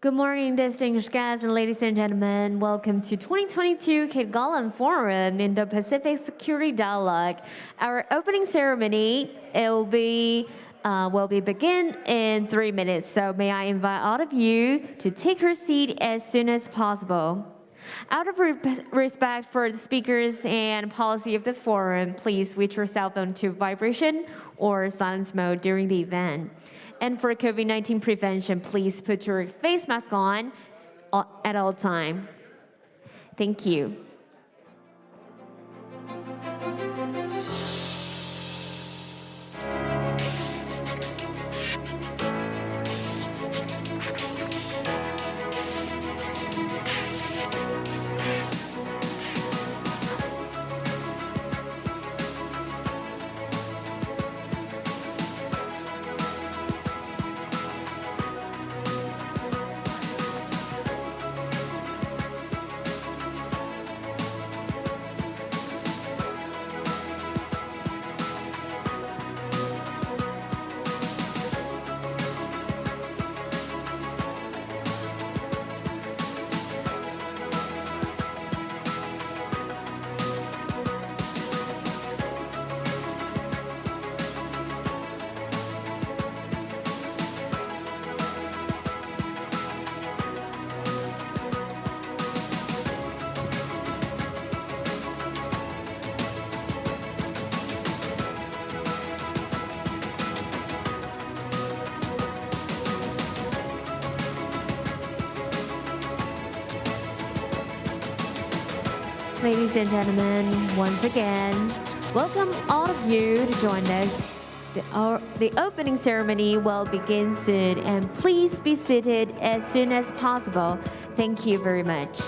Good morning, distinguished guests and ladies and gentlemen. Welcome to 2022 Ketagalan Forum Indo-Pacific Security Dialogue. Our opening ceremony will be begin in 3 minutes. So may I invite all of you to take your seat as soon as possible. Out of respect for the speakers and policy of the forum, please switch your cell phone to vibration or silence mode during the event. And for COVID-19 prevention, please put your face mask on at all time. Thank you. Ladies and gentlemen, once again, welcome all of you to join us. The opening ceremony will begin soon, and please be seated as soon as possible. Thank you very much.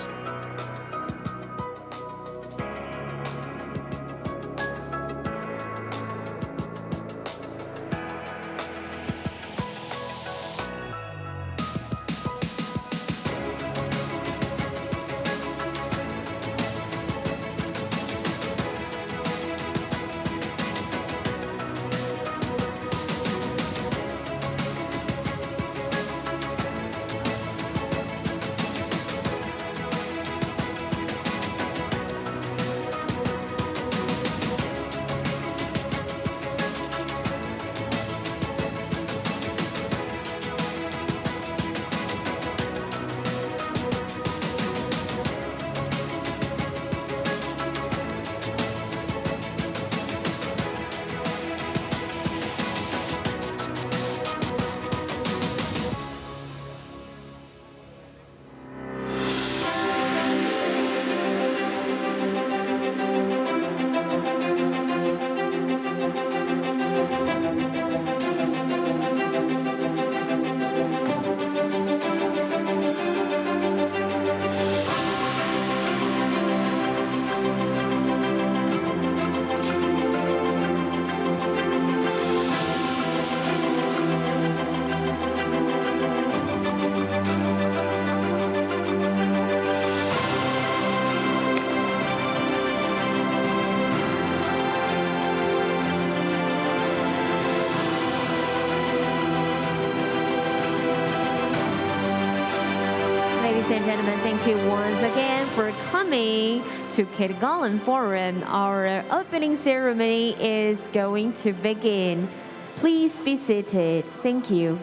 Ladies and gentlemen, thank you once again for coming to Ketagalan Forum. Our opening ceremony is going to begin. Please be seated. Thank you.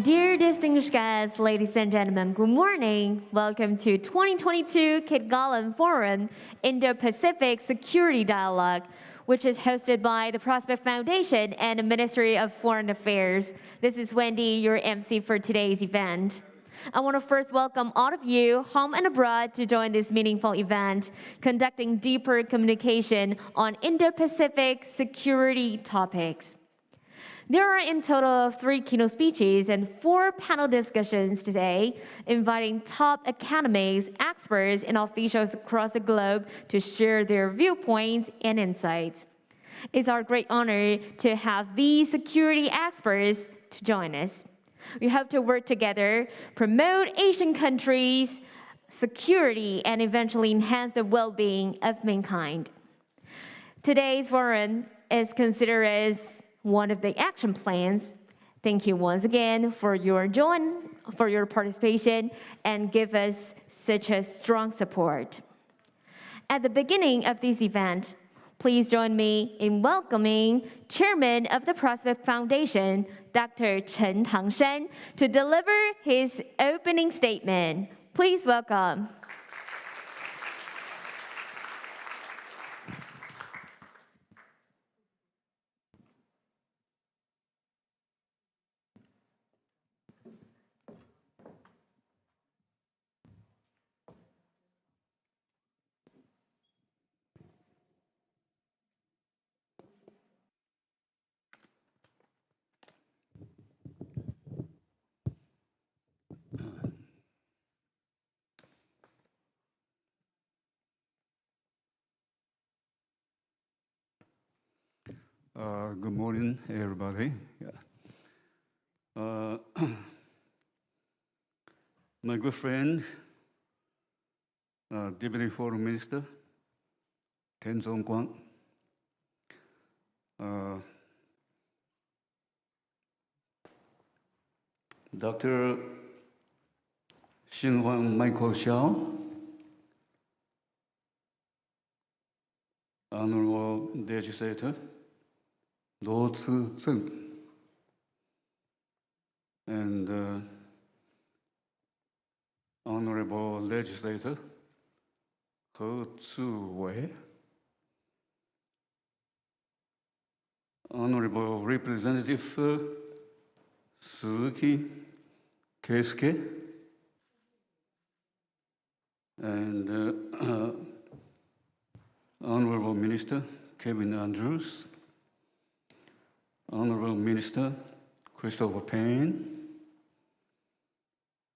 Dear distinguished guests, ladies and gentlemen, good morning. Welcome to 2022 Ketagalan Forum Indo-Pacific Security Dialogue, which is hosted by the Prospect Foundation and the Ministry of Foreign Affairs. This is Wendy, your MC for today's event. I want to first welcome all of you, home and abroad, to join this meaningful event, conducting deeper communication on Indo-Pacific security topics. There are in total 3 keynote speeches and 4 panel discussions today, inviting top academics, experts, and officials across the globe to share their viewpoints and insights. It's our great honor to have these security experts to join us. We hope to work together, promote Asian countries' security, and eventually enhance the well-being of mankind. Today's forum is considered as one of the action plans. Thank you once again for your participation and give us such a strong support. At the beginning of this event, please join me in welcoming Chairman of the Prospect Foundation, Dr. Chen Tangshan, to deliver his opening statement. Please welcome. Good morning, everybody. My good friend, Deputy Foreign Minister, Ten Zongguang, Dr. Xinhuang Michael Xiao, Honorable Legislator, Luo Zizeng, and Honorable Legislator He Zuwei, Honorable Representative Suzuki Keisuke, and Honorable Minister Kevin Andrews, Honorable Minister Christopher Payne,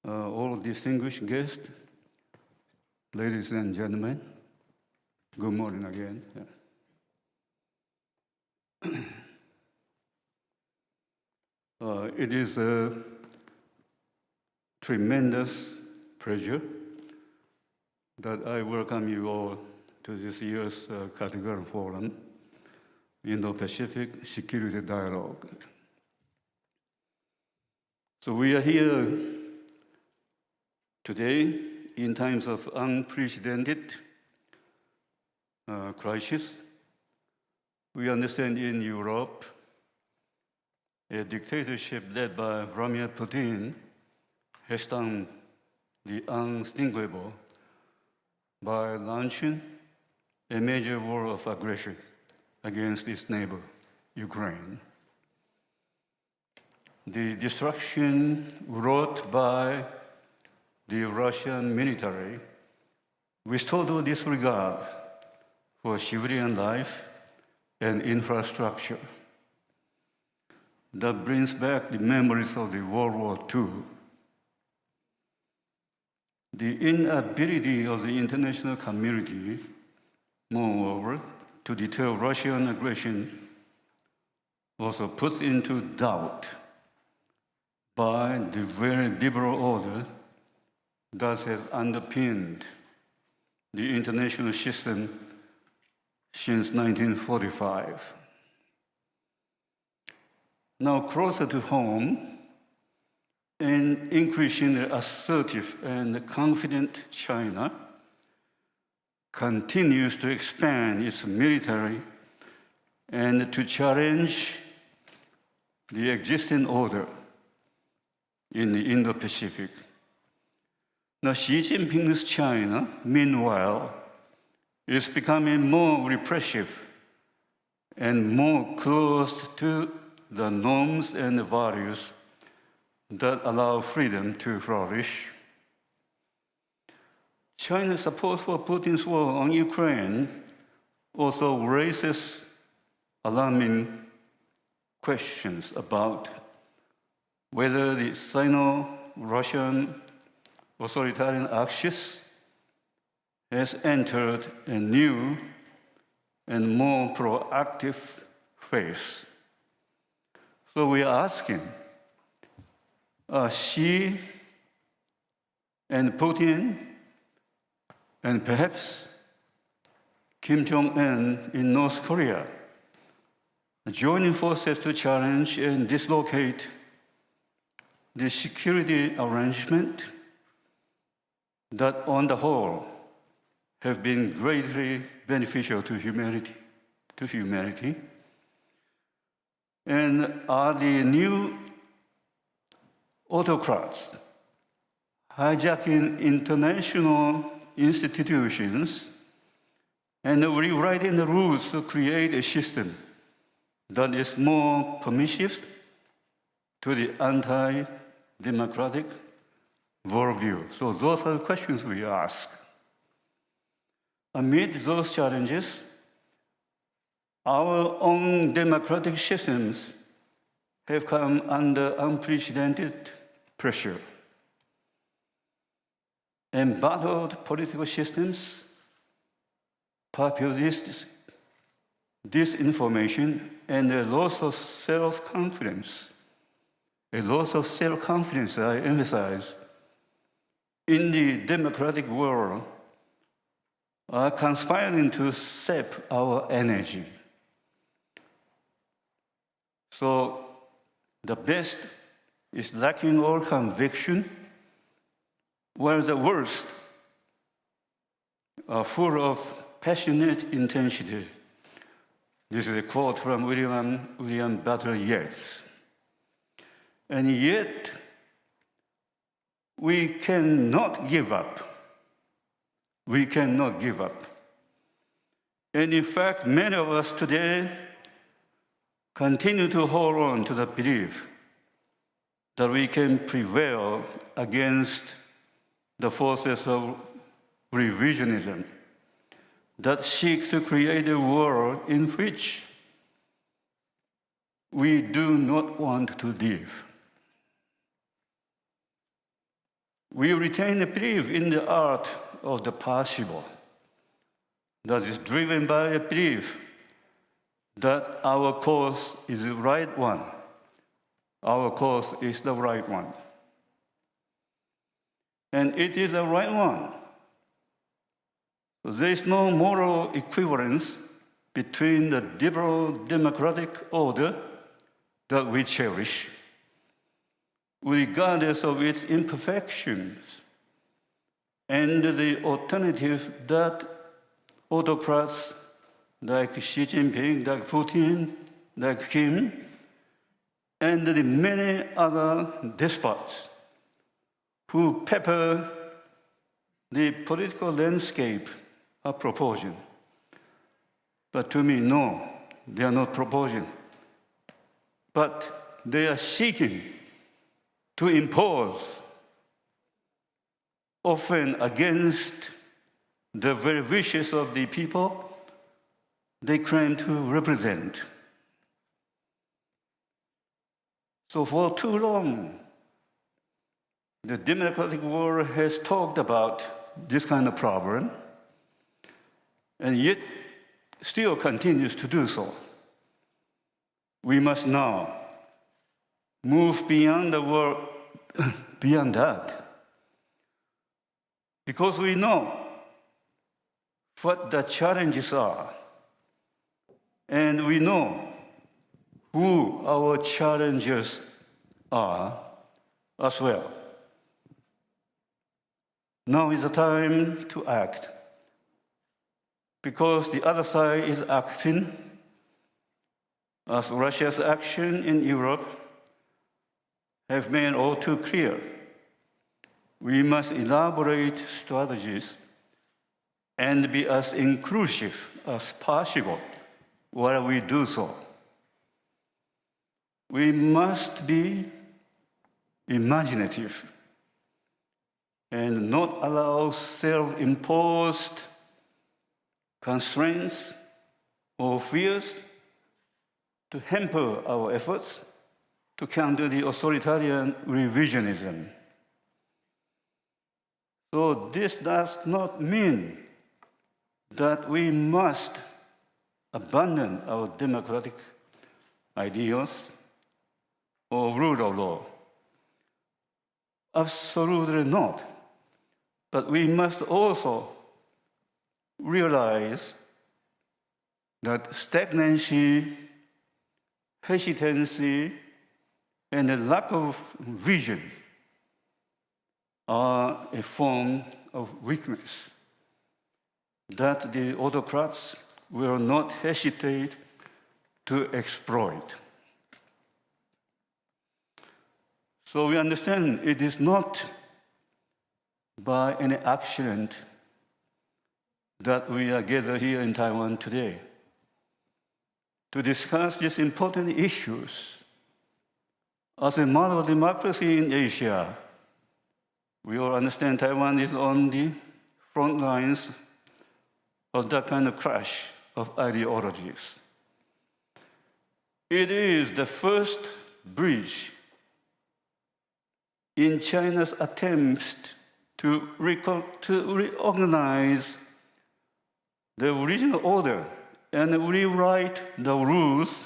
all distinguished guests, ladies and gentlemen, good morning again. It is a tremendous pleasure that I welcome you all to this year's Ketagalan Forum, Indo-Pacific Security Dialogue. So we are here today in times of unprecedented crisis. We understand in Europe, a dictatorship led by Vladimir Putin has done the unthinkable by launching a major war of aggression against its neighbor, Ukraine. The destruction wrought by the Russian military with total disregard for civilian life and infrastructure that brings back the memories of the World War II. The inability of the international community, moreover, to deter Russian aggression also puts into doubt by the very liberal order that has underpinned the international system since 1945. Now, closer to home, an increasingly assertive and confident China continues to expand its military and to challenge the existing order in the Indo-Pacific. Now, Xi Jinping's China, meanwhile, is becoming more repressive and more close to the norms and values that allow freedom to flourish. China's support for Putin's war on Ukraine also raises alarming questions about whether the Sino-Russian authoritarian axis has entered a new and more proactive phase. So we are asking, are Xi and Putin and perhaps Kim Jong-un in North Korea joining forces to challenge and dislocate the security arrangement that on the whole have been greatly beneficial to humanity? And are the new autocrats hijacking international institutions and rewriting the rules to create a system that is more permissive to the anti-democratic worldview? So those are the questions we ask. Amid those challenges, our own democratic systems have come under unprecedented pressure. Embattled political systems, populist disinformation, and a loss of self-confidence. A loss of self-confidence, I emphasize, in the democratic world are conspiring to sap our energy. So the best is lacking all conviction, while the worst are full of passionate intensity. This is a quote from William Butler Yeats. And yet, we cannot give up. We cannot give up. And in fact, many of us today continue to hold on to the belief that we can prevail against the forces of revisionism that seek to create a world in which we do not want to live. We retain a belief in the art of the possible that is driven by a belief that our course is the right one. Our course is the right one. And it is the right one. There is no moral equivalence between the liberal democratic order that we cherish, regardless of its imperfections, and the alternative that autocrats like Xi Jinping, like Putin, like Kim, and the many other despots who pepper the political landscape are proposing. But to me, no, they are not proposing. But they are seeking to impose, often against the very wishes of the people they claim to represent. So for too long, the democratic world has talked about this kind of problem, and yet still continues to do so. We must now move beyond the world, beyond that, because we know what the challenges are, and we know who our challengers are as well. Now is the time to act, because the other side is acting as Russia's action in Europe have made all too clear. We must elaborate strategies and be as inclusive as possible while we do so. We must be imaginative and not allow self-imposed constraints or fears to hamper our efforts to counter the authoritarian revisionism. So this does not mean that we must abandon our democratic ideals or rule of law. Absolutely not. But we must also realize that stagnancy, hesitancy, and a lack of vision are a form of weakness that the autocrats will not hesitate to exploit. So we understand it is not by any accident that we are gathered here in Taiwan today to discuss these important issues. As a model democracy in Asia, we all understand Taiwan is on the front lines of that kind of clash of ideologies. It is the first bridge in China's attempts to reorganize the original order and rewrite the rules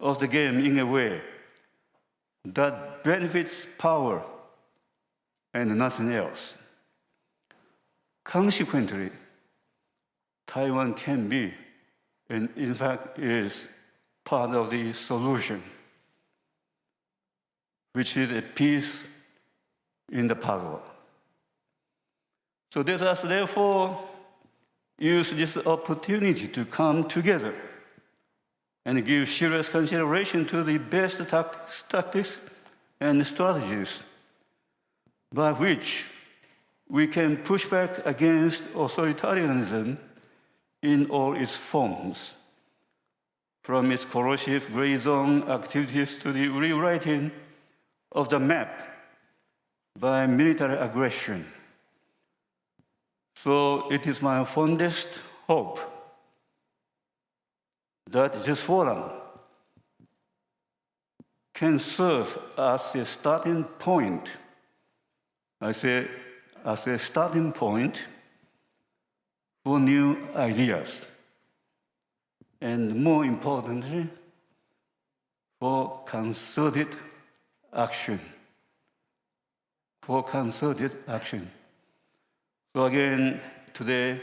of the game in a way that benefits power and nothing else. Consequently, Taiwan can be, and in fact is, part of the solution, which is a peace in the puzzle. So let us therefore use this opportunity to come together and give serious consideration to the best tactics and strategies by which we can push back against authoritarianism in all its forms, from its corrosive gray zone activities to the rewriting of the map by military aggression. So it is my fondest hope that this forum can serve as a starting point, I say as a starting point for new ideas, and more importantly, for concerted action. For concerted action. So again, today,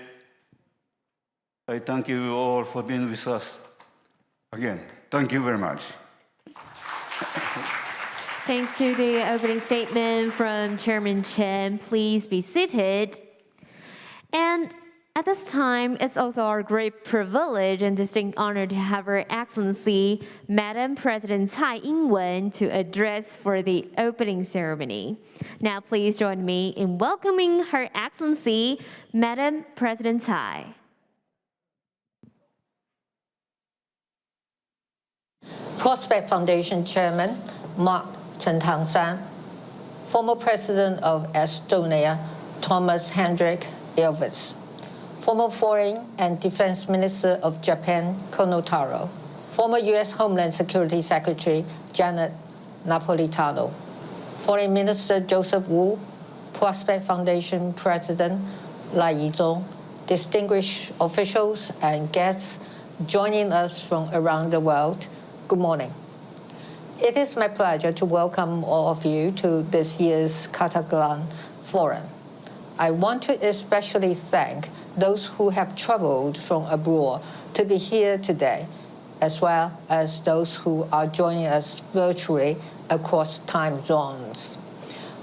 I thank you all for being with us. Again, thank you very much. Thanks to the opening statement from Chairman Chen. Please be seated. And at this time, it's also our great privilege and distinct honor to have Her Excellency, Madam President Tsai Ing-wen, to address for the opening ceremony. Now, please join me in welcoming Her Excellency, Madam President Tsai. Prospect Foundation Chairman Mark Chentang-san, former President of Estonia Thomas Hendrik Ilves, former Foreign and Defense Minister of Japan Kono Taro, former U.S. Homeland Security Secretary Janet Napolitano, Foreign Minister Joseph Wu, Prospect Foundation President Lai Yizhong, distinguished officials and guests joining us from around the world, good morning. It is my pleasure to welcome all of you to this year's Ketagalan Forum. I want to especially thank those who have traveled from abroad to be here today, as well as those who are joining us virtually across time zones.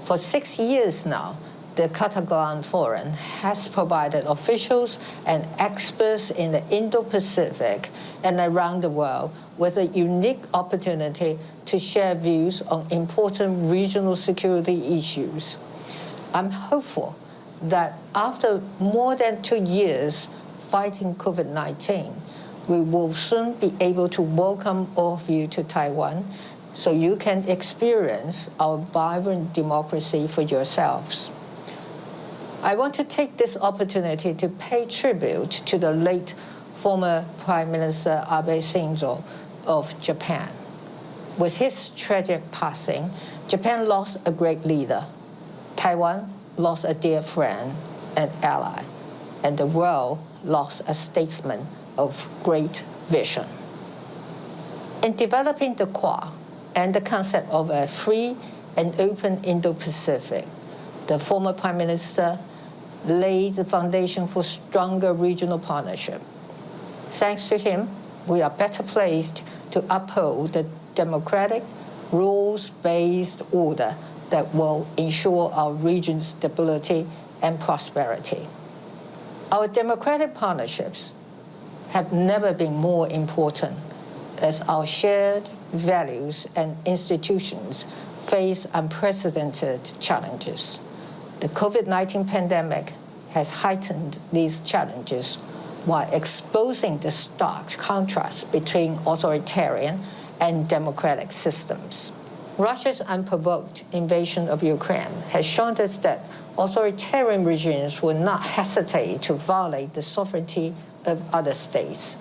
For 6 years now, the Ketagalan Forum has provided officials and experts in the Indo-Pacific and around the world with a unique opportunity to share views on important regional security issues. I'm hopeful that after more than 2 years fighting COVID-19, we will soon be able to welcome all of you to Taiwan so you can experience our vibrant democracy for yourselves. I want to take this opportunity to pay tribute to the late former Prime Minister Abe Shinzo of Japan. With his tragic passing, Japan lost a great leader. Taiwan lost a dear friend and ally, and the world lost a statesman of great vision. In developing the Quad and the concept of a free and open Indo-Pacific, the former Prime Minister laid the foundation for stronger regional partnership. Thanks to him, we are better placed to uphold the democratic, rules-based order that will ensure our region's stability and prosperity. Our democratic partnerships have never been more important as our shared values and institutions face unprecedented challenges. The COVID-19 pandemic has heightened these challenges while exposing the stark contrast between authoritarian and democratic systems. Russia's unprovoked invasion of Ukraine has shown us that authoritarian regimes will not hesitate to violate the sovereignty of other states.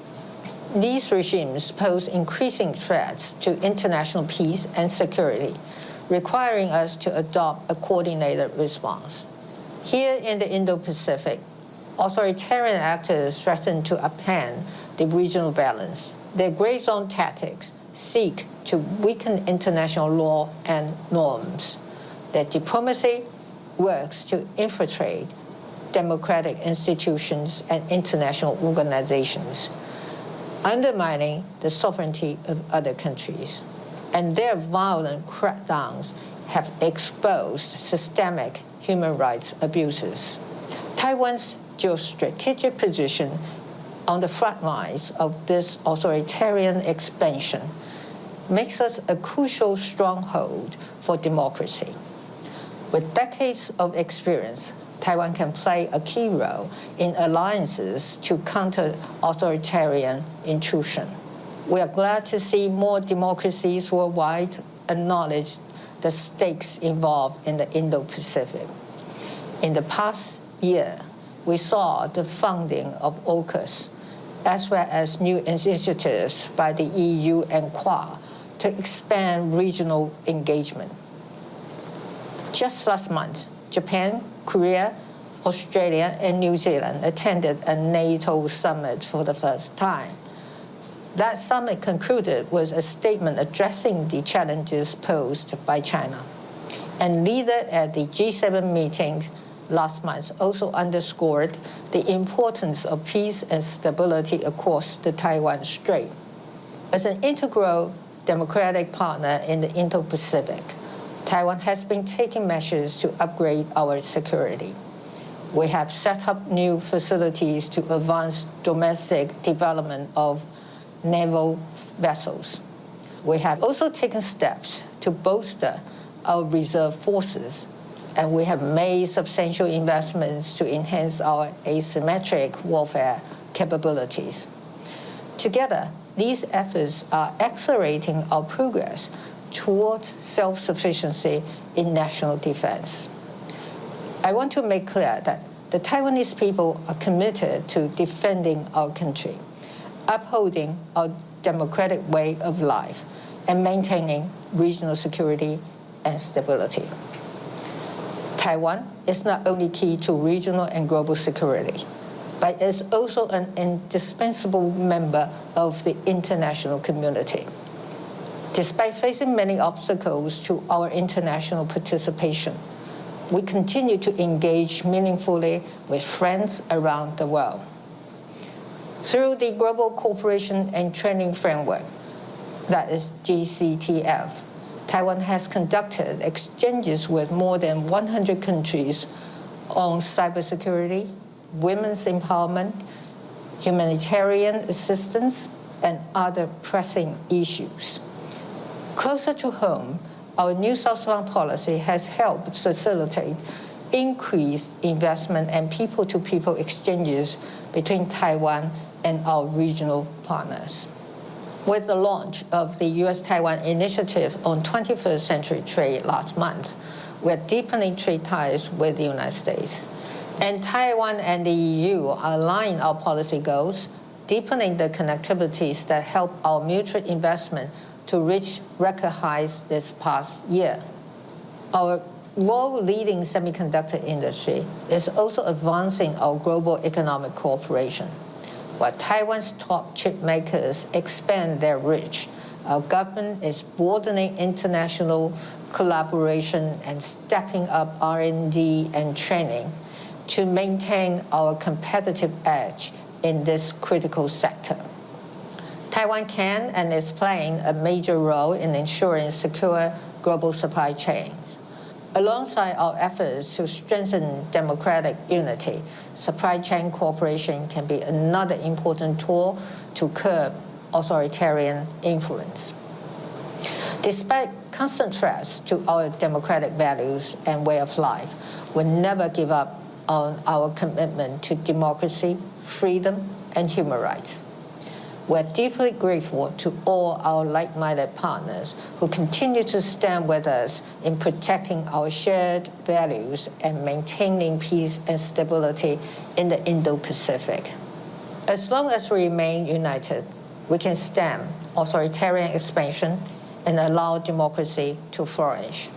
These regimes pose increasing threats to international peace and security, requiring us to adopt a coordinated response. Here in the Indo-Pacific, authoritarian actors threaten to upend the regional balance. Their gray zone tactics seek to weaken international law and norms. Their diplomacy works to infiltrate democratic institutions and international organizations, undermining the sovereignty of other countries. And their violent crackdowns have exposed systemic human rights abuses. Taiwan's geostrategic position on the front lines of this authoritarian expansion makes us a crucial stronghold for democracy. With decades of experience, Taiwan can play a key role in alliances to counter authoritarian intrusion. We are glad to see more democracies worldwide acknowledge the stakes involved in the Indo-Pacific. In the past year, we saw the funding of AUKUS, as well as new initiatives by the EU and Quad to expand regional engagement. Just last month, Japan, Korea, Australia, and New Zealand attended a NATO summit for the first time. That summit concluded with a statement addressing the challenges posed by China. And leaders at the G7 meetings last month also underscored the importance of peace and stability across the Taiwan Strait. As an integral democratic partner in the Indo-Pacific, Taiwan has been taking measures to upgrade our security. We have set up new facilities to advance domestic development of naval vessels. We have also taken steps to bolster our reserve forces, and we have made substantial investments to enhance our asymmetric warfare capabilities. Together, these efforts are accelerating our progress towards self-sufficiency in national defense. I want to make clear that the Taiwanese people are committed to defending our country, upholding our democratic way of life, and maintaining regional security and stability. Taiwan is not only key to regional and global security, but is also an indispensable member of the international community. Despite facing many obstacles to our international participation, we continue to engage meaningfully with friends around the world. Through the Global Cooperation and Training Framework, that is GCTF, Taiwan has conducted exchanges with more than 100 countries on cybersecurity, women's empowerment, humanitarian assistance, and other pressing issues. Closer to home, our new South-South policy has helped facilitate increased investment and people-to-people exchanges between Taiwan and our regional partners. With the launch of the U.S.-Taiwan Initiative on 21st Century Trade last month, we're deepening trade ties with the United States. And Taiwan and the EU align our policy goals, deepening the connectivities that help our mutual investment to reach record highs this past year. Our world-leading semiconductor industry is also advancing our global economic cooperation. While Taiwan's top chip makers expand their reach, our government is broadening international collaboration and stepping up R&D and training to maintain our competitive edge in this critical sector. Taiwan can and is playing a major role in ensuring secure global supply chains. Alongside our efforts to strengthen democratic unity, supply chain cooperation can be another important tool to curb authoritarian influence. Despite constant threats to our democratic values and way of life, we never give up on our commitment to democracy, freedom, and human rights. We're deeply grateful to all our like-minded partners who continue to stand with us in protecting our shared values and maintaining peace and stability in the Indo-Pacific. As long as we remain united, we can stem authoritarian expansion and allow democracy to flourish.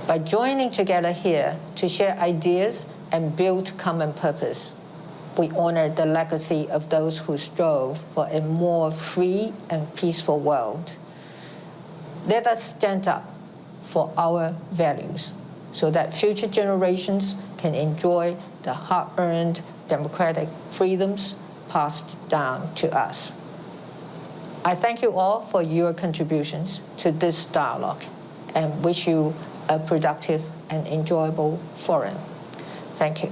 By joining together here to share ideas and build common purpose, we honor the legacy of those who strove for a more free and peaceful world. Let us stand up for our values so that future generations can enjoy the hard-earned democratic freedoms passed down to us. I thank you all for your contributions to this dialogue and wish you a productive and enjoyable forum. Thank you.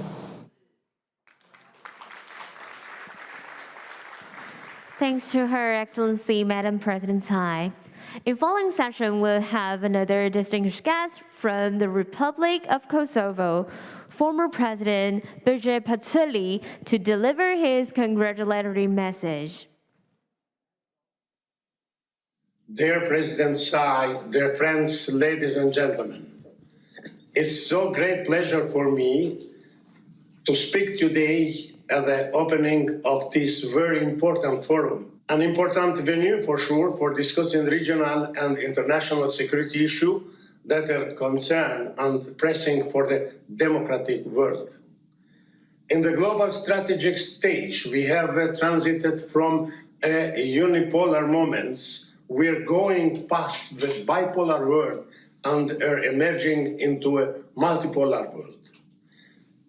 Thanks to Her Excellency, Madam President Tsai. In following session, we'll have another distinguished guest from the Republic of Kosovo, former President Birger Patuli, to deliver his congratulatory message. Dear President Tsai, dear friends, ladies and gentlemen, it's so great pleasure for me to speak today at the opening of this very important forum, an important venue for sure for discussing regional and international security issues that are concerned and pressing for the democratic world. In the global strategic stage, we have transited from unipolar moments. We're going past the bipolar world and are emerging into a multipolar world.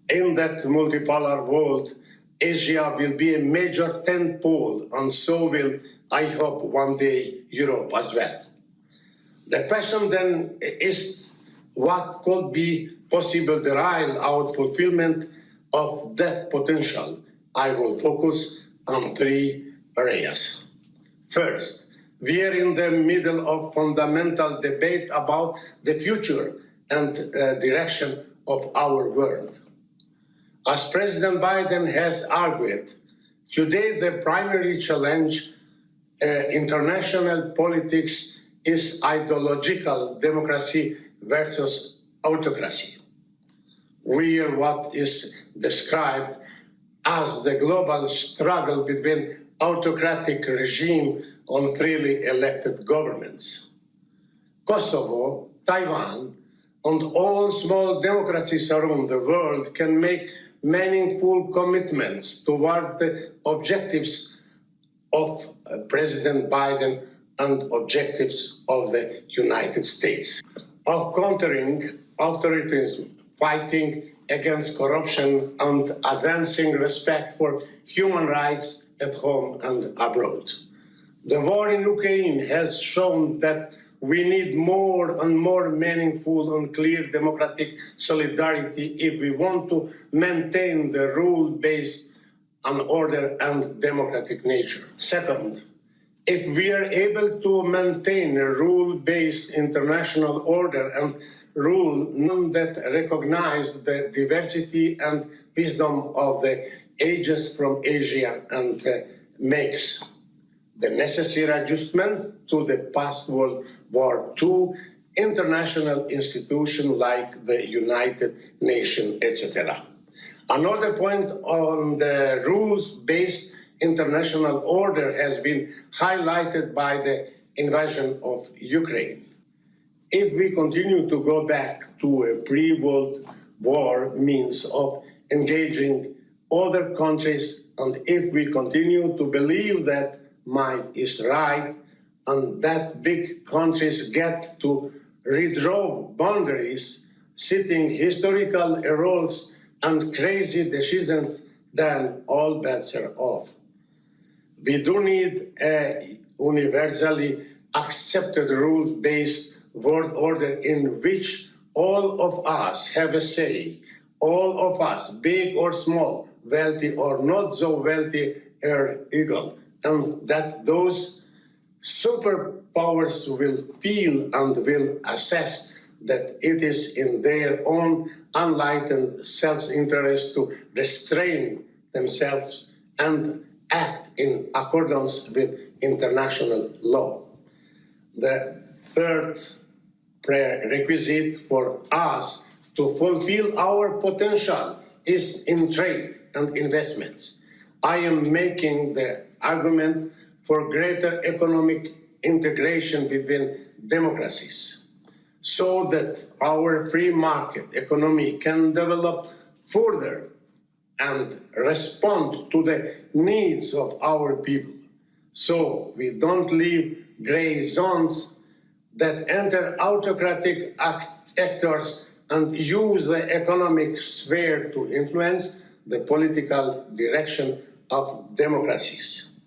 In that multipolar world, Asia will be a major tentpole, and so will, I hope, one day Europe as well. The question then is what could be possible derived out fulfillment of that potential. I will focus on three areas. First, we are in the middle of fundamental debate about the future and direction of our world. As President Biden has argued, today the primary challenge international politics is ideological democracy versus autocracy. We are what is described as the global struggle between autocratic regime on freely elected governments. Kosovo, Taiwan, and all small democracies around the world can make meaningful commitments toward the objectives of President Biden and objectives of the United States, of countering authoritarianism, fighting against corruption, and advancing respect for human rights at home and abroad. The war in Ukraine has shown that we need more and more meaningful and clear democratic solidarity if we want to maintain the rule-based and order and democratic nature. Second, if we are able to maintain a rule-based international order and rule that recognize the diversity and wisdom of the ages from Asia and makes the necessary adjustment to the post-World War II international institutions like the United Nations, etc. Another point on the rules-based international order has been highlighted by the invasion of Ukraine. If we continue to go back to a pre-World War means of engaging other countries, and if we continue to believe that might is right, and that big countries get to redraw boundaries, setting historical roles and crazy decisions, then all bets are off. We do need a universally accepted rules-based world order in which all of us have a say, all of us, big or small, wealthy or not so wealthy, are equal, and that those superpowers will feel and will assess that it is in their own enlightened self-interest to restrain themselves and act in accordance with international law. The third prerequisite for us to fulfill our potential is in trade and investments. I am making the argument for greater economic integration between democracies so that our free market economy can develop further and respond to the needs of our people. So we don't leave gray zones that enter autocratic actors and use the economic sphere to influence the political direction of democracies.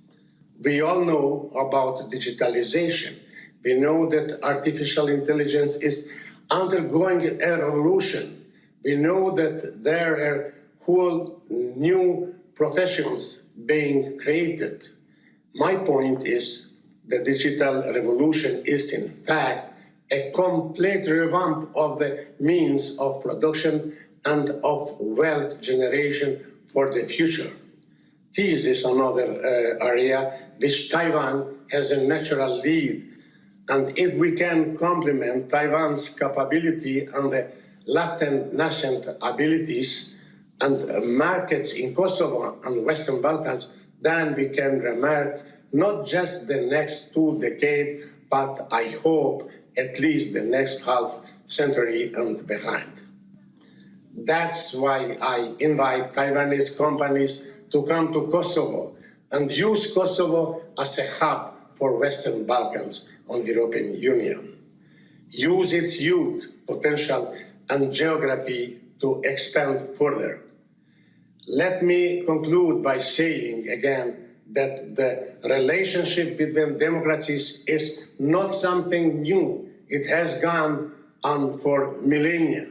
We all know about digitalization. We know that artificial intelligence is undergoing a revolution. We know that there are whole new professions being created. My point is the digital revolution is in fact a complete revamp of the means of production and of wealth generation for the future. This is another area which Taiwan has a natural lead. And if we can complement Taiwan's capability and the latent nascent abilities and markets in Kosovo and Western Balkans, then we can remark not just the next 2 decades, but I hope at least the next half century and behind. That's why I invite Taiwanese companies to come to Kosovo and use Kosovo as a hub for Western Balkans on the European Union. Use its youth, potential, and geography to expand further. Let me conclude by saying again that the relationship between democracies is not something new. It has gone on for millennia.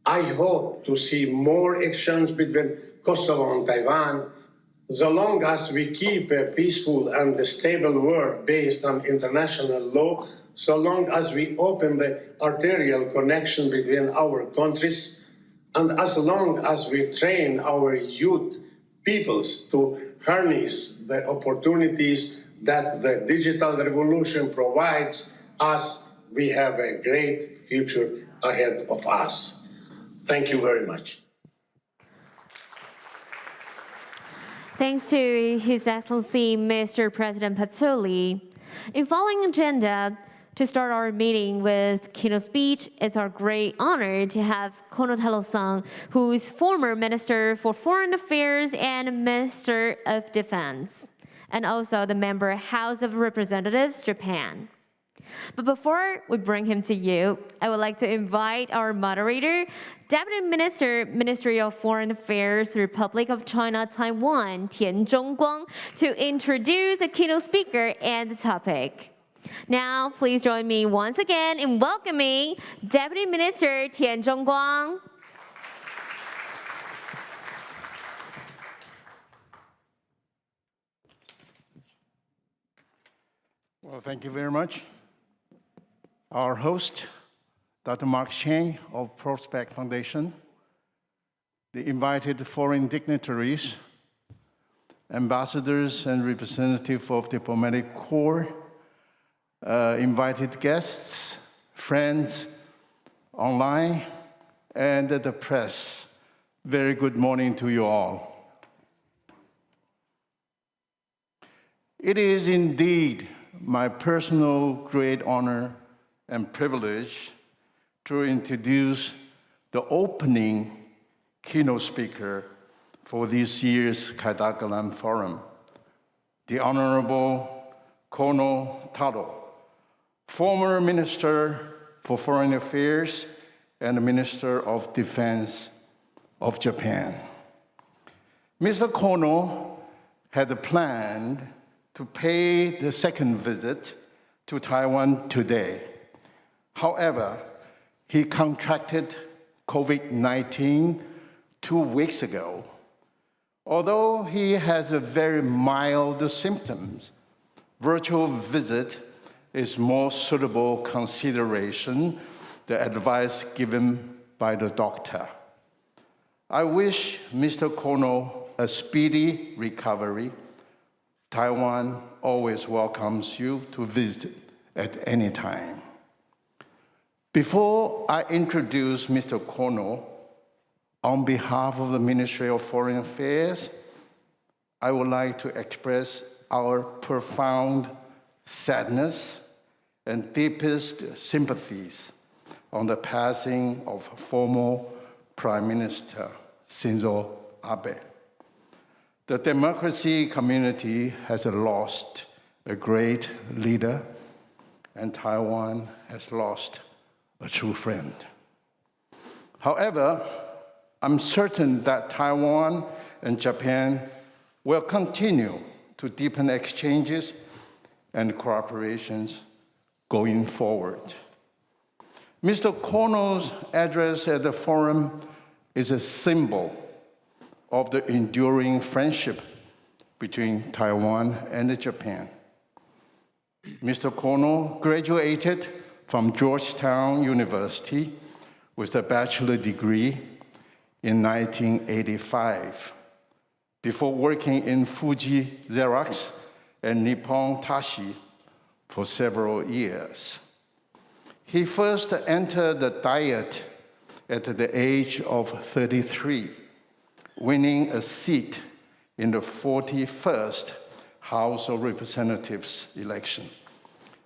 I hope to see more exchange between Kosovo and Taiwan, so long as we keep a peaceful and stable world based on international law, so long as we open the arterial connection between our countries, and as long as we train our youth peoples to harness the opportunities that the digital revolution provides us, we have a great future ahead of us. Thank you very much. Thanks to His Excellency, Mr. President Patsuli. In following agenda, to start our meeting with keynote speech, it's our great honor to have Kono Taro-san, who is former Minister for Foreign Affairs and Minister of Defense, and also the member House of Representatives, Japan. But before we bring him to you, I would like to invite our moderator, Deputy Minister, Ministry of Foreign Affairs, Republic of China, Taiwan, Tian Zhongguang, to introduce the keynote speaker and the topic. Now, please join me once again in welcoming Deputy Minister Tian Zhongguang. Well, thank you very much. Our host, Dr. Mark Cheng of Prospect Foundation, the invited foreign dignitaries, ambassadors and representatives of diplomatic corps, invited guests, friends online, and the press. Very good morning to you all. It is indeed my personal great honor and privilege to introduce the opening keynote speaker for this year's Ketagalan Forum, the Honorable Kono Taro, former Minister for Foreign Affairs and Minister of Defense of Japan. Mr. Kono had planned to pay the second visit to Taiwan today. However, he contracted COVID-19 2 weeks ago. Although he has a very mild symptoms, virtual visit is more suitable consideration the advice given by the doctor. I wish Mr. Kono a speedy recovery. Taiwan always welcomes you to visit at any time. Before I introduce Mr. Kono, on behalf of the Ministry of Foreign Affairs, I would like to express our profound sadness and deepest sympathies on the passing of former Prime Minister Shinzo Abe. The democracy community has lost a great leader, and Taiwan has lost a true friend. However, I'm certain that Taiwan and Japan will continue to deepen exchanges and cooperations going forward. Mr. Kono's address at the forum is a symbol of the enduring friendship between Taiwan and Japan. Mr. Kono graduated from Georgetown University with a bachelor degree in 1985, before working in Fuji Xerox and Nippon Tashi for several years. He first entered the Diet at the age of 33, winning a seat in the 41st House of Representatives election.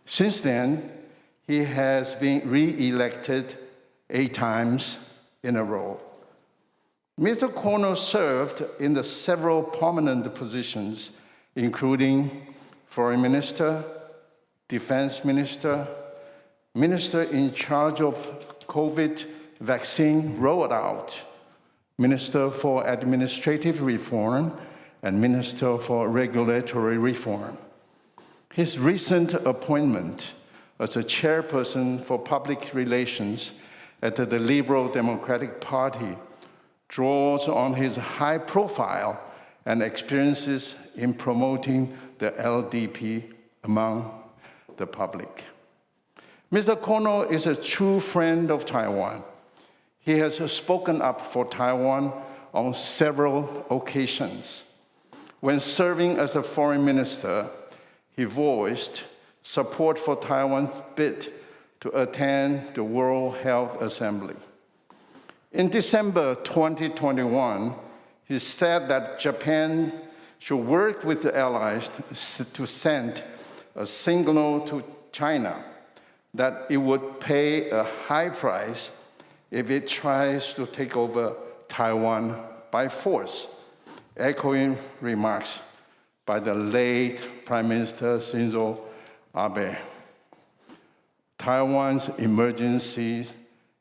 Since then, he has been re-elected 8 times in a row. Mr. Kono served in the several prominent positions, including Foreign Minister, Defense Minister, Minister in charge of COVID vaccine rollout, Minister for Administrative Reform, and Minister for Regulatory Reform. His recent appointment as a chairperson for public relations at the Liberal Democratic Party draws on his high profile and experiences in promoting the LDP among the public. Mr. Kono is a true friend of Taiwan. He has spoken up for Taiwan on several occasions. When serving as a foreign minister, he voiced support for Taiwan's bid to attend the World Health Assembly. In December 2021, he said that Japan should work with the allies to send a signal to China that it would pay a high price if it tries to take over Taiwan by force, echoing remarks by the late Prime Minister Shinzo Abe. Taiwan's emergency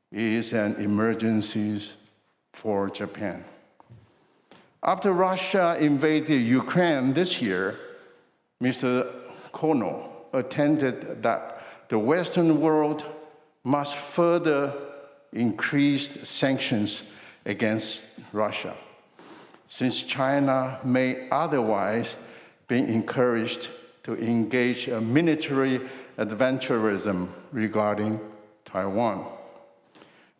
is an emergency for Japan. After Russia invaded Ukraine this year, Mr. Kono attended that the Western world must further increase sanctions against Russia, since China may otherwise be encouraged to engage in military adventurism regarding Taiwan.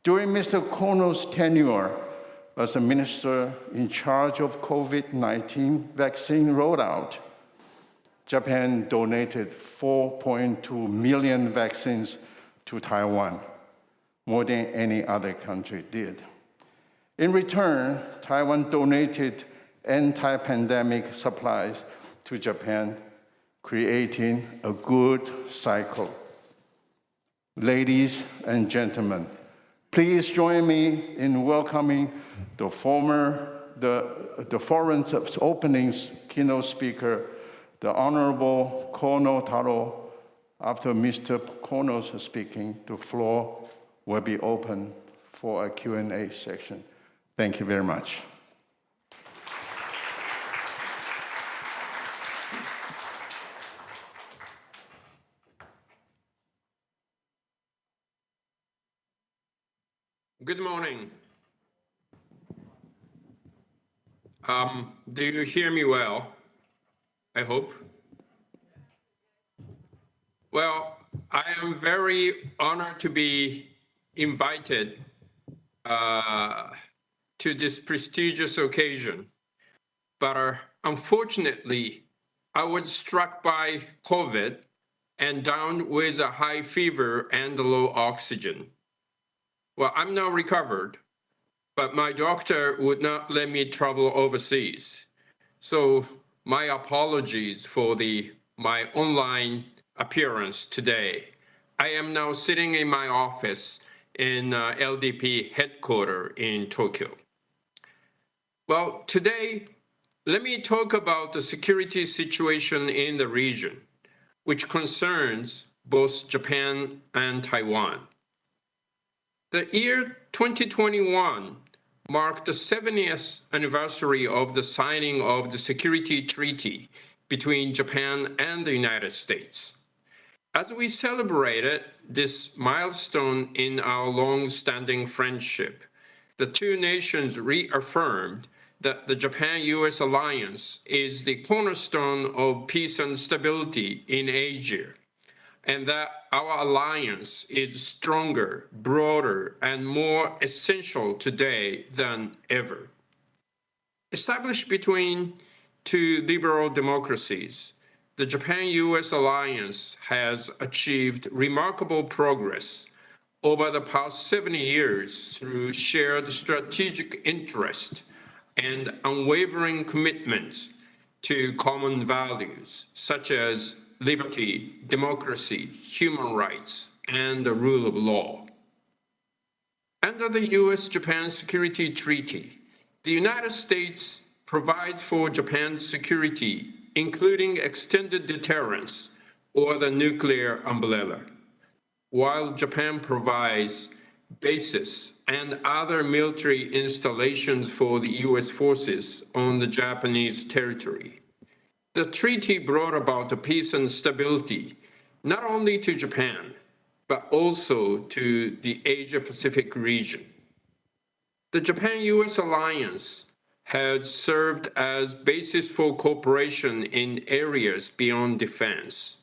During Mr. Kono's tenure as a minister in charge of COVID-19 vaccine rollout, Japan donated 4.2 million vaccines to Taiwan, more than any other country did. In return, Taiwan donated anti-pandemic supplies to Japan, creating a good cycle. Ladies and gentlemen, please join me in welcoming the forum's openings keynote speaker, the Honorable Kono Taro. After Mr. Kono's speaking, the floor will be open for a Q&A section. Thank you very much. Good morning. Do you hear me well? I hope. Well, I am very honored to be invited to this prestigious occasion, but unfortunately, I was struck by COVID and down with a high fever and low oxygen. Well, I'm now recovered, but my doctor would not let me travel overseas. So my apologies for my online appearance today. I am now sitting in my office in LDP headquarters in Tokyo. Well, today, let me talk about the security situation in the region, which concerns both Japan and Taiwan. The year 2021 marked the 70th anniversary of the signing of the Security Treaty between Japan and the United States. As we celebrated this milestone in our long-standing friendship, the two nations reaffirmed that the Japan-US alliance is the cornerstone of peace and stability in Asia, and that our alliance is stronger, broader, and more essential today than ever. Established between two liberal democracies, the Japan-US alliance has achieved remarkable progress over the past 70 years through shared strategic interest and unwavering commitment to common values such as liberty, democracy, human rights, and the rule of law. Under the US-Japan Security Treaty, the United States provides for Japan's security, including extended deterrence or the nuclear umbrella, while Japan provides bases and other military installations for the US forces on the Japanese territory. The treaty brought about the peace and stability, not only to Japan, but also to the Asia-Pacific region. The Japan-US alliance has served as basis for cooperation in areas beyond defense.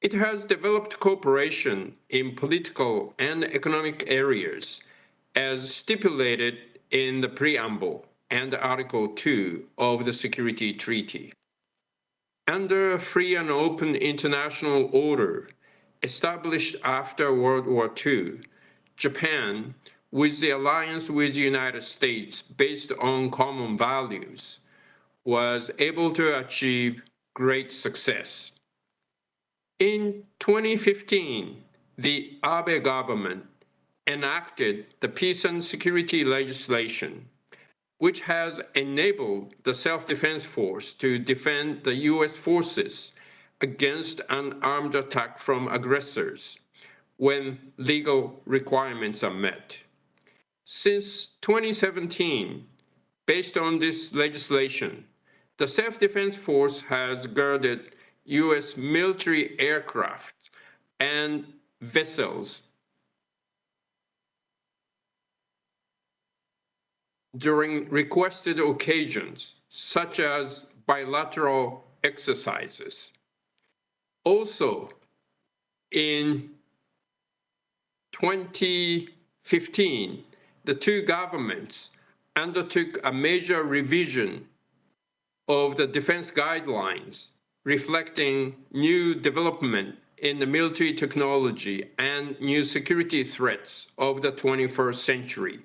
It has developed cooperation in political and economic areas as stipulated in the preamble and Article 2 of the Security Treaty. Under a free and open international order established after World War II, Japan, with the alliance with the United States based on common values, was able to achieve great success. In 2015, the Abe government enacted the peace and security legislation, which has enabled the self-defense force to defend the US forces against an armed attack from aggressors when legal requirements are met. Since 2017, based on this legislation, the self-defense force has guarded U.S. military aircraft and vessels during requested occasions, such as bilateral exercises. Also, in 2015, the two governments undertook a major revision of the defense guidelines, reflecting new development in the military technology and new security threats of the 21st century.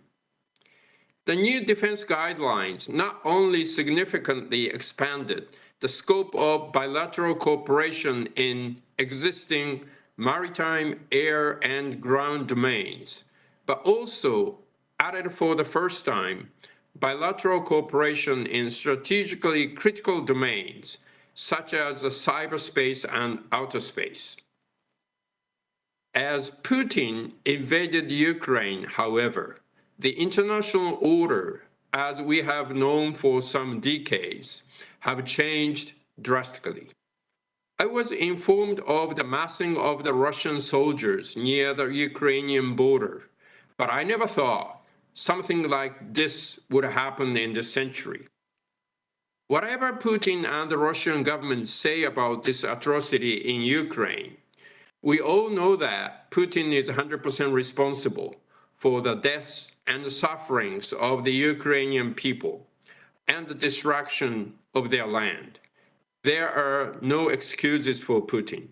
The new defense guidelines not only significantly expanded the scope of bilateral cooperation in existing maritime, air, and ground domains, but also added for the first time bilateral cooperation in strategically critical domains, such as cyberspace and outer space. As Putin invaded Ukraine, however, the international order, as we have known for some decades, have changed drastically. I was informed of the massing of the Russian soldiers near the Ukrainian border, but I never thought something like this would happen in this century. Whatever Putin and the Russian government say about this atrocity in Ukraine, we all know that Putin is 100% responsible for the deaths and the sufferings of the Ukrainian people and the destruction of their land. There are no excuses for Putin.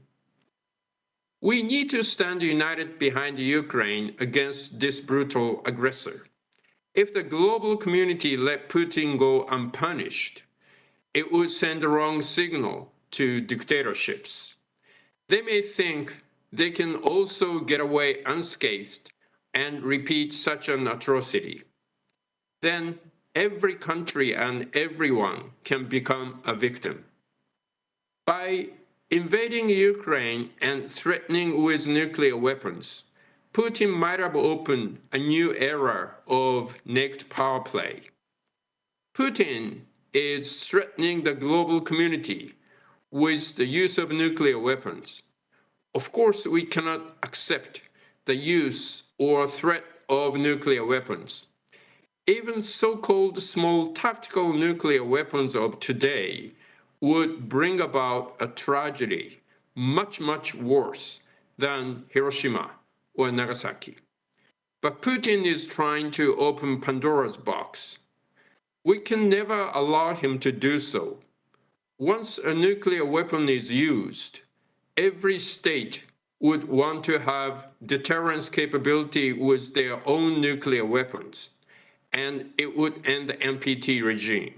We need to stand united behind Ukraine against this brutal aggressor. If the global community let Putin go unpunished, it would send the wrong signal to dictatorships. They may think they can also get away unscathed and repeat such an atrocity. Then every country and everyone can become a victim. By invading Ukraine and threatening with nuclear weapons, Putin might have opened a new era of naked power play. Putin is threatening the global community with the use of nuclear weapons. Of course, we cannot accept the use or threat of nuclear weapons. Even so-called small tactical nuclear weapons of today would bring about a tragedy much, much worse than Hiroshima or Nagasaki. But Putin is trying to open Pandora's box. We can never allow him to do so. Once a nuclear weapon is used, every state would want to have deterrence capability with their own nuclear weapons, and it would end the NPT regime.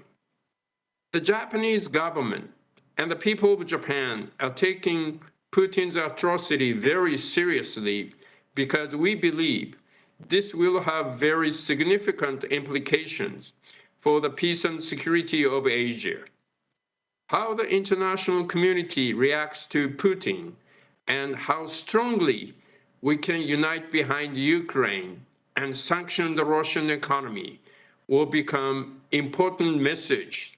The Japanese government and the people of Japan are taking Putin's atrocity very seriously because we believe this will have very significant implications for the peace and security of Asia. How the international community reacts to Putin and how strongly we can unite behind Ukraine and sanction the Russian economy will become important message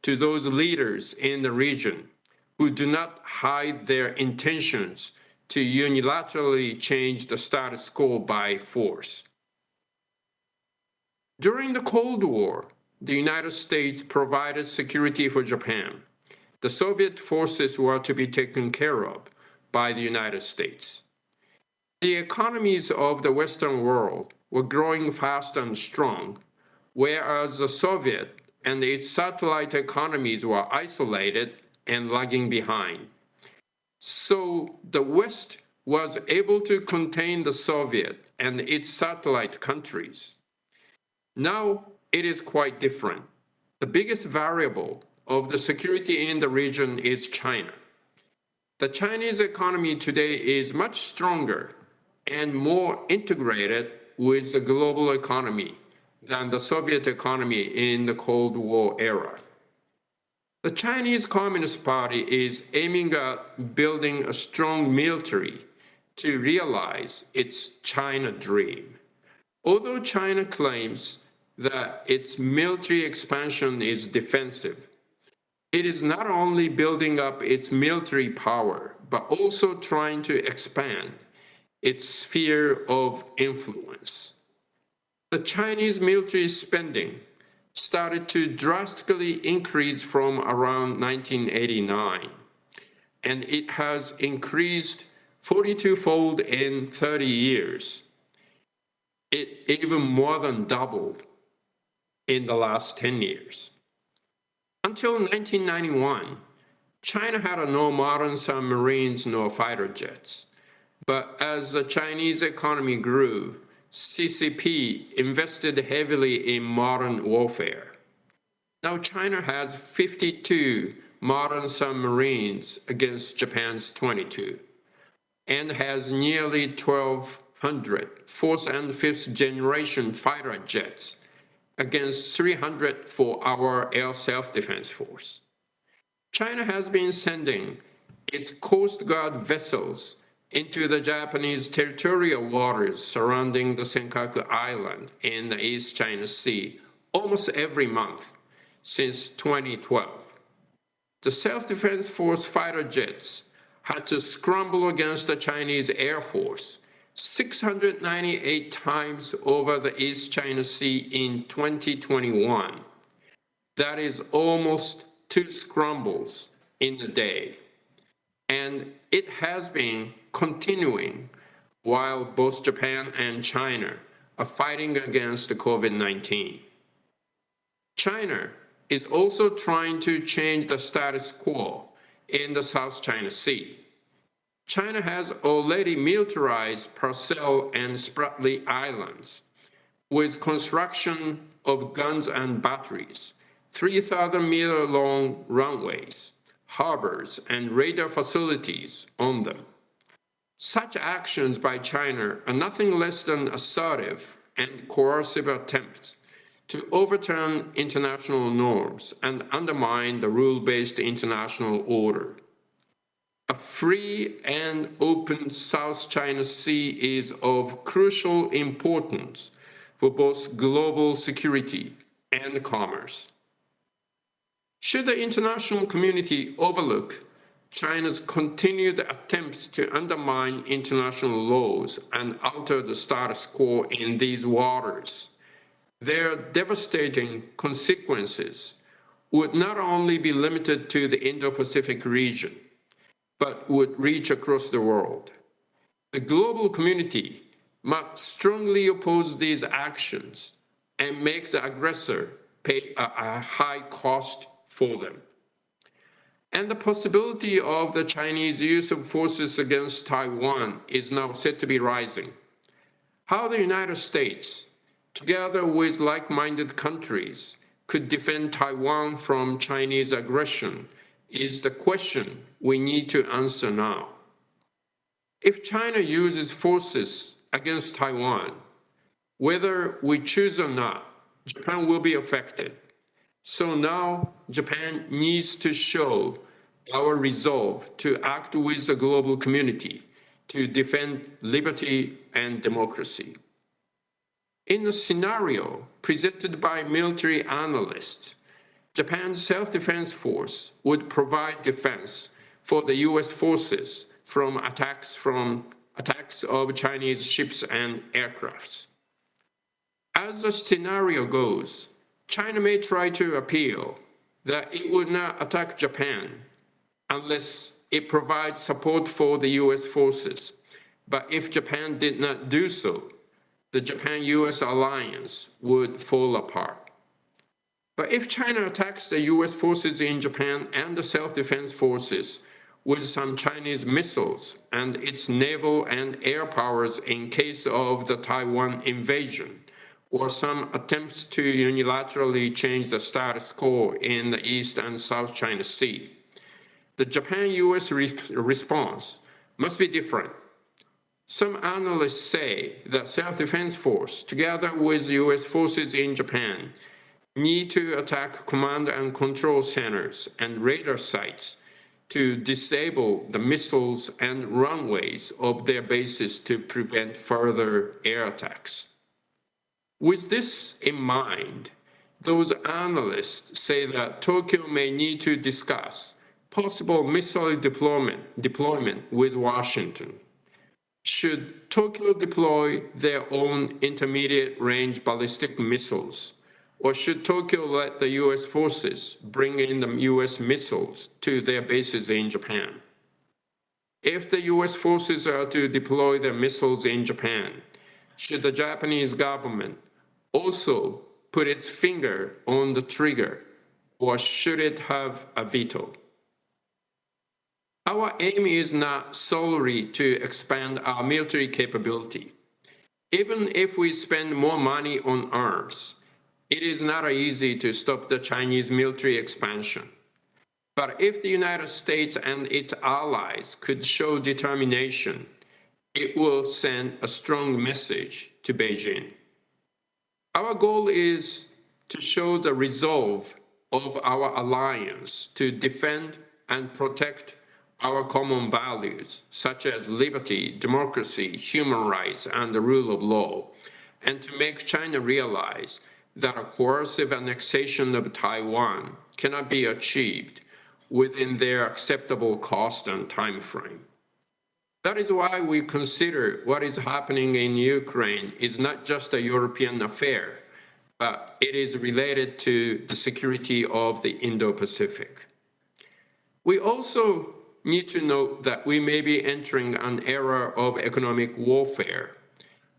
to those leaders in the region who do not hide their intentions to unilaterally change the status quo by force. During the Cold War, the United States provided security for Japan. The Soviet forces were to be taken care of by the United States. The economies of the Western world were growing fast and strong, whereas the Soviet and its satellite economies were isolated and lagging behind. So the West was able to contain the Soviet and its satellite countries. Now it is quite different. The biggest variable of the security in the region is China. The Chinese economy today is much stronger and more integrated with the global economy than the Soviet economy in the Cold War era. The Chinese Communist Party is aiming at building a strong military to realize its China dream. Although China claims that its military expansion is defensive, It is not only building up its military power, but also trying to expand its sphere of influence. The Chinese military spending started to drastically increase from around 1989, and it has increased 42-fold in 30 years. It even more than doubled in the last 10 years. Until 1991, China had no modern submarines nor fighter jets. But as the Chinese economy grew, CCP invested heavily in modern warfare. Now China has 52 modern submarines against Japan's 22, and has nearly 1,200 fourth and fifth generation fighter jets against 300 for our air self-defense force. China has been sending its Coast Guard vessels into the Japanese territorial waters surrounding the Senkaku Island in the East China Sea almost every month since 2012. The self-defense force fighter jets had to scramble against the Chinese Air Force 698 times over the East China Sea in 2021. That is almost 2 scrambles in a day. And it has been continuing while both Japan and China are fighting against the COVID-19. China is also trying to change the status quo in the South China Sea. China has already militarized Paracel and Spratly Islands with construction of guns and batteries, 3,000-meter long runways, harbors, and radar facilities on them. Such actions by China are nothing less than assertive and coercive attempts to overturn international norms and undermine the rule-based international order. A free and open South China Sea is of crucial importance for both global security and commerce. Should the international community overlook China's continued attempts to undermine international laws and alter the status quo in these waters, their devastating consequences would not only be limited to the Indo-Pacific region, but would reach across the world. The global community must strongly oppose these actions and make the aggressor pay a high cost for them. And the possibility of the Chinese use of forces against Taiwan is now said to be rising. How the United States, together with like-minded countries, could defend Taiwan from Chinese aggression is the question we need to answer now. If China uses forces against Taiwan, whether we choose or not, Japan will be affected. So now Japan needs to show our resolve to act with the global community to defend liberty and democracy. In a scenario presented by military analysts, Japan's self-defense force would provide defense for the US forces from attacks of Chinese ships and aircrafts. As the scenario goes, China may try to appeal that it would not attack Japan unless it provides support for the US forces. But if Japan did not do so, the Japan-US alliance would fall apart. But if China attacks the US forces in Japan and the self-defense forces with some Chinese missiles and its naval and air powers in case of the Taiwan invasion, or some attempts to unilaterally change the status quo in the East and South China Sea, the Japan-US response must be different. Some analysts say that self-defense force, together with US forces in Japan, need to attack command and control centers and radar sites to disable the missiles and runways of their bases to prevent further air attacks. With this in mind, those analysts say that Tokyo may need to discuss possible missile deployment with Washington. Should Tokyo deploy their own intermediate-range ballistic missiles, or should Tokyo let the US forces bring in the US missiles to their bases in Japan? If the US forces are to deploy their missiles in Japan, should the Japanese government also put its finger on the trigger, or should it have a veto? Our aim is not solely to expand our military capability. Even if we spend more money on arms, it is not easy to stop the Chinese military expansion. But if the United States and its allies could show determination, it will send a strong message to Beijing. Our goal is to show the resolve of our alliance to defend and protect our common values, such as liberty, democracy, human rights, and the rule of law, and to make China realize that a coercive annexation of Taiwan cannot be achieved within their acceptable cost and time frame. That is why we consider what is happening in Ukraine is not just a European affair, but it is related to the security of the Indo-Pacific. We also need to note that we may be entering an era of economic warfare.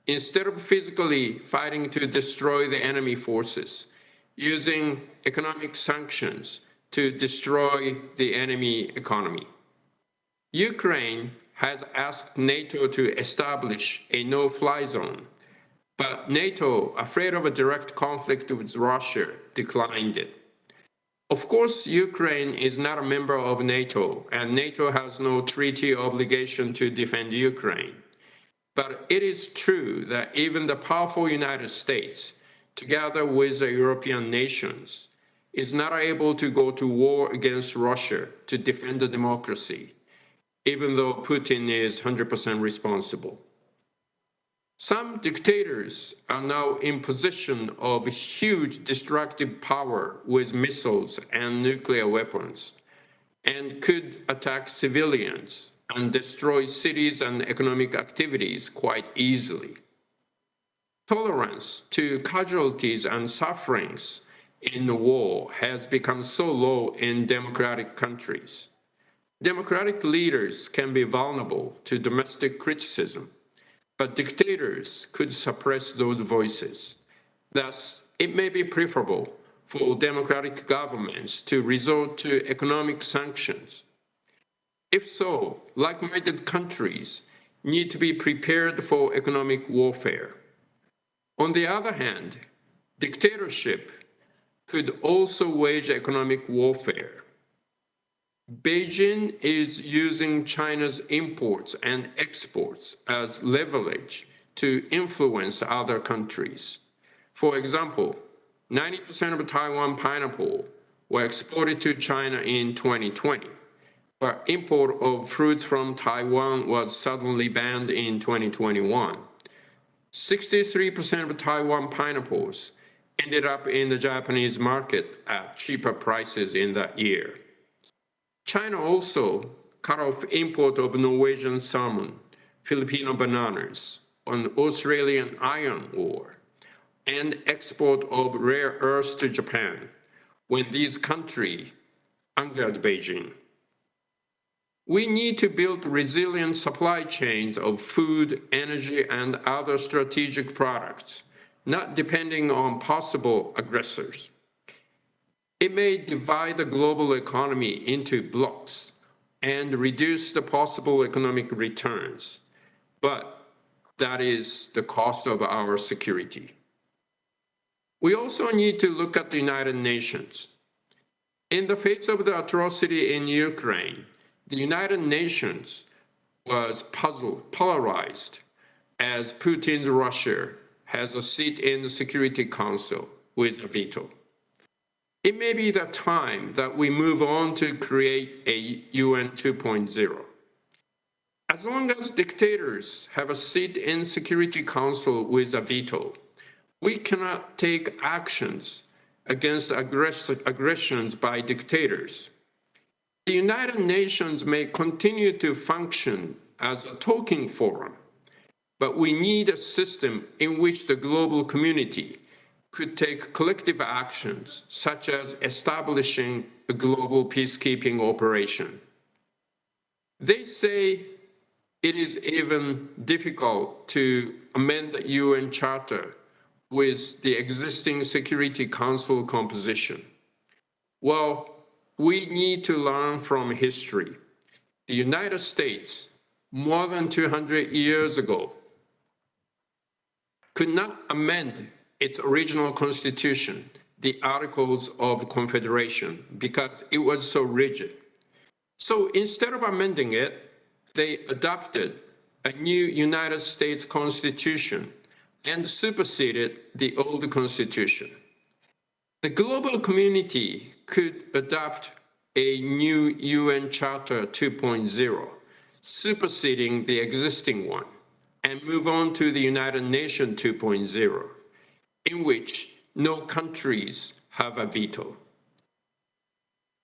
Instead of physically fighting to destroy the enemy forces, using economic sanctions to destroy the enemy economy. Ukraine has asked NATO to establish a no-fly zone, but NATO, afraid of a direct conflict with Russia, declined it. Of course, Ukraine is not a member of NATO, and NATO has no treaty obligation to defend Ukraine. But it is true that even the powerful United States, together with the European nations, is not able to go to war against Russia to defend the democracy, even though Putin is 100% responsible. Some dictators are now in position of huge destructive power with missiles and nuclear weapons, and could attack civilians and destroy cities and economic activities quite easily. Tolerance to casualties and sufferings in the war has become so low in democratic countries. Democratic leaders can be vulnerable to domestic criticism, but dictators could suppress those voices. Thus, it may be preferable for democratic governments to resort to economic sanctions. If so, like-minded countries need to be prepared for economic warfare. On the other hand, dictatorship could also wage economic warfare. Beijing is using China's imports and exports as leverage to influence other countries. For example, 90% of Taiwan pineapple were exported to China in 2020, but import of fruits from Taiwan was suddenly banned in 2021. 63% of Taiwan pineapples ended up in the Japanese market at cheaper prices in that year. China also cut off import of Norwegian salmon, Filipino bananas, on Australian iron ore, and export of rare earths to Japan when these countries angered Beijing. We need to build resilient supply chains of food, energy, and other strategic products, not depending on possible aggressors. It may divide the global economy into blocks and reduce the possible economic returns, but that is the cost of our security. We also need to look at the United Nations. In the face of the atrocity in Ukraine, the United Nations was polarized as Putin's Russia has a seat in the Security Council with a veto. It may be the time that we move on to create a UN 2.0. As long as dictators have a seat in Security Council with a veto, we cannot take actions against aggressions by dictators. The United Nations may continue to function as a talking forum, but we need a system in which the global community could take collective actions, such as establishing a global peacekeeping operation. They say it is even difficult to amend the UN Charter with the existing Security Council composition. Well, we need to learn from history. The United States, more than 200 years ago, could not amend its original constitution, the Articles of Confederation, because it was so rigid. So instead of amending it, they adopted a new United States Constitution and superseded the old Constitution. The global community could adopt a new UN Charter 2.0, superseding the existing one, and move on to the United Nations 2.0, in which no countries have a veto.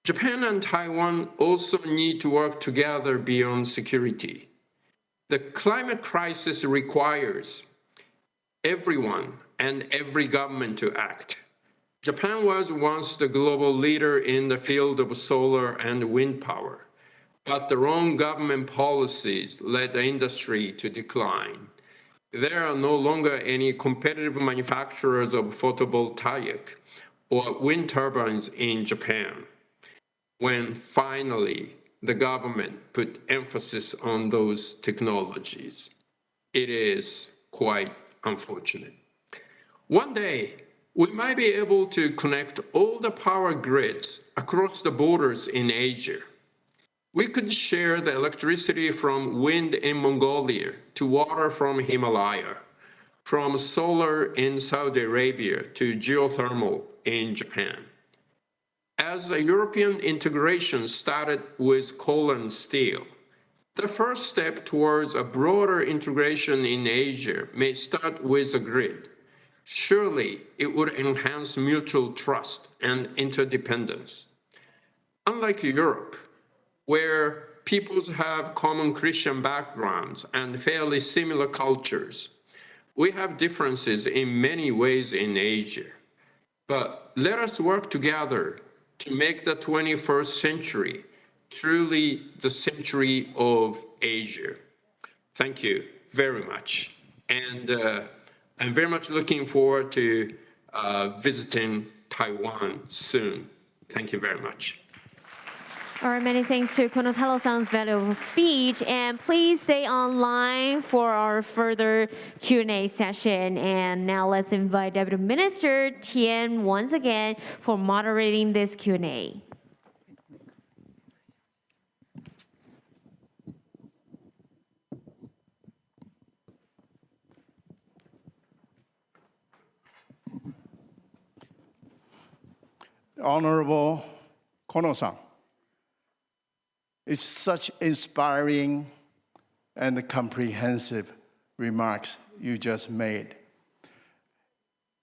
Japan and Taiwan also need to work together beyond security. The climate crisis requires everyone and every government to act. Japan was once the global leader in the field of solar and wind power, but the wrong government policies led the industry to decline. There are no longer any competitive manufacturers of photovoltaic or wind turbines in Japan, when finally the government put emphasis on those technologies. It is quite unfortunate. One day, we might be able to connect all the power grids across the borders in Asia. We could share the electricity from wind in Mongolia to water from Himalaya, from solar in Saudi Arabia to geothermal in Japan. As the European integration started with coal and steel, the first step towards a broader integration in Asia may start with a grid. Surely it would enhance mutual trust and interdependence. Unlike Europe, where peoples have common Christian backgrounds and fairly similar cultures, we have differences in many ways in Asia. But let us work together to make the 21st century truly the century of Asia. Thank you very much. And I'm very much looking forward to visiting Taiwan soon. Thank you very much. All right, many thanks to Kono Taro-san's valuable speech, and please stay online for our further Q&A session. And now let's invite Deputy Minister Tien once again for moderating this Q&A. Honorable Kono-san, it's such inspiring and comprehensive remarks you just made.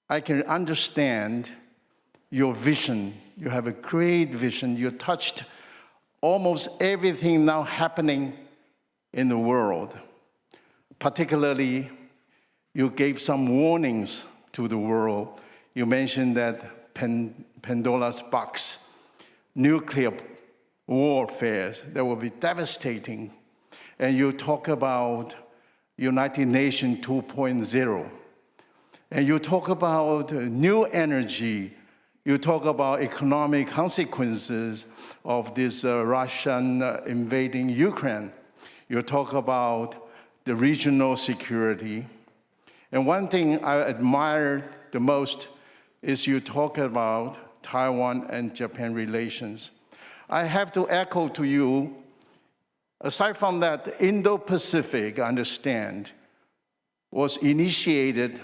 I can understand your vision. You have a great vision. You touched almost everything now happening in the world. Particularly, you gave some warnings to the world. You mentioned that Pandora's box, nuclear warfare that will be devastating. And you talk about United Nations 2.0. And you talk about new energy. You talk about economic consequences of this Russian invading Ukraine. You talk about the regional security. And one thing I admire the most is you talk about Taiwan and Japan relations. I have to echo to you, aside from that, Indo-Pacific, I understand, was initiated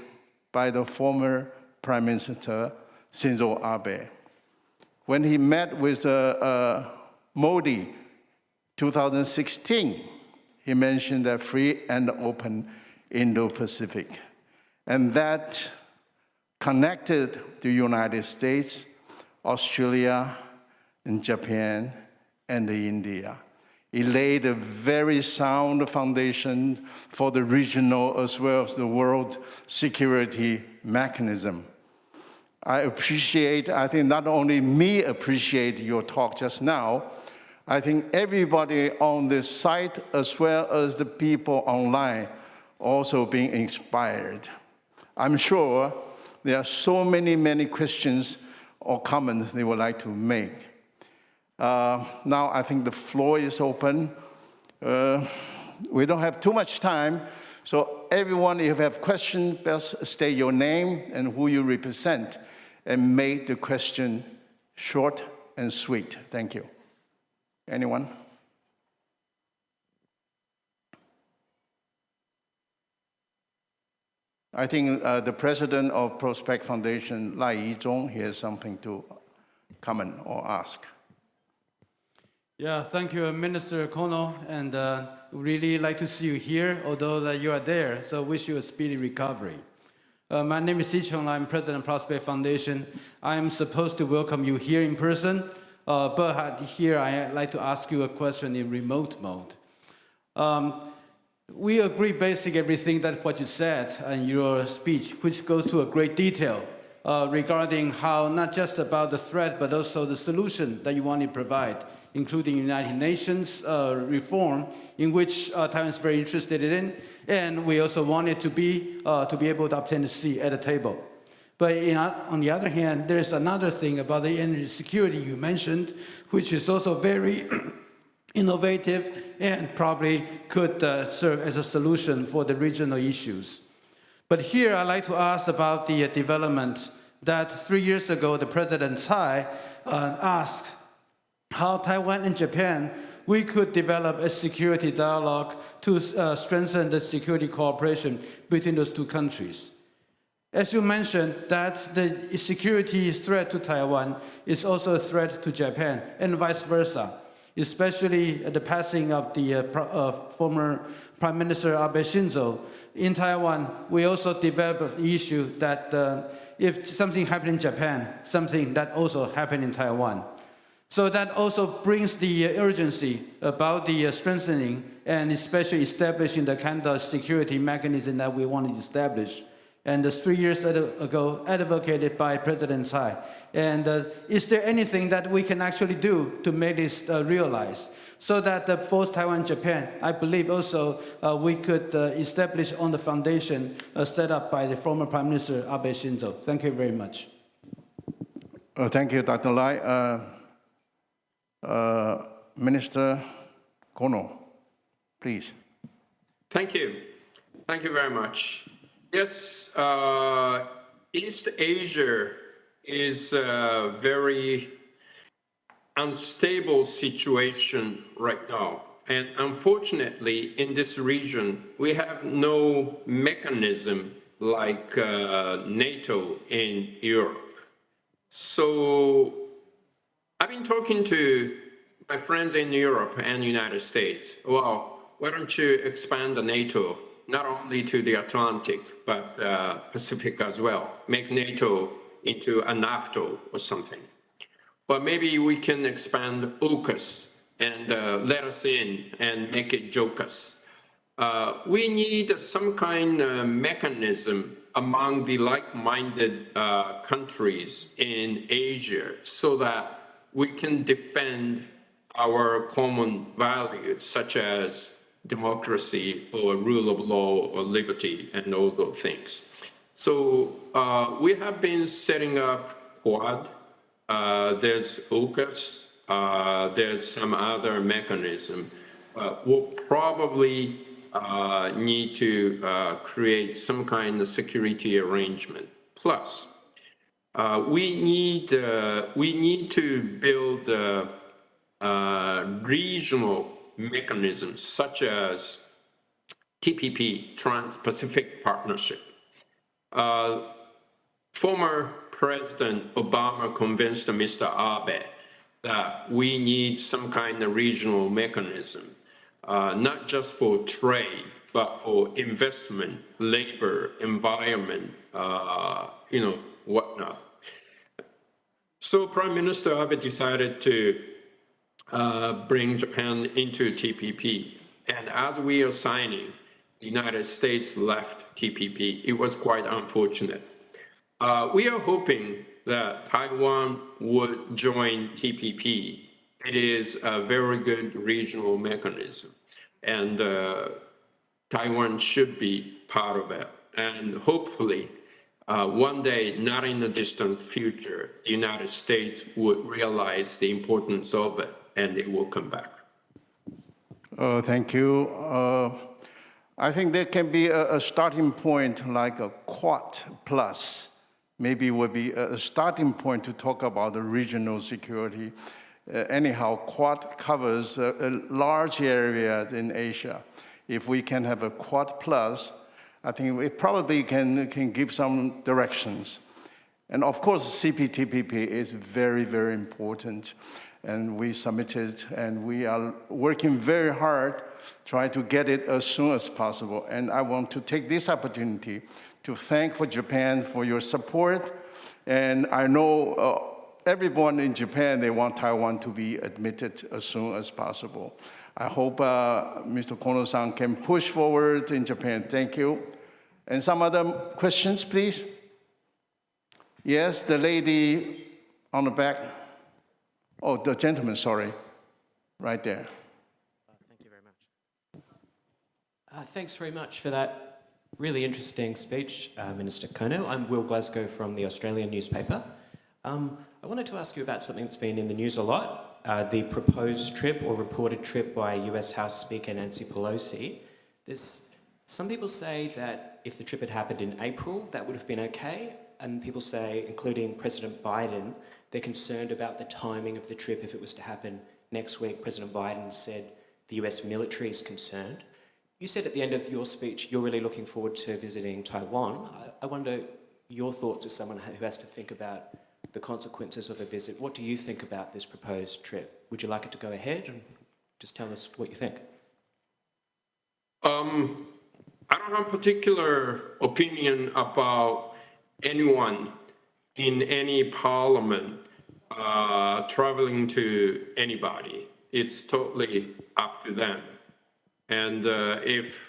by the former Prime Minister Shinzo Abe. When he met with Modi 2016, he mentioned that free and open Indo-Pacific. And that connected to the United States, Australia, and Japan, and India. It laid a very sound foundation for the regional as well as the world security mechanism. I think not only me appreciate your talk just now, I think everybody on this site as well as the people online also being inspired. I'm sure there are so many questions or comments they would like to make. Now I think the floor is open. We don't have too much time, so everyone, if you have questions, best state your name and who you represent, and make the question short and sweet. Thank you. Anyone? I think the president of Prospect Foundation, Lai Yizhong, he has something to comment or ask. Yeah, thank you, Minister Kono, and really like to see you here, although that you are there, so wish you a speedy recovery. My name is Sichong, I'm president of Prospect Foundation. I'm supposed to welcome you here in person, but here I'd like to ask you a question in remote mode. We agree basically everything that what you said in your speech, which goes to a great detail regarding how not just about the threat, but also the solution that you want to provide, including United Nations reform, in which Taiwan is very interested in, and we also wanted to be able to obtain a seat at the table. But on the other hand, there's another thing about the energy security you mentioned, which is also very innovative and probably could serve as a solution for the regional issues. But here I'd like to ask about the development that 3 years ago the President Tsai asked how Taiwan and Japan, we could develop a security dialogue to strengthen the security cooperation between those two countries. As you mentioned, that the security threat to Taiwan is also a threat to Japan, and vice versa, especially the passing of the former Prime Minister Abe Shinzo. In Taiwan, we also developed the issue that if something happened in Japan, something that also happened in Taiwan. So that also brings the urgency about the strengthening and especially establishing the kind of security mechanism that we want to establish. And 3 years ago, advocated by President Tsai. And is there anything that we can actually do to make this realized? So that both Taiwan and Japan, I believe also we could establish on the foundation set up by the former Prime Minister Abe Shinzo. Thank you very much. Thank you, Dr. Lai. Minister Kono, please. Thank you. Thank you very much. Yes, East Asia is a very unstable situation right now. And unfortunately, in this region, we have no mechanism like NATO in Europe. So I've been talking to my friends in Europe and United States. Well, why don't you expand the NATO, not only to the Atlantic, but Pacific as well. Make NATO into a NATO or something. Or maybe we can expand AUKUS and let us in and make it JOCUS. We need some kind of mechanism among the like-minded countries in Asia so that we can defend our common values, such as democracy or rule of law or liberty and all those things. So we have been setting up Quad. There's AUKUS. There's some other mechanism. We'll probably need to create some kind of security arrangement. Plus, we need to build regional mechanisms such as TPP, Trans-Pacific Partnership. Former President Obama convinced Mr. Abe that we need some kind of regional mechanism, not just for trade, but for investment, labor, environment, whatnot. So Prime Minister Abe decided to bring Japan into TPP. And as we are signing, the United States left TPP. It was quite unfortunate. We are hoping that Taiwan would join TPP. It is a very good regional mechanism, and Taiwan should be part of it. And hopefully, one day, not in the distant future, the United States would realize the importance of it, and it will come back. Thank you. I think there can be a starting point like a Quad Plus. Maybe would be a starting point to talk about the regional security. Anyhow, Quad covers a large area in Asia. If we can have a Quad Plus, I think it probably can give some directions. And of course, CPTPP is very, very important. And we submitted, and we are working very hard trying to get it as soon as possible. And I want to take this opportunity to thank for Japan for your support. And I know everyone in Japan, they want Taiwan to be admitted as soon as possible. I hope Mr. Kono-san can push forward in Japan. Thank you. And some other questions, please? Yes, the lady on the back. Oh, the gentleman, sorry, right there. Thank you very much. Thanks very much for that really interesting speech, Minister Kono. I'm Will Glasgow from the Australian newspaper. I wanted to ask you about something that's been in the news a lot, the proposed trip or reported trip by US House Speaker Nancy Pelosi. Some people say that if the trip had happened in April, that would have been okay. And people say, including President Biden, they're concerned about the timing of the trip if it was to happen next week. President Biden said the US military is concerned. You said at the end of your speech you're really looking forward to visiting Taiwan. I wonder your thoughts as someone who has to think about the consequences of a visit. What do you think about this proposed trip? Would you like it to go ahead? And just tell us what you think. I don't have a particular opinion about anyone in any parliament traveling to anybody. It's totally up to them. And if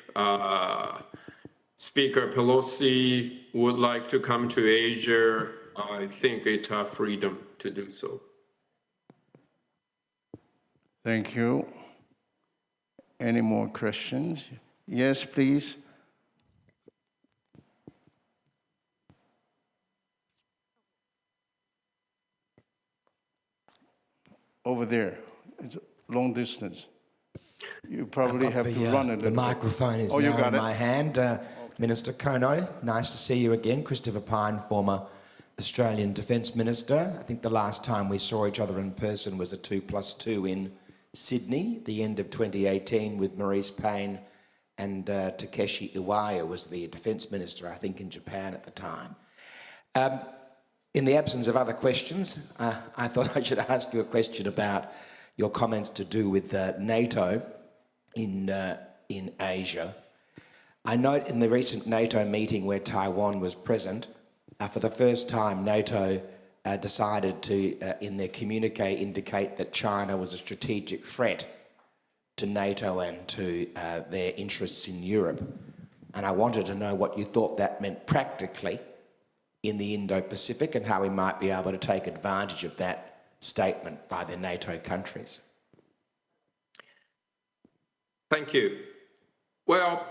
Speaker Pelosi would like to come to Asia, I think it's our freedom to do so. Thank you. Any more questions? Yes, please. Over there, it's a long distance. You probably have to run a little bit. The microphone is now in my hand. Minister Kono, nice to see you again. Christopher Pyne, former Australian Defence Minister. I think the last time we saw each other in person was a 2+2 in Sydney, the end of 2018, with Maurice Payne and Takeshi Iwaya was the Defence Minister, I think, in Japan at the time. In the absence of other questions, I thought I should ask you a question about your comments to do with NATO in Asia. I note in the recent NATO meeting where Taiwan was present, for the first time NATO decided to, in their communique, indicate that China was a strategic threat to NATO and to their interests in Europe. And I wanted to know what you thought that meant practically in the Indo-Pacific and how we might be able to take advantage of that statement by the NATO countries. Thank you. Well,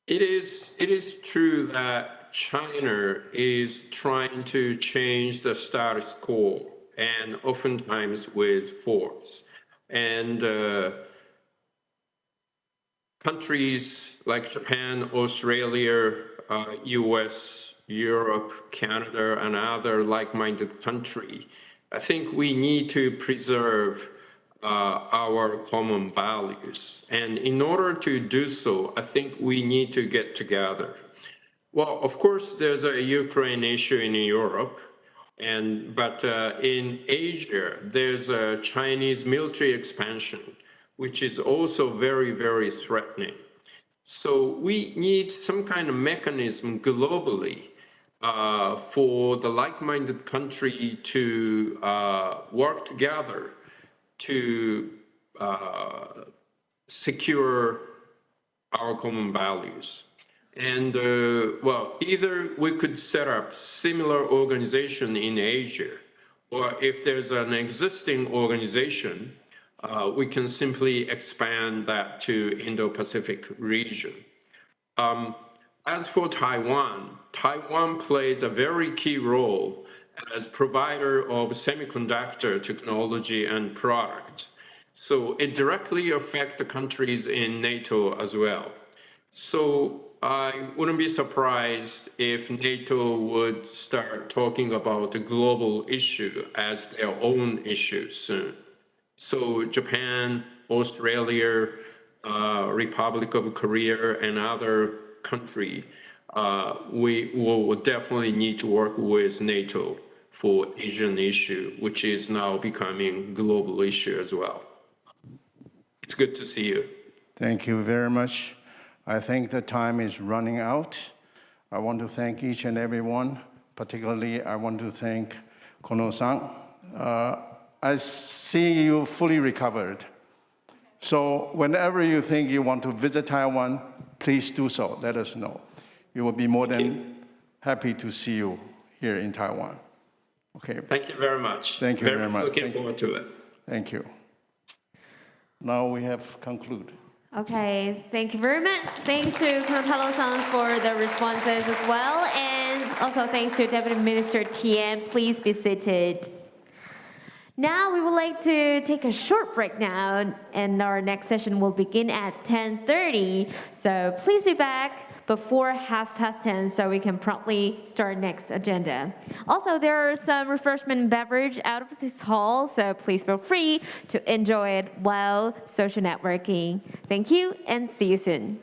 it is true that China is trying to change the status quo, and oftentimes with force. And countries like Japan, Australia, US, Europe, Canada, and other like-minded countries, I think we need to preserve our common values. And in order to do so, I think we need to get together. Well, of course, there's a Ukraine issue in Europe, but in Asia, there's a Chinese military expansion, which is also very, very threatening. So we need some kind of mechanism globally for the like-minded country to work together to secure our common values. And well, either we could set up similar organization in Asia, or if there's an existing organization, we can simply expand that to Indo-Pacific region. As for Taiwan, Taiwan plays a very key role as provider of semiconductor technology and product. So it directly affects the countries in NATO as well. So I wouldn't be surprised if NATO would start talking about the global issue as their own issue soon. So Japan, Australia, Republic of Korea, and other countries, we will definitely need to work with NATO for Asian issue, which is now becoming global issue as well. It's good to see you. Thank you very much. I think the time is running out. I want to thank each and every one. Particularly, I want to thank Kono-san. I see you fully recovered. So whenever you think you want to visit Taiwan, please do so. Let us know. We will be more than happy to see you here in Taiwan. Okay. Thank you very much. Thank you very much. Looking forward to it. Thank you. Now we have concluded. Okay, thank you very much. Thanks to Kono-san for the responses as well. And also thanks to Deputy Minister Tien. Please be seated. Now we would like to take a short break now, and our next session will begin at 10:30. So please be back before 10:30 so we can promptly start next agenda. Also, there are some refreshment and beverage out of this hall, so please feel free to enjoy it while social networking. Thank you and see you soon.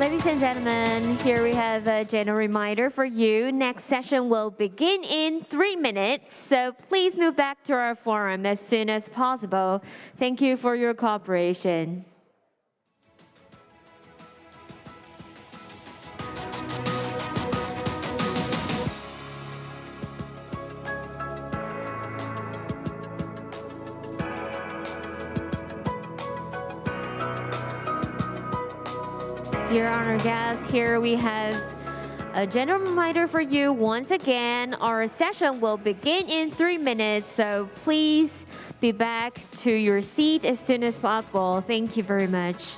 Ladies and gentlemen, here we have a general reminder for you. Next session will begin in 3 minutes, so please move back to our forum as soon as possible. Thank you for your cooperation. Dear honored guests, here we have a general reminder for you. Once again, our session will begin in 3 minutes, so please be back to your seat as soon as possible. Thank you very much.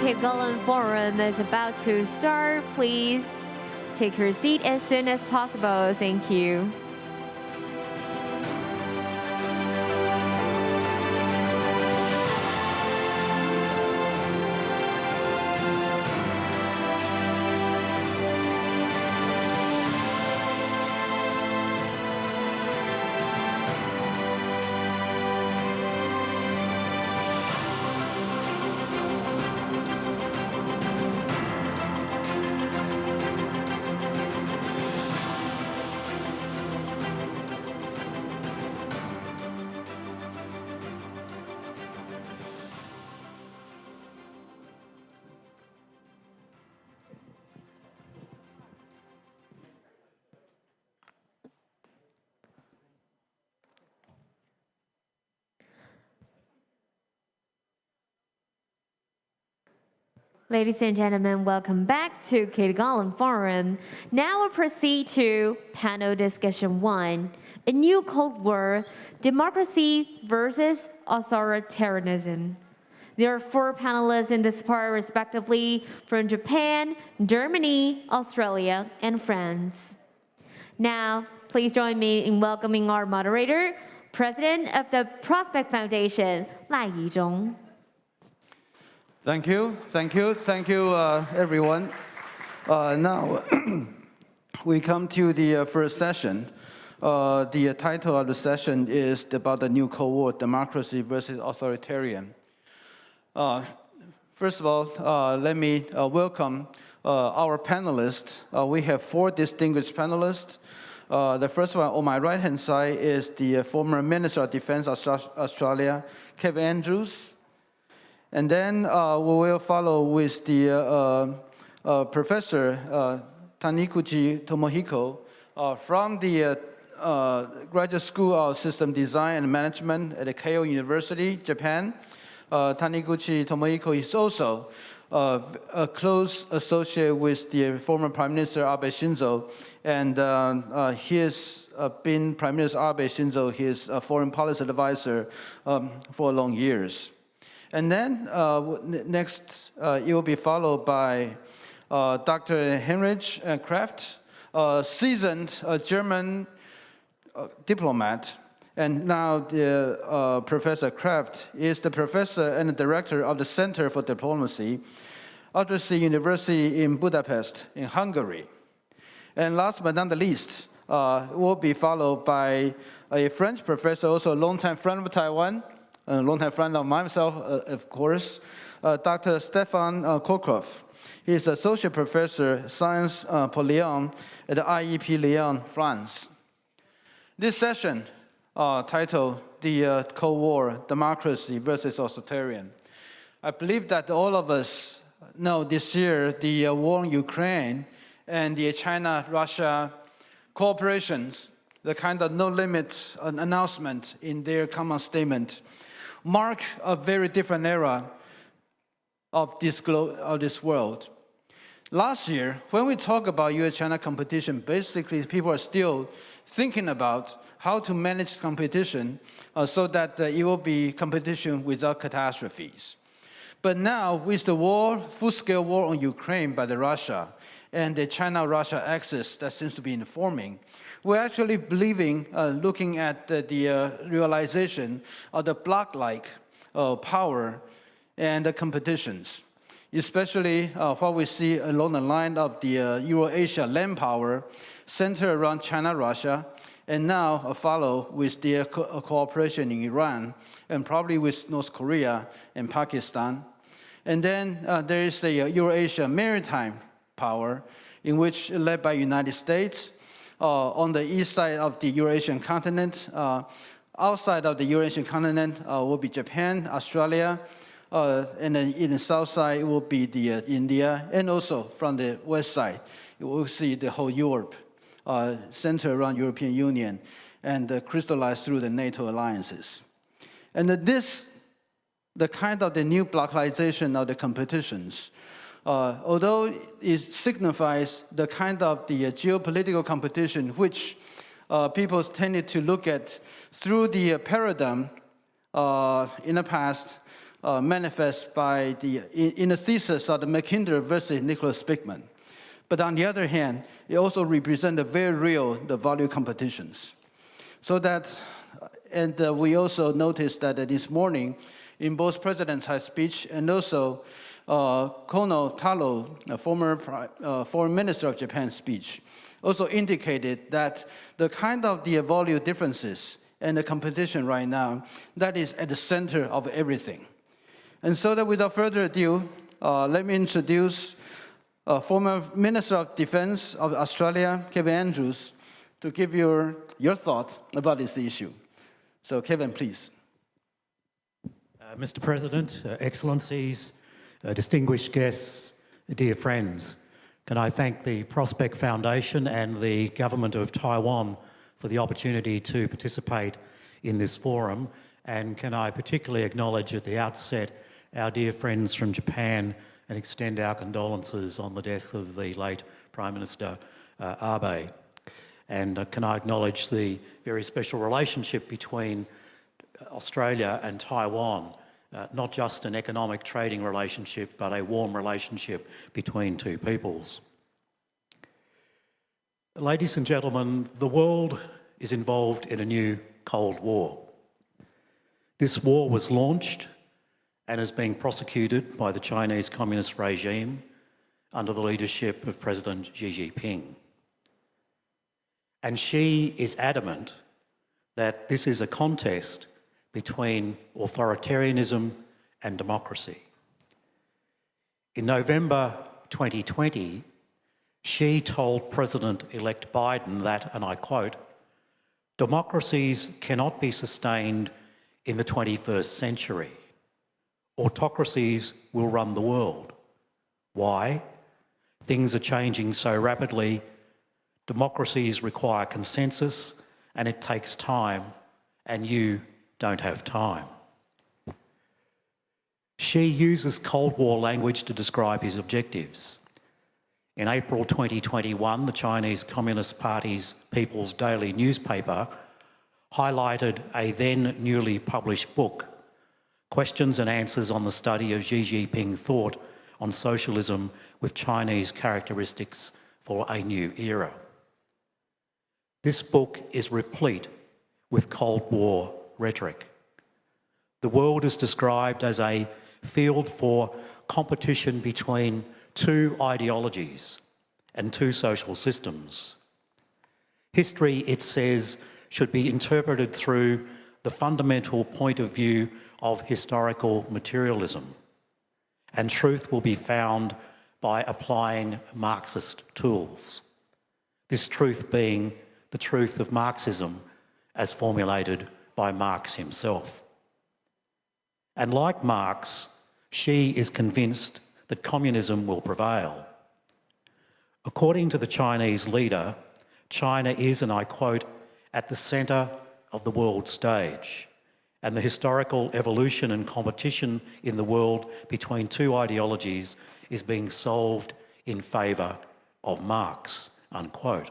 Ketagalan Forum is about to start. Please take your seat as soon as possible. Thank you. Ladies and gentlemen, welcome back to Ketagalan Forum. Now we'll proceed to panel discussion 1, a new Cold War, democracy versus authoritarianism. There are 4 panelists in this part respectively from Japan, Germany, Australia, and France. Now, please join me in welcoming our moderator, President of the Prospect Foundation, Lai Yizhong. Thank you, everyone. Now, we come to the first session. The title of the session is about the new Cold War, democracy versus authoritarian. First of all, let me welcome our panelists. We have 4 distinguished panelists. The first one on my right-hand side is the former Minister of Defense of Australia, Kevin Andrews. And then we will follow with the Professor Taniguchi Tomohiko from the Graduate School of System Design and Management at Keio University, Japan. Taniguchi Tomohiko is also a close associate with the former Prime Minister Abe Shinzo, and he has been Prime Minister Abe Shinzo, his foreign policy advisor for long years. And then next, it will be followed by Dr. Heinrich Kraft, a seasoned German diplomat And now Professor Kraft is the professor and the director of the Center for Diplomacy, Udvarhely University in Budapest, in Hungary. And last but not the least, will be followed by a French professor, also a longtime friend of Taiwan, a longtime friend of myself, of course, Dr. Stefan Korkov. He is Associate Professor, Science for Lyon at the IEP Lyon, France. This session, titled The Cold War, Democracy versus Authoritarian. I believe that all of us know this year the war in Ukraine and the China-Russia cooperations, the kind of no-limit announcement in their common statement, mark a very different era of this world. Last year, when we talk about US-China competition, basically people are still thinking about how to manage competition so that it will be competition without catastrophes. But now, with the war, full-scale war on Ukraine by the Russia and the China-Russia axis that seems to be informing, we're actually believing, looking at the realization of the bloc-like power and the competitions, especially what we see along the line of the Euro-Asia land power centered around China-Russia, and now follow with their cooperation in Iran, and probably with North Korea and Pakistan. And then there is the Euro-Asia maritime power, in which led by United States, on the east side of the Eurasian continent. Outside of the Eurasian continent will be Japan, Australia, and then in the south side it will be the India, and also from the west side, you will see the whole Europe, centered around European Union, and crystallized through the NATO alliances. And the kind of the new blocalization of the competitions, although it signifies the kind of the geopolitical competition which people tended to look at through the paradigm in the past manifest by in the thesis of the Mackinder versus Nicholas Spickman. But on the other hand, it also represents the very real, the value competitions. So that, and we also noticed that this morning, in both President's high speech and also Kono Taro, a former foreign minister of Japan's speech, also indicated that the kind of the value differences and the competition right now, that is at the center of everything. And so that without further ado, let me introduce former Minister of Defense of Australia, Kevin Andrews, to give your thought about this issue. So Kevin, please. Mr. President, Excellencies, distinguished guests, dear friends, can I thank the Prospect Foundation and the Government of Taiwan for the opportunity to participate in this forum, and can I particularly acknowledge at the outset our dear friends from Japan and extend our condolences on the death of the late Prime Minister Abe. And can I acknowledge the very special relationship between Australia and Taiwan, not just an economic trading relationship, but a warm relationship between two peoples. Ladies and gentlemen, the world is involved in a new Cold War. This war was launched and is being prosecuted by the Chinese Communist regime under the leadership of President Xi Jinping. And Xi is adamant that this is a contest between authoritarianism and democracy. In November 2020, Xi told President-elect Biden that, and I quote, "Democracies cannot be sustained in the 21st century. Autocracies will run the world. Why? Things are changing so rapidly. Democracies require consensus, and it takes time, and you don't have time." Xi uses Cold War language to describe his objectives. In April 2021, the Chinese Communist Party's People's Daily newspaper highlighted a then newly published book, Questions and Answers on the Study of Xi Jinping Thought on Socialism with Chinese Characteristics for a New Era. This book is replete with Cold War rhetoric. The world is described as a field for competition between two ideologies and two social systems. History, it says, should be interpreted through the fundamental point of view of historical materialism, and truth will be found by applying Marxist tools. This truth being the truth of Marxism as formulated by Marx himself. And like Marx, she is convinced that communism will prevail. According to the Chinese leader, China is, and I quote, at the centre of the world stage, and the historical evolution and competition in the world between two ideologies is being solved in favour of Marx, unquote.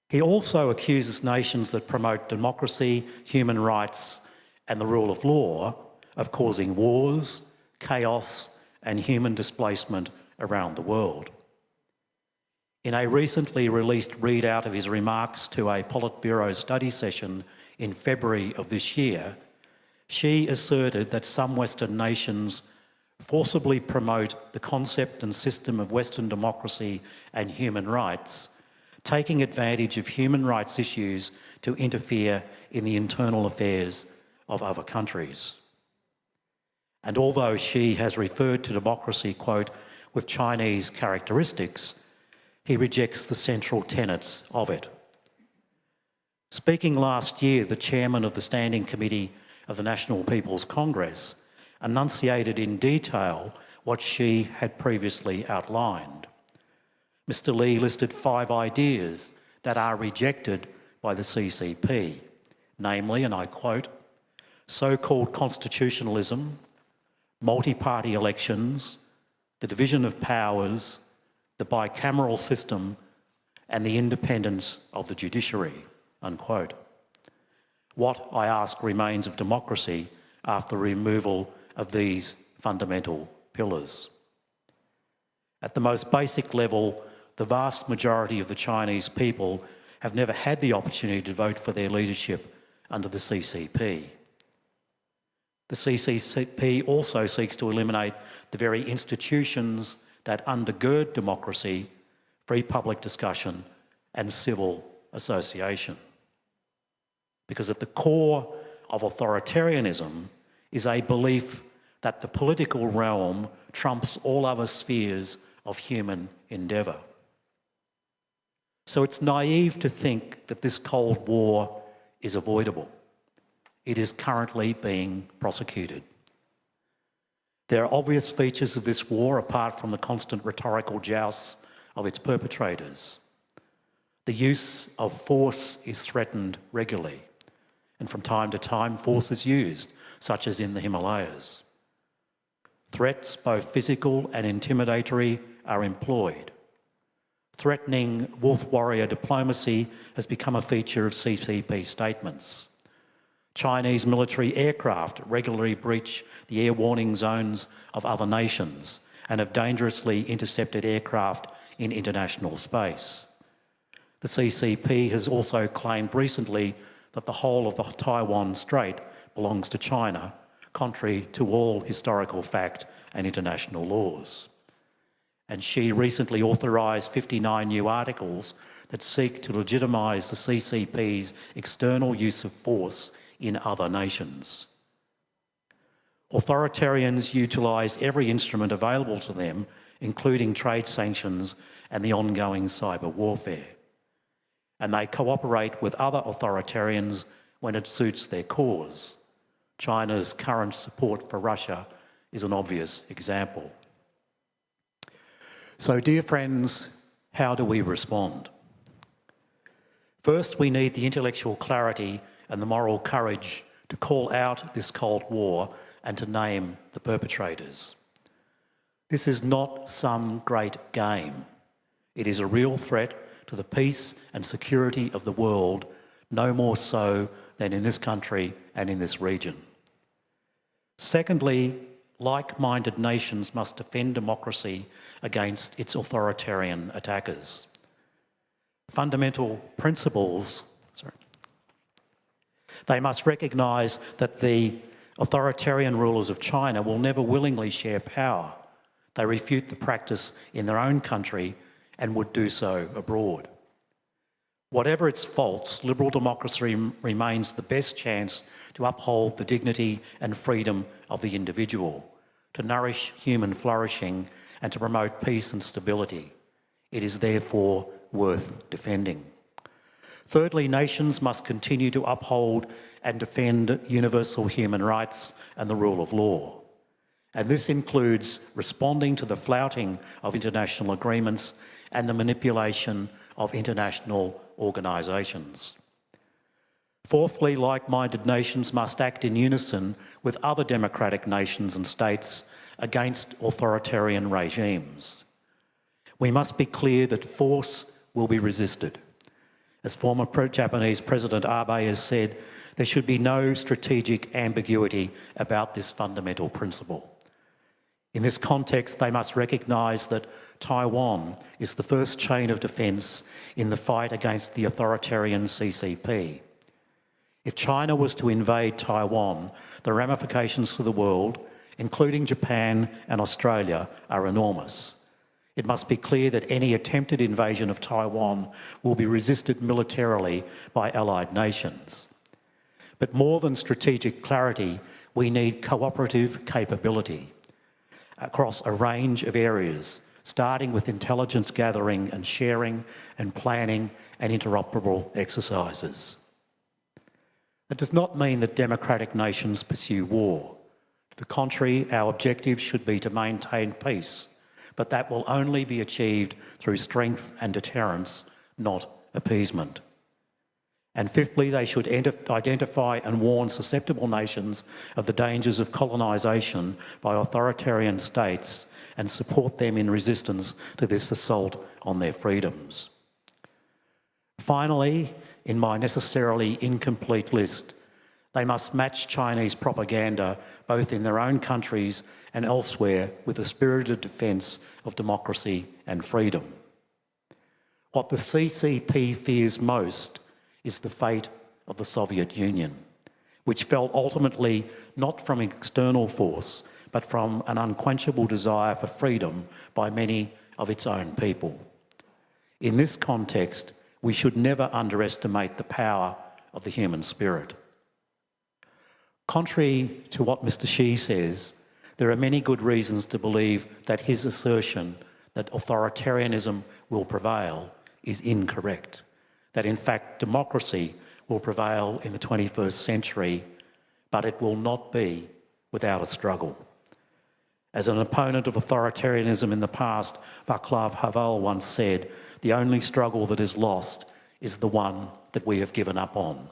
He also accuses nations that promote democracy, human rights and the rule of law of causing wars, chaos and human displacement around the world. In a recently released readout of his remarks to a Politburo study session in February of this year, she asserted that some Western nations forcibly promote the concept and system of Western democracy and human rights, taking advantage of human rights issues to interfere in the internal affairs of other countries. And although she has referred to democracy, quote, with Chinese characteristics, he rejects the central tenets of it. Speaking last year, the chairman of the Standing Committee of the National People's Congress enunciated in detail what she had previously outlined. Mr. Lee listed 5 ideas that are rejected by the CCP, namely, and I quote, so-called constitutionalism, multi-party elections, the division of powers, the bicameral system, and the independence of the judiciary, unquote. What, I ask, remains of democracy after removal of these fundamental pillars? At the most basic level, the vast majority of the Chinese people have never had the opportunity to vote for their leadership under the CCP. The CCP also seeks to eliminate the very institutions that undergird democracy, free public discussion, and civil association. Because at the core of authoritarianism is a belief that the political realm trumps all other spheres of human endeavour. So it's naive to think that this Cold War is avoidable. It is currently being prosecuted. There are obvious features of this war apart from the constant rhetorical jousts of its perpetrators. The use of force is threatened regularly, and from time to time force is used, such as in the Himalayas. Threats, both physical and intimidatory, are employed. Threatening wolf warrior diplomacy has become a feature of CCP statements. Chinese military aircraft regularly breach the air warning zones of other nations and have dangerously intercepted aircraft in international space. The CCP has also claimed recently that the whole of the Taiwan Strait belongs to China, contrary to all historical fact and international laws. And she recently authorised 59 new articles that seek to legitimise the CCP's external use of force in other nations. Authoritarians utilise every instrument available to them, including trade sanctions and the ongoing cyber warfare. And they cooperate with other authoritarians when it suits their cause. China's current support for Russia is an obvious example. So, dear friends, how do we respond? First, we need the intellectual clarity and the moral courage to call out this Cold War and to name the perpetrators. This is not some great game. It is a real threat to the peace and security of the world, no more so than in this country and in this region. Secondly, like-minded nations must defend democracy against its authoritarian attackers. Fundamental principles They must recognise that the authoritarian rulers of China will never willingly share power. They refute the practice in their own country and would do so abroad. Whatever its faults, liberal democracy remains the best chance to uphold the dignity and freedom of the individual, to nourish human flourishing and to promote peace and stability. It is therefore worth defending. Thirdly, nations must continue to uphold and defend universal human rights and the rule of law. And this includes responding to the flouting of international agreements and the manipulation of international organisations. Fourthly, like-minded nations must act in unison with other democratic nations and states against authoritarian regimes. We must be clear that force will be resisted. As former Japanese President Abe has said, there should be no strategic ambiguity about this fundamental principle. In this context, they must recognise that Taiwan is the first chain of defence in the fight against the authoritarian CCP. If China was to invade Taiwan, the ramifications for the world, including Japan and Australia, are enormous. It must be clear that any attempted invasion of Taiwan will be resisted militarily by allied nations. But more than strategic clarity, we need cooperative capability across a range of areas, starting with intelligence gathering and sharing and planning and interoperable exercises. That does not mean that democratic nations pursue war. To the contrary, our objective should be to maintain peace, but that will only be achieved through strength and deterrence, not appeasement. And fifthly, they should identify and warn susceptible nations of the dangers of colonisation by authoritarian states and support them in resistance to this assault on their freedoms. Finally, in my necessarily incomplete list, they must match Chinese propaganda both in their own countries and elsewhere with a spirited defence of democracy and freedom. What the CCP fears most is the fate of the Soviet Union, which fell ultimately not from external force, but from an unquenchable desire for freedom by many of its own people. In this context, we should never underestimate the power of the human spirit. Contrary to what Mr. Xi says, there are many good reasons to believe that his assertion that authoritarianism will prevail is incorrect, that in fact democracy will prevail in the 21st century, but it will not be without a struggle. As an opponent of authoritarianism in the past, Václav Havel once said, "The only struggle that is lost is the one that we have given up on."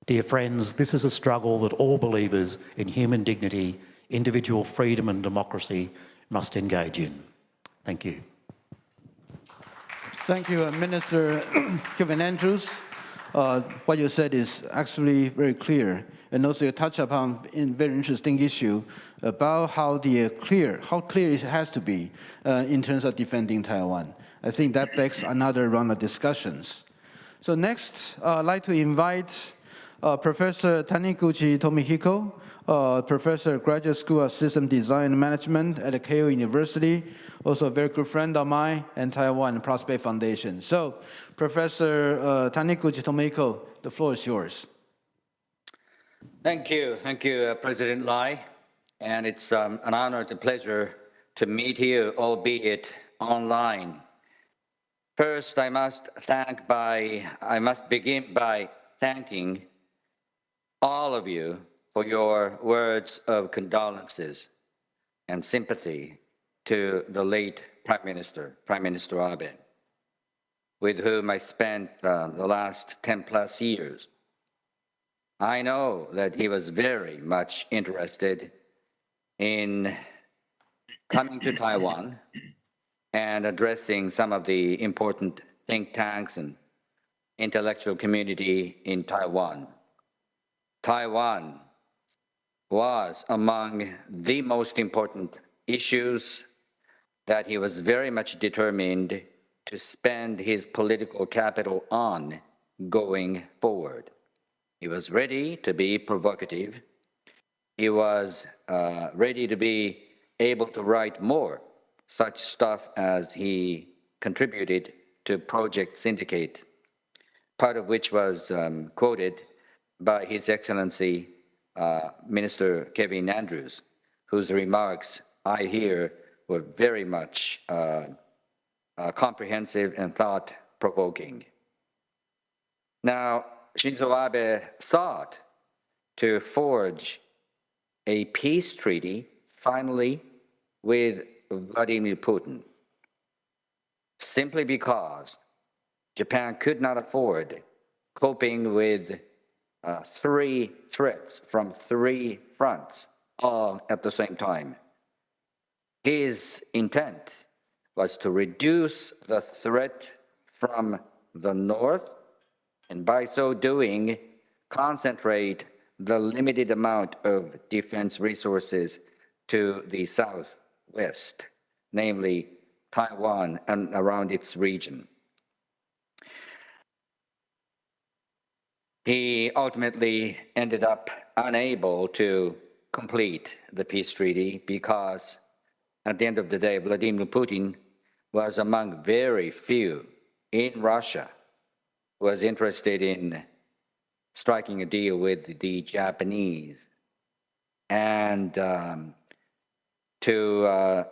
Dear friends, this is a struggle that all believers in human dignity, individual freedom and democracy must engage in. Thank you. Thank you, Minister Kevin Andrews. What you said is actually very clear. And also you touch upon a very interesting issue about how clear it has to be in terms of defending Taiwan. I think that begs another round of discussions. So next, I'd like to invite Professor Taniguchi Tomihiko, Professor, Graduate School of System Design and Management at Keio University, also a very good friend of mine, and Taiwan Prospect Foundation. So, Professor Taniguchi Tomihiko, the floor is yours. Thank you, President Lai. And it's an honor and a pleasure to meet you, albeit online. First, I must begin by thanking all of you for your words of condolences and sympathy to the late Prime Minister Abe, with whom I spent the last 10+ years. I know that he was very much interested in coming to Taiwan and addressing some of the important think tanks and intellectual community in Taiwan. Taiwan was among the most important issues that he was very much determined to spend his political capital on going forward. He was ready to be provocative. He was ready to be able to write more such stuff as he contributed to Project Syndicate, part of which was quoted by His Excellency Minister Kevin Andrews, whose remarks I hear were very much comprehensive and thought-provoking. Now, Shinzo Abe sought to forge a peace treaty, finally, with Vladimir Putin, simply because Japan could not afford coping with 3 threats from 3 fronts, all at the same time. His intent was to reduce the threat from the north, and by so doing, concentrate the limited amount of defense resources to the southwest, namely Taiwan and around its region. He ultimately ended up unable to complete the peace treaty because, at the end of the day, Vladimir Putin was among very few in Russia who was interested in striking a deal with the Japanese. And to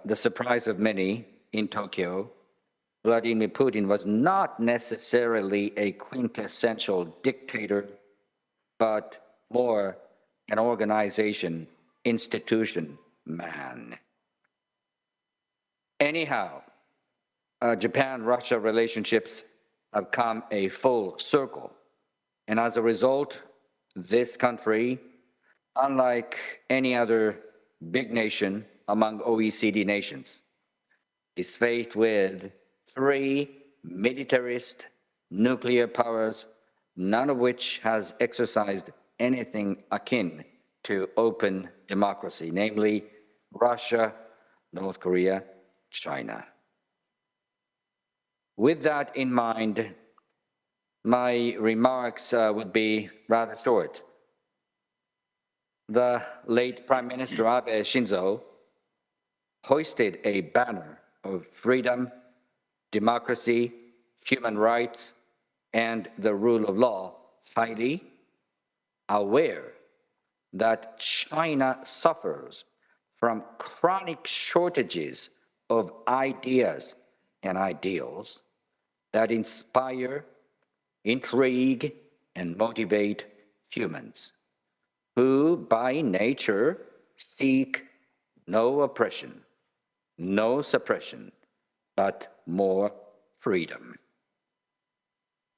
the surprise of many in Tokyo, Vladimir Putin was not necessarily a quintessential dictator, but more an organization, institution man. Anyhow, Japan-Russia relationships have come a full circle. And as a result, this country, unlike any other big nation among OECD nations, is faced with 3 militarist nuclear powers, none of which has exercised anything akin to open democracy, namely Russia, North Korea, China. With that in mind, my remarks would be rather short. The late Prime Minister Abe Shinzo hoisted a banner of freedom, democracy, human rights, and the rule of law, highly aware that China suffers from chronic shortages of ideas and ideals that inspire, intrigue, and motivate humans, who by nature seek no oppression, no suppression, but more freedom.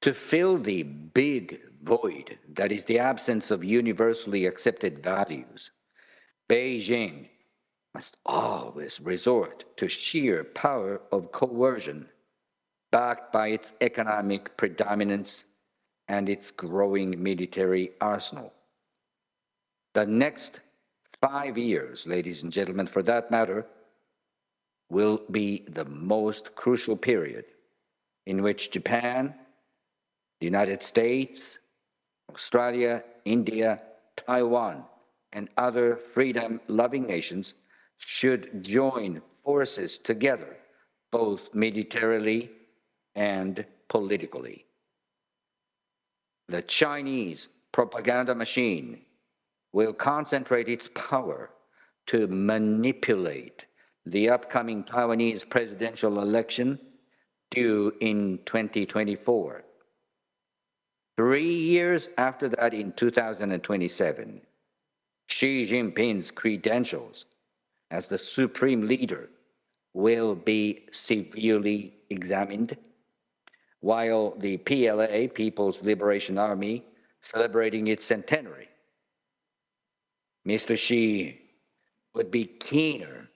To fill the big void that is the absence of universally accepted values, Beijing must always resort to sheer power of coercion, backed by its economic predominance and its growing military arsenal. The next 5 years, ladies and gentlemen, for that matter, will be the most crucial period in which Japan, the United States, Australia, India, Taiwan, and other freedom-loving nations should join forces together, both militarily and politically. The Chinese propaganda machine will concentrate its power to manipulate the upcoming Taiwanese presidential election due in 2024. 3 years after that, in 2027, Xi Jinping's credentials as the supreme leader will be severely examined, while the PLA, People's Liberation Army, celebrating its centenary. Mr. Xi would be keener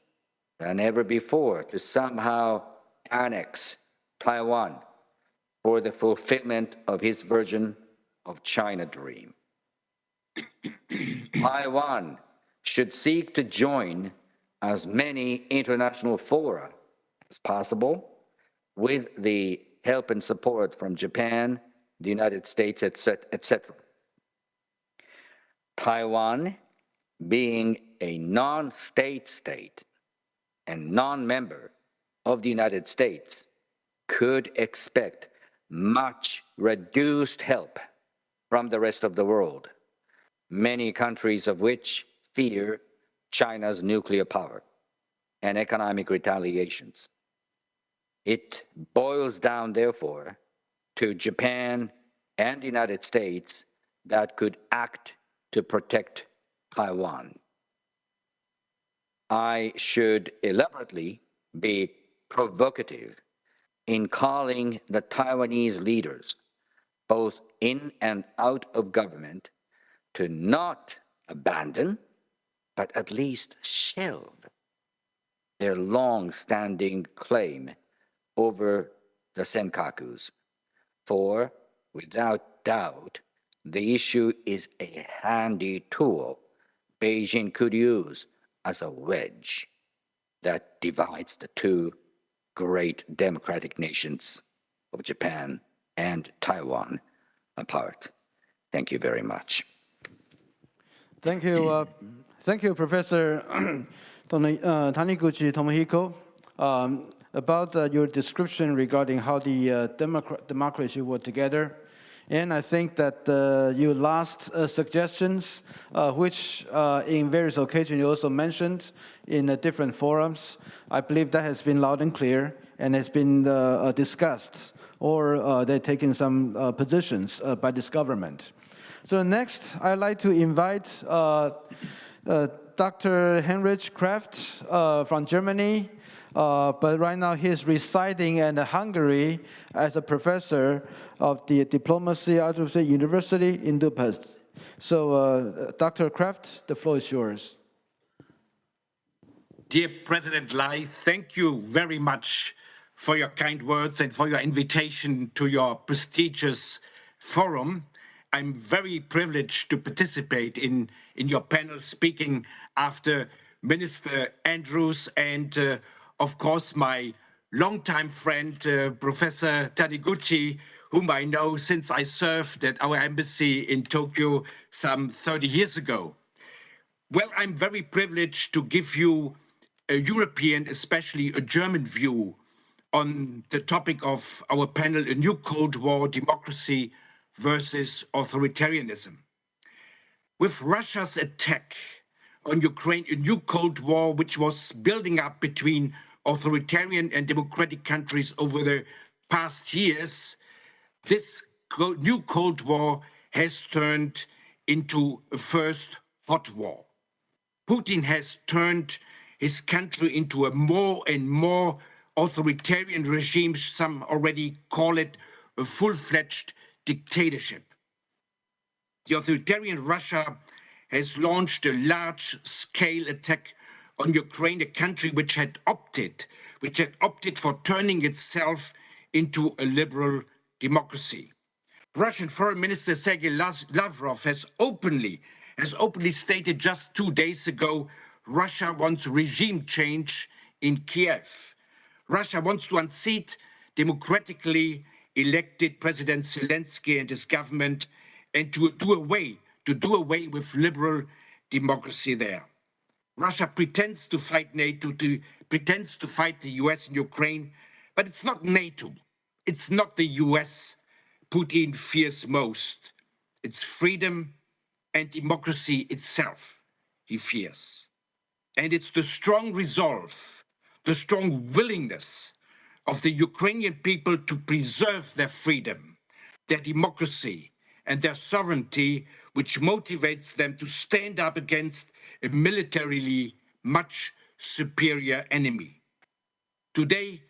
than ever before to somehow annex Taiwan for the fulfillment of his version of China dream. Taiwan should seek to join as many international fora as possible with the help and support from Japan, the United States, etc. Taiwan, being a non-state state and non-member of the United States, could expect much reduced help from the rest of the world, many countries of which fear China's nuclear power and economic retaliations. It boils down, therefore, to Japan and the United States that could act to protect Taiwan. I should elaborately be provocative in calling the Taiwanese leaders, both in and out of government, to not abandon, but at least shelve their long-standing claim over the Senkakus. For, without doubt, the issue is a handy tool Beijing could use as a wedge that divides the two great democratic nations of Japan and Taiwan apart. Thank you very much. Thank you, Professor Taniguchi Tomohiko, about your description regarding how the democracy work together. And I think that your last suggestions, which in various occasions you also mentioned in different forums, I believe that has been loud and clear and has been discussed, or they're taking some positions by this government. So next, I'd like to invite Dr. Heinrich Kraft from Germany, but right now he's residing in Hungary as a professor of the Diplomacy out of the University in Indo-Pacific. So, Dr. Kraft, the floor is yours. Dear President Lai, thank you very much for your kind words and for your invitation to your prestigious forum. I'm very privileged to participate in your panel, speaking after Minister Andrews and, of course, my longtime friend, Professor Taniguchi, whom I know since I served at our embassy in Tokyo some 30 years ago. Well, I'm very privileged to give you a European, especially a German view on the topic of our panel, A New Cold War, Democracy versus Authoritarianism. With Russia's attack on Ukraine, a new Cold War, which was building up between authoritarian and democratic countries over the past years, this new Cold War has turned into a first hot war. Putin has turned his country into a more and more authoritarian regime. Some already call it a full-fledged dictatorship. The authoritarian Russia has launched a large-scale attack on Ukraine, a country which had opted for turning itself into a liberal democracy. Russian Foreign Minister Sergei Lavrov has openly stated just 2 days ago, Russia wants regime change in Kiev. Russia wants to unseat democratically elected President Zelensky and his government and to do away with liberal democracy there. Russia pretends to fight NATO, pretends to fight the US in Ukraine, but it's not NATO. It's not the US Putin fears most. It's freedom and democracy itself he fears. And it's the strong resolve, the strong willingness of the Ukrainian people to preserve their freedom, their democracy, and their sovereignty, which motivates them to stand up against a militarily much superior enemy. Today,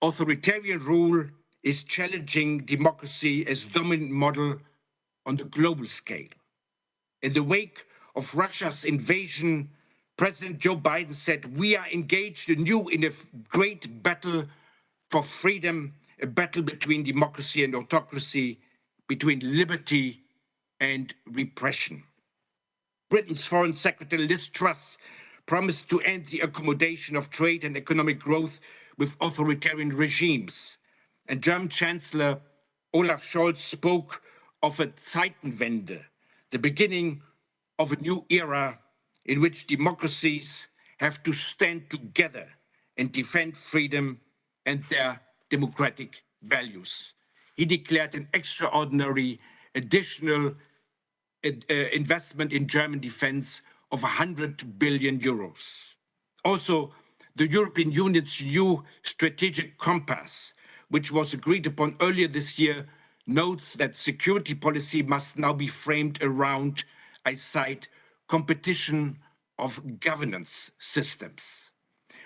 authoritarian rule is challenging democracy as dominant model on the global scale. In the wake of Russia's invasion, President Joe Biden said, "We are engaged anew in a great battle for freedom, a battle between democracy and autocracy, between liberty and repression." Britain's Foreign Secretary Liz Truss promised to end the accommodation of trade and economic growth with authoritarian regimes. And German Chancellor Olaf Scholz spoke of a Zeitenwende, the beginning of a new era in which democracies have to stand together and defend freedom and their democratic values. He declared an extraordinary additional investment in German defense of 100 billion euros. Also, the European Union's new strategic compass, which was agreed upon earlier this year, notes that security policy must now be framed around, I cite, competition of governance systems.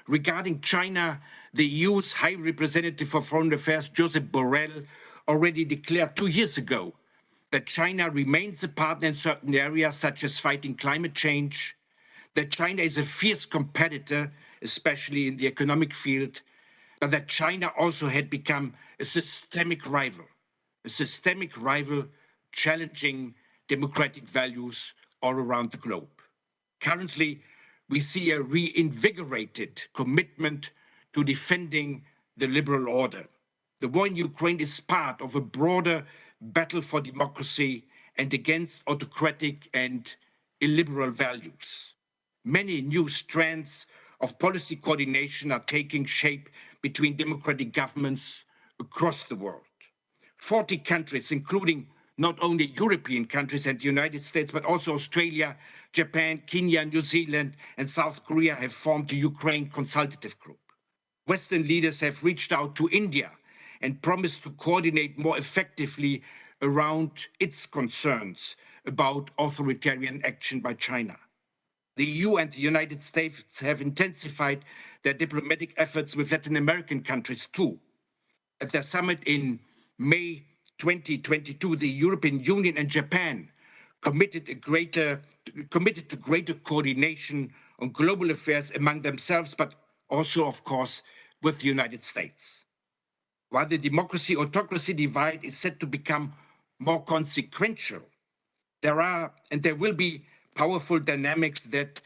Regarding China, the EU's High Representative for Foreign Affairs, Josep Borrell, already declared 2 years ago that China remains a partner in certain areas, such as fighting climate change, that China is a fierce competitor, especially in the economic field, but that China also had become a systemic rival challenging democratic values all around the globe. Currently, we see a reinvigorated commitment to defending the liberal order. The war in Ukraine is part of a broader battle for democracy and against autocratic and illiberal values. Many new strands of policy coordination are taking shape between democratic governments across the world. 40 countries, including not only European countries and the United States, but also Australia, Japan, Kenya, New Zealand, and South Korea have formed the Ukraine Consultative Group. Western leaders have reached out to India and promised to coordinate more effectively around its concerns about authoritarian action by China. The EU and the United States have intensified their diplomatic efforts with Latin American countries too. At their summit in May 2022, the European Union and Japan committed to greater coordination on global affairs among themselves, but also, of course, with the United States. While the democracy-autocracy divide is set to become more consequential, there are and there will be powerful dynamics that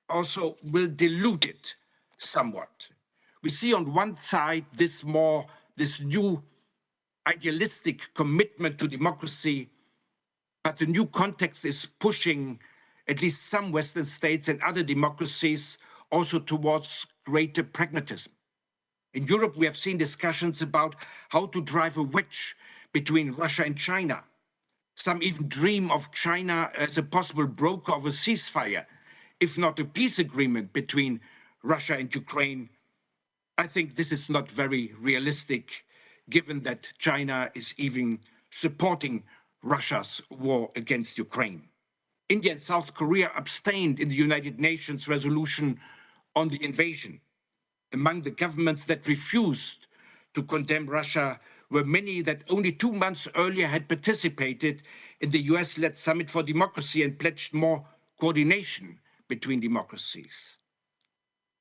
also will dilute it somewhat. We see on one side this new idealistic commitment to democracy, but the new context is pushing at least some Western states and other democracies also towards greater pragmatism. In Europe, we have seen discussions about how to drive a wedge between Russia and China. Some even dream of China as a possible broker of a ceasefire, if not a peace agreement between Russia and Ukraine. I think this is not very realistic, given that China is even supporting Russia's war against Ukraine. India and South Korea abstained in the United Nations resolution on the invasion. Among the governments that refused to condemn Russia were many that only 2 months earlier had participated in the US-led Summit for Democracy and pledged more coordination between democracies.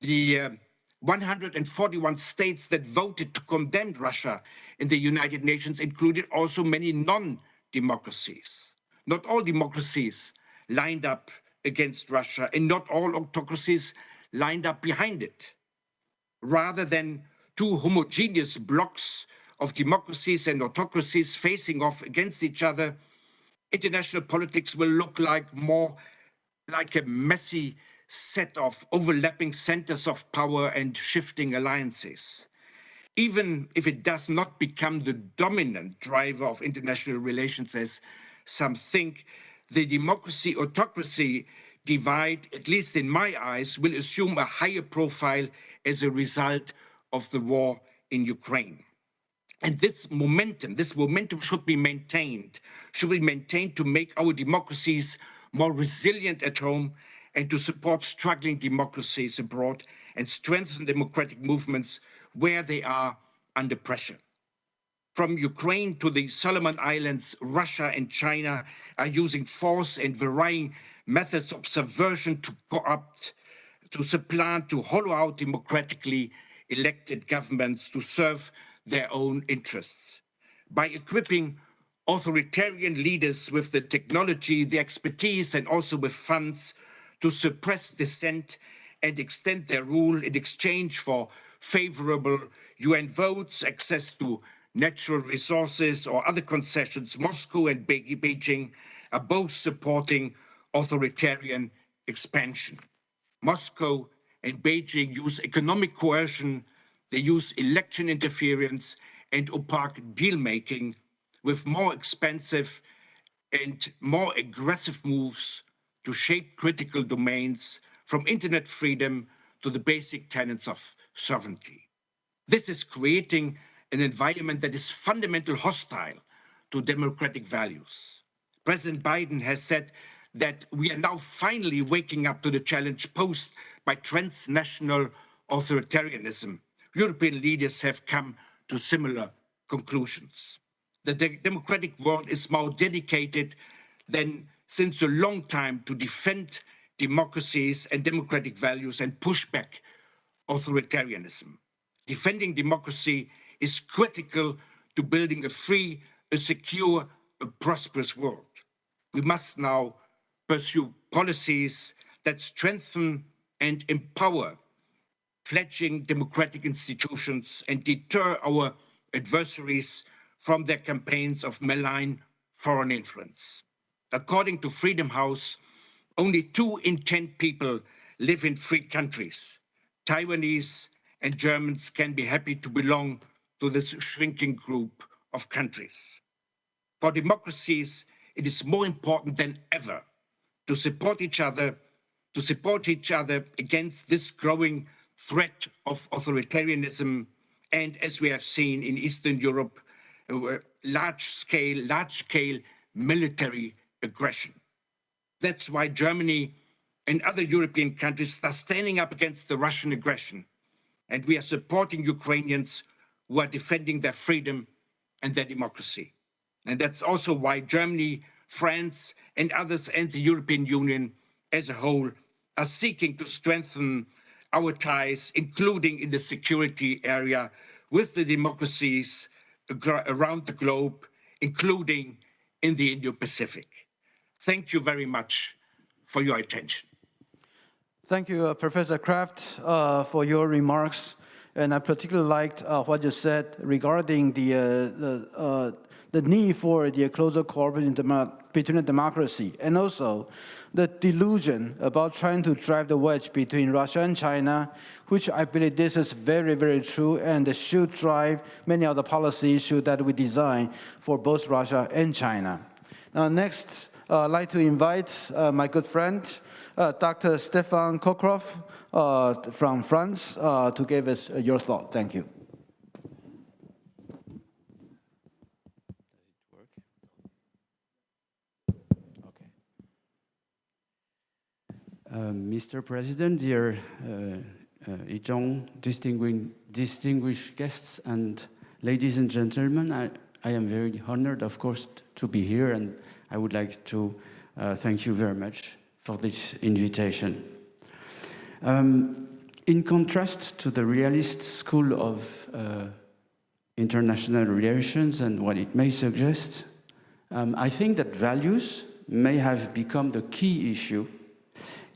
The 141 states that voted to condemn Russia in the United Nations included also many non-democracies. Not all democracies lined up against Russia, and not all autocracies lined up behind it. Rather than two homogeneous blocks of democracies and autocracies facing off against each other, international politics will look more like a messy set of overlapping centers of power and shifting alliances. Even if it does not become the dominant driver of international relations, as some think, the democracy-autocracy divide, at least in my eyes, will assume a higher profile as a result of the war in Ukraine. And this momentum should be maintained to make our democracies more resilient at home and to support struggling democracies abroad and strengthen democratic movements where they are under pressure. From Ukraine to the Solomon Islands, Russia and China are using force and varying methods of subversion to co-opt, to supplant, to hollow out democratically elected governments to serve their own interests. By equipping authoritarian leaders with the technology, the expertise, and also with funds to suppress dissent and extend their rule in exchange for favorable UN votes, access to natural resources, or other concessions, Moscow and Beijing are both supporting authoritarian expansion. Moscow and Beijing use economic coercion, they use election interference and opaque deal-making with more expensive and more aggressive moves to shape critical domains from internet freedom to the basic tenets of sovereignty. This is creating an environment that is fundamentally hostile to democratic values. President Biden has said that we are now finally waking up to the challenge posed by transnational authoritarianism. European leaders have come to similar conclusions. The democratic world is more dedicated than since a long time to defend democracies and democratic values and push back authoritarianism. Defending democracy is critical to building a free, a secure, a prosperous world. We must now pursue policies that strengthen and empower fledgling democratic institutions and deter our adversaries from their campaigns of malign foreign influence. According to Freedom House, only 2 in 10 people live in free countries. Taiwanese and Germans can be happy to belong to this shrinking group of countries. For democracies, it is more important than ever to support each other against this growing threat of authoritarianism and, as we have seen in Eastern Europe, large-scale military aggression. That's why Germany and other European countries are standing up against the Russian aggression, and we are supporting Ukrainians who are defending their freedom and their democracy. And that's also why Germany, France, and others, and the European Union as a whole, are seeking to strengthen our ties, including in the security area, with the democracies around the globe, including in the Indo-Pacific. Thank you very much for your attention. Thank you, Professor Kraft, for your remarks. And I particularly liked what you said regarding the need for the closer cooperation between the democracy and also the delusion about trying to drive the wedge between Russia and China, which I believe this is very, very true and should drive many of the policy issues that we design for both Russia and China. Now, next, I'd like to invite my good friend, Dr. Stefan Kokrov from France to give us your thought. Thank you. Mr. President, dear Ijong, distinguished guests, and ladies and gentlemen, I am very honored, of course, to be here, and I would like to thank you very much for this invitation. In contrast to the realist school of international relations and what it may suggest, I think that values may have become the key issue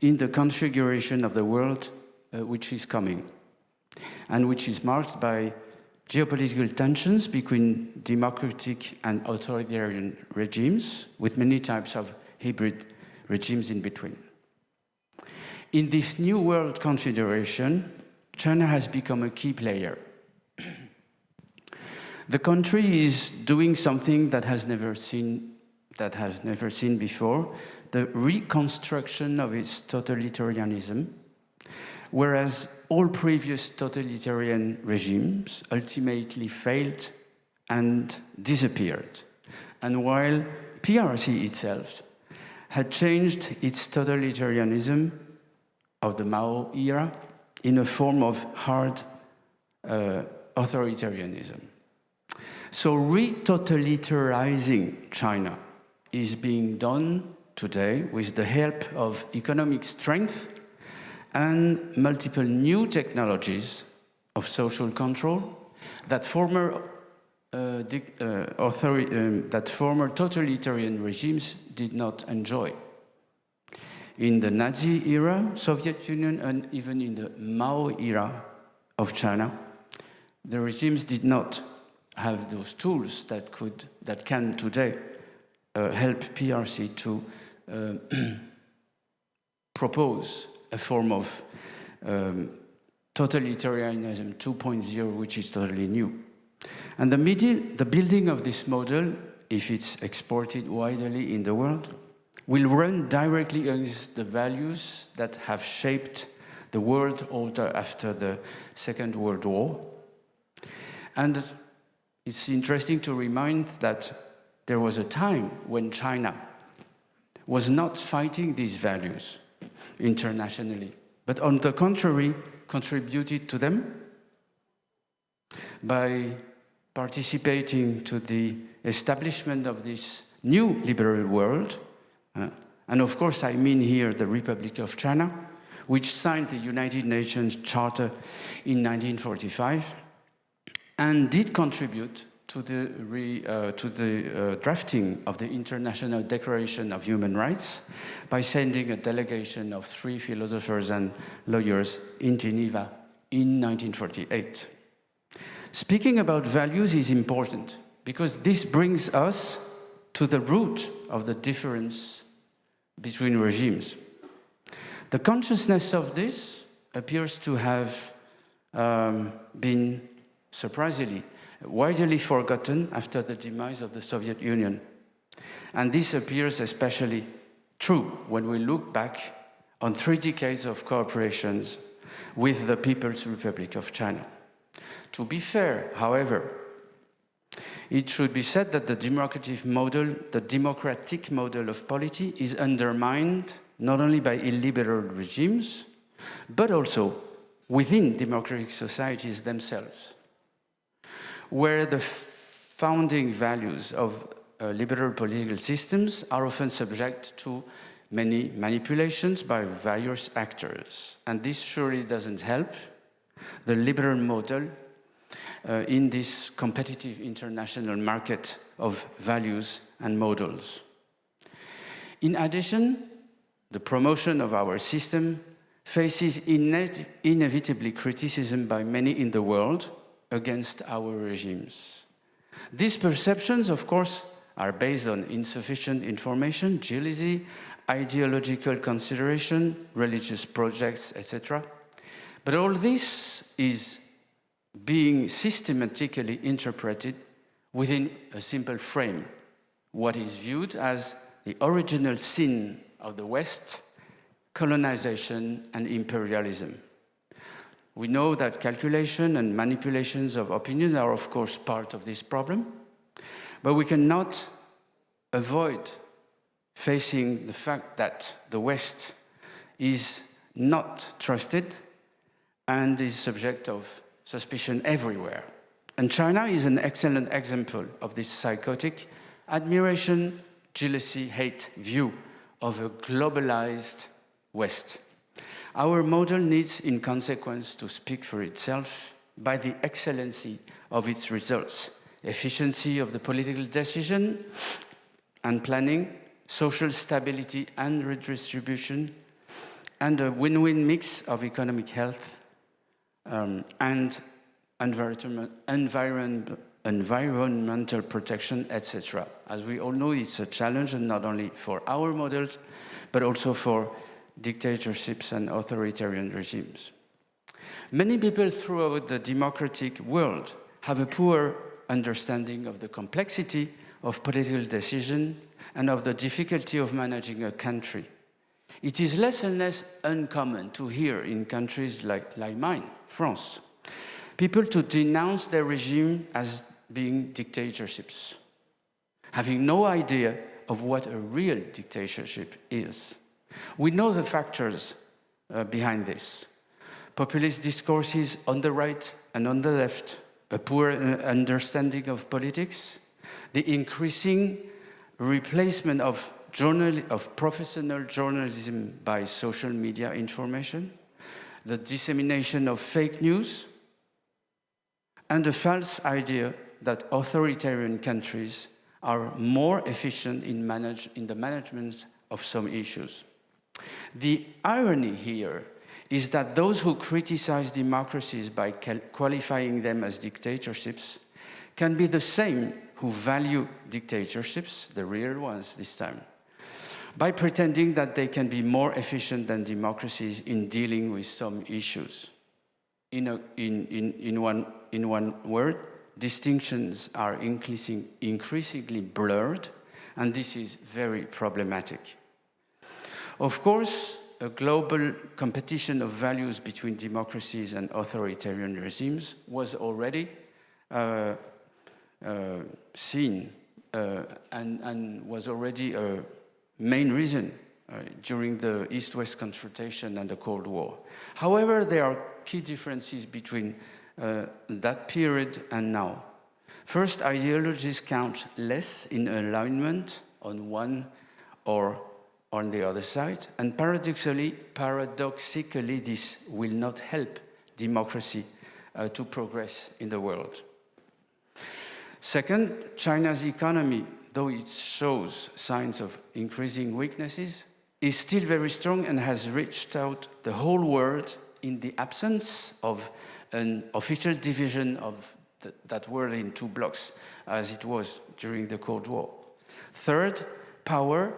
in the configuration of the world which is coming, and which is marked by geopolitical tensions between democratic and authoritarian regimes, with many types of hybrid regimes in between. In this new world configuration, China has become a key player. The country is doing something that has never seen before, the reconstruction of its totalitarianism, whereas all previous totalitarian regimes ultimately failed and disappeared. And while PRC itself had changed its totalitarianism of the Mao era in a form of hard authoritarianism. So re-totalitarizing China is being done today with the help of economic strength and multiple new technologies of social control that former totalitarian regimes did not enjoy. In the Nazi era, Soviet Union, and even in the Mao era of China, the regimes did not have those tools that can today help PRC to propose a form of totalitarianism 2.0, which is totally new. And the building of this model, if it's exported widely in the world, will run directly against the values that have shaped the world order after the Second World War. And it's interesting to remind that there was a time when China was not fighting these values internationally, but on the contrary, contributed to them by participating to the establishment of this new liberal world. And of course, I mean here the Republic of China, which signed the United Nations Charter in 1945 and did contribute to the drafting of the International Declaration of Human Rights by sending a delegation of 3 philosophers and lawyers in Geneva in 1948. Speaking about values is important because this brings us to the root of the difference between regimes. The consciousness of this appears to have been surprisingly widely forgotten after the demise of the Soviet Union. And this appears especially true when we look back on 3 decades of cooperations with the People's Republic of China. To be fair, however, it should be said that the democratic model of polity is undermined not only by illiberal regimes, but also within democratic societies themselves, where the founding values of liberal political systems are often subject to many manipulations by various actors. And this surely doesn't help the liberal model in this competitive international market of values and models. In addition, the promotion of our system faces inevitably criticism by many in the world against our regimes. These perceptions, of course, are based on insufficient information, jealousy, ideological consideration, religious projects, etc. But all this is being systematically interpreted within a simple frame, what is viewed as the original sin of the West, colonization and imperialism. We know that calculation and manipulations of opinions are, of course, part of this problem, but we cannot avoid facing the fact that the West is not trusted and is subject of suspicion everywhere. And China is an excellent example of this psychotic admiration, jealousy, hate view of a globalized West. Our model needs, in consequence, to speak for itself by the excellency of its results, efficiency of the political decision and planning, social stability and redistribution, and a win-win mix of economic health and environmental protection, etc. As we all know, it's a challenge, and not only for our models, but also for dictatorships and authoritarian regimes. Many people throughout the democratic world have a poor understanding of the complexity of political decision and of the difficulty of managing a country. It is less and less uncommon to hear in countries like mine, France, people to denounce their regime as being dictatorships, having no idea of what a real dictatorship is. We know the factors behind this. Populist discourses on the right and on the left, a poor understanding of politics, the increasing replacement of professional journalism by social media information, the dissemination of fake news, and the false idea that authoritarian countries are more efficient in the management of some issues. The irony here is that those who criticize democracies by qualifying them as dictatorships can be the same who value dictatorships, the real ones this time, by pretending that they can be more efficient than democracies in dealing with some issues. In one word, distinctions are increasingly blurred, and this is very problematic. Of course, a global competition of values between democracies and authoritarian regimes was already seen and was already a main reason during the East-West confrontation and the Cold War. However, there are key differences between that period and now. First, ideologies count less in alignment on one or on the other side, and paradoxically, this will not help democracy to progress in the world. Second, China's economy, though it shows signs of increasing weaknesses, is still very strong and has reached out the whole world in the absence of an official division of that world in two blocks, as it was during the Cold War. Third, power,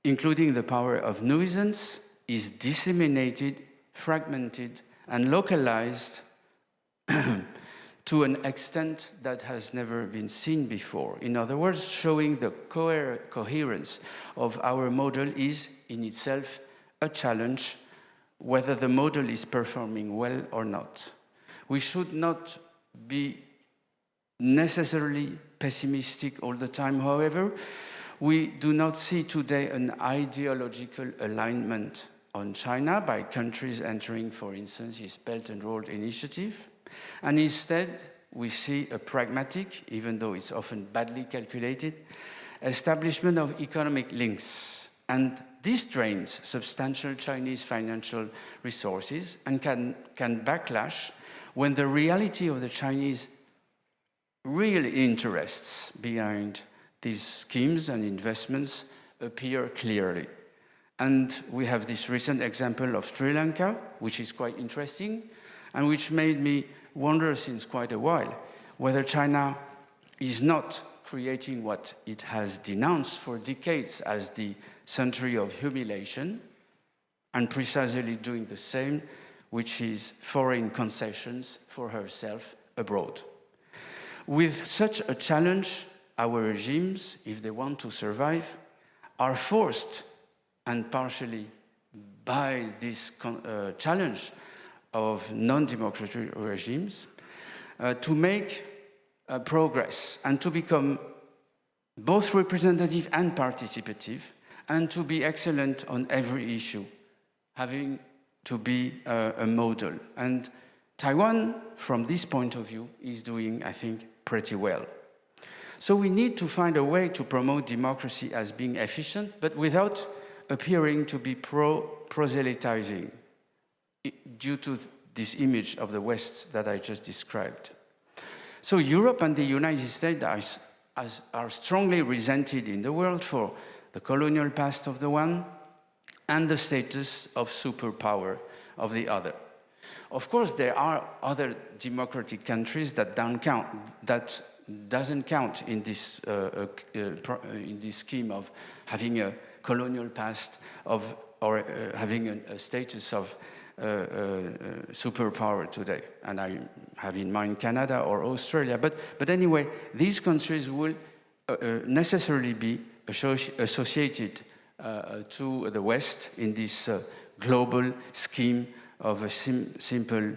including the power of nuisance, is disseminated, fragmented, and localized to an extent that has never been seen before. In other words, showing the coherence of our model is in itself a challenge, whether the model is performing well or not. We should not be necessarily pessimistic all the time, however. We do not see today an ideological alignment on China by countries entering, for instance, its Belt and Road Initiative. And instead, we see a pragmatic, even though it's often badly calculated, establishment of economic links. And this drains substantial Chinese financial resources and can backlash when the reality of the Chinese real interests behind these schemes and investments appear clearly. And we have this recent example of Sri Lanka, which is quite interesting, and which made me wonder since quite a while whether China is not creating what it has denounced for decades as the century of humiliation, and precisely doing the same, which is foreign concessions for herself abroad. With such a challenge, our regimes, if they want to survive, are forced, and partially by this challenge of non-democratic regimes, to make progress and to become both representative and participative, and to be excellent on every issue, having to be a model. And Taiwan, from this point of view, is doing, I think, pretty well. So we need to find a way to promote democracy as being efficient, but without appearing to be proselytizing due to this image of the West that I just described. So Europe and the United States are strongly resented in the world for the colonial past of the one and the status of superpower of the other. Of course, there are other democratic countries that doesn't count in this scheme of having a colonial past or having a status of superpower today. And I have in mind Canada or Australia. But anyway, these countries will necessarily be associated to the West in this global scheme of a simple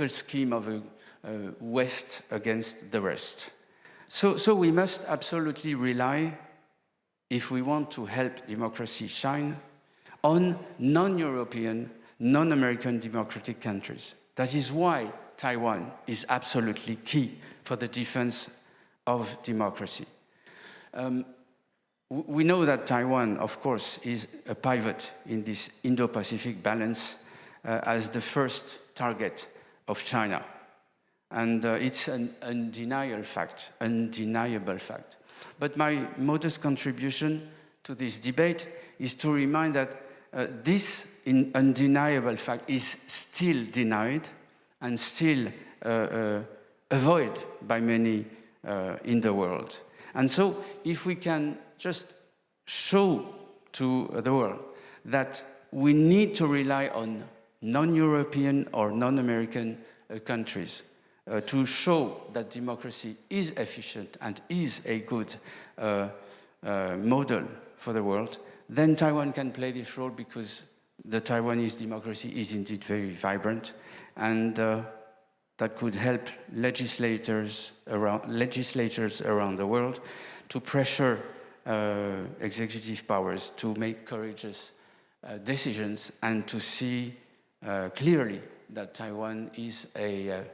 scheme of a West against the rest. So we must absolutely rely, if we want to help democracy shine, on non-European, non-American democratic countries. That is why Taiwan is absolutely key for the defense of democracy. We know that Taiwan, of course, is a pivot in this Indo-Pacific balance as the first target of China. And it's an undeniable fact. But my modest contribution to this debate is to remind that this undeniable fact is still denied and still avoided by many in the world. And so if we can just show to the world that we need to rely on non-European or non-American countries to show that democracy is efficient and is a good model for the world, then Taiwan can play this role because the Taiwanese democracy is indeed very vibrant, and that could help legislators around the world to pressure executive powers to make courageous decisions and to see clearly that Taiwan is a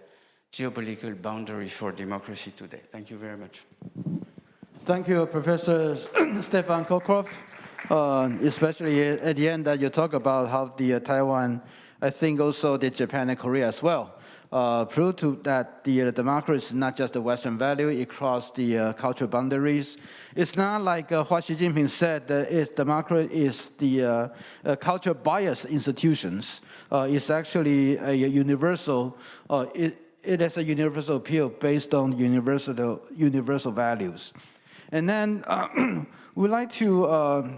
geopolitical boundary for democracy today. Thank you very much. Thank you, Professor Stefan Cockcroft. Especially at the end that you talk about how the Taiwan, I think also the Japan and Korea as well, prove to that the democracy is not just a Western value, it crosses the cultural boundaries. It's not like what Xi Jinping said, that democracy is the cultural bias institutions. It's actually a universal, it has a universal appeal based on universal values. And then we'd like to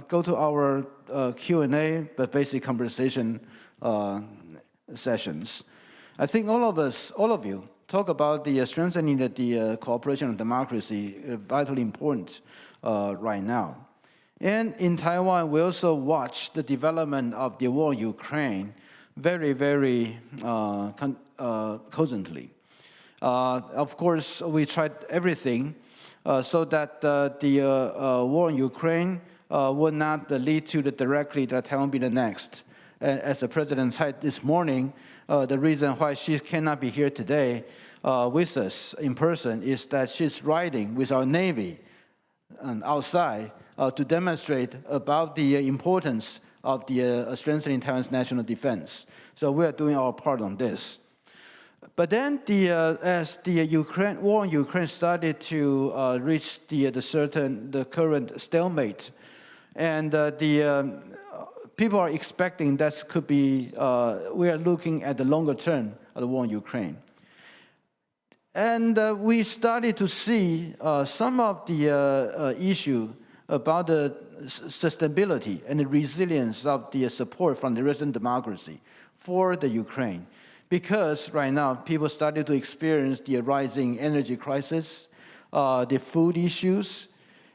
go to our Q&A, but basic conversation sessions. I think all of you, talk about the strengthening of the cooperation of democracy, vitally important right now. And in Taiwan, we also watch the development of the war in Ukraine very, very constantly. Of course, we tried everything so that the war in Ukraine would not lead to directly that Taiwan be the next. And as the president said this morning, the reason why she cannot be here today with us in person is that she's riding with our Navy outside to demonstrate about the importance of the strengthening Taiwan's national defense. So we are doing our part on this. But then, as the war in Ukraine started to reach the current stalemate, and people are expecting that could be, we are looking at the longer term of the war in Ukraine. And we started to see some of the issue about the sustainability and the resilience of the support from the Western democracy for the Ukraine. Because right now, people started to experience the rising energy crisis, the food issues,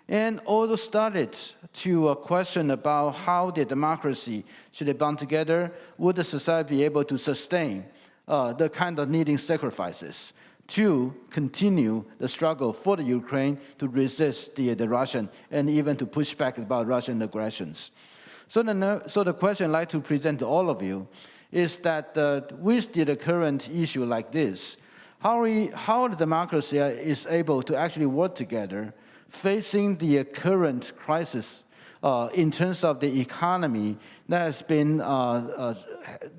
and also started to question about how the democracy should be bound together. Would the society be able to sustain the kind of needing sacrifices to continue the struggle for the Ukraine to resist the Russian and even to push back about Russian aggressions? So the question I'd like to present to all of you is that with the current issue like this, how the democracy is able to actually work together facing the current crisis in terms of the economy that has been,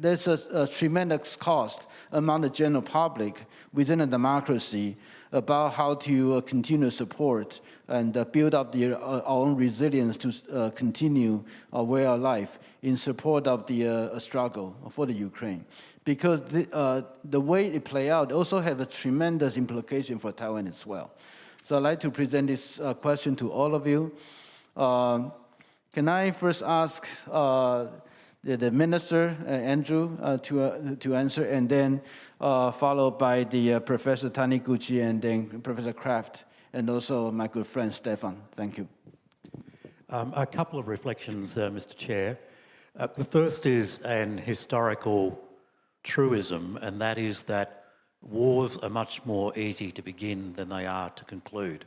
there's a tremendous cost among the general public within a democracy about how to continue support and build up our own resilience to continue our way of life in support of the struggle for the Ukraine. Because the way it play out also have a tremendous implication for Taiwan as well. So I'd like to present this question to all of you. Can I first ask the Minister, Andrew, to answer, and then followed by the Professor Taniguchi, and then Professor Kraft, and also my good friend Stefan. Thank you. A couple of reflections, Mr. Chair. The first is an historical truism, and that is that wars are much more easy to begin than they are to conclude.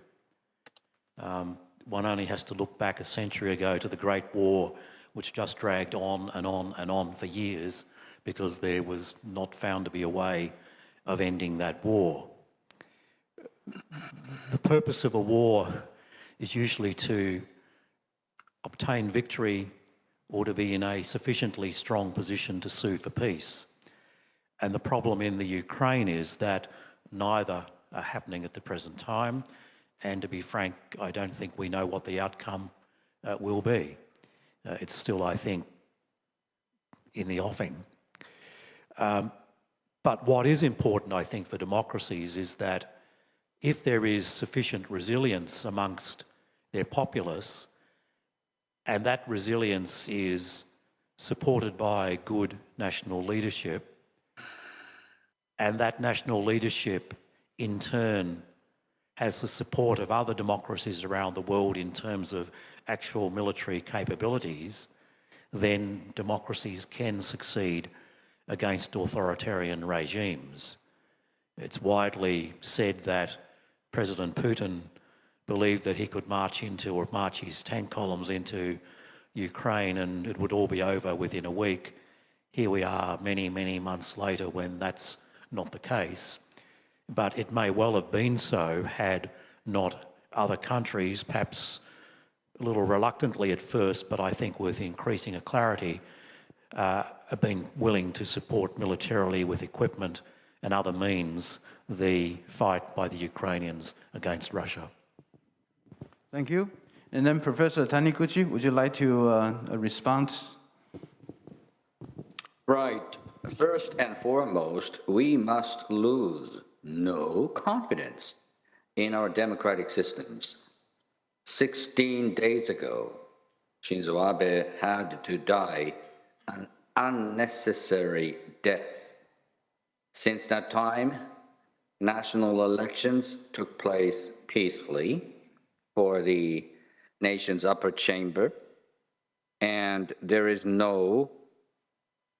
One only has to look back a century ago to the Great War, which just dragged on and on and on for years because there was not found to be a way of ending that war. The purpose of a war is usually to obtain victory or to be in a sufficiently strong position to sue for peace. And the problem in the Ukraine is that neither are happening at the present time. And to be frank, I don't think we know what the outcome will be. It's still, I think, in the offing. But what is important, I think, for democracies is that if there is sufficient resilience amongst their populace, And that resilience is supported by good national leadership. And that national leadership, in turn, has the support of other democracies around the world in terms of actual military capabilities, then democracies can succeed against authoritarian regimes. It's widely said that President Putin believed that he could march his tank columns into Ukraine and it would all be over within a week. Here we are many, many months later when that's not the case. But it may well have been so had not other countries, perhaps a little reluctantly at first, but I think with increasing clarity, have been willing to support militarily with equipment and other means the fight by the Ukrainians against Russia. Thank you. And then Professor Taniguchi, would you like to respond? Right. First and foremost, we must lose no confidence in our democratic systems. 16 days ago, Shinzo Abe had to die an unnecessary death. Since that time, national elections took place peacefully for the nation's upper chamber, and there is no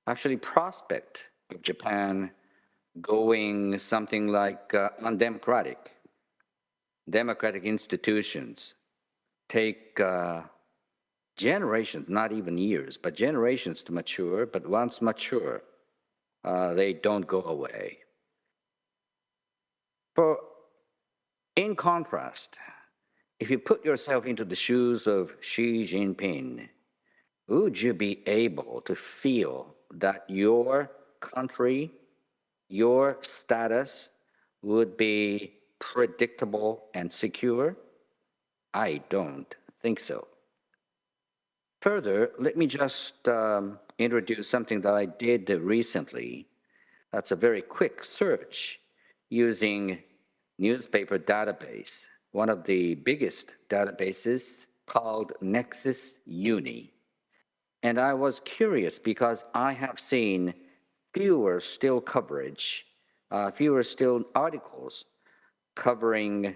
actually prospect of Japan going something like undemocratic. Democratic institutions take generations, not even years, but generations to mature, but once mature, they don't go away. In contrast, if you put yourself into the shoes of Xi Jinping, would you be able to feel that your country, your status would be predictable and secure? I don't think so. Further, let me just introduce something that I did recently. That's a very quick search using newspaper database, one of the biggest databases called Nexus Uni. And I was curious because I have seen fewer still coverage, fewer still articles covering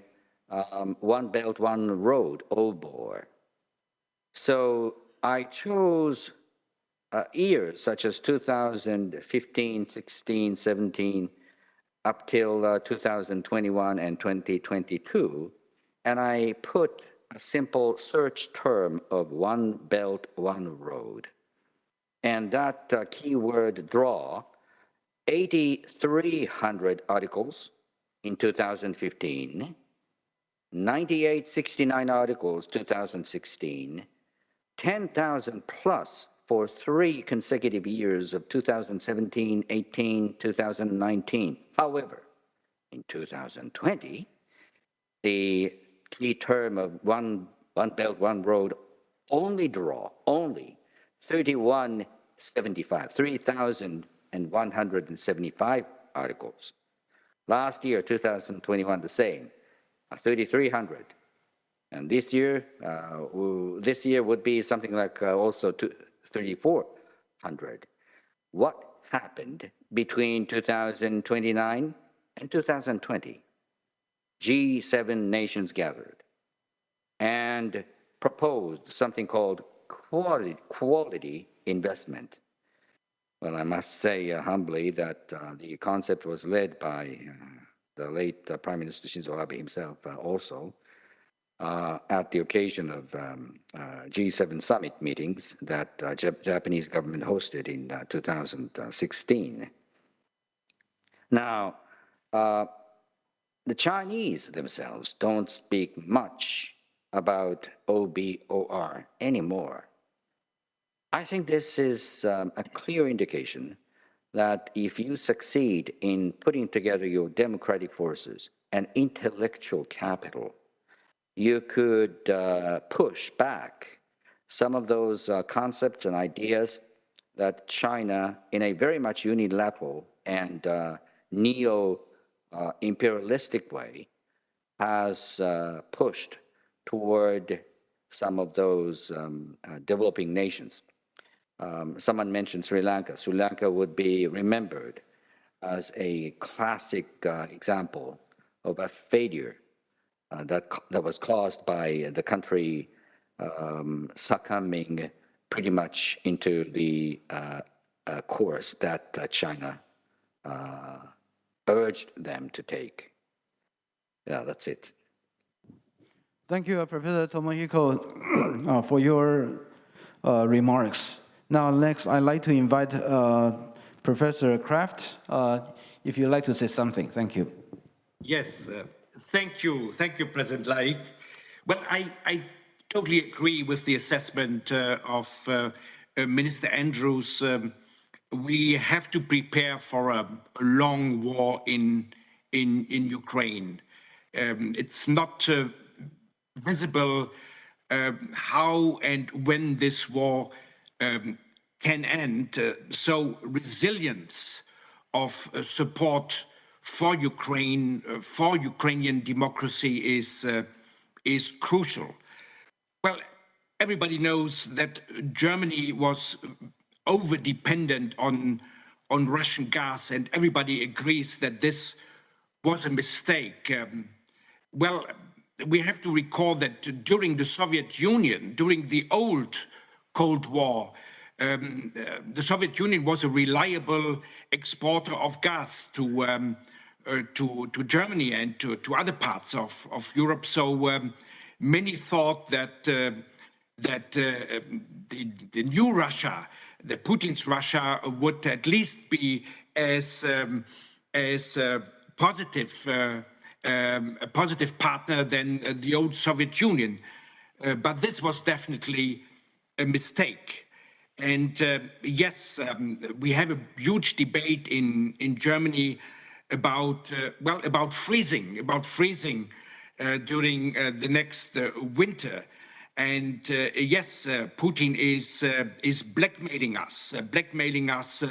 One Belt, One Road, OBOR. So I chose years such as 2015, 16, 17, up till 2021 and 2022, and I put a simple search term of One Belt, One Road. And that keyword draw 8,300 articles in 2015, 9,869 articles 2016, 10,000 plus for 3 consecutive years of 2017, 18, 2019. However, in 2020, the key term of One Belt, One Road only 3,175 articles. Last year, 2021, the same, 3,300. And this year would be something like also 3,400. What happened between 2029 and 2020? G7 nations gathered and proposed something called quality investment. Well, I must say humbly that the concept was led by the late Prime Minister Shinzo Abe himself also at the occasion of G7 summit meetings that Japanese government hosted in 2016. Now, the Chinese themselves don't speak much about OBOR anymore. I think this is a clear indication that if you succeed in putting together your democratic forces and intellectual capital, you could push back some of those concepts and ideas that China, in a very much unilateral and neo-imperialistic way, has pushed toward some of those developing nations. Someone mentioned Sri Lanka. Sri Lanka would be remembered as a classic example of a failure that was caused by the country succumbing pretty much into the course that China urged them to take. Yeah, that's it. Thank you, Professor Tomohiko, for your remarks. Now, next, I'd like to invite Professor Kraft, if you'd like to say something. Thank you. Yes, thank you, President Lai. Well, I totally agree with the assessment of Minister Andrews. We have to prepare for a long war in Ukraine. It's not visible how and when this war can end. So resilience of support for Ukraine, for Ukrainian democracy is crucial. Well, everybody knows that Germany was over-dependent on Russian gas, and everybody agrees that this was a mistake. Well, we have to recall that during the Soviet Union, during the old Cold War, the Soviet Union was a reliable exporter of gas to Germany and to other parts of Europe. So many thought that the new Russia, the Putin's Russia, would at least be as positive a positive partner than the old Soviet Union. But this was definitely a mistake. And yes, we have a huge debate in Germany about freezing during the next winter. And yes, Putin is blackmailing us,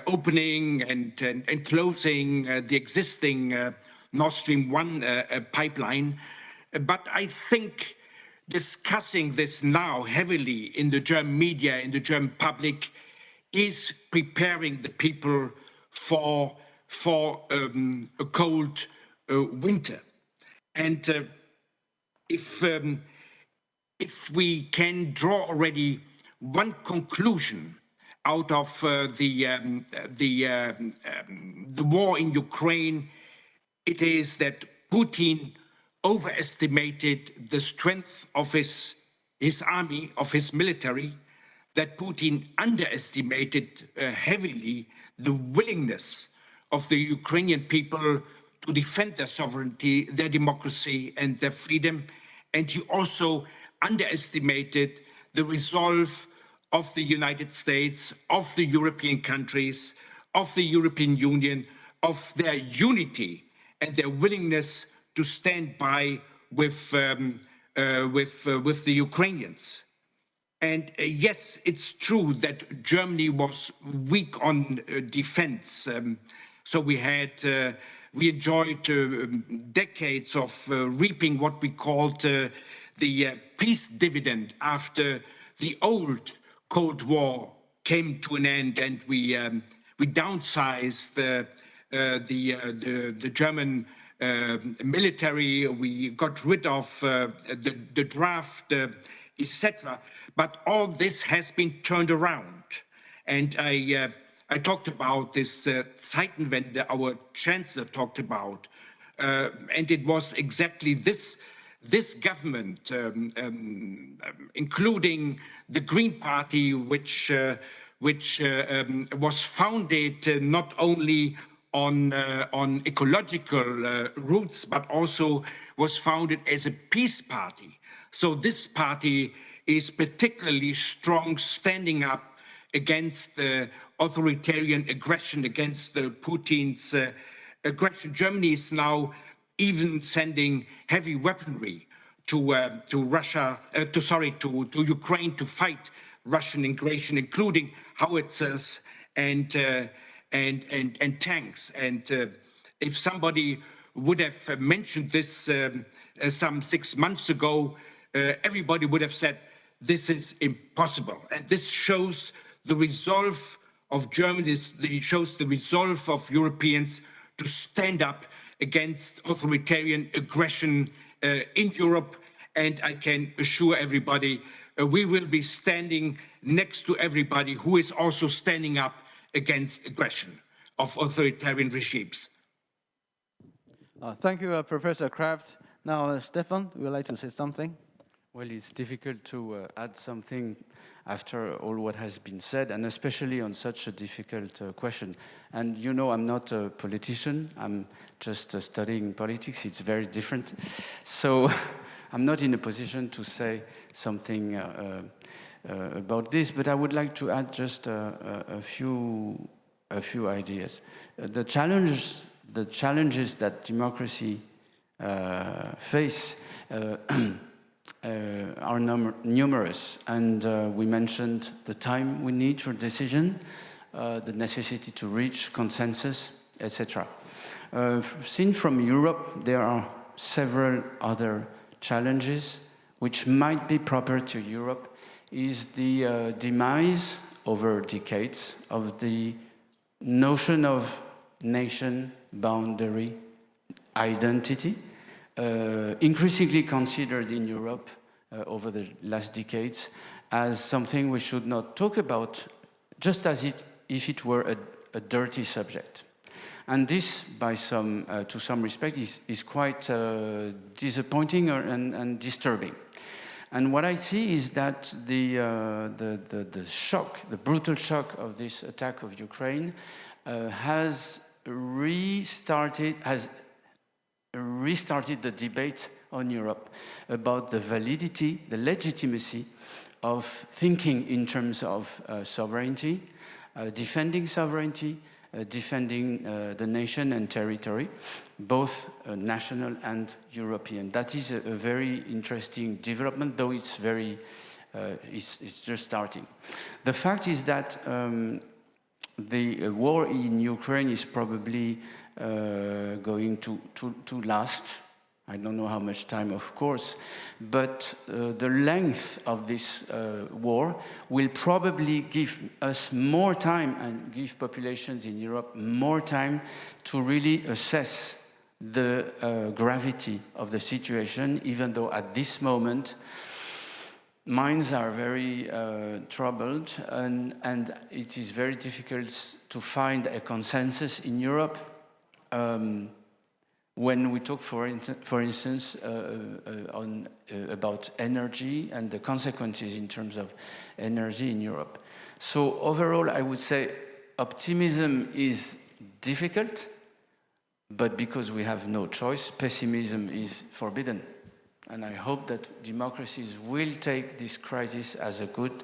opening and closing the existing Nord Stream 1 pipeline. But I think discussing this now heavily in the German media, in the German public, is preparing the people for a cold winter. And if we can draw already one conclusion out of the war in Ukraine, it is that Putin overestimated the strength of his army, of his military, that Putin underestimated heavily the willingness of the Ukrainian people to defend their sovereignty, their democracy, and their freedom. And he also underestimated the resolve of the United States, of the European countries, of the European Union, of their unity and their willingness to stand by with the Ukrainians. And yes, it's true that Germany was weak on defense. So we enjoyed decades of reaping what we called the peace dividend after the old Cold War came to an end, and we downsized the German military. We got rid of the draft, etc. But all this has been turned around, and I talked about this Zeitenwende our chancellor talked about, and it was exactly this government, including the Green Party, which was founded not only on ecological roots, but also was founded as a peace party. So this party is particularly strong, standing up against the authoritarian aggression, against Putin's aggression. Germany is now even sending heavy weaponry to Ukraine to fight Russian aggression, including howitzers and tanks. And if somebody would have mentioned this some 6 months ago, everybody would have said, this is impossible. And this shows the resolve of Germany, shows the resolve of Europeans to stand up against authoritarian aggression in Europe. And I can assure everybody, we will be standing next to everybody who is also standing up against aggression of authoritarian regimes. Thank you, Professor Kraft. Now, Stefan, would you like to say something? Well, it's difficult to add something after all what has been said, and especially on such a difficult question. And you know, I'm not a politician. I'm just studying politics. It's very different. So I'm not in a position to say something about this, but I would like to add just a few ideas. The challenges that democracy face are numerous, and we mentioned the time we need for decision, the necessity to reach consensus, etc. Seen from Europe, there are several other challenges which might be proper to Europe, is the demise over decades of the notion of nation boundary identity, increasingly considered in Europe over the last decades as something we should not talk about, just as if it were a dirty subject. And this, to some respect, is quite disappointing and disturbing. And what I see is that the shock, the brutal shock of this attack of Ukraine has restarted the debate on Europe about the validity, the legitimacy of thinking in terms of sovereignty, defending sovereignty, defending the nation and territory, both national and European. That is a very interesting development, though it's it's just starting. The fact is that the war in Ukraine is probably going to last. I don't know how much time, of course, but the length of this war will probably give us more time and give populations in Europe more time to really assess the gravity of the situation, even though at this moment minds are very troubled, and it is very difficult to find a consensus in Europe. When we talk, for instance, about energy and the consequences in terms of energy in Europe. So overall, I would say optimism is difficult, but because we have no choice, pessimism is forbidden. And I hope that democracies will take this crisis as a good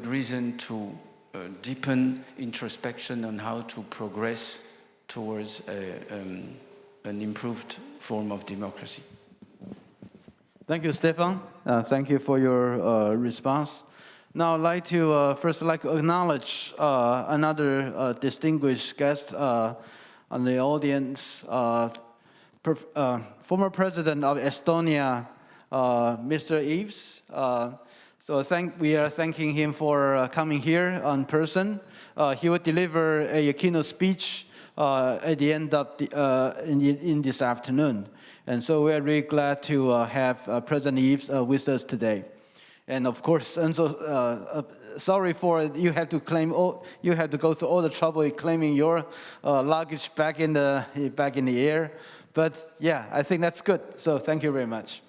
reason to deepen introspection on how to progress towards an improved form of democracy. Thank you, Stefan. Thank you for your response. Now, I'd like to first acknowledge another distinguished guest on the audience, former President of Estonia, Mr. Eves. We are thanking him for coming here in person. He will deliver a keynote speech at the end of in this afternoon. And so we are really glad to have President Eves with us today. And of course, and so sorry for you had to go through all the trouble claiming your luggage back in the air. But yeah, I think that's good. So thank you very much.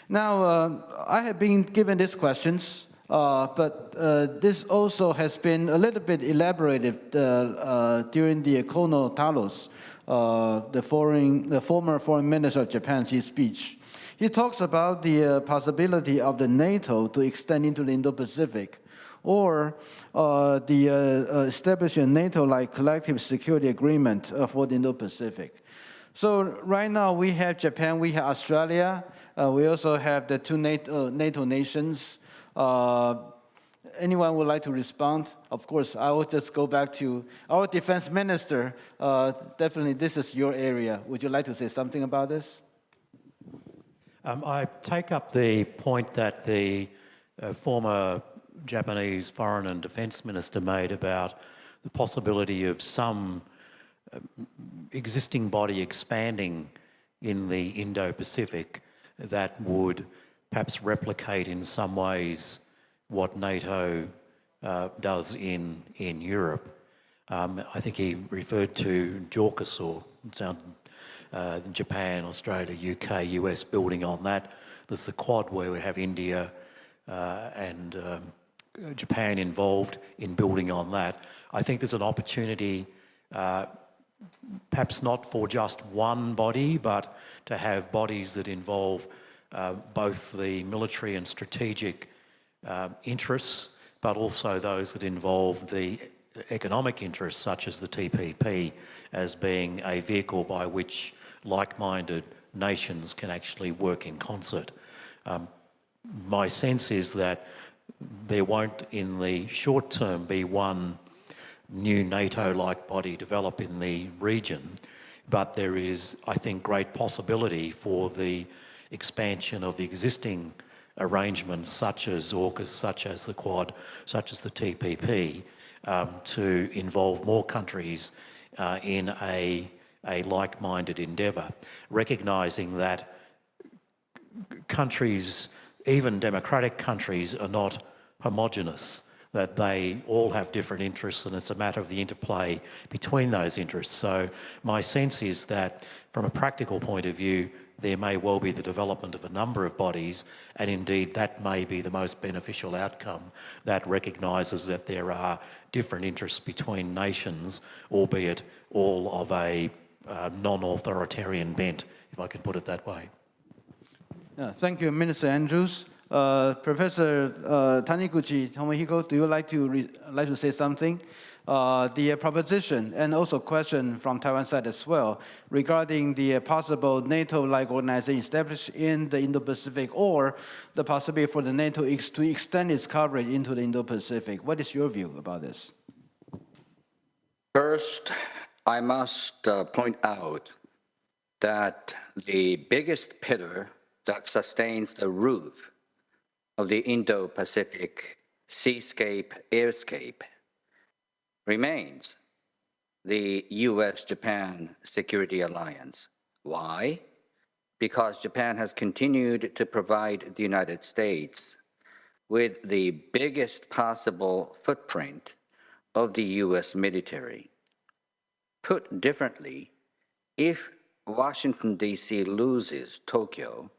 Now, I have been given these questions, but this also has been a little bit elaborated during the Kono Taros, the former foreign minister of Japan's speech. He talks about the possibility of the NATO to extend into the Indo-Pacific, or the establishing a NATO-like collective security agreement for the Indo-Pacific. So right now we have Japan, we have Australia, we also have the two NATO nations. Anyone would like to respond? Of course, I will just go back to our defense minister. Definitely, this is your area. Would you like to say something about this? I take up the point that the former Japanese Foreign and Defence Minister made about the possibility of some existing body expanding in the Indo-Pacific that would perhaps replicate in some ways what NATO does in Europe. I think he referred to AUKUS or Japan, Australia, UK, US building on that. There's the Quad where we have India and Japan involved in building on that. I think there's an opportunity, perhaps not for just one body, but to have bodies that involve both the military and strategic interests, but also those that involve the economic interests, such as the TPP, as being a vehicle by which like-minded nations can actually work in concert. My sense is that there won't, in the short term, be one new NATO-like body develop in the region, but there is, I think, great possibility for the expansion of the existing arrangements such as AUKUS, such as the Quad, such as the TPP, to involve more countries in a like-minded endeavour, recognising that countries, even democratic countries, are not homogenous, that they all have different interests and it's a matter of the interplay between those interests. So my sense is that from a practical point of view, there may well be the development of a number of bodies, and indeed that may be the most beneficial outcome, that recognises that there are different interests between nations, albeit all of a non-authoritarian bent, if I can put it that way. Yeah, thank you, Minister Andrews. Professor Taniguchi Tomohiko, do you like to say something? The proposition and also question from Taiwan side as well regarding the possible NATO-like organization established in the Indo-Pacific, or the possibility for the NATO to extend its coverage into the Indo-Pacific. What is your view about this? First, I must point out that the biggest pillar that sustains the roof of the Indo-Pacific seascape, airscape, remains the US-Japan Security Alliance. Why? Because Japan has continued to provide the United States with the biggest possible footprint of the US military. Put differently, if Washington, D.C. loses Tokyo,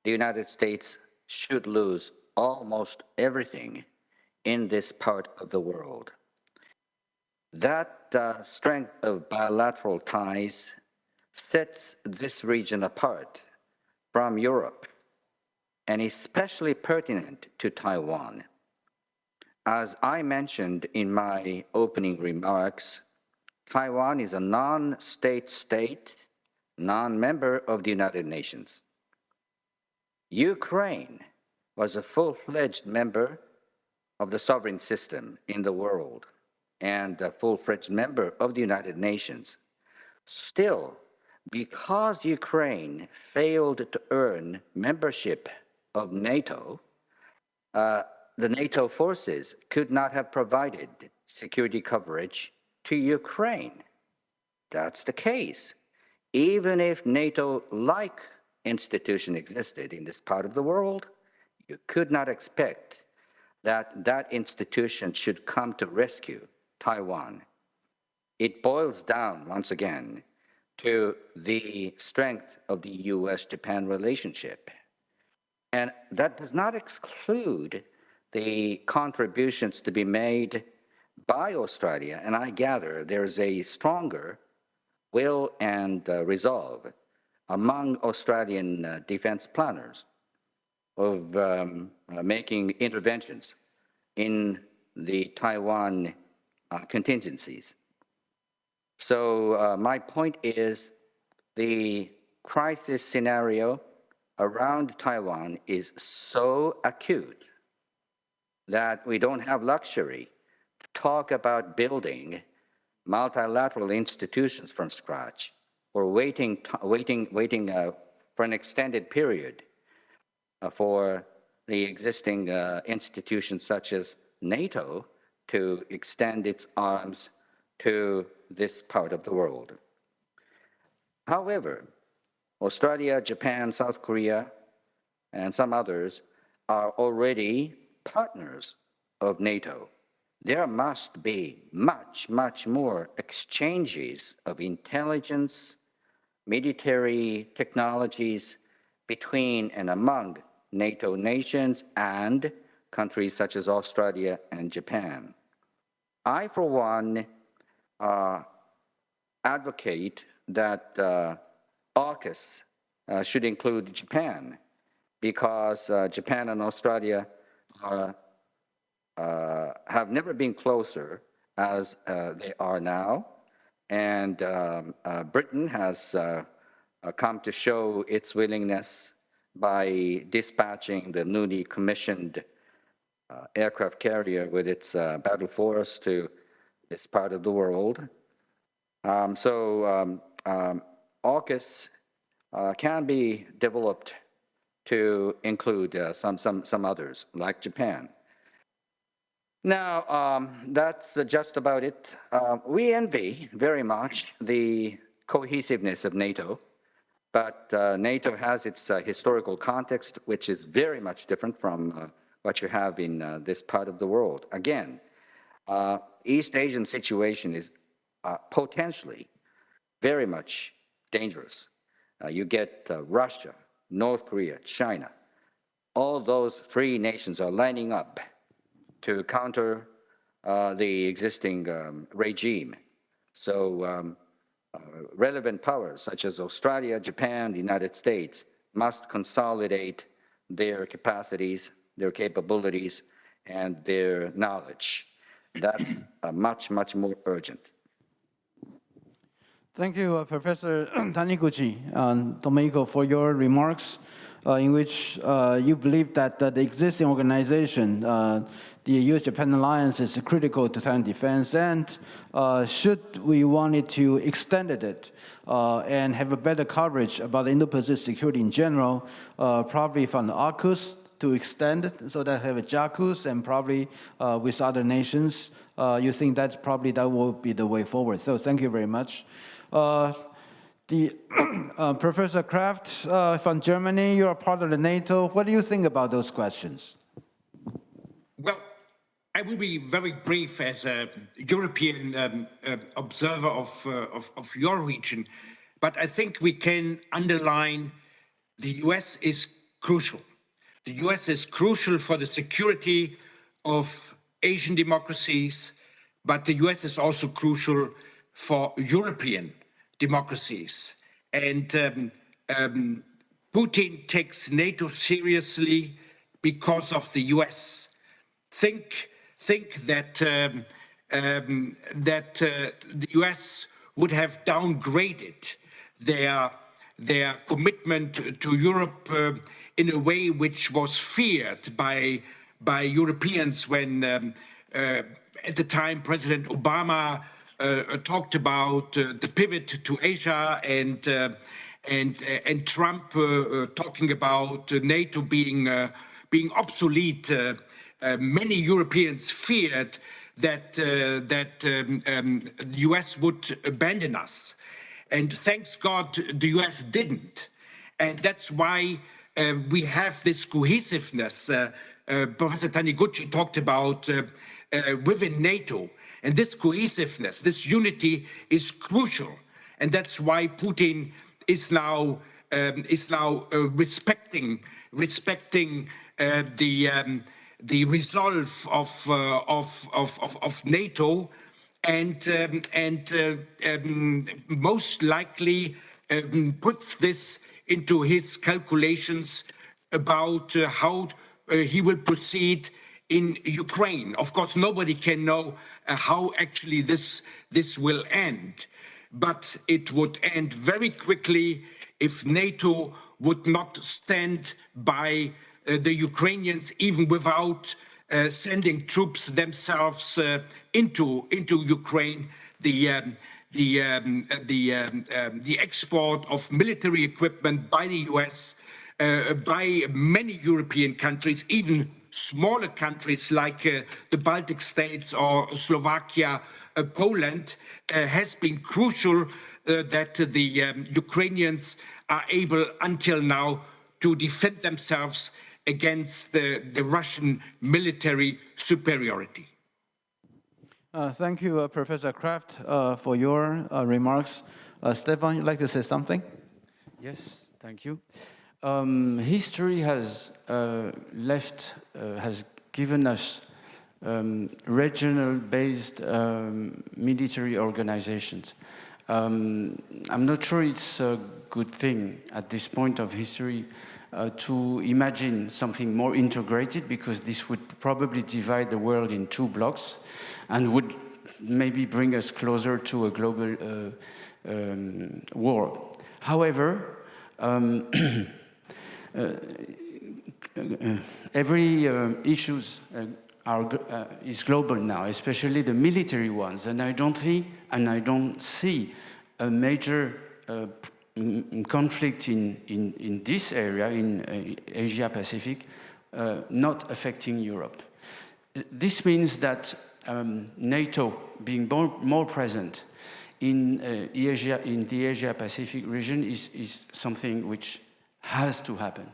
the United States should lose almost everything in this part of the world. That strength of bilateral ties sets this region apart from Europe, and especially pertinent to Taiwan. As I mentioned in my opening remarks, Taiwan is a non-state state, non-member of the United Nations. Ukraine was a full-fledged member of the sovereign system in the world and a full-fledged member of the United Nations. Still, because Ukraine failed to earn membership of NATO, the NATO forces could not have provided security coverage to Ukraine. That's the case. Even if NATO-like institution existed in this part of the world, you could not expect that that institution should come to rescue Taiwan. It boils down, once again, to the strength of the US-Japan relationship. And that does not exclude the contributions to be made by Australia, and I gather there's a stronger will and resolve among Australian defense planners of making interventions in the Taiwan contingencies. So my point is the crisis scenario around Taiwan is so acute that we don't have luxury to talk about building multilateral institutions from scratch or waiting for an extended period for the existing institutions such as NATO to extend its arms to this part of the world. However, Australia, Japan, South Korea, and some others are already partners of NATO. There must be much, much more exchanges of intelligence, military technologies between and among NATO nations and countries such as Australia and Japan. I, for one, advocate that AUKUS should include Japan, because Japan and Australia have never been closer as they are now, and Britain has come to show its willingness by dispatching the newly commissioned aircraft carrier with its battle force to this part of the world. AUKUS can be developed to include some others, like Japan. Now, that's just about it. We envy very much the cohesiveness of NATO, but NATO has its historical context, which is very much different from what you have in this part of the world. Again, East Asian situation is potentially very much dangerous. You get Russia, North Korea, China. All those three nations are lining up to counter the existing regime. So relevant powers such as Australia, Japan, the United States must consolidate their capacities, their capabilities, and their knowledge. That's much, much more urgent. Thank you, Professor Taniguchi and Tomeko, for your remarks in which you believe that the existing organization, the U.S.-Japan alliance, is critical to Taiwan defense, and should we wanted to extend it and have a better coverage about the Indo-Pacific security in general, probably from the AUKUS to extend it so that have a JACUS and probably with other nations, you think that will be the way forward. So thank you very much. Professor Kraft from Germany, you're a part of the NATO. What do you think about those questions? Well, I will be very brief as a European observer of your region, but I think we can underline the US is crucial. The US is crucial for the security of Asian democracies, but the US is also crucial for European democracies. And Putin takes NATO seriously because of the US. Think that the US would have downgraded their commitment to Europe in a way which was feared by Europeans when at the time President Obama talked about the pivot to Asia and Trump talking about NATO being obsolete. Many Europeans feared that the US would abandon us, and thanks God the US didn't, and that's why we have this cohesiveness. Professor Taniguchi talked about within NATO. And this cohesiveness, this unity is crucial. And that's why Putin is now respecting the resolve of NATO and most likely puts this into his calculations about how he will proceed in Ukraine. Of course, nobody can know how actually this will end, but it would end very quickly if NATO would not stand by the Ukrainians, even without sending troops themselves into Ukraine. The export of military equipment by the US by many European countries, even smaller countries like the Baltic states or Slovakia, Poland, has been crucial that the Ukrainians are able until now to defend themselves against the Russian military superiority. Thank you, Professor Kraft, for your remarks. Stefan, you'd like to say something? Yes, thank you. History has has given us regional-based military organizations. I'm not sure it's a good thing at this point of history to imagine something more integrated, because this would probably divide the world in two blocks and would maybe bring us closer to a global war. However, every issues is global now, especially the military ones, and I don't see a major conflict in this area, in Asia-Pacific, not affecting Europe. This means that NATO being more present in the Asia-Pacific region is something which has to happen,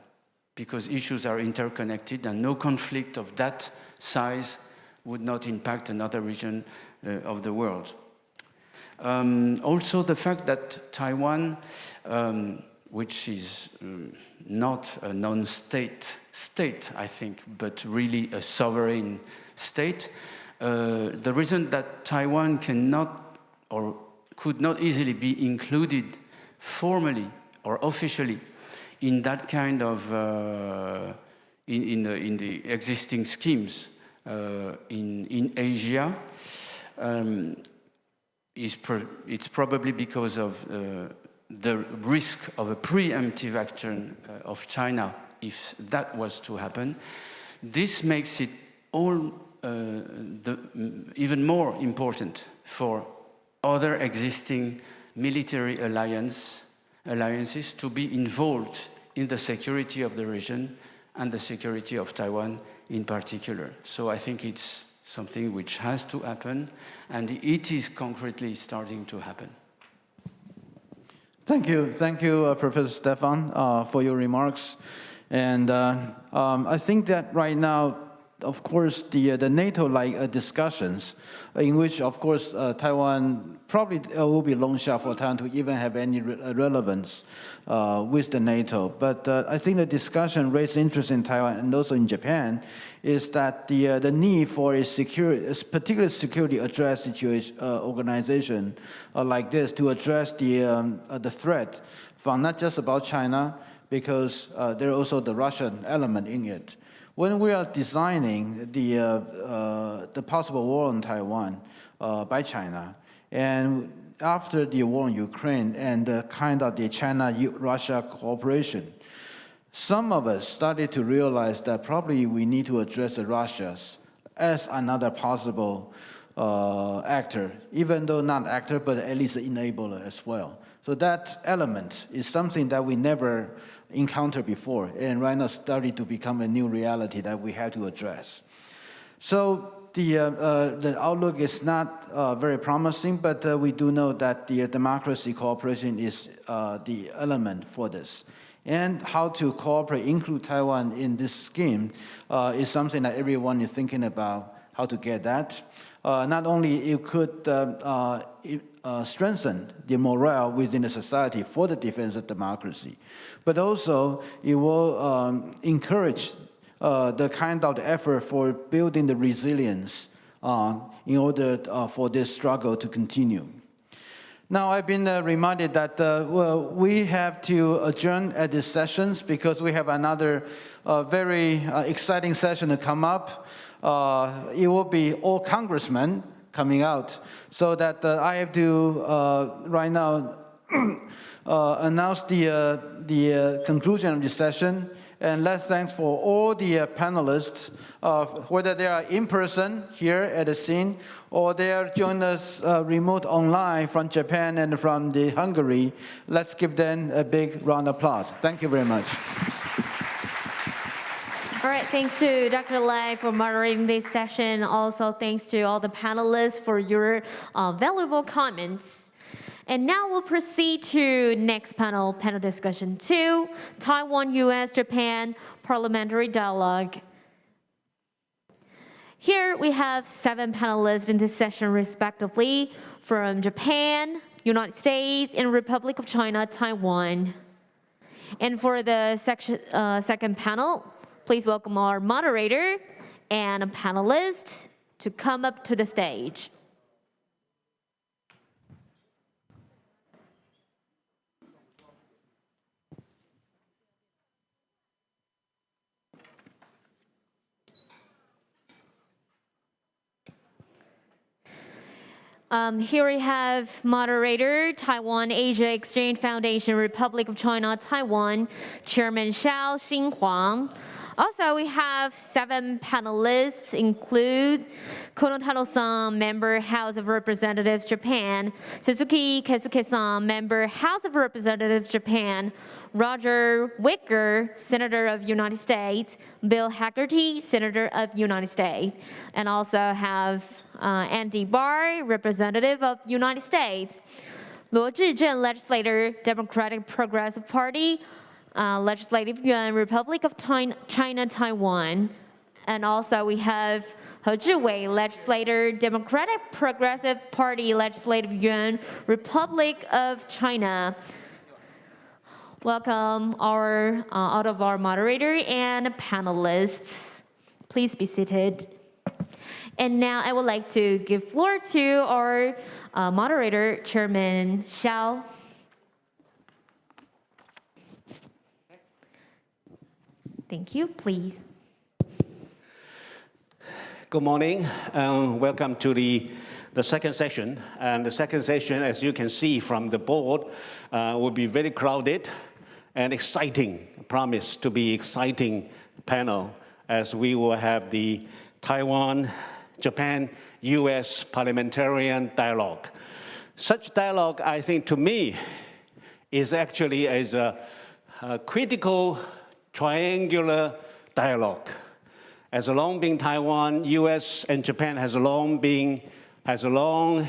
because issues are interconnected and no conflict of that size would not impact another region of the world. Also, the fact that Taiwan, which is not a non-state state, I think, but really a sovereign state, the reason that Taiwan cannot or could not easily be included formally or officially in that kind of in the existing schemes in Asia, it's probably because of the risk of a preemptive action of China if that was to happen. This makes it all even more important for other existing military alliances to be involved in the security of the region and the security of Taiwan in particular. So I think it's something which has to happen, and it is concretely starting to happen. Thank you, Professor Stefan, for your remarks. And I think that right now, of course, the NATO-like discussions, in which, of course, Taiwan probably will be long shot for Taiwan to even have any relevance with the NATO. But I think the discussion raised interest in Taiwan and also in Japan is that the need for a particular security address situation organization like this to address the threat from not just about China, because there are also the Russian element in it. When we are designing the possible war on Taiwan by China, and after the war in Ukraine and the kind of the China-Russia cooperation, some of us started to realize that probably we need to address the Russians as another possible actor, even though not actor, but at least an enabler as well. So that element is something that we never encountered before, and right now started to become a new reality that we have to address. So the outlook is not very promising, but we do know that the democracy cooperation is the element for this. And how to cooperate, include Taiwan in this scheme, is something that everyone is thinking about how to get that. Not only it could strengthen the morale within the society for the defense of democracy, but also it will encourage the kind of effort for building the resilience in order for this struggle to continue. Now, I've been reminded that we have to adjourn at these sessions because we have another very exciting session to come up. It will be all congressmen coming out, so that I have to right now announce the conclusion of the session. And let's thanks for all the panelists, whether they are in person here at the scene or they are joining us remote online from Japan and from Hungary. Let's give them a big round of applause. Thank you very much. All right, thanks to Dr. Lai for moderating this session. Also, thanks to all the panelists for your valuable comments. And now we'll proceed to next panel discussion 2, Taiwan, U.S., Japan Parliamentary Dialogue. Here we have 7 panelists in this session respectively from Japan, United States, and Republic of China, Taiwan. And for the second panel, please welcome our moderator and a panelist to come up to the stage. Here we have moderator, Taiwan Asia Exchange Foundation, Republic of China, Taiwan, Chairman Xiao Xinhuang. Also, we have 7 panelists, include Kono Taro-san, member, House of Representatives, Japan, Suzuki Keisuke-san, member, House of Representatives, Japan, Roger Wicker, Senator of United States, Bill Haggerty, Senator of United States, and also have Andy Barr, Representative of United States, Luo Zhizhen, Legislator, Democratic Progressive Party, Legislative Yuan, Republic of China, Taiwan. And also we have He Zhiwei, Legislator, Democratic Progressive Party, Legislative Yuan, Republic of China. Welcome all of our moderator and panelists. Please be seated. And now I would like to give floor to our moderator, Chairman Xiao. Thank you, please. Good morning, welcome to the second session. And the second session, as you can see from the board, will be very crowded and exciting. Promise to be exciting panel, as we will have the Taiwan, Japan, U.S. parliamentarian dialogue. Such dialogue, I think, to me, is actually as a critical triangular dialogue. Has long been Taiwan, U.S. and Japan has long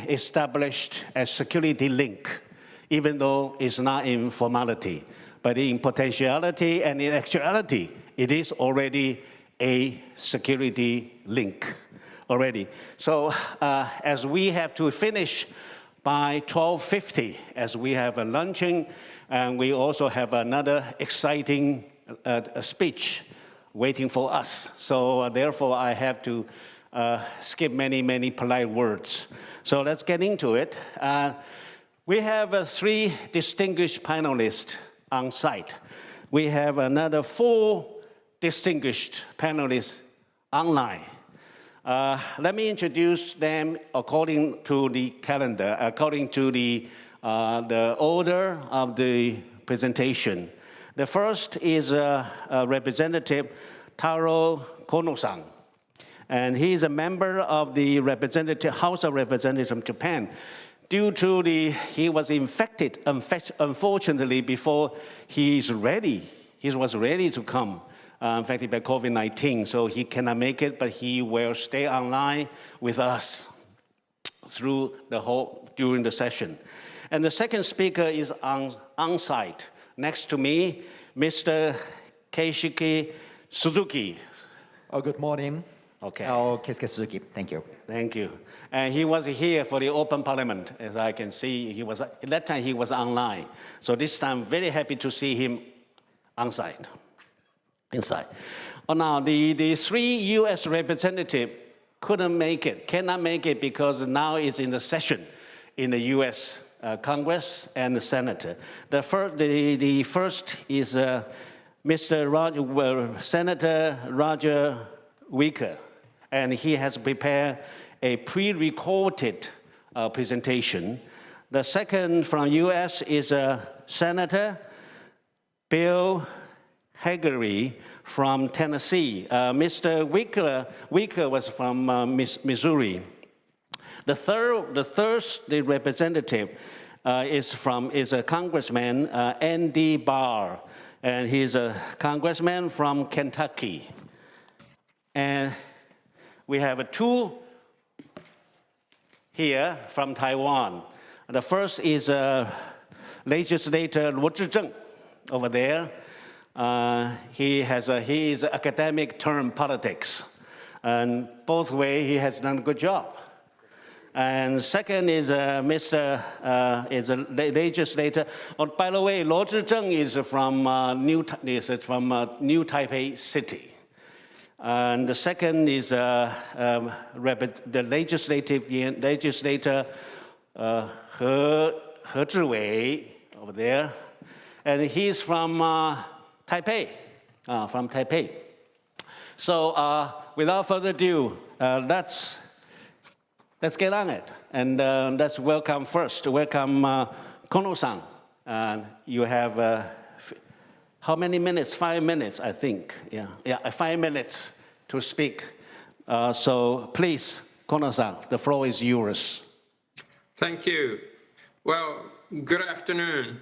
established a security link, even though it's not in formality. But in potentiality and in actuality, it is already a security link already. So as we have to finish by 12:50, as we have a luncheon, and we also have another exciting speech waiting for us. So therefore, I have to skip many polite words. So let's get into it. We have 3 distinguished panelists on site. We have another 4 distinguished panelists online. Let me introduce them according to the calendar, according to the order of the presentation. The first is Representative Taro Kono-san, and he is a member of the House of Representatives of Japan. Due to he was infected, unfortunately, before he was ready to come, infected by COVID-19, so he cannot make it, but he will stay online with us through during the session. And the second speaker is on site. Next to me, Mr. Keisuke Suzuki. Good morning. Okay. Keisuke Suzuki, thank you. Thank you. And he was here for the open parliament, as I can see. At that time, he was online. So this time, very happy to see him on site, inside. Now, the 3 U.S. representatives cannot make it because now it's in the session in the U.S. Congress and the Senator. The first is Senator Roger Wicker, and he has prepared a pre-recorded presentation. The second from U.S. is Senator Bill Haggerty from Tennessee. Mr. Wicker was from Missouri. The third representative is a Congressman, Andy Barr, and he's a congressman from Kentucky. And we have two here from Taiwan. The first is legislator Luo Zhizheng over there. He is academic turned politics. And both ways, he has done a good job. And second is a legislator. Oh, by the way, Luo Zhizheng is from New Taipei City. And the second is the legislator He Zhiwei over there. And he's from Taipei, So without further ado, let's get on it. And let's welcome first, Kono-san. You have how many minutes? 5 minutes, I think. Yeah, 5 minutes to speak. So please, Kono-san, the floor is yours. Thank you. Well, good afternoon.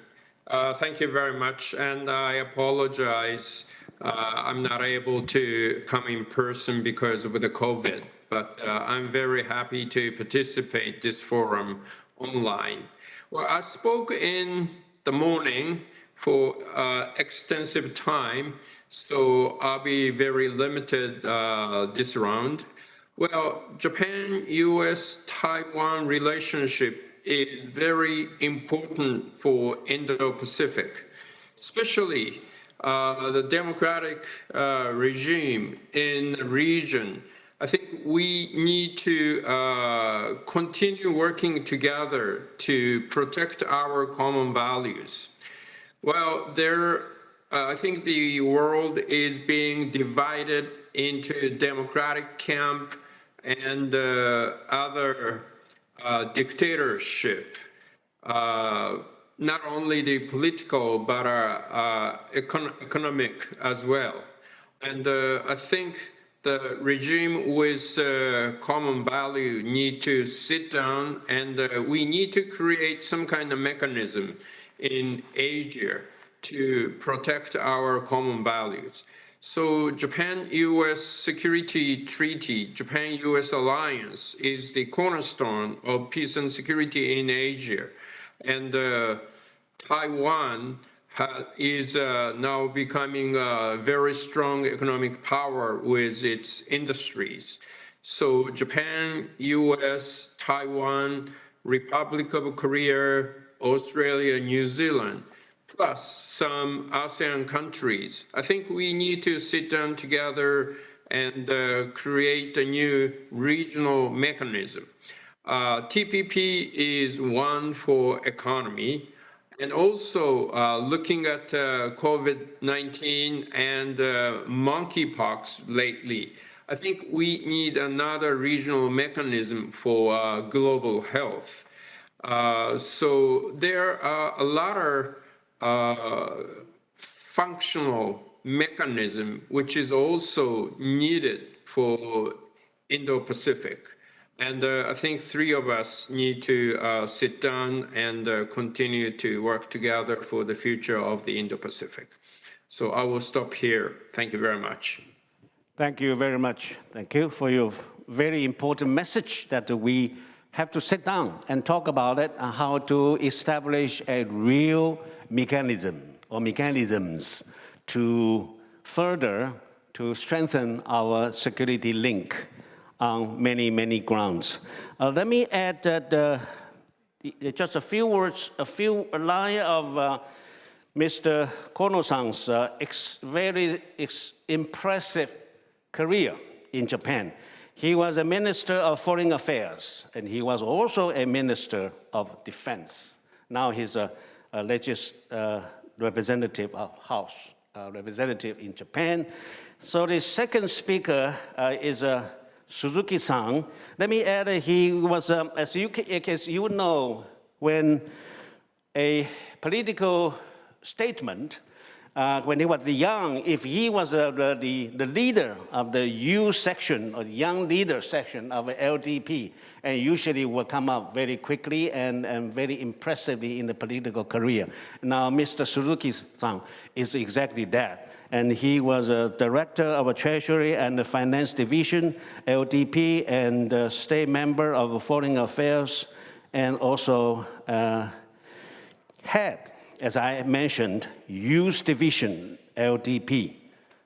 Thank you very much, and I apologize. I'm not able to come in person because of the COVID, but I'm very happy to participate this forum online. Well, I spoke in the morning for extensive time, so I'll be very limited this round. Well, Japan-US-Taiwan relationship is very important for Indo-Pacific, especially the democratic regime in the region. I think we need to continue working together to protect our common values. Well, I think the world is being divided into democratic camp and other dictatorship, not only the political, but economic as well. And I think the regime with common value need to sit down, and we need to create some kind of mechanism in Asia to protect our common values. So Japan-US Security Treaty, Japan-US Alliance is the cornerstone of peace and security in Asia. And Taiwan is now becoming a very strong economic power with its industries. So Japan, US, Taiwan, Republic of Korea, Australia, New Zealand, plus some ASEAN countries. I think we need to sit down together and create a new regional mechanism. TPP is one for economy, and also looking at COVID-19 and monkeypox lately, I think we need another regional mechanism for global health. So there are a lot of functional mechanism which is also needed for Indo-Pacific. And I think three of us need to sit down and continue to work together for the future of the Indo-Pacific. So I will stop here. Thank you very much. Thank you very much. Thank you for your very important message that we have to sit down and talk about it, and how to establish a real mechanism or mechanisms to further to strengthen our security link on many, many grounds. Let me add that just a few words, a line of Mr. Kono-san's very impressive career in Japan. He was a Minister of Foreign Affairs, and he was also a Minister of Defense. Now he's a representative of House, representative in Japan. So the second speaker is Suzuki-san. Let me add, he was, as you know, when a political statement, when he was young, if he was the leader of the youth section or the young leader section of LDP, and usually will come up very quickly and very impressively in the political career. Now, Mr. Suzuki-san is exactly that. and he was a director of a Treasury and the Finance Division, LDP, and state member of Foreign Affairs, and also head, as I mentioned, Youth Division, LDP.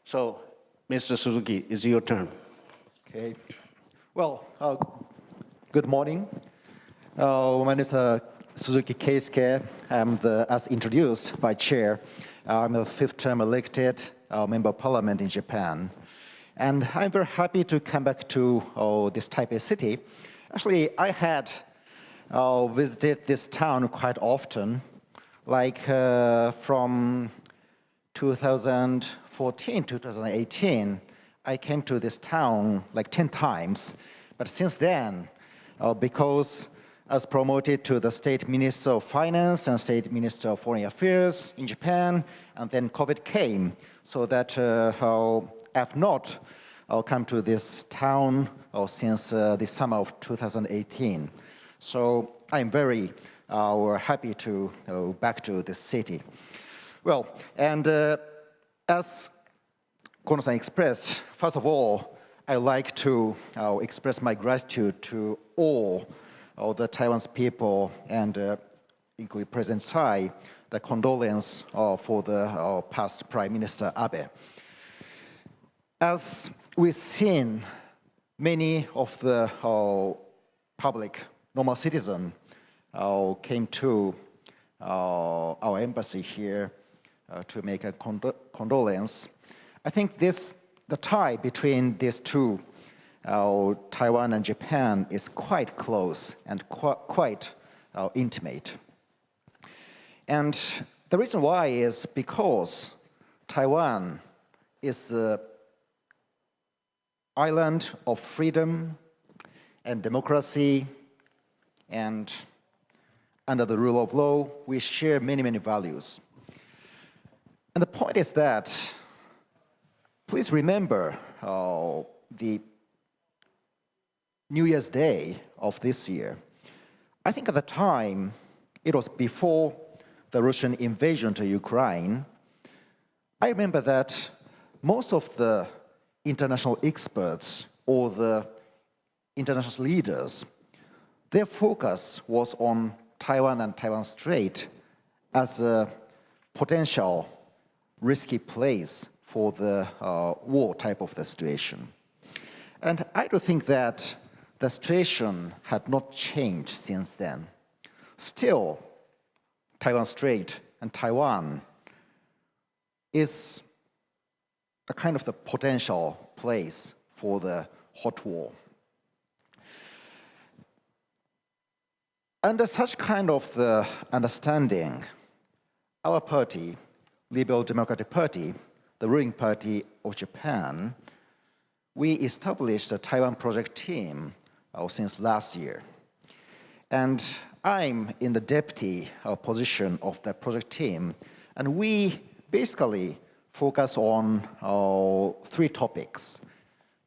So, Mr. Suzuki, it's your turn. Okay. Well, good morning. My name is Suzuki Keisuke. I'm as introduced by Chair. I'm a fifth-term elected member of parliament in Japan. And I'm very happy to come back to this Taipei city. Actually, I had visited this town quite often, like from 2014, 2018, I came to this town like 10 times. But since then, because I was promoted to the State Minister of Finance and State Minister of Foreign Affairs in Japan, and then COVID came, so that I have not come to this town since the summer of 2018. So I'm very happy to go back to this city. Well, and as Kono-san expressed, first of all, I like to express my gratitude to all the Taiwan's people, and including President Tsai, the condolence for the past Prime Minister Abe. As we've seen, many of the public, normal citizens came to our embassy here to make a condolence. I think the tie between these two, Taiwan and Japan, is quite close and quite intimate. And the reason why is because Taiwan is the island of freedom and democracy, and under the rule of law, we share many, many values. And the point is that, please remember the New Year's Day of this year. I think at the time, it was before the Russian invasion to Ukraine. I remember that most of the international experts or the international leaders, their focus was on Taiwan and Taiwan Strait as a potential risky place for the war type of the situation. And I do think that the situation had not changed since then. Still, Taiwan Strait and Taiwan is a kind of the potential place for the hot war. Under such kind of the understanding, our party, Liberal Democratic Party, the ruling party of Japan, we established a Taiwan project team since last year. And I'm in the deputy position of the project team, and we basically focus on 3 topics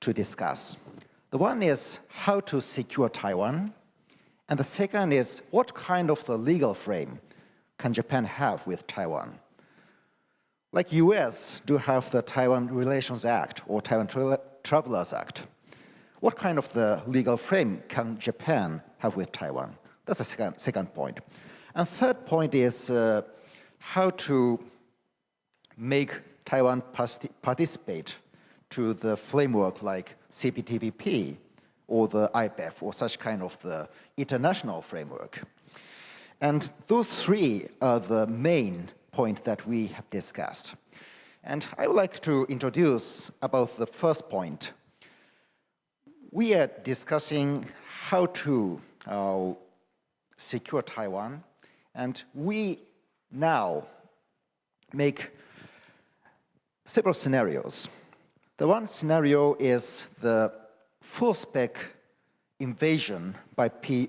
to discuss. The one is how to secure Taiwan, and the second is what kind of the legal frame can Japan have with Taiwan. Like US do have the Taiwan Relations Act or Taiwan Travelers Act. What kind of the legal frame can Japan have with Taiwan? That's the second point. And third point is how to make Taiwan participate to the framework like CPTPP or the IPEF or such kind of the international framework. And those 3 are the main point that we have discussed. And I would like to introduce about the first point. We are discussing how to secure Taiwan, and we now make several scenarios. The one scenario is the full-spec invasion by PLC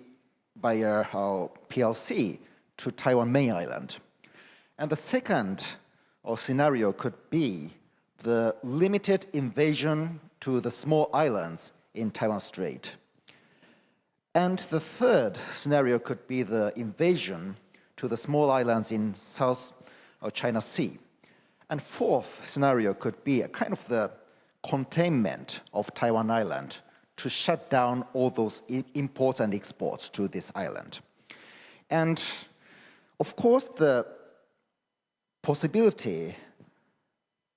to Taiwan main island. And the second scenario could be the limited invasion to the small islands in Taiwan Strait. And the third scenario could be the invasion to the small islands in South China Sea. And fourth scenario could be a kind of the containment of Taiwan Island to shut down all those imports and exports to this island. And of course, the possibility,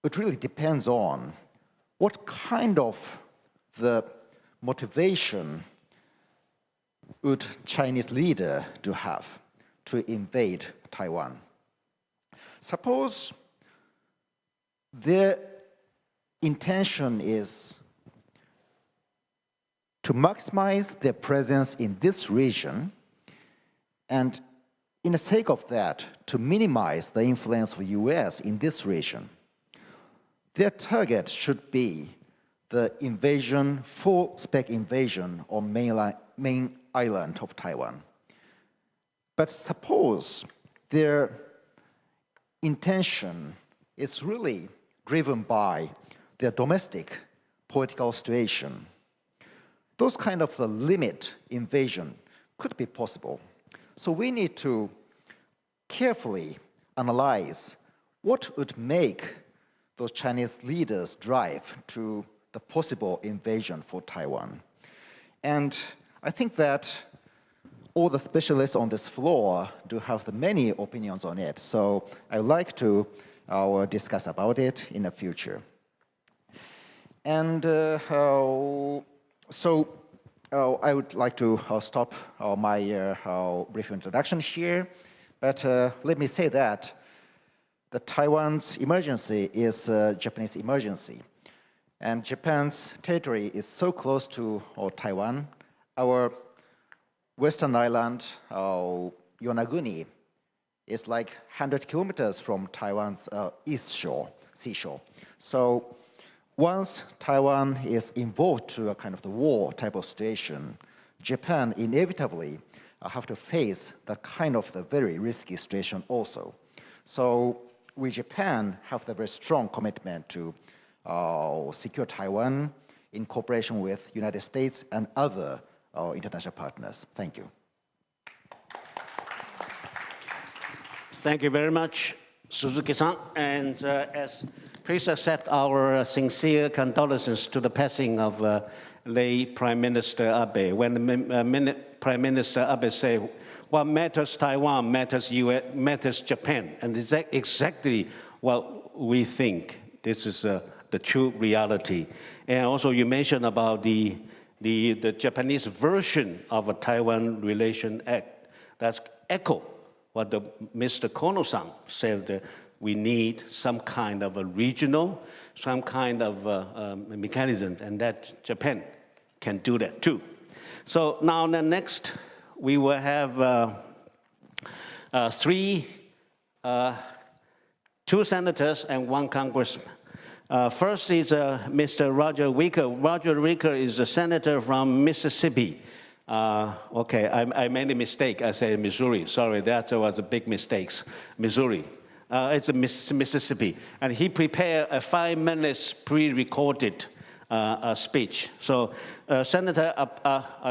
it really depends on what kind of the motivation would Chinese leader to have to invade Taiwan. Suppose their intention is to maximize their presence in this region, and in the sake of that, to minimize the influence of the US in this region. Their target should be the invasion, full-spec invasion on main island of Taiwan. But suppose their intention is really driven by their domestic political situation. Those kind of the limit invasion could be possible. So we need to carefully analyze what would make those Chinese leaders drive to the possible invasion for Taiwan. And I think that all the specialists on this floor do have the many opinions on it. So I'd like to discuss about it in the future. And I would like to stop my brief introduction here. But let me say that the Taiwan's emergency is a Japanese emergency. And Japan's territory is so close to Taiwan. Our western island, Yonaguni, is like 100 kilometers from Taiwan's east shore, seashore. So once Taiwan is involved to a kind of the war type of situation, Japan inevitably have to face that kind of the very risky situation also. So we, Japan, have the very strong commitment to secure Taiwan in cooperation with United States and other international partners. Thank you. Thank you very much, Suzuki-san. And please accept our sincere condolences to the passing of late Prime Minister Abe. When Prime Minister Abe said, what matters Taiwan, matters US, matters Japan. And it's exactly what we think. This is the true reality. And also you mentioned about the Japanese version of a Taiwan Relation Act. That's echo what Mr. Kono-san said. We need some kind of a regional, some kind of mechanism, and that Japan can do that too. So now the next, we will have two senators and one congressman. First is Mr. Roger Wicker. Roger Wicker is a senator from Mississippi. Okay, I made a mistake. I said Missouri. Sorry, that was a big mistake. Missouri. It's Mississippi. And he prepared a 5 minutes pre-recorded speech. So Senator,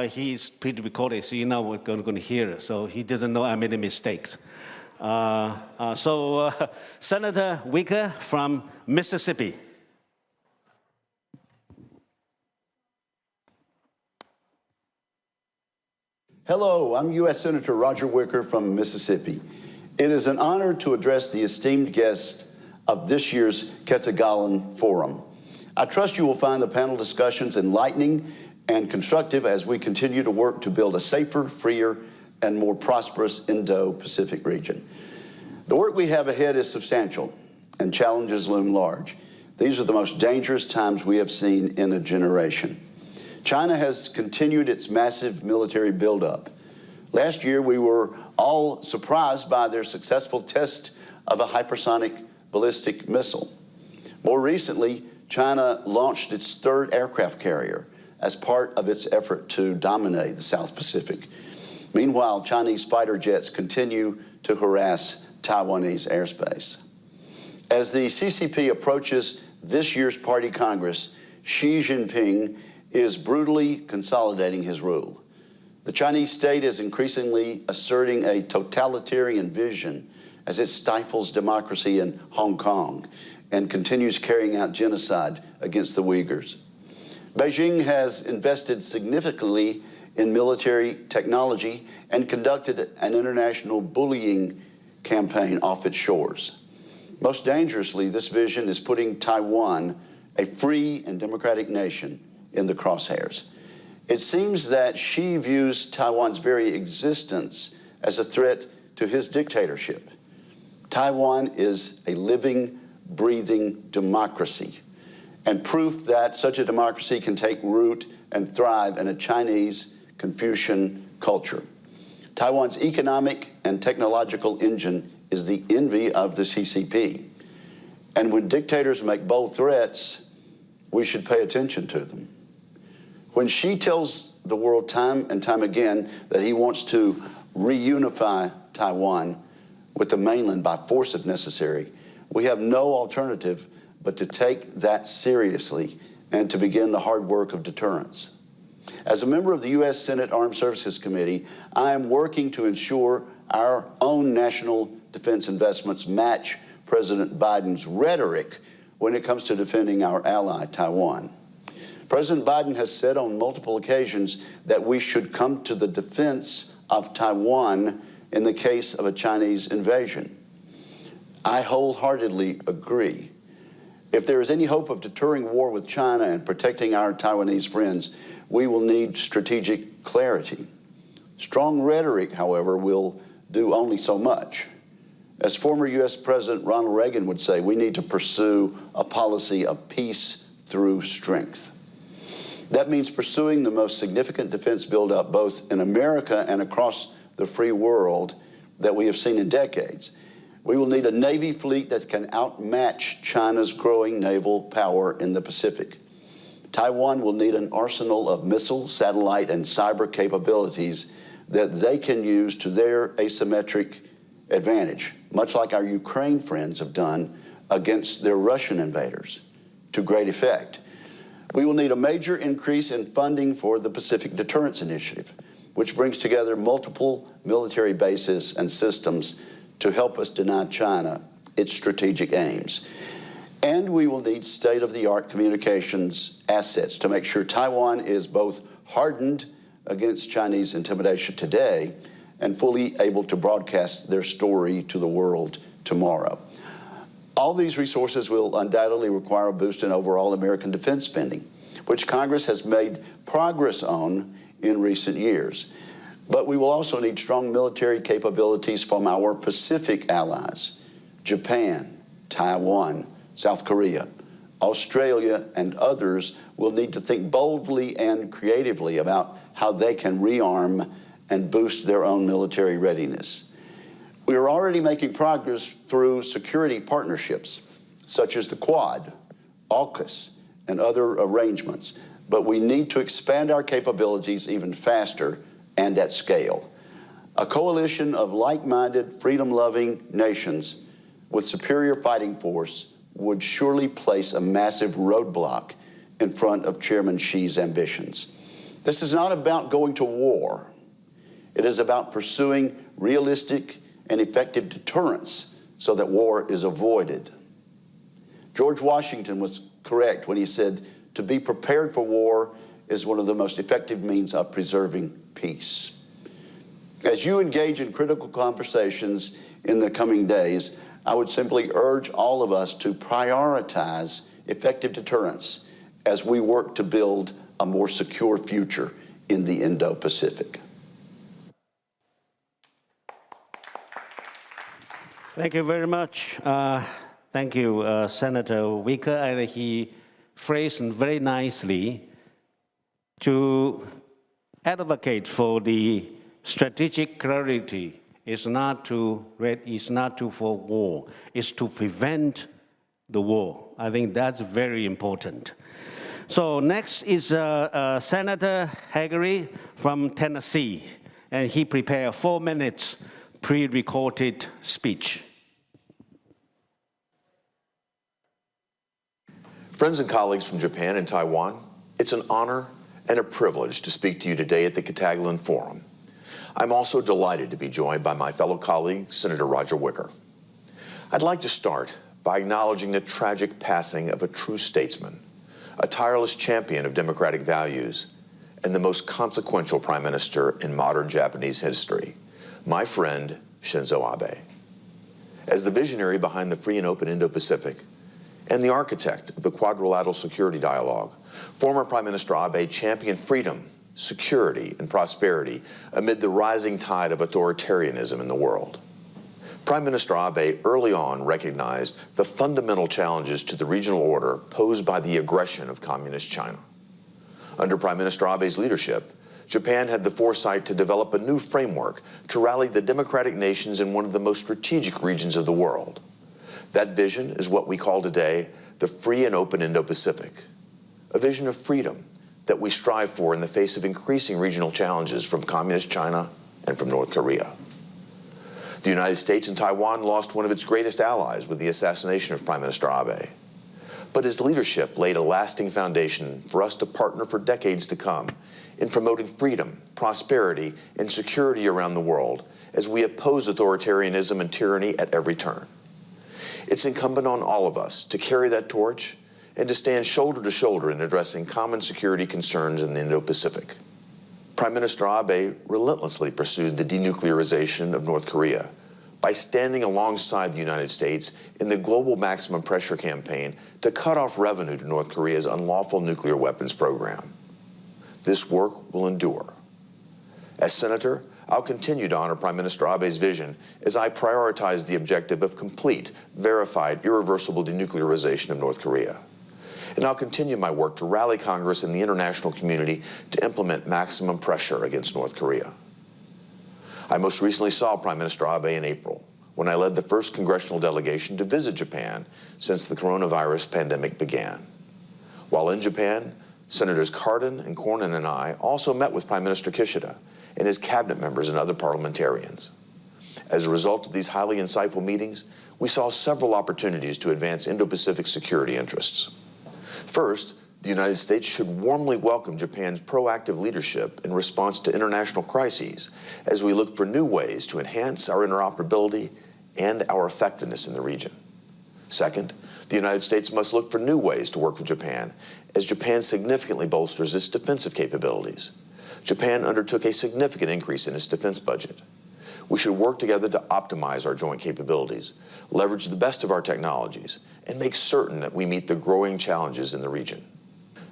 he's pre-recorded, so you know we're going to hear it. So he doesn't know I made any mistakes. Senator Wicker from Mississippi. Hello, I'm U.S. Senator Roger Wicker from Mississippi. It is an honor to address the esteemed guests of this year's Ketagalan Forum. I trust you will find the panel discussions enlightening and constructive as we continue to work to build a safer, freer, and more prosperous Indo-Pacific region. The work we have ahead is substantial, and challenges loom large. These are the most dangerous times we have seen in a generation. China has continued its massive military buildup. Last year, we were all surprised by their successful test of a hypersonic ballistic missile. More recently, China launched its third aircraft carrier as part of its effort to dominate the South Pacific. Meanwhile, Chinese fighter jets continue to harass Taiwanese airspace. As the CCP approaches this year's Party Congress, Xi Jinping is brutally consolidating his rule. The Chinese state is increasingly asserting a totalitarian vision as it stifles democracy in Hong Kong and continues carrying out genocide against the Uyghurs. Beijing has invested significantly in military technology and conducted an international bullying campaign off its shores. Most dangerously, this vision is putting Taiwan, a free and democratic nation, in the crosshairs. It seems that Xi views Taiwan's very existence as a threat to his dictatorship. Taiwan is a living, breathing democracy, and proof that such a democracy can take root and thrive in a Chinese Confucian culture. Taiwan's economic and technological engine is the envy of the CCP. And when dictators make bold threats, we should pay attention to them. When Xi tells the world time and time again that he wants to reunify Taiwan with the mainland by force if necessary, we have no alternative but to take that seriously and to begin the hard work of deterrence. As a member of the U.S. Senate Armed Services Committee, I am working to ensure our own national defense investments match President Biden's rhetoric when it comes to defending our ally, Taiwan. President Biden has said on multiple occasions that we should come to the defense of Taiwan in the case of a Chinese invasion. I wholeheartedly agree. If there is any hope of deterring war with China and protecting our Taiwanese friends, we will need strategic clarity. Strong rhetoric, however, will do only so much. As former U.S. President Ronald Reagan would say, we need to pursue a policy of peace through strength. That means pursuing the most significant defense buildup both in America and across the free world that we have seen in decades. We will need a Navy fleet that can outmatch China's growing naval power in the Pacific. Taiwan will need an arsenal of missile, satellite, and cyber capabilities that they can use to their asymmetric advantage, much like our Ukraine friends have done against their Russian invaders, to great effect. We will need a major increase in funding for the Pacific Deterrence Initiative, which brings together multiple military bases and systems to help us deny China its strategic aims. And we will need state-of-the-art communications assets to make sure Taiwan is both hardened against Chinese intimidation today and fully able to broadcast their story to the world tomorrow. All these resources will undoubtedly require a boost in overall American defense spending, which Congress has made progress on in recent years. But we will also need strong military capabilities from our Pacific allies, Japan, Taiwan, South Korea, Australia, and others will need to think boldly and creatively about how they can rearm and boost their own military readiness. We are already making progress through security partnerships, such as the Quad, AUKUS, and other arrangements, but we need to expand our capabilities even faster and at scale. A coalition of like-minded, freedom-loving nations with superior fighting force would surely place a massive roadblock in front of Chairman Xi's ambitions. This is not about going to war. It is about pursuing realistic and effective deterrence so that war is avoided. George Washington was correct when he said, to be prepared for war is one of the most effective means of preserving peace. As you engage in critical conversations in the coming days, I would simply urge all of us to prioritize effective deterrence as we work to build a more secure future in the Indo-Pacific. Thank you very much. Thank you, Senator Wicker. And he phrased very nicely to advocate for the strategic clarity is not to for war, it's to prevent the war. I think that's very important. So next is Senator Hagerty from Tennessee, and he prepared 4 minutes pre-recorded speech. Friends and colleagues from Japan and Taiwan, it's an honor and a privilege to speak to you today at the Ketagalan Forum. I'm also delighted to be joined by my fellow colleague, Senator Roger Wicker. I'd like to start by acknowledging the tragic passing of a true statesman, a tireless champion of democratic values, and the most consequential prime minister in modern Japanese history, my friend Shinzo Abe. As the visionary behind the free and open Indo-Pacific and the architect of the quadrilateral security dialogue, former Prime Minister Abe championed freedom, security, and prosperity amid the rising tide of authoritarianism in the world. Prime Minister Abe early on recognized the fundamental challenges to the regional order posed by the aggression of Communist China. Under Prime Minister Abe's leadership, Japan had the foresight to develop a new framework to rally the democratic nations in one of the most strategic regions of the world. That vision is what we call today the free and open Indo-Pacific, a vision of freedom that we strive for in the face of increasing regional challenges from Communist China and from North Korea. The United States and Taiwan lost one of its greatest allies with the assassination of Prime Minister Abe. But his leadership laid a lasting foundation for us to partner for decades to come in promoting freedom, prosperity, and security around the world as we oppose authoritarianism and tyranny at every turn. It's incumbent on all of us to carry that torch and to stand shoulder to shoulder in addressing common security concerns in the Indo-Pacific. Prime Minister Abe relentlessly pursued the denuclearization of North Korea by standing alongside the United States in the global maximum pressure campaign to cut off revenue to North Korea's unlawful nuclear weapons program. This work will endure. As Senator, I'll continue to honor Prime Minister Abe's vision as I prioritize the objective of complete, verified, irreversible denuclearization of North Korea. And I'll continue my work to rally Congress and the international community to implement maximum pressure against North Korea. I most recently saw Prime Minister Abe in April, when I led the first congressional delegation to visit Japan since the coronavirus pandemic began. While in Japan, Senators Cardin and Cornyn and I also met with Prime Minister Kishida and his cabinet members and other parliamentarians. As a result of these highly insightful meetings, we saw several opportunities to advance Indo-Pacific security interests. First, the United States should warmly welcome Japan's proactive leadership in response to international crises as we look for new ways to enhance our interoperability and our effectiveness in the region. Second, the United States must look for new ways to work with Japan as Japan significantly bolsters its defensive capabilities. Japan undertook a significant increase in its defense budget. We should work together to optimize our joint capabilities, leverage the best of our technologies, and make certain that we meet the growing challenges in the region.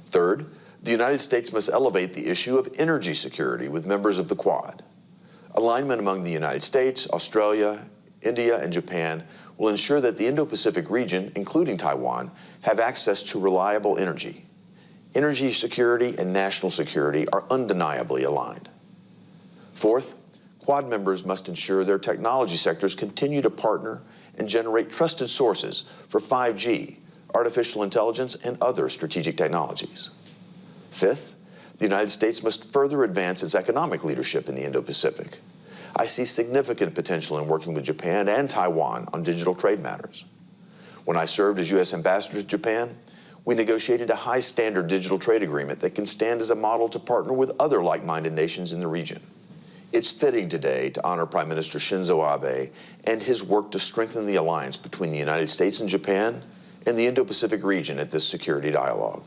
Third, the United States must elevate the issue of energy security with members of the Quad. Alignment among the United States, Australia, India, and Japan will ensure that the Indo-Pacific region, including Taiwan, have access to reliable energy. Energy security and national security are undeniably aligned. Fourth, Quad members must ensure their technology sectors continue to partner and generate trusted sources for 5G, artificial intelligence, and other strategic technologies. Fifth, the United States must further advance its economic leadership in the Indo-Pacific. I see significant potential in working with Japan and Taiwan on digital trade matters. When I served as U.S. Ambassador to Japan, we negotiated a high-standard digital trade agreement that can stand as a model to partner with other like-minded nations in the region. It's fitting today to honor Prime Minister Shinzo Abe and his work to strengthen the alliance between the United States and Japan and the Indo-Pacific region at this security dialogue.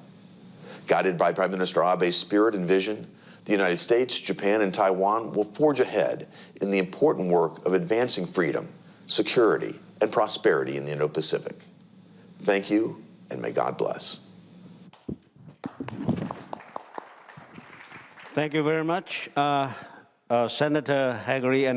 Guided by Prime Minister Abe's spirit and vision, the United States, Japan, and Taiwan will forge ahead in the important work of advancing freedom, security, and prosperity in the Indo-Pacific. Thank you, and may God bless. Thank you very much, Senator Hagerty.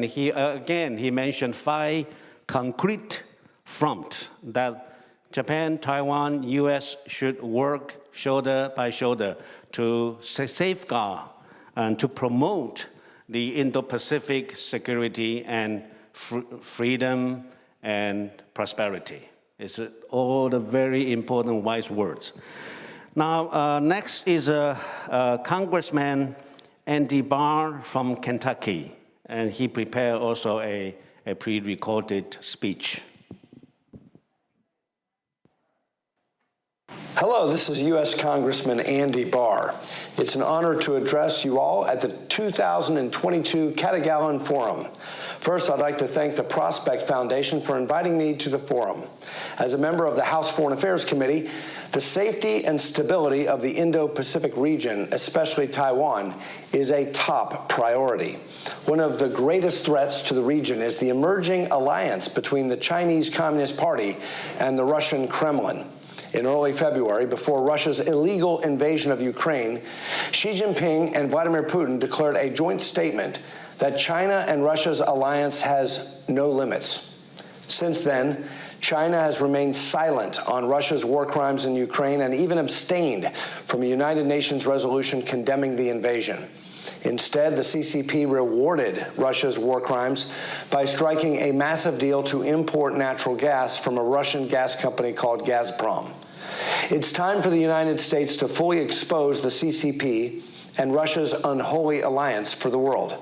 And he mentioned 5 concrete fronts that Japan, Taiwan, U.S. should work shoulder by shoulder to safeguard and to promote the Indo-Pacific security and freedom and prosperity. It's all the very important wise words. Now, next is Congressman Andy Barr from Kentucky, and he prepared also a pre-recorded speech. Hello, this is U.S. Congressman Andy Barr. It's an honor to address you all at the 2022 Ketagalan Forum. First, I'd like to thank the Prospect Foundation for inviting me to the forum. As a member of the House Foreign Affairs Committee, the safety and stability of the Indo-Pacific region, especially Taiwan, is a top priority. One of the greatest threats to the region is the emerging alliance between the Chinese Communist Party and the Russian Kremlin. In early February, before Russia's illegal invasion of Ukraine, Xi Jinping and Vladimir Putin declared a joint statement that China and Russia's alliance has no limits. Since then, China has remained silent on Russia's war crimes in Ukraine and even abstained from a United Nations resolution condemning the invasion. Instead, the CCP rewarded Russia's war crimes by striking a massive deal to import natural gas from a Russian gas company called Gazprom. It's time for the United States to fully expose the CCP and Russia's unholy alliance for the world.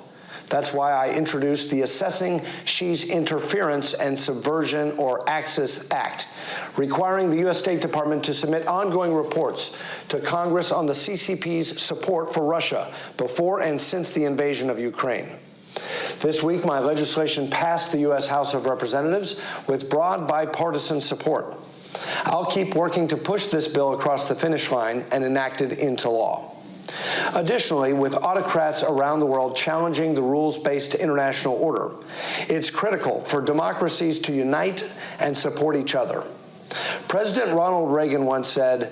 That's why I introduced the Assessing Xi's Interference and Subversion, or Axis Act, requiring the U.S. State Department to submit ongoing reports to Congress on the CCP's support for Russia before and since the invasion of Ukraine. This week, my legislation passed the U.S. House of Representatives with broad bipartisan support. I'll keep working to push this bill across the finish line and enact it into law. Additionally, with autocrats around the world challenging the rules-based international order, it's critical for democracies to unite and support each other. President Ronald Reagan once said,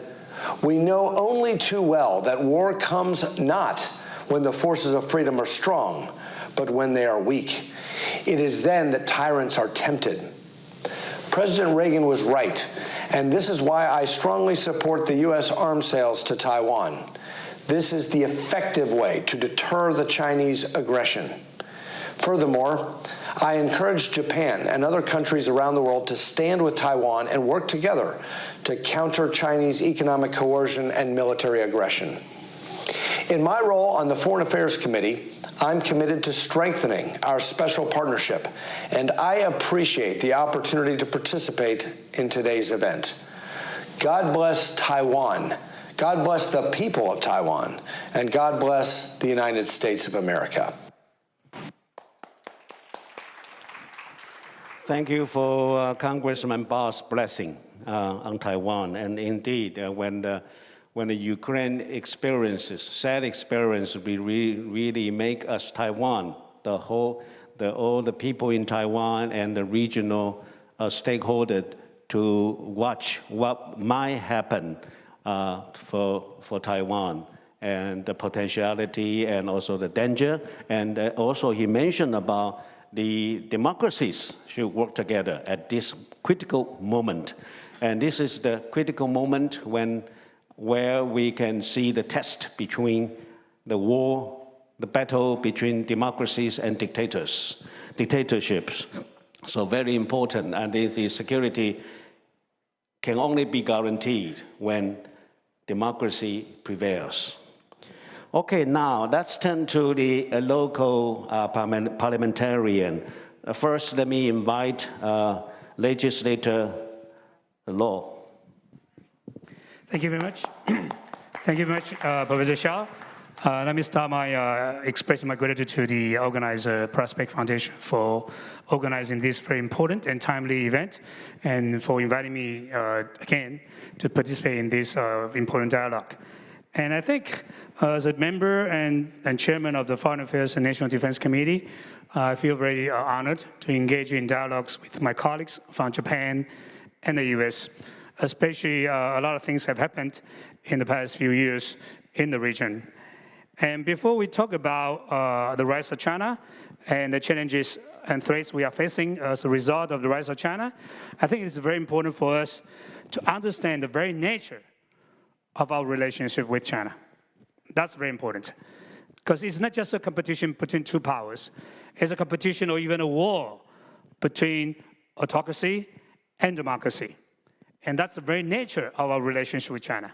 "We know only too well that war comes not when the forces of freedom are strong, but when they are weak. It is then that tyrants are tempted." President Reagan was right, and this is why I strongly support the U.S. arms sales to Taiwan. This is the effective way to deter the Chinese aggression. Furthermore, I encourage Japan and other countries around the world to stand with Taiwan and work together to counter Chinese economic coercion and military aggression. In my role on the Foreign Affairs Committee, I'm committed to strengthening our special partnership, and I appreciate the opportunity to participate in today's event. God bless Taiwan. God bless the people of Taiwan, and God bless the United States of America. Thank you for Congressman Barr's blessing on Taiwan. And indeed, when the Ukraine experiences, sad experience, really make us Taiwan, all the people in Taiwan and the regional stakeholders to watch what might happen for Taiwan, and the potentiality and also the danger. And also he mentioned about the democracies should work together at this critical moment. And this is the critical moment where we can see the test between the war, the battle between democracies and dictatorships. So very important, and the security can only be guaranteed when democracy prevails. Okay, now let's turn to the local parliamentarian. First, let me invite legislator Law. Thank you very much. Thank you very much, Professor Shah. Let me start by expressing my gratitude to the organizer, Prospect Foundation, for organizing this very important and timely event, and for inviting me again to participate in this important dialogue. And I think as a member and chairman of the Foreign Affairs and National Defense Committee, I feel very honored to engage in dialogues with my colleagues from Japan and the US. Especially a lot of things have happened in the past few years in the region. And before we talk about the rise of China and the challenges and threats we are facing as a result of the rise of China, I think it's very important for us to understand the very nature of our relationship with China. That's very important. Because it's not just a competition between two powers. It's a competition or even a war between autocracy and democracy. And that's the very nature of our relationship with China.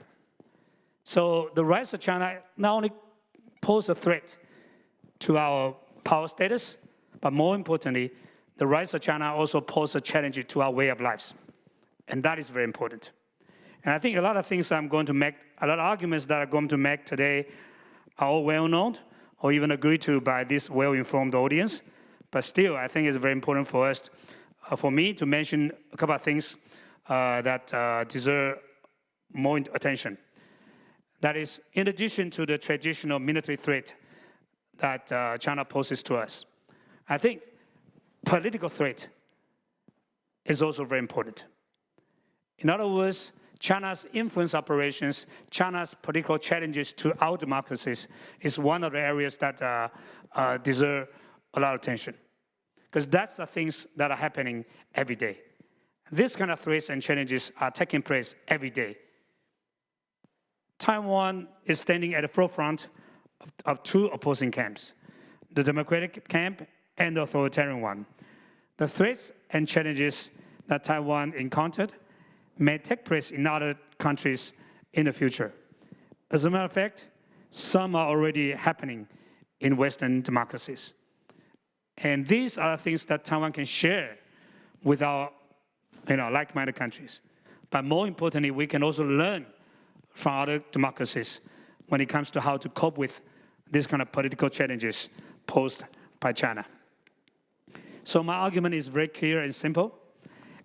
So the rise of China not only poses a threat to our power status, but more importantly, the rise of China also poses a challenge to our way of lives. And that is very important. And I think a lot of things I'm going to make, a lot of arguments that I'm going to make today are all well-known or even agreed to by this well-informed audience. But still, I think it's very important for us, for me to mention a couple of things that deserve more attention. That is, in addition to the traditional military threat that China poses to us, I think political threat is also very important. In other words, China's influence operations, China's political challenges to our democracies is one of the areas that deserve a lot of attention. Because that's the things that are happening every day. These kind of threats and challenges are taking place every day. Taiwan is standing at the forefront of two opposing camps, the democratic camp and the authoritarian one. The threats and challenges that Taiwan encountered may take place in other countries in the future. As a matter of fact, some are already happening in Western democracies. And these are things that Taiwan can share with our like-minded countries. But more importantly, we can also learn from other democracies when it comes to how to cope with these kind of political challenges posed by China. So my argument is very clear and simple.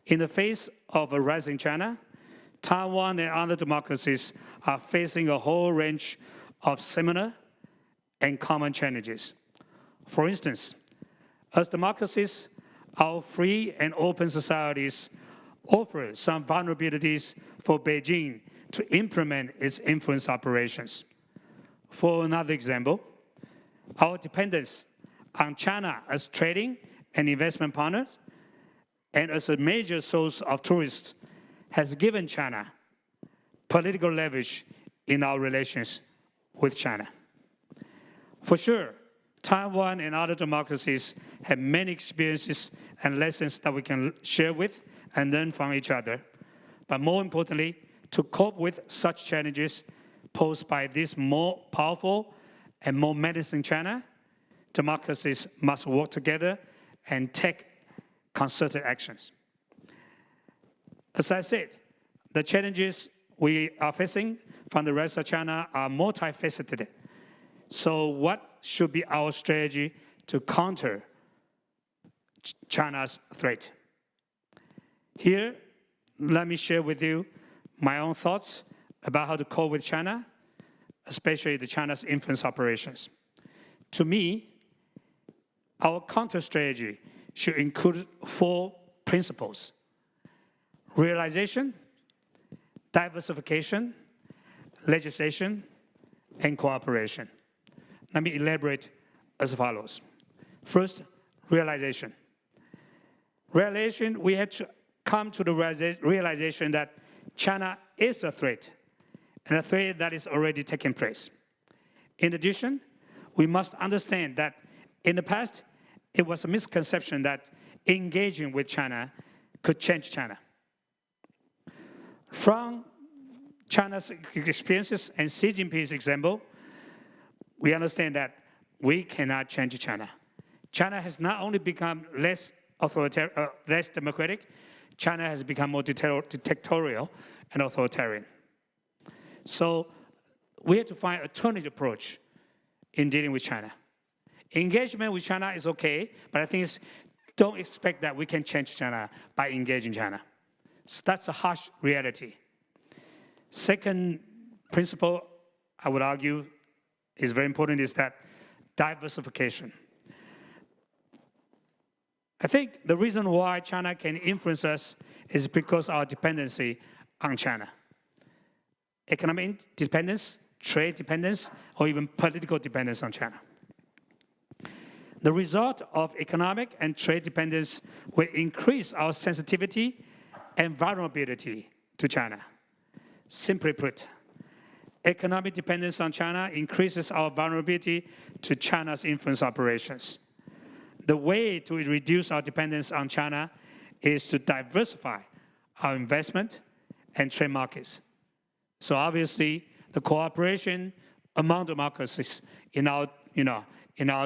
In the face of a rising China, Taiwan and other democracies are facing a whole range of similar and common challenges. For instance, as democracies, our free and open societies offer some vulnerabilities for Beijing to implement its influence operations. For another example, our dependence on China as trading and investment partners and as a major source of tourists has given China political leverage in our relations with China. For sure, Taiwan and other democracies have many experiences and lessons that we can share with and learn from each other. But more importantly, to cope with such challenges posed by this more powerful and more menacing China, democracies must work together and take concerted actions. As I said, the challenges we are facing from the rest of China are multifaceted. So what should be our strategy to counter China's threat? Here, let me share with you my own thoughts about how to cope with China, especially the China's influence operations. To me, our counter strategy should include 4 principles: realization, diversification, legislation, and cooperation. Let me elaborate as follows. First, realization. Realization, we have to come to the realization that China is a threat, and a threat that is already taking place. In addition, we must understand that in the past, it was a misconception that engaging with China could change China. From China's experiences and Xi Jinping's example, we understand that we cannot change China. China has not only become less authoritarian, less democratic, China has become more dictatorial and authoritarian. So we have to find an alternative approach in dealing with China. Engagement with China is okay, but I think don't expect that we can change China by engaging China. So that's a harsh reality. Second principle, I would argue, is very important, is that diversification. I think the reason why China can influence us is because our dependency on China. Economic dependence, trade dependence, or even political dependence on China. The result of economic and trade dependence will increase our sensitivity and vulnerability to China. Simply put, economic dependence on China increases our vulnerability to China's influence operations. The way to reduce our dependence on China is to diversify our investment and trade markets. So obviously, the cooperation among democracies in our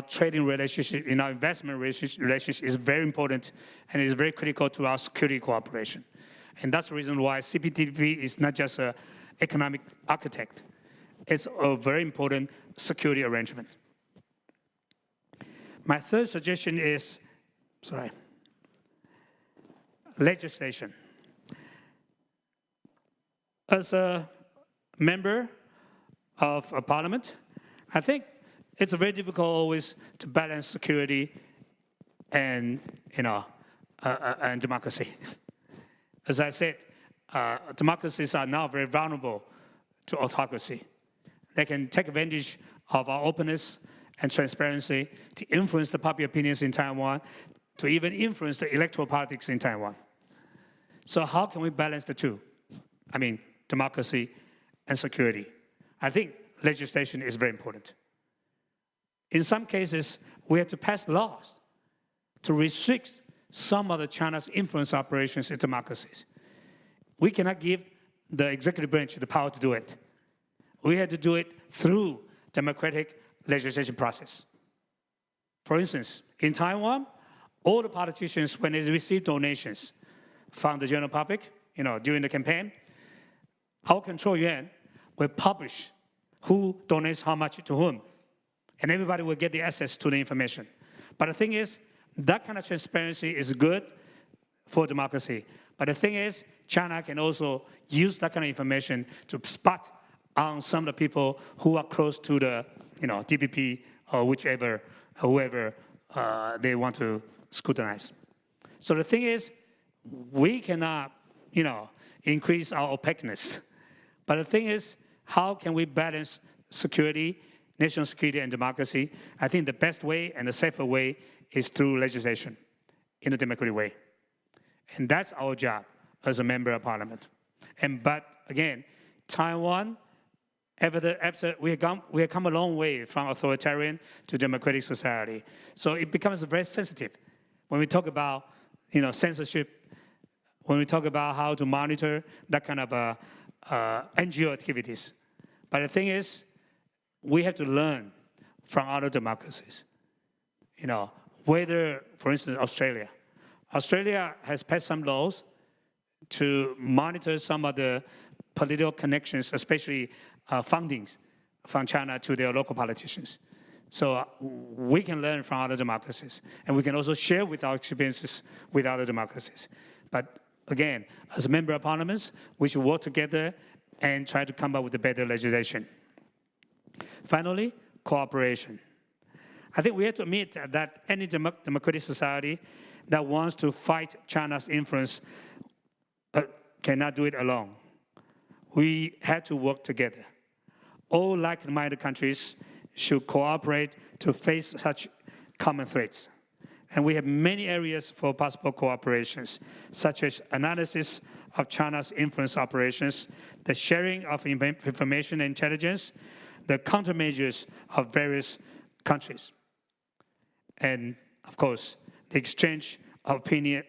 trading relationship, in our investment relationship is very important and is very critical to our security cooperation. And that's the reason why CPTPP is not just an economic architect. It's a very important security arrangement. My third suggestion is, legislation. As a member of a parliament, I think it's very difficult always to balance security and, and democracy. As I said, democracies are now very vulnerable to autocracy. They can take advantage of our openness and transparency to influence the public opinions in Taiwan, to even influence the electoral politics in Taiwan. So how can we balance the two? I mean, democracy and security. I think legislation is very important. In some cases, we have to pass laws to restrict some of China's influence operations in democracies. We cannot give the executive branch the power to do it. We have to do it through democratic legislation process. For instance, in Taiwan, all the politicians, when they receive donations from the general public, during the campaign, our control yuan will publish who donates how much to whom, and everybody will get the access to the information. But the thing is, that kind of transparency is good for democracy. But the thing is, China can also use that kind of information to spot on some of the people who are close to the DPP or whoever they want to scrutinize. So the thing is, we cannot increase our opaqueness. But the thing is, how can we balance security, national security and democracy? I think the best way and the safer way is through legislation in a democratic way. And that's our job as a member of parliament. But again, Taiwan, after we have come a long way from authoritarian to democratic society. So it becomes very sensitive when we talk about censorship, when we talk about how to monitor that kind of NGO activities. But the thing is, we have to learn from other democracies. Whether, for instance, Australia. Australia has passed some laws to monitor some of the political connections, especially fundings from China to their local politicians. So we can learn from other democracies, and we can also share with our experiences with other democracies. But again, as a member of parliaments, we should work together and try to come up with a better legislation. Finally, cooperation. I think we have to admit that any democratic society that wants to fight China's influence cannot do it alone. We have to work together. All like-minded countries should cooperate to face such common threats. And we have many areas for possible cooperations, such as analysis of China's influence operations, the sharing of information and intelligence, the countermeasures of various countries, and of course, the exchange of opinions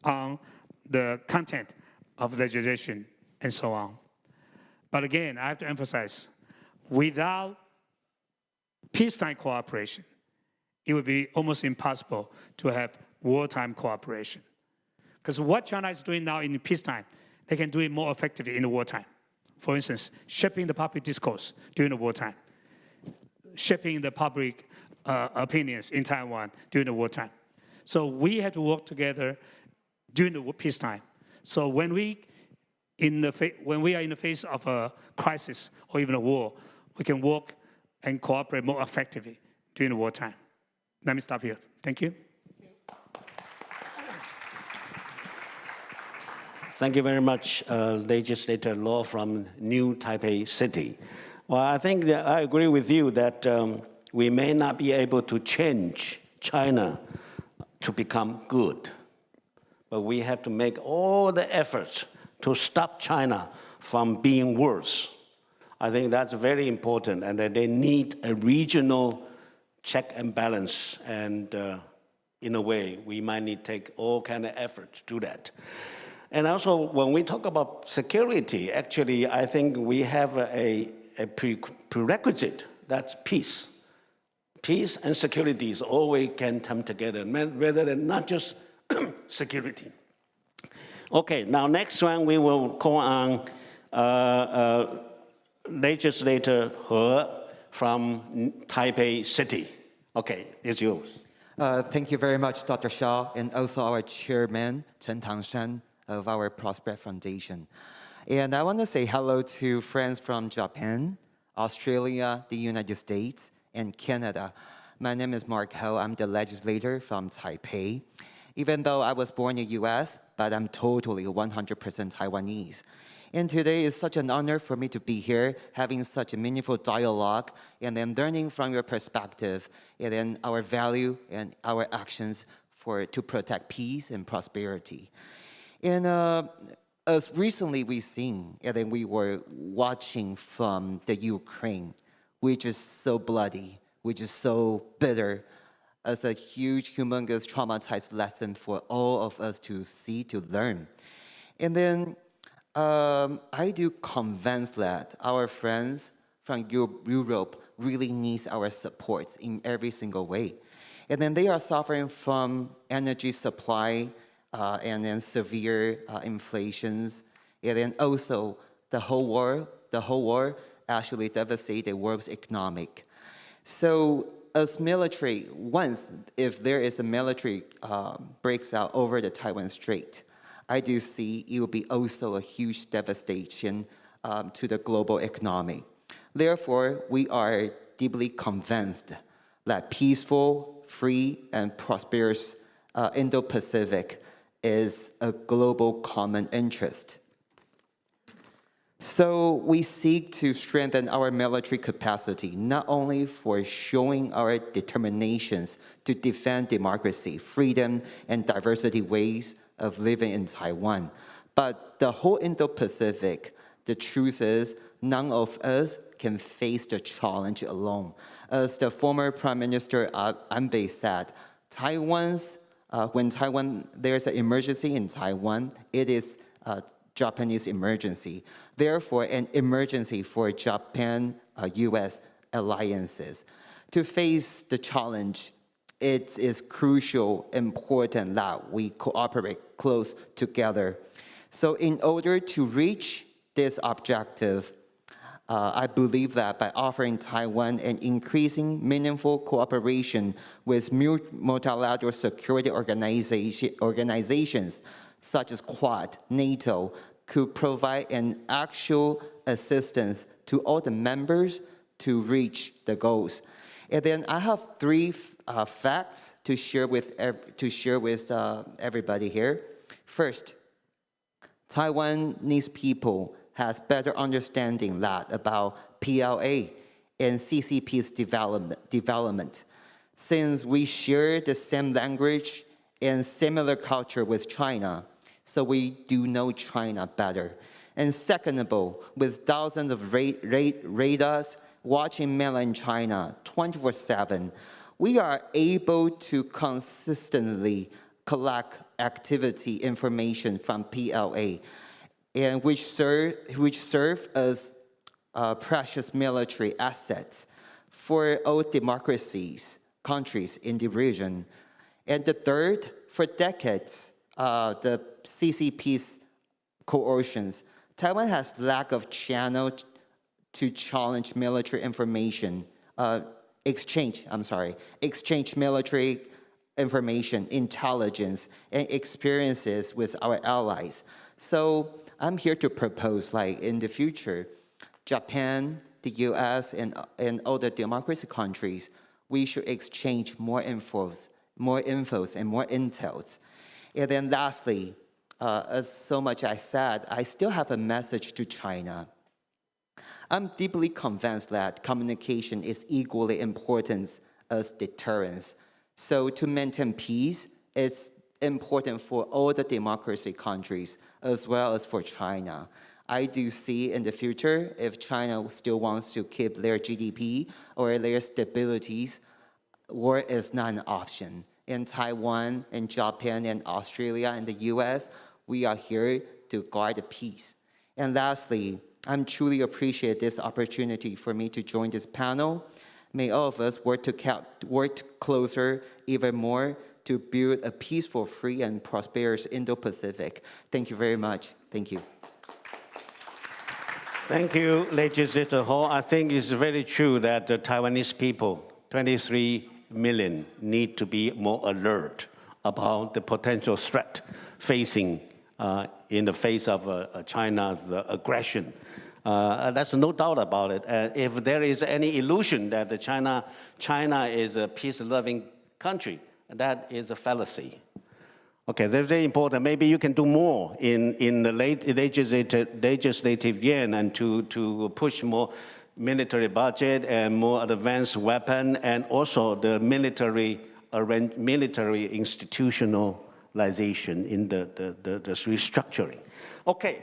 on the content of legislation and so on. But again, I have to emphasize, without peacetime cooperation, it would be almost impossible to have wartime cooperation. Because what China is doing now in peacetime, they can do it more effectively in the wartime. For instance, shaping the public discourse during the wartime, shaping the public opinions in Taiwan during the wartime. So we have to work together during the peacetime. So when we are in the face of a crisis or even a war, we can work and cooperate more effectively during the wartime. Let me stop here. Thank you. Thank you very much, Legislator Law from New Taipei City. Well, I think that I agree with you that we may not be able to change China to become good, but we have to make all the efforts to stop China from being worse. I think that's very important, and that they need a regional check and balance, and in a way, we might need to take all kind of effort to do that. And also, when we talk about security, actually, I think we have a prerequisite, that's peace. Peace and security is always can come together, rather than not just security. Okay, now next one we will call on legislator He from Taipei City. Okay, it's yours. Thank you very much, Dr. Shaw, and also our chairman, Chen Tangshan, of our Prospect Foundation. And I want to say hello to friends from Japan, Australia, the United States, and Canada. My name is Mark Ho. I'm the legislator from Taipei. Even though I was born in the US, but I'm totally 100% Taiwanese. And today is such an honor for me to be here, having such a meaningful dialogue, and then learning from your perspective, and then our value and our actions to protect peace and prosperity. And as recently we've seen, and then we were watching from the Ukraine, which is so bloody, which is so bitter, as a huge, humongous, traumatized lesson for all of us to see, to learn. And then I do convinced that our friends from Europe really needs our support in every single way. And then they are suffering from energy supply and then severe inflations. And then also the whole war actually devastated the world's economic. So as military, if there is a military breaks out over the Taiwan Strait, I do see it will be also a huge devastation to the global economy. Therefore, we are deeply convinced that peaceful, free, and prosperous Indo-Pacific is a global common interest. So we seek to strengthen our military capacity, not only for showing our determinations to defend democracy, freedom, and diversity ways of living in Taiwan, but the whole Indo-Pacific. The truth is, none of us can face the challenge alone. As the former Prime Minister Abe said, when there's an emergency in Taiwan, it is a Japanese emergency. Therefore, an emergency for Japan-US alliances. To face the challenge, it is crucial, important that we cooperate close together. So in order to reach this objective, I believe that by offering Taiwan an increasing meaningful cooperation with multilateral security organizations such as Quad, NATO, could provide an actual assistance to all the members to reach the goals. And then I have three facts to share with everybody here. First, Taiwanese people has better understanding about PLA and CCP's development. Since we share the same language and similar culture with China, so we do know China better. And second of all, with thousands of radars watching mainland China 24/7, we are able to consistently collect activity information from PLA, and which serve as precious military assets for all countries in the region. And the third, for decades, the CCP's coercions, Taiwan has lack of channel to challenge military information, exchange military information, intelligence, and experiences with our allies. So I'm here to propose, in the future, Japan, the US, and all the democracy countries, we should exchange more infos and more intels. And then lastly, as so much I said, I still have a message to China. I'm deeply convinced that communication is equally important as deterrence. So to maintain peace, it's important for all the democracy countries as well as for China. I do see in the future, if China still wants to keep their GDP or their stabilities, war is not an option. In Taiwan, in Japan, and Australia, and the US, we are here to guard the peace. And lastly, I'm truly appreciate this opportunity for me to join this panel. May all of us work closer even more to build a peaceful, free, and prosperous Indo-Pacific. Thank you very much. Thank you. Thank you, Legislator Hall. I think it's very true that the Taiwanese people, 23 million, need to be more alert about the potential threat facing in the face of China's aggression. There's no doubt about it. If there is any illusion that China is a peace-loving country, that is a fallacy. Okay, that's very important. Maybe you can do more in the legislative year and to push more military budget and more advanced weapon and also the military institutionalization in the restructuring. Okay,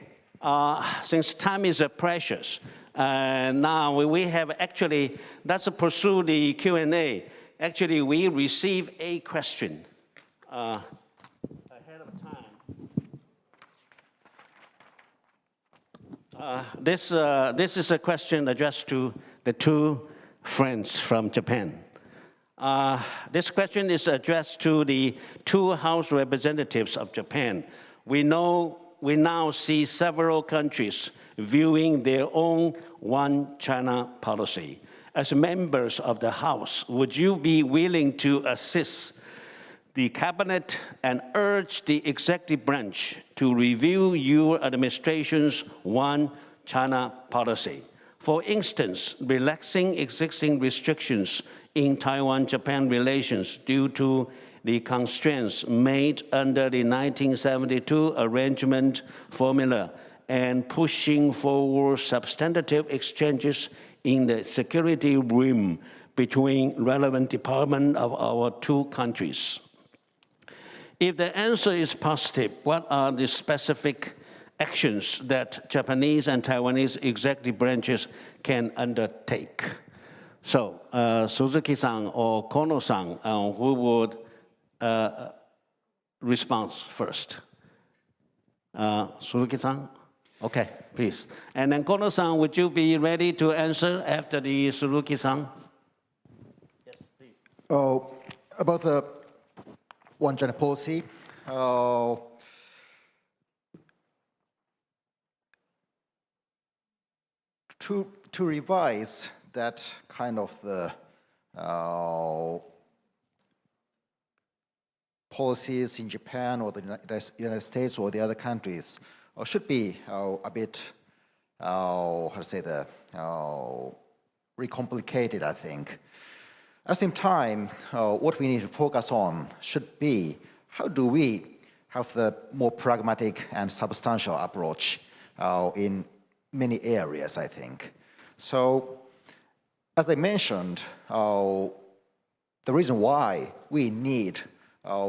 since time is precious, now we have actually, let's pursue the Q&A. Actually, we received a question. This is a question addressed to the two friends from Japan. This question is addressed to the two House representatives of Japan. We now see several countries viewing their own one China policy. As members of the House, would you be willing to assist the Cabinet and urge the executive branch to review your administration's one China policy? For instance, relaxing existing restrictions in Taiwan-Japan relations due to the constraints made under the 1972 arrangement formula and pushing forward substantive exchanges in the security realm between relevant departments of our two countries. If the answer is positive, what are the specific actions that Japanese and Taiwanese executive branches can undertake? So, Suzuki-san or Kono-san, who would respond first? Suzuki-san? Okay, please. And then Kono-san, would you be ready to answer after the Suzuki-san? Yes, please. About the one China policy, to revise that kind of the policies in Japan or the United States or the other countries should be a bit, how to say, recomplicated, I think. At the same time, what we need to focus on should be how do we have the more pragmatic and substantial approach in many areas, I think. So, as I mentioned, the reason why we need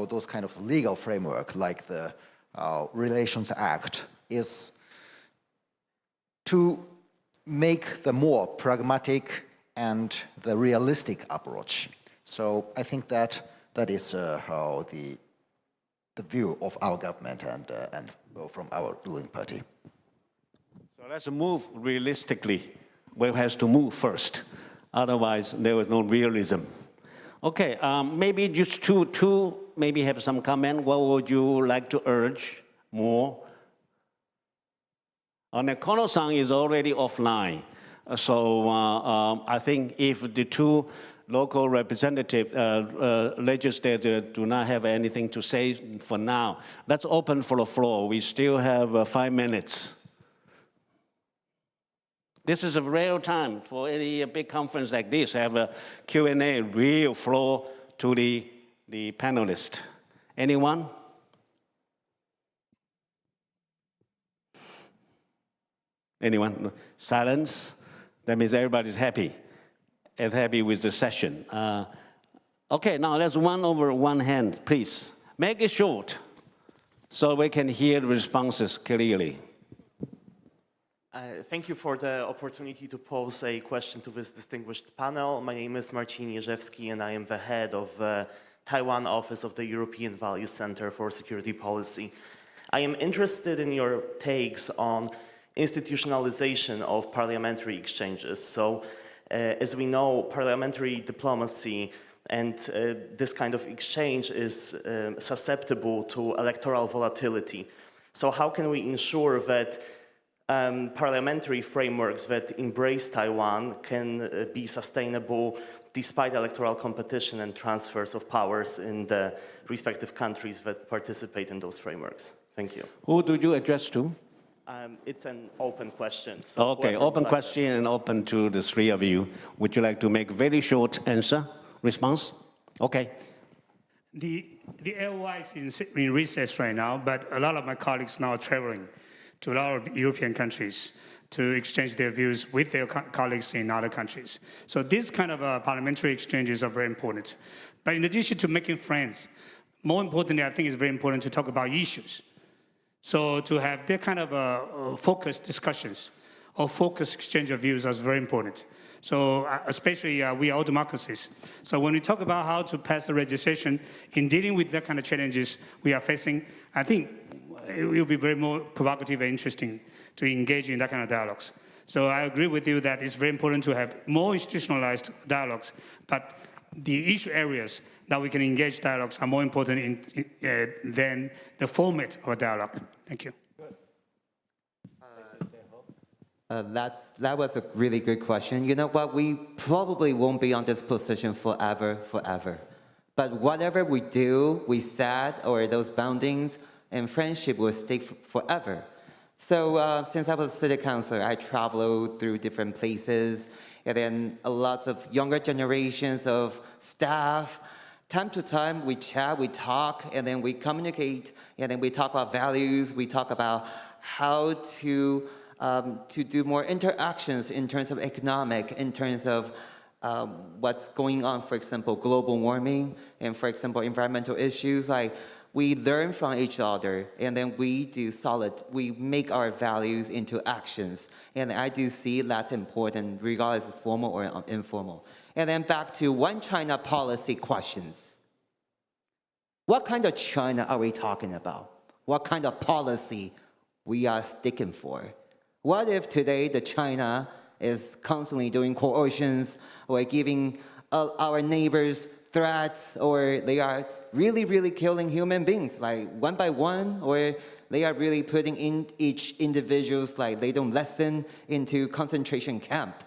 those kind of legal framework like the Relations Act is to make the more pragmatic and the realistic approach. So I think that is how the view of our government and from our ruling party. So let's move realistically. Well, it has to move first. Otherwise, there was no realism. Okay, maybe just two maybe have some comment. What would you like to urge more? Kono-san is already offline. So I think if the two local representative legislators do not have anything to say for now, let's open for the floor. We still have 5 minutes. This is a rare time for any big conference like this, have a Q&A, real floor to the panelists. Anyone? Anyone? Silence? That means everybody's happy and happy with the session. Okay, now let's one over one hand, please. Make it short so we can hear the responses clearly. Thank you for the opportunity to pose a question to this distinguished panel. My name is Marcin Jerzewski and I am the head of Taiwan office of the European Values Center for Security Policy. I am interested in your takes on institutionalization of parliamentary exchanges. So, as we know, parliamentary diplomacy And this kind of exchange is susceptible to electoral volatility. So how can we ensure that parliamentary frameworks that embrace Taiwan can be sustainable despite electoral competition and transfers of powers in the respective countries that participate in those frameworks? Thank you. Who do you address to? It's an open question. So okay, open question and open to the three of you. Would you like to make very short answer, response? Okay. The LOI is in recess right now, but a lot of my colleagues now are traveling to a lot of European countries to exchange their views with their colleagues in other countries. So these kind of parliamentary exchanges are very important. But in addition to making friends, more importantly, I think it's very important to talk about issues. So to have that kind of focused discussions or focused exchange of views is very important. So especially we are all democracies. So when we talk about how to pass the legislation in dealing with that kind of challenges we are facing, I think it will be very more provocative and interesting to engage in that kind of dialogues. So I agree with you that it's very important to have more institutionalized dialogues, but the issue areas that we can engage dialogues are more important than the format of a dialogue. Thank you. That was a really good question. You know what, we probably won't be on this position forever. But whatever we do, we set, or those boundings, and friendship will stay forever. So since I was a city councilor, I traveled through different places, and then a lot of younger generations of staff. Time to time, we chat, we talk, and then we communicate, and then we talk about values, we talk about how to do more interactions in terms of economic, in terms of what's going on, for example, global warming, and for example, environmental issues. Like, we learn from each other, and then we make our values into actions. And I do see that's important, regardless of formal or informal. And then back to one China policy questions. What kind of China are we talking about? What kind of policy we are sticking for? What if today the China is constantly doing coercions or giving our neighbors threats, or they are really killing human beings, like one by one, or they are really putting in each individuals, like they don't listen, into concentration camp?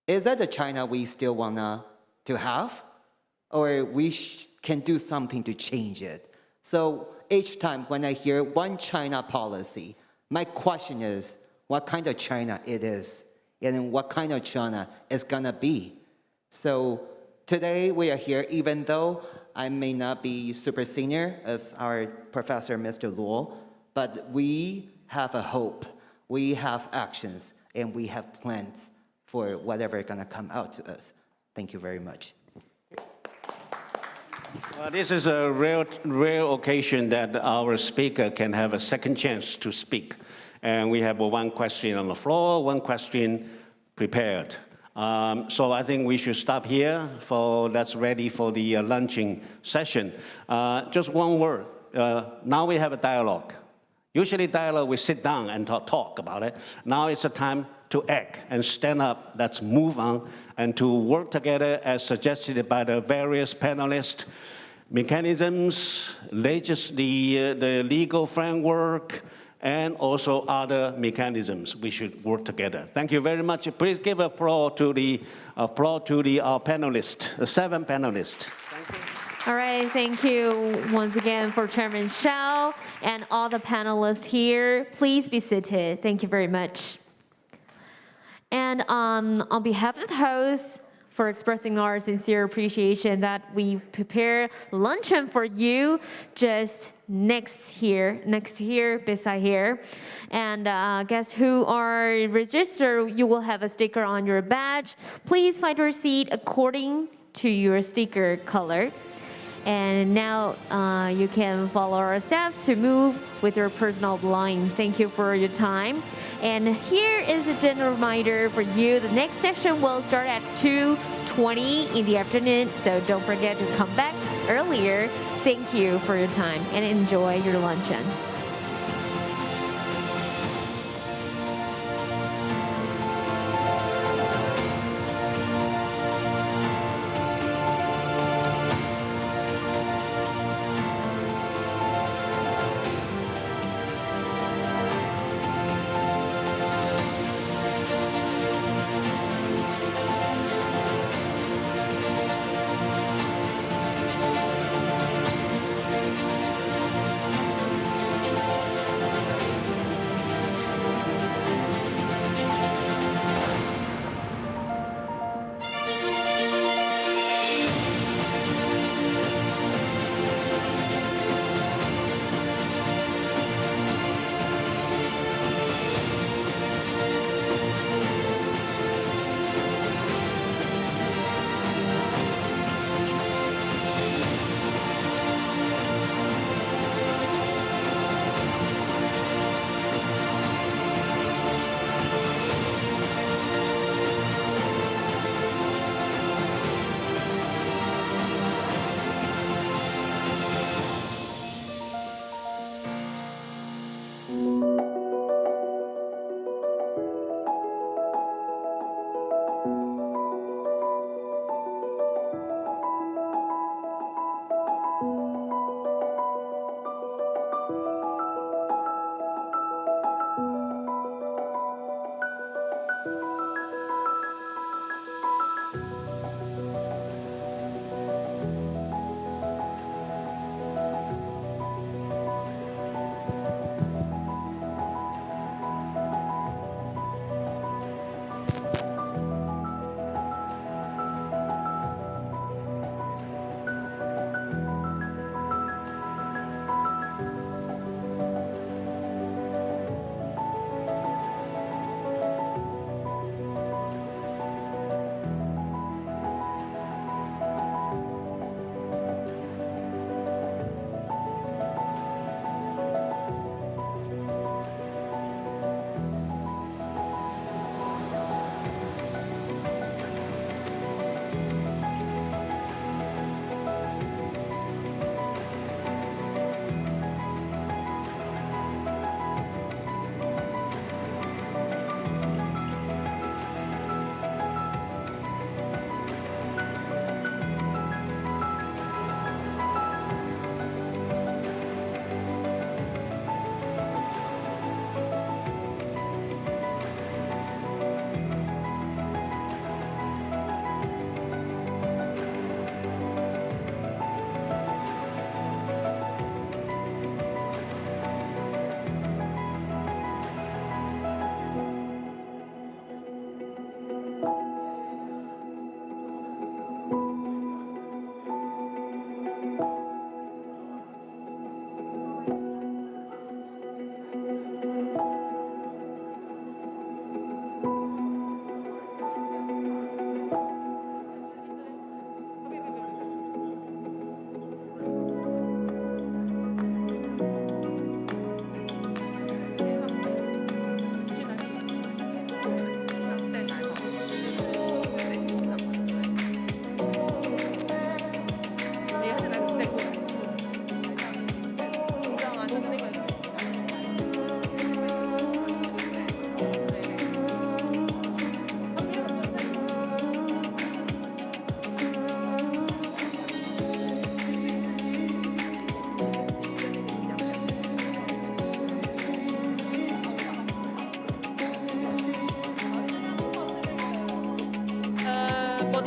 Is that the China we still wanna to have? Or we can do something to change it? So each time when I hear one China policy, my question is, what kind of China it is, and what kind of China it's gonna be? So today we are here, even though I may not be super senior as our professor, Mr. Luo, but we have a hope, we have actions, and we have plans for whatever is gonna come out to us. Thank you very much. Well, this is a rare occasion that our speaker can have a second chance to speak. And we have one question on the floor, one question prepared. So I think we should stop here. That's ready for the lunching session. Just one word. Now we have a dialogue. Usually dialogue, we sit down and talk about it. Now it's a time to act and stand up. Let's move on and to work together as suggested by the various panelists. Mechanisms, the legal framework, and also other mechanisms. We should work together. Thank you very much. Please give applause to the panelists, the 7 panelists. Thank you. All right, thank you once again for Chairman Shao and all the panelists here. Please be seated. Thank you very much. And on behalf of the host, for expressing our sincere appreciation that we prepare luncheon for you just next here, beside here. And guests who are registered, you will have a sticker on your badge. Please find your seat according to your sticker color. And now you can follow our steps to move with your personal belongings. Thank you for your time. And here is a general reminder for you. The next session will start at 2:20 in the afternoon, so don't forget to come back earlier. Thank you for your time and enjoy your luncheon.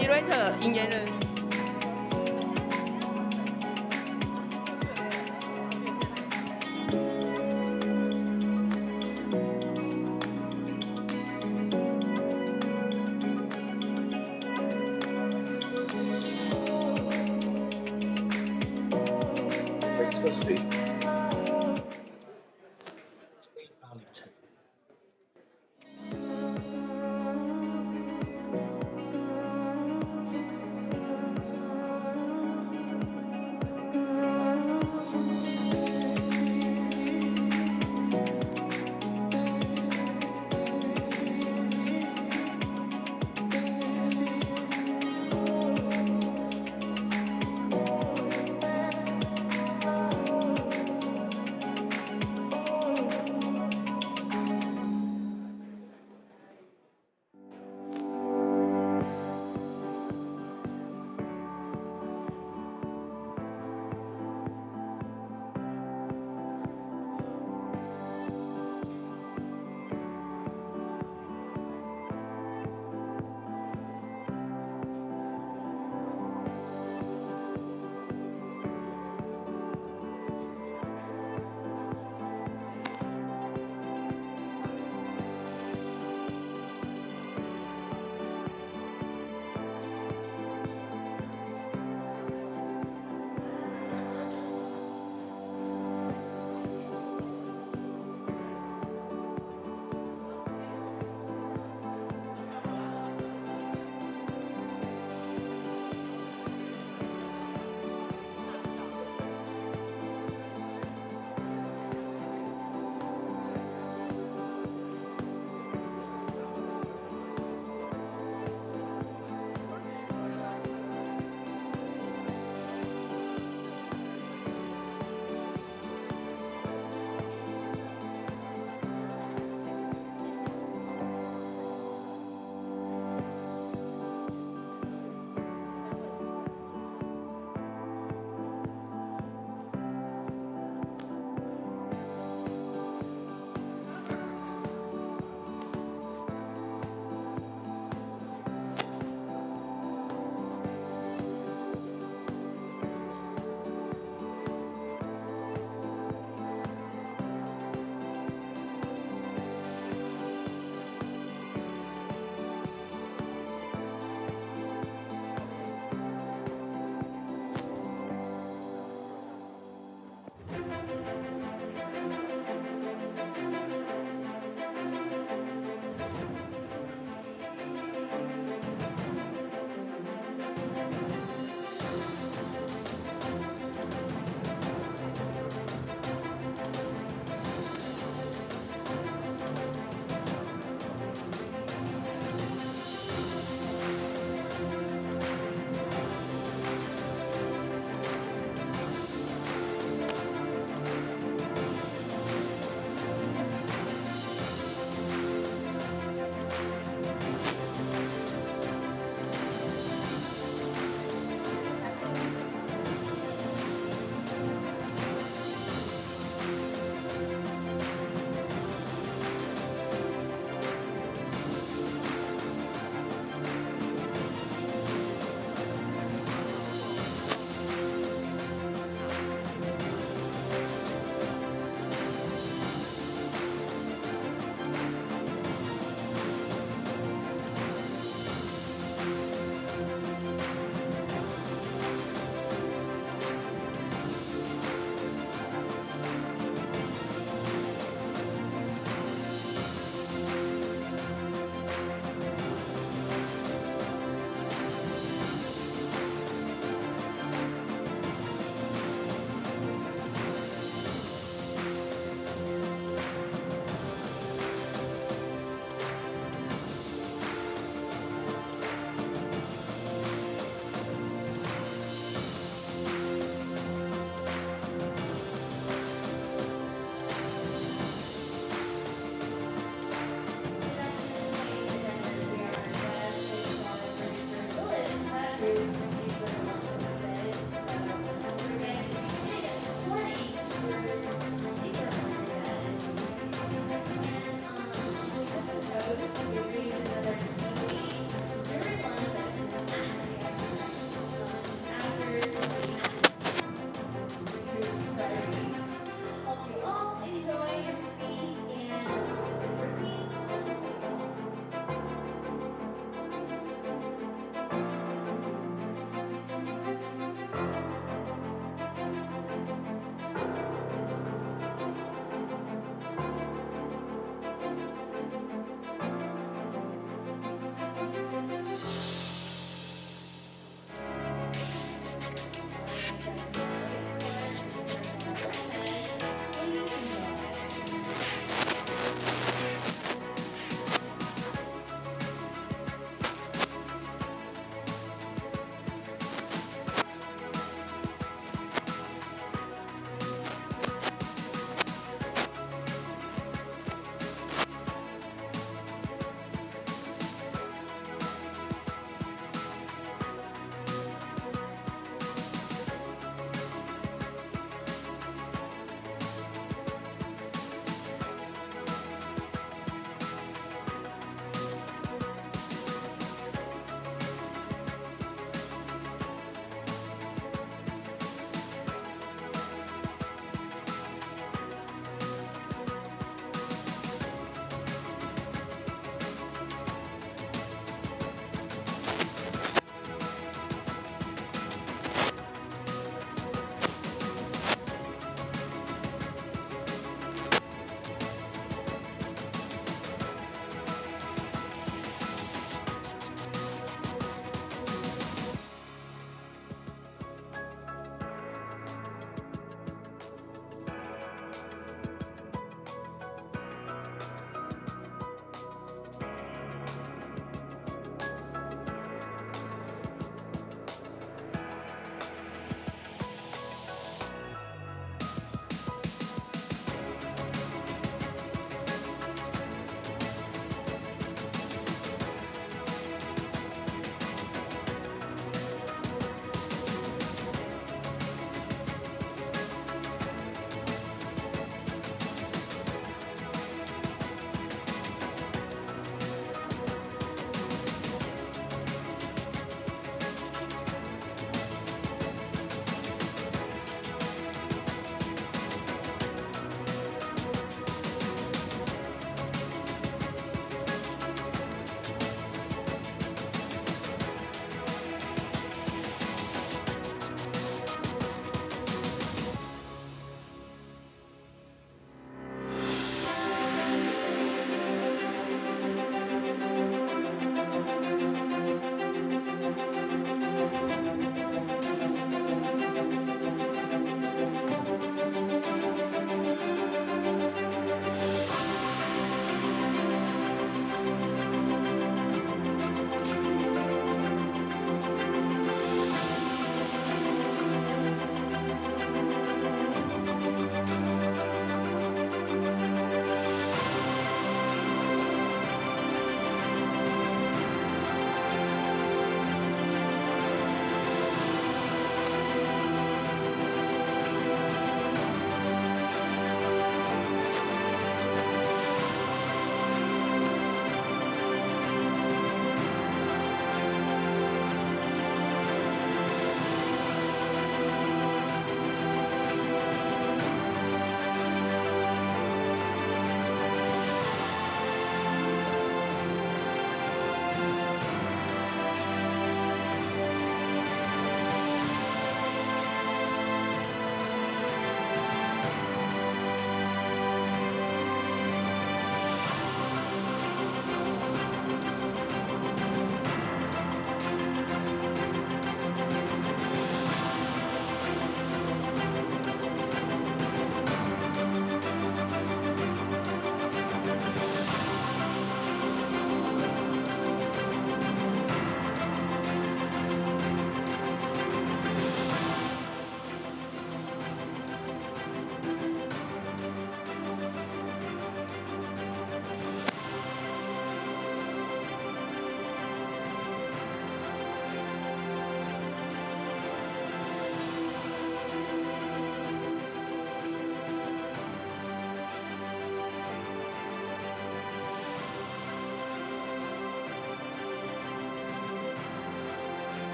moderator 引言人。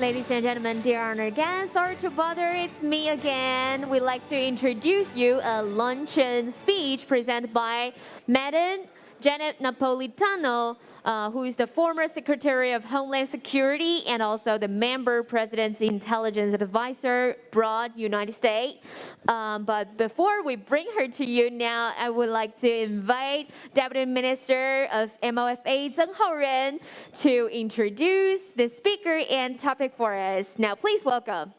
Ladies and gentlemen, dear honored guests, sorry to bother, it's me again. We'd like to introduce you a luncheon speech presented by Madam Janet Napolitano, who is the former Secretary of Homeland Security and also the member President's Intelligence Advisor abroad, United States. But before we bring her to you now, I would like to invite Deputy Minister of MOFA, Zheng Haoren, to introduce the speaker and topic for us. Now, please welcome.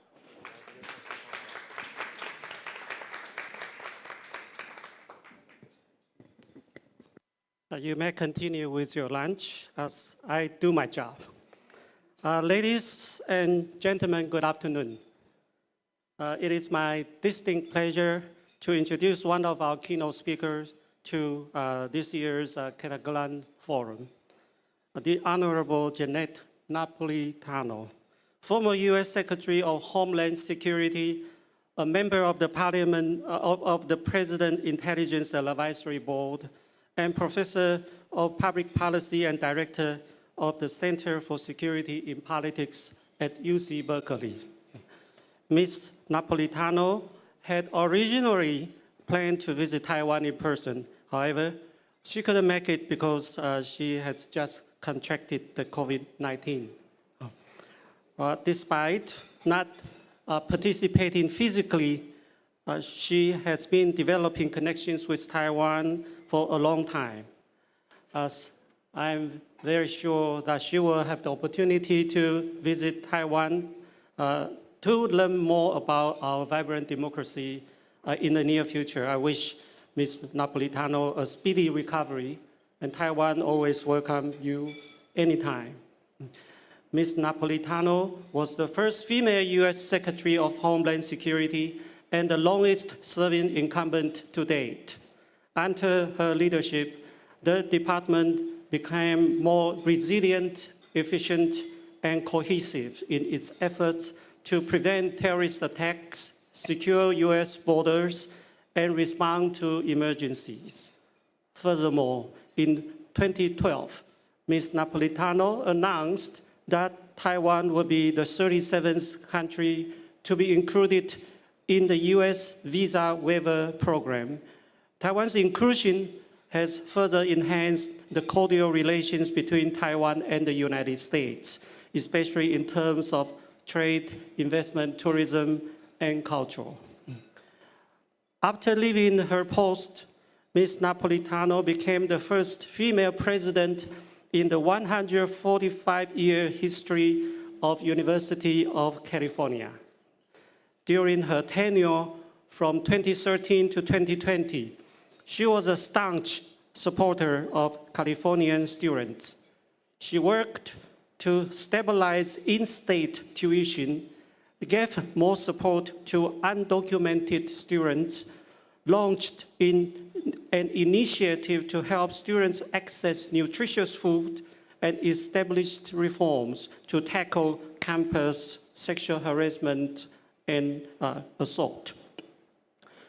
You may continue with your lunch as I do my job. Ladies and gentlemen, good afternoon. It is my distinct pleasure to introduce one of our keynote speakers to this year's Ketagalan Forum, the Honorable Janet Napolitano, former U.S. Secretary of Homeland Security, a member of the Parliament of the President Intelligence Advisory Board, and Professor of Public Policy and Director of the Center for Security in Politics at UC Berkeley. Ms. Napolitano had originally planned to visit Taiwan in person. However, she couldn't make it because she has just contracted the COVID-19. Despite not participating physically, she has been developing connections with Taiwan for a long time. As I'm very sure that she will have the opportunity to visit Taiwan to learn more about our vibrant democracy in the near future. I wish Ms. Napolitano a speedy recovery, and Taiwan always welcome you anytime. Ms. Napolitano was the first female U.S. Secretary of Homeland Security and the longest-serving incumbent to date. Under her leadership, the department became more resilient, efficient, and cohesive in its efforts to prevent terrorist attacks, secure U.S. borders, and respond to emergencies. Furthermore, in 2012, Ms. Napolitano announced that Taiwan will be the 37th country to be included in the U.S. visa waiver program. Taiwan's inclusion has further enhanced the cordial relations between Taiwan and the United States, especially in terms of trade, investment, tourism, and culture. After leaving her post, Ms. Napolitano became the first female president in the 145-year history of University of California. During her tenure from 2013 to 2020, she was a staunch supporter of Californian students. She worked to stabilize in-state tuition, gave more support to undocumented students, launched an initiative to help students access nutritious food, and established reforms to tackle campus sexual harassment and assault.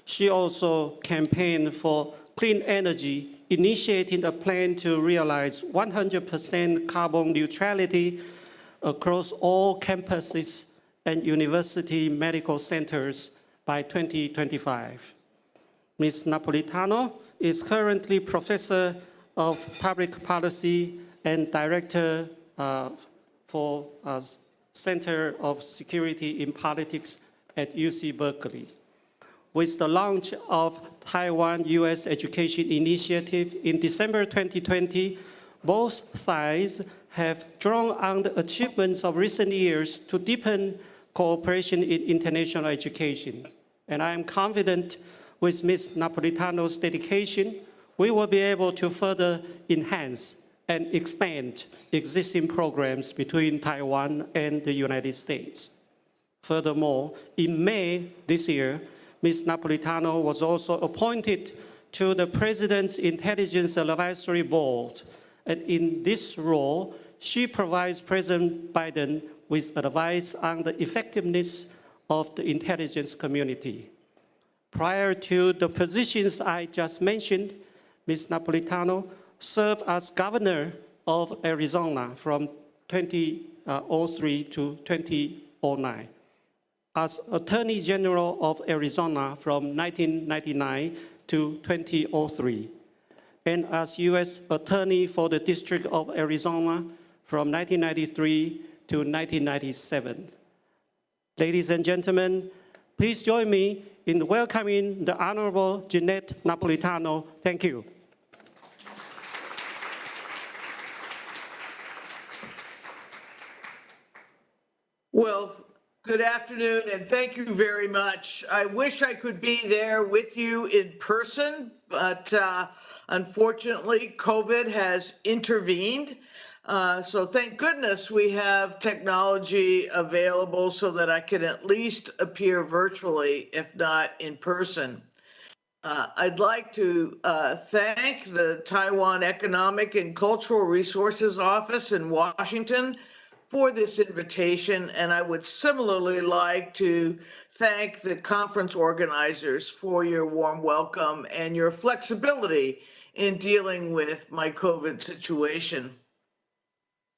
She also campaigned for clean energy, initiating a plan to realize 100% carbon neutrality across all campuses and university medical centers by 2025. Ms. Napolitano is currently Professor of Public Policy and Director for Center of Security in Politics at UC Berkeley. With the launch of Taiwan-US Education Initiative in December 2020, both sides have drawn on the achievements of recent years to deepen cooperation in international education. And I am confident with Ms. Napolitano's dedication, we will be able to further enhance and expand existing programs between Taiwan and the United States. Furthermore, in May this year, Ms. Napolitano was also appointed to the President's Intelligence Advisory Board. And in this role, she provides President Biden with advice on the effectiveness of the intelligence community. Prior to the positions I just mentioned, Ms. Napolitano served as governor of Arizona from 2010 1903 to 2009. As Attorney General of Arizona from 1999 to 2003, and as U.S. Attorney for the District of Arizona from 1993 to 1997. Ladies and gentlemen, please join me in welcoming the Honorable Jeanette Napolitano. Thank you. Well, good afternoon, and thank you very much. I wish I could be there with you in person, but unfortunately, COVID has intervened. So thank goodness we have technology available so that I can at least appear virtually, if not in person. I'd like to thank the Taiwan Economic and Cultural Resources Office in Washington for this invitation, and I would similarly like to thank the conference organizers for your warm welcome and your flexibility in dealing with my COVID situation.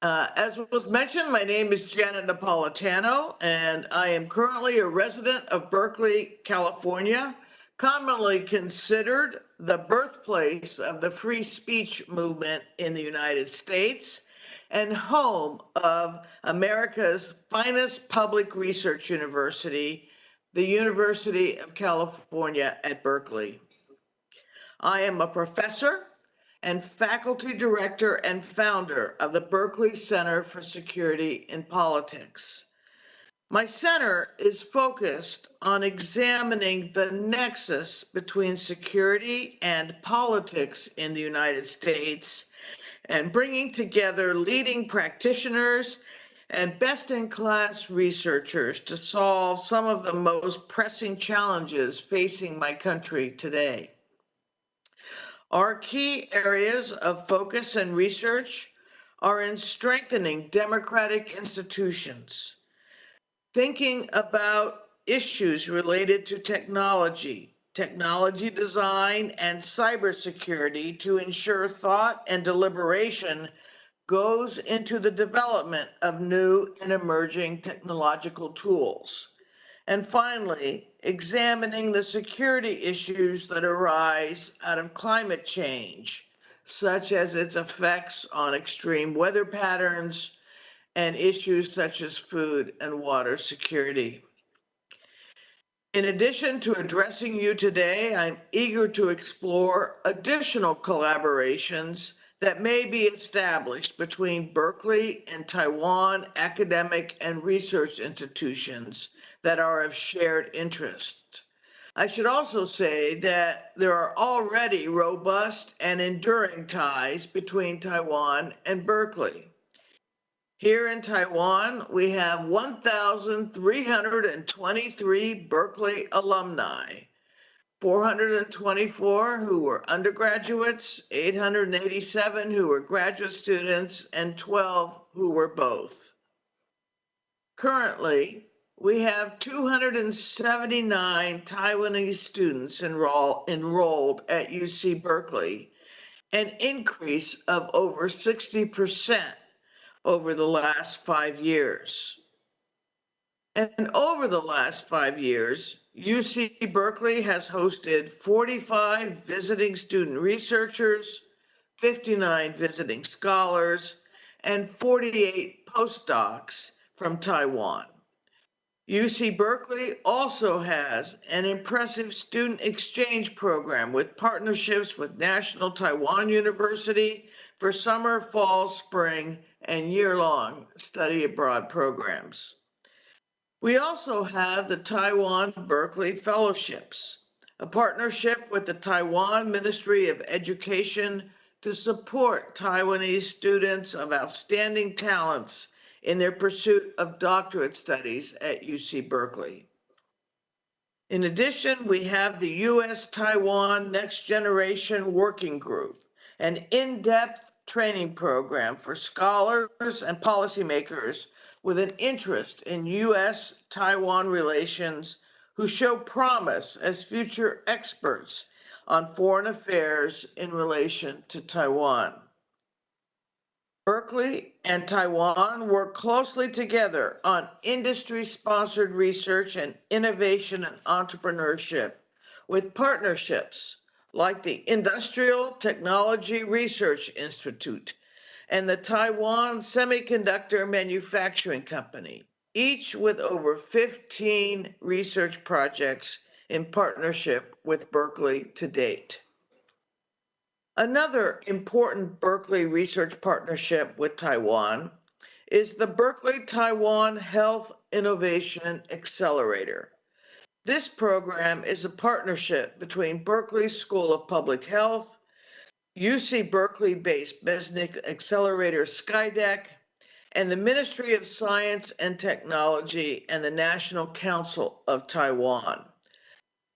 As was mentioned, my name is Janet Napolitano, and I am currently a resident of Berkeley, California, commonly considered the birthplace of the free speech movement in the United States, and home of America's finest public research university, the University of California at Berkeley. I am a professor and faculty director and founder of the Berkeley Center for Security in Politics. My center is focused on examining the nexus between security and politics in the United States and bringing together leading practitioners and best-in-class researchers to solve some of the most pressing challenges facing my country today. Our key areas of focus and research are in strengthening democratic institutions, thinking about issues related to technology design, and cybersecurity to ensure thought and deliberation goes into the development of new and emerging technological tools. And finally, examining the security issues that arise out of climate change, such as its effects on extreme weather patterns and issues such as food and water security. In addition to addressing you today, I'm eager to explore additional collaborations that may be established between Berkeley and Taiwan academic and research institutions that are of shared interest. I should also say that there are already robust and enduring ties between Taiwan and Berkeley. Here in Taiwan, we have 1,323 Berkeley alumni, 424 who were undergraduates, 887 who were graduate students, and 12 who were both. Currently, we have 279 Taiwanese students enrolled at UC Berkeley, an increase of over 60% over the last 5 years. And over the last 5 years, UC Berkeley has hosted 45 visiting student researchers, 59 visiting scholars, and 48 postdocs from Taiwan. UC Berkeley also has an impressive student exchange program with partnerships with National Taiwan University for summer, fall, spring, and year-long study abroad programs. We also have the Taiwan Berkeley Fellowships, a partnership with the Taiwan Ministry of Education to support Taiwanese students of outstanding talents in their pursuit of doctorate studies at UC Berkeley. In addition, we have the U.S.-Taiwan Next Generation Working Group, an in-depth training program for scholars and policymakers with an interest in U.S.-Taiwan relations who show promise as future experts on foreign affairs in relation to Taiwan. Berkeley Berkeley and Taiwan work closely together on industry-sponsored research and innovation and entrepreneurship with partnerships like the Industrial Technology Research Institute and the Taiwan Semiconductor Manufacturing Company, each with over 15 research projects in partnership with Berkeley to date. Another important Berkeley research partnership with Taiwan is the Berkeley Taiwan Health Innovation Accelerator. This program is a partnership between Berkeley School of Public Health, UC Berkeley-based Business Accelerator Skydeck, and the Ministry of Science and Technology and the National Council of Taiwan.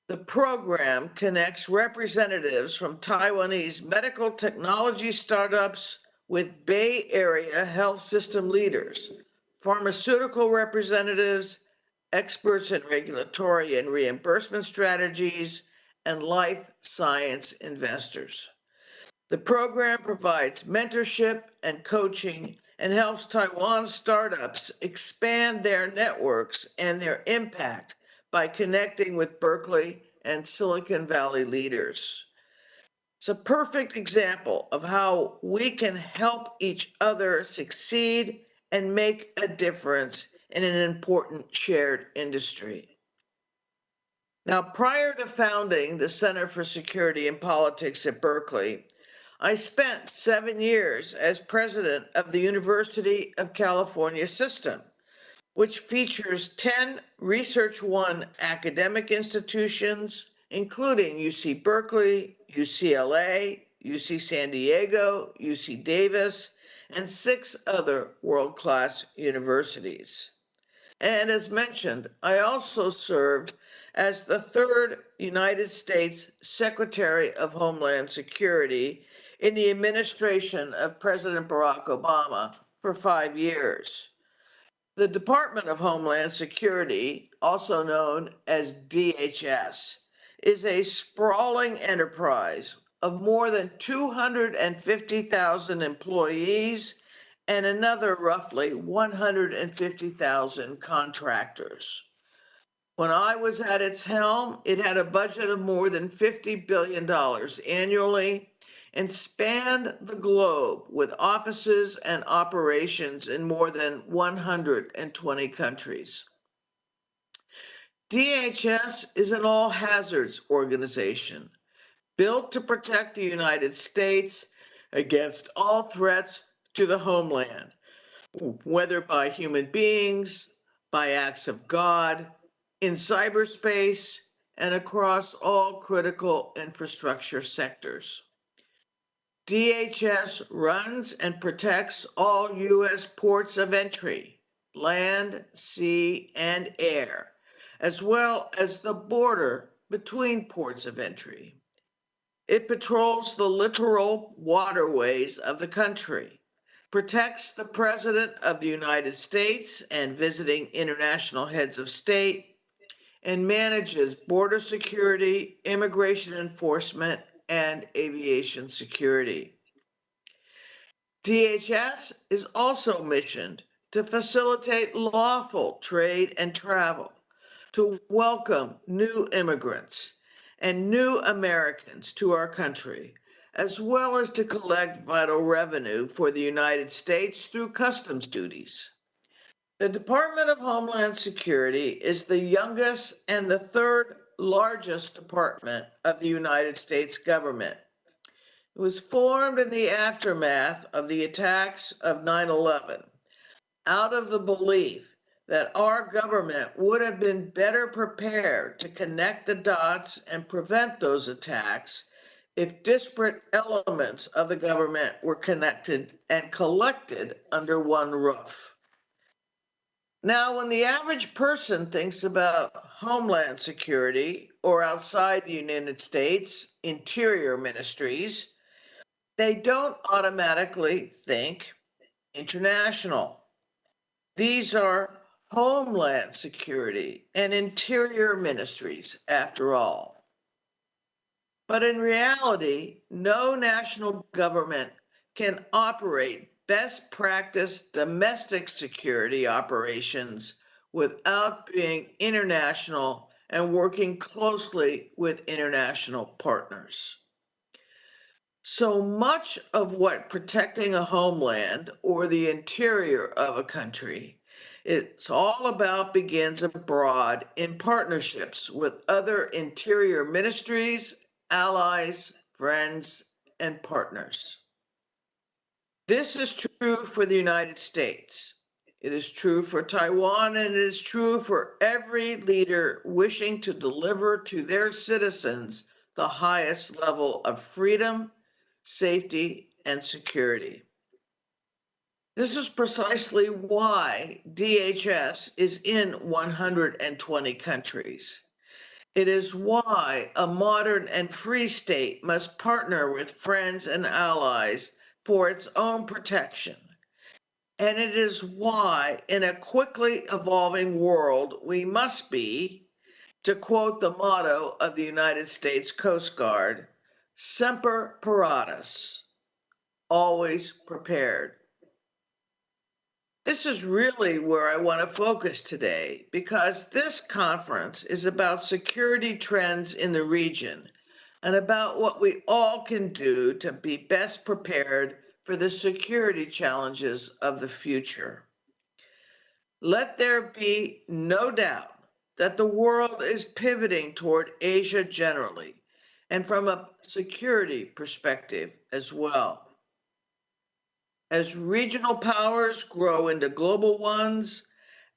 The program connects representatives from Taiwanese medical technology startups with Bay Area health system leaders, pharmaceutical representatives, experts in regulatory and reimbursement strategies, and life science investors. The program provides mentorship and coaching and helps Taiwan startups expand their networks and their impact by connecting with Berkeley and Silicon Valley leaders. It's a perfect example of how we can help each other succeed and make a difference in an important shared industry. Now, prior to founding the Center for Security and Politics at Berkeley, I spent 7 years as president of the University of California System, which features 10 Research One academic institutions, including UC Berkeley, UCLA, UC San Diego, UC Davis, and 6 other world-class universities. And as mentioned, I also served as the 3rd United States Secretary of Homeland Security in the administration of President Barack Obama for 5 years. The Department of Homeland Security, also known as DHS, is a sprawling enterprise of more than 250,000 employees and another roughly 150,000 contractors. When I was at its helm, it had a budget of more than $50 billion annually and spanned the globe with offices and operations in more than 120 countries. DHS is an all-hazards organization built to protect the United States against all threats to the homeland, whether by human beings, by acts of God, in cyberspace, and across all critical infrastructure sectors. DHS runs and protects all U.S. ports of entry, land, sea, and air, as well as the border between ports of entry. It patrols the littoral waterways of the country, protects the President of the United States and visiting international heads of state, and manages border security, immigration enforcement, and aviation security. DHS is also missioned to facilitate lawful trade and travel, to welcome new immigrants and new Americans to our country, as well as to collect vital revenue for the United States through customs duties. The Department of Homeland Security is the youngest and the 3rd largest department of the United States government. It was formed in the aftermath of the attacks of 9/11, out of the belief that our government would have been better prepared to connect the dots and prevent those attacks if disparate elements of the government were connected and collected under one roof. Now, when the average person thinks about Homeland Security or outside the United States, Interior Ministries, they don't automatically think international. These are Homeland Security and Interior Ministries, after all. But in reality, no national government can operate best practice domestic security operations without being international and working closely with international partners. So much of what protecting a homeland or the interior of a country, it's all about begins abroad in partnerships with other interior ministries, allies, friends, and partners. This is true for the United States. It is true for Taiwan, and it is true for every leader wishing to deliver to their citizens the highest level of freedom, safety, and security. This is precisely why DHS is in 120 countries. It is why a modern and free state must partner with friends and allies for its own protection. And it is why, in a quickly evolving world, we must be, to quote the motto of the United States Coast Guard, semper paratus, always prepared. This is really where I want to focus today, because this conference is about security trends in the region and about what we all can do to be best prepared for the security challenges of the future. Let there be no doubt that the world is pivoting toward Asia generally, and from a security perspective as well. As regional powers grow into global ones,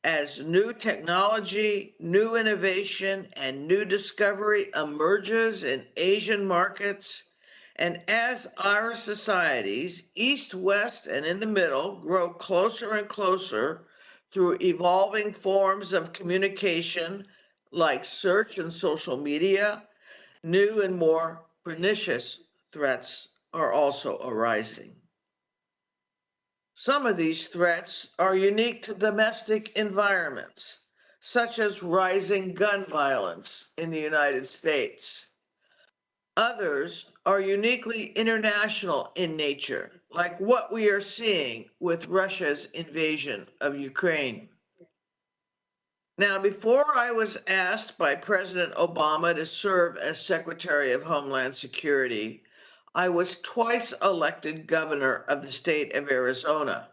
as new technology, new innovation, and new discovery emerges in Asian markets, and as our societies, East, West, and in the middle, grow closer and closer through evolving forms of communication like search and social media, new and more pernicious threats are also arising. Some of these threats are unique to domestic environments, such as rising gun violence in the United States. Others are uniquely international in nature, like what we are seeing with Russia's invasion of Ukraine. Now, before I was asked by President Obama to serve as Secretary of Homeland Security, I was twice elected governor of the state of Arizona.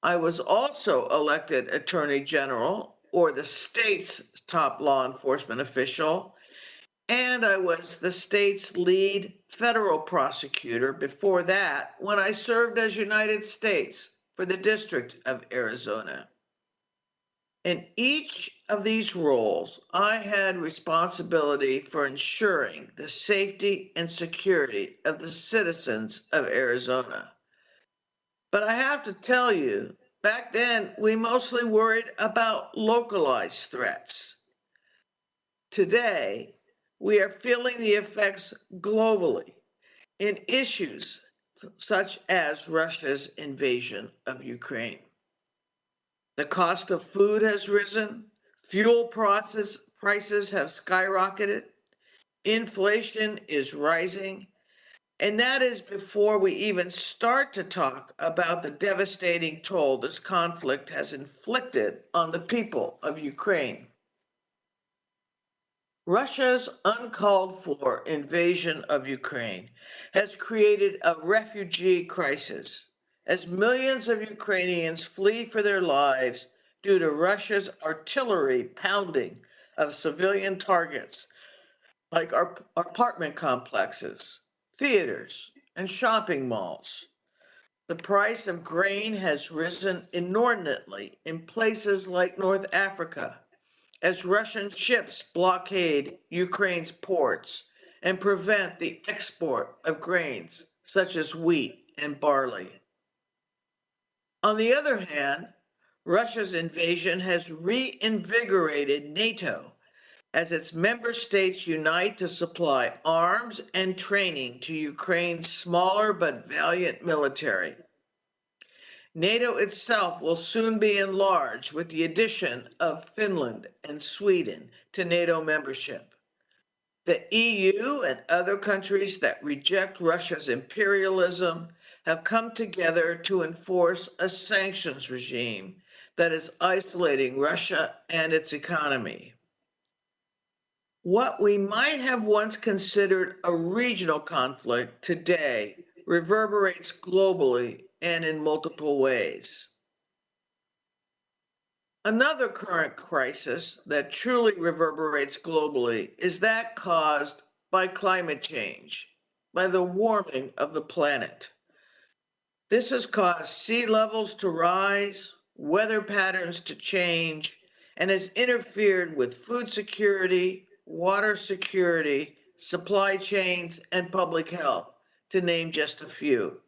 I was also elected Attorney General, or the state's top law enforcement official, and I was the state's lead federal prosecutor before that when I served as United States for the District of Arizona. In each of these roles, I had responsibility for ensuring the safety and security of the citizens of Arizona. But I have to tell you, back then, we mostly worried about localized threats. Today, we are feeling the effects globally in issues such as Russia's invasion of Ukraine. The cost of food has risen, fuel prices have skyrocketed, inflation is rising, and that is before we even start to talk about the devastating toll this conflict has inflicted on the people of Ukraine. Russia's uncalled for invasion of Ukraine has created a refugee crisis as millions of Ukrainians flee for their lives due to Russia's artillery pounding of civilian targets like our apartment complexes, theaters, and shopping malls. The price of grain has risen inordinately in places like North Africa as Russian ships blockade Ukraine's ports and prevent the export of grains such as wheat and barley. On the other hand, Russia's invasion has reinvigorated NATO as its member states unite to supply arms and training to Ukraine's smaller but valiant military. NATO itself will soon be enlarged with the addition of Finland and Sweden to NATO membership. The EU and other countries that reject Russia's imperialism have come together to enforce a sanctions regime that is isolating Russia and its economy. What we might have once considered a regional conflict today reverberates globally and in multiple ways. Another current crisis that truly reverberates globally is that caused by climate change, by the warming of the planet. This has caused sea levels to rise, weather patterns to change, and has interfered with food security, water security, supply chains, and public health, to name just a few.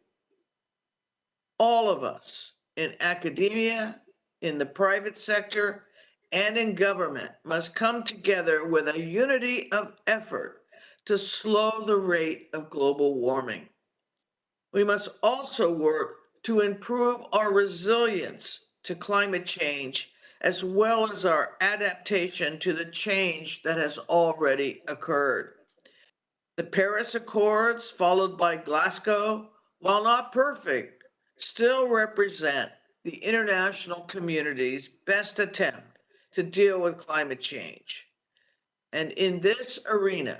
All of us in academia, in the private sector, and in government must come together with a unity of effort to slow the rate of global warming. We must also work to improve our resilience to climate change, as well as our adaptation to the change that has already occurred. The Paris Accords, followed by Glasgow, while not perfect, still represent the international community's best attempt to deal with climate change. And in this arena,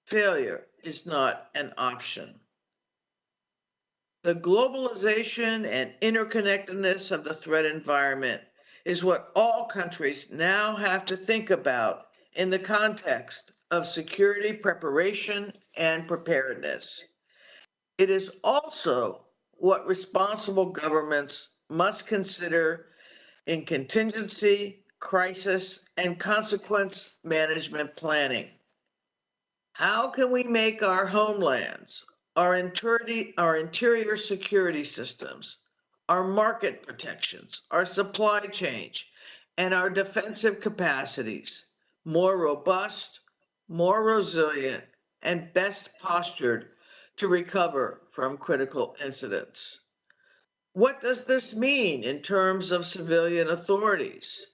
failure is not an option. The globalization and interconnectedness of the threat environment is what all countries now have to think about in the context of security preparation and preparedness. It is also what responsible governments must consider in contingency, crisis, and consequence management planning. How can we make our homelands, our interior security systems, our market protections, our supply chain, and our defensive capacities more robust, more resilient, and best postured to recover from critical incidents? What does this mean in terms of civilian authorities?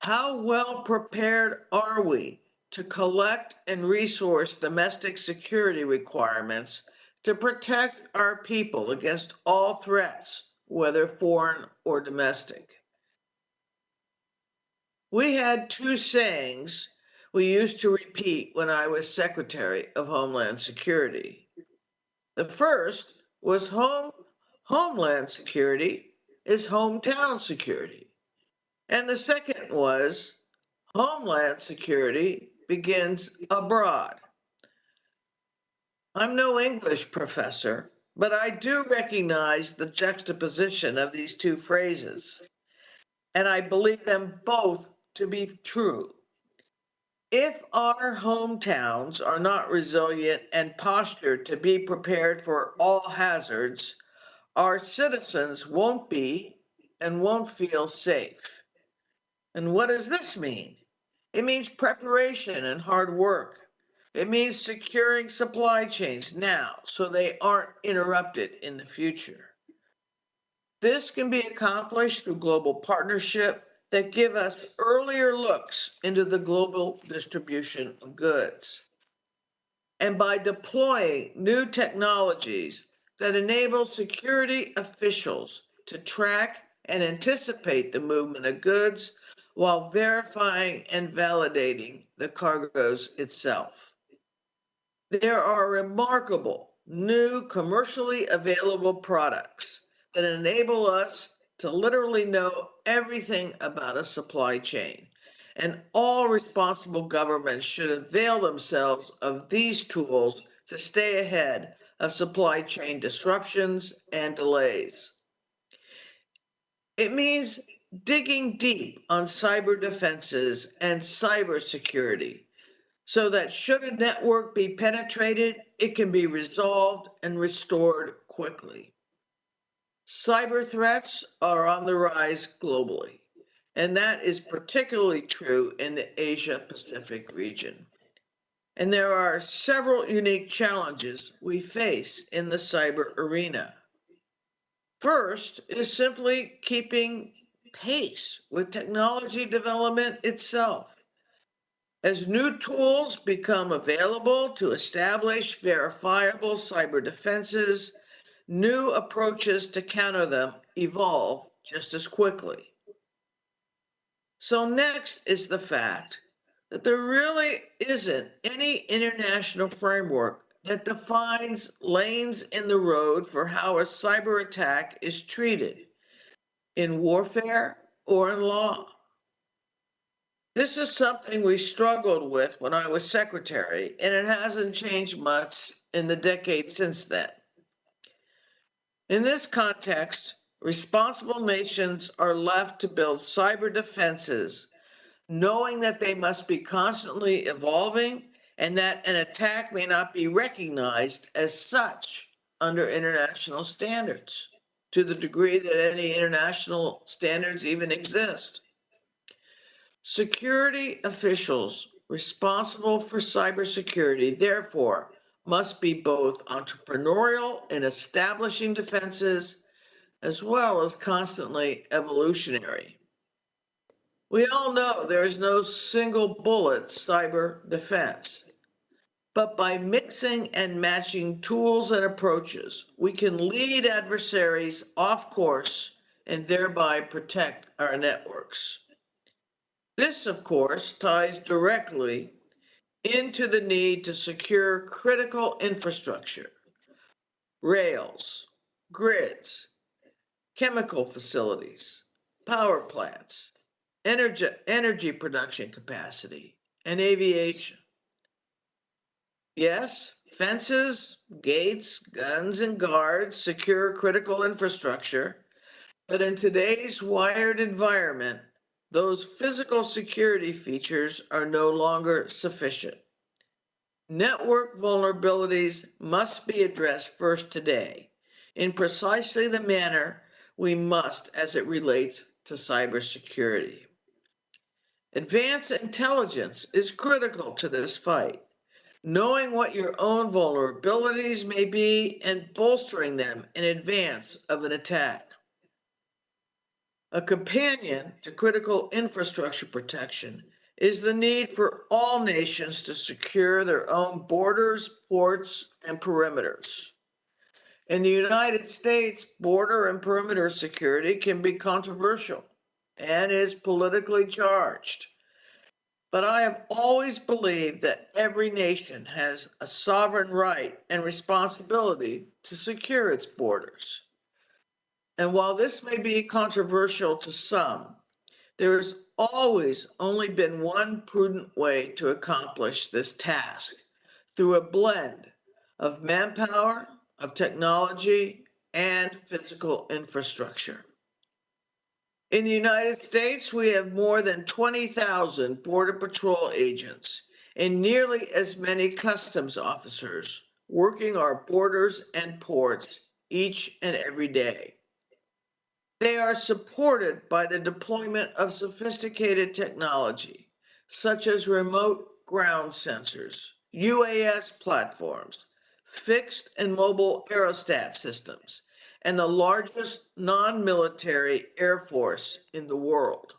How well prepared are we to collect and resource domestic security requirements to protect our people against all threats, whether foreign or domestic? We had two sayings we used to repeat when I was Secretary of Homeland Security. The first was Homeland security is hometown security. And the second was Homeland security begins abroad. I'm no English professor, but I do recognize the juxtaposition of these two phrases, and I believe them both to be true. If our hometowns are not resilient and postured to be prepared for all hazards, our citizens won't be and won't feel safe. And what does this mean? It means preparation and hard work. It means securing supply chains now so they aren't interrupted in the future. This can be accomplished through global partnership that give us earlier looks into the global distribution of goods, and by deploying new technologies that enable security officials to track and anticipate the movement of goods while verifying and validating the cargoes itself. There are remarkable new commercially available products that enable us to literally know everything about a supply chain, and all responsible governments should avail themselves of these tools to stay ahead of supply chain disruptions and delays. It means digging deep on cyber defenses and cybersecurity so that should a network be penetrated, it can be resolved and restored quickly. Cyber threats are on the rise globally, and that is particularly true in the Asia-Pacific region. And there are several unique challenges we face in the cyber arena. First is simply keeping pace with technology development itself. As new tools become available to establish verifiable cyber defenses, new approaches to counter them evolve just as quickly. So next is the fact that there really isn't any international framework that defines lanes in the road for how a cyber attack is treated in warfare or in law. This is something we struggled with when I was secretary, and it hasn't changed much in the decades since then. In this context, responsible nations are left to build cyber defenses, knowing that they must be constantly evolving and that an attack may not be recognized as such under international standards, to the degree that any international standards even exist. Security officials responsible for cybersecurity, therefore, must be both entrepreneurial in establishing defenses as well as constantly evolutionary. We all know there is no single bullet cyber defense, but by mixing and matching tools and approaches, we can lead adversaries off course and thereby protect our networks. This, of course, ties directly into the need to secure critical infrastructure, rails, grids, chemical facilities, power plants, energy production capacity, and aviation. Yes, fences, gates, guns, and guards secure critical infrastructure, but in today's wired environment, those physical security features are no longer sufficient. Network vulnerabilities must be addressed first today in precisely the manner we must as it relates to cybersecurity. Advanced intelligence is critical to this fight. Knowing what your own vulnerabilities may be and bolstering them in advance of an attack. A companion to critical infrastructure protection is the need for all nations to secure their own borders, ports, and perimeters. In the United States, border and perimeter security can be controversial and is politically charged. But I have always believed that every nation has a sovereign right and responsibility to secure its borders. And while this may be controversial to some, there has always only been one prudent way to accomplish this task, through a blend of manpower, of technology, and physical infrastructure. In the United States, we have more than 20,000 Border Patrol agents and nearly as many customs officers working our borders and ports each and every day. They are supported by the deployment of sophisticated technology, such as remote ground sensors, UAS platforms, fixed and mobile aerostat systems, and the largest non-military air force in the world.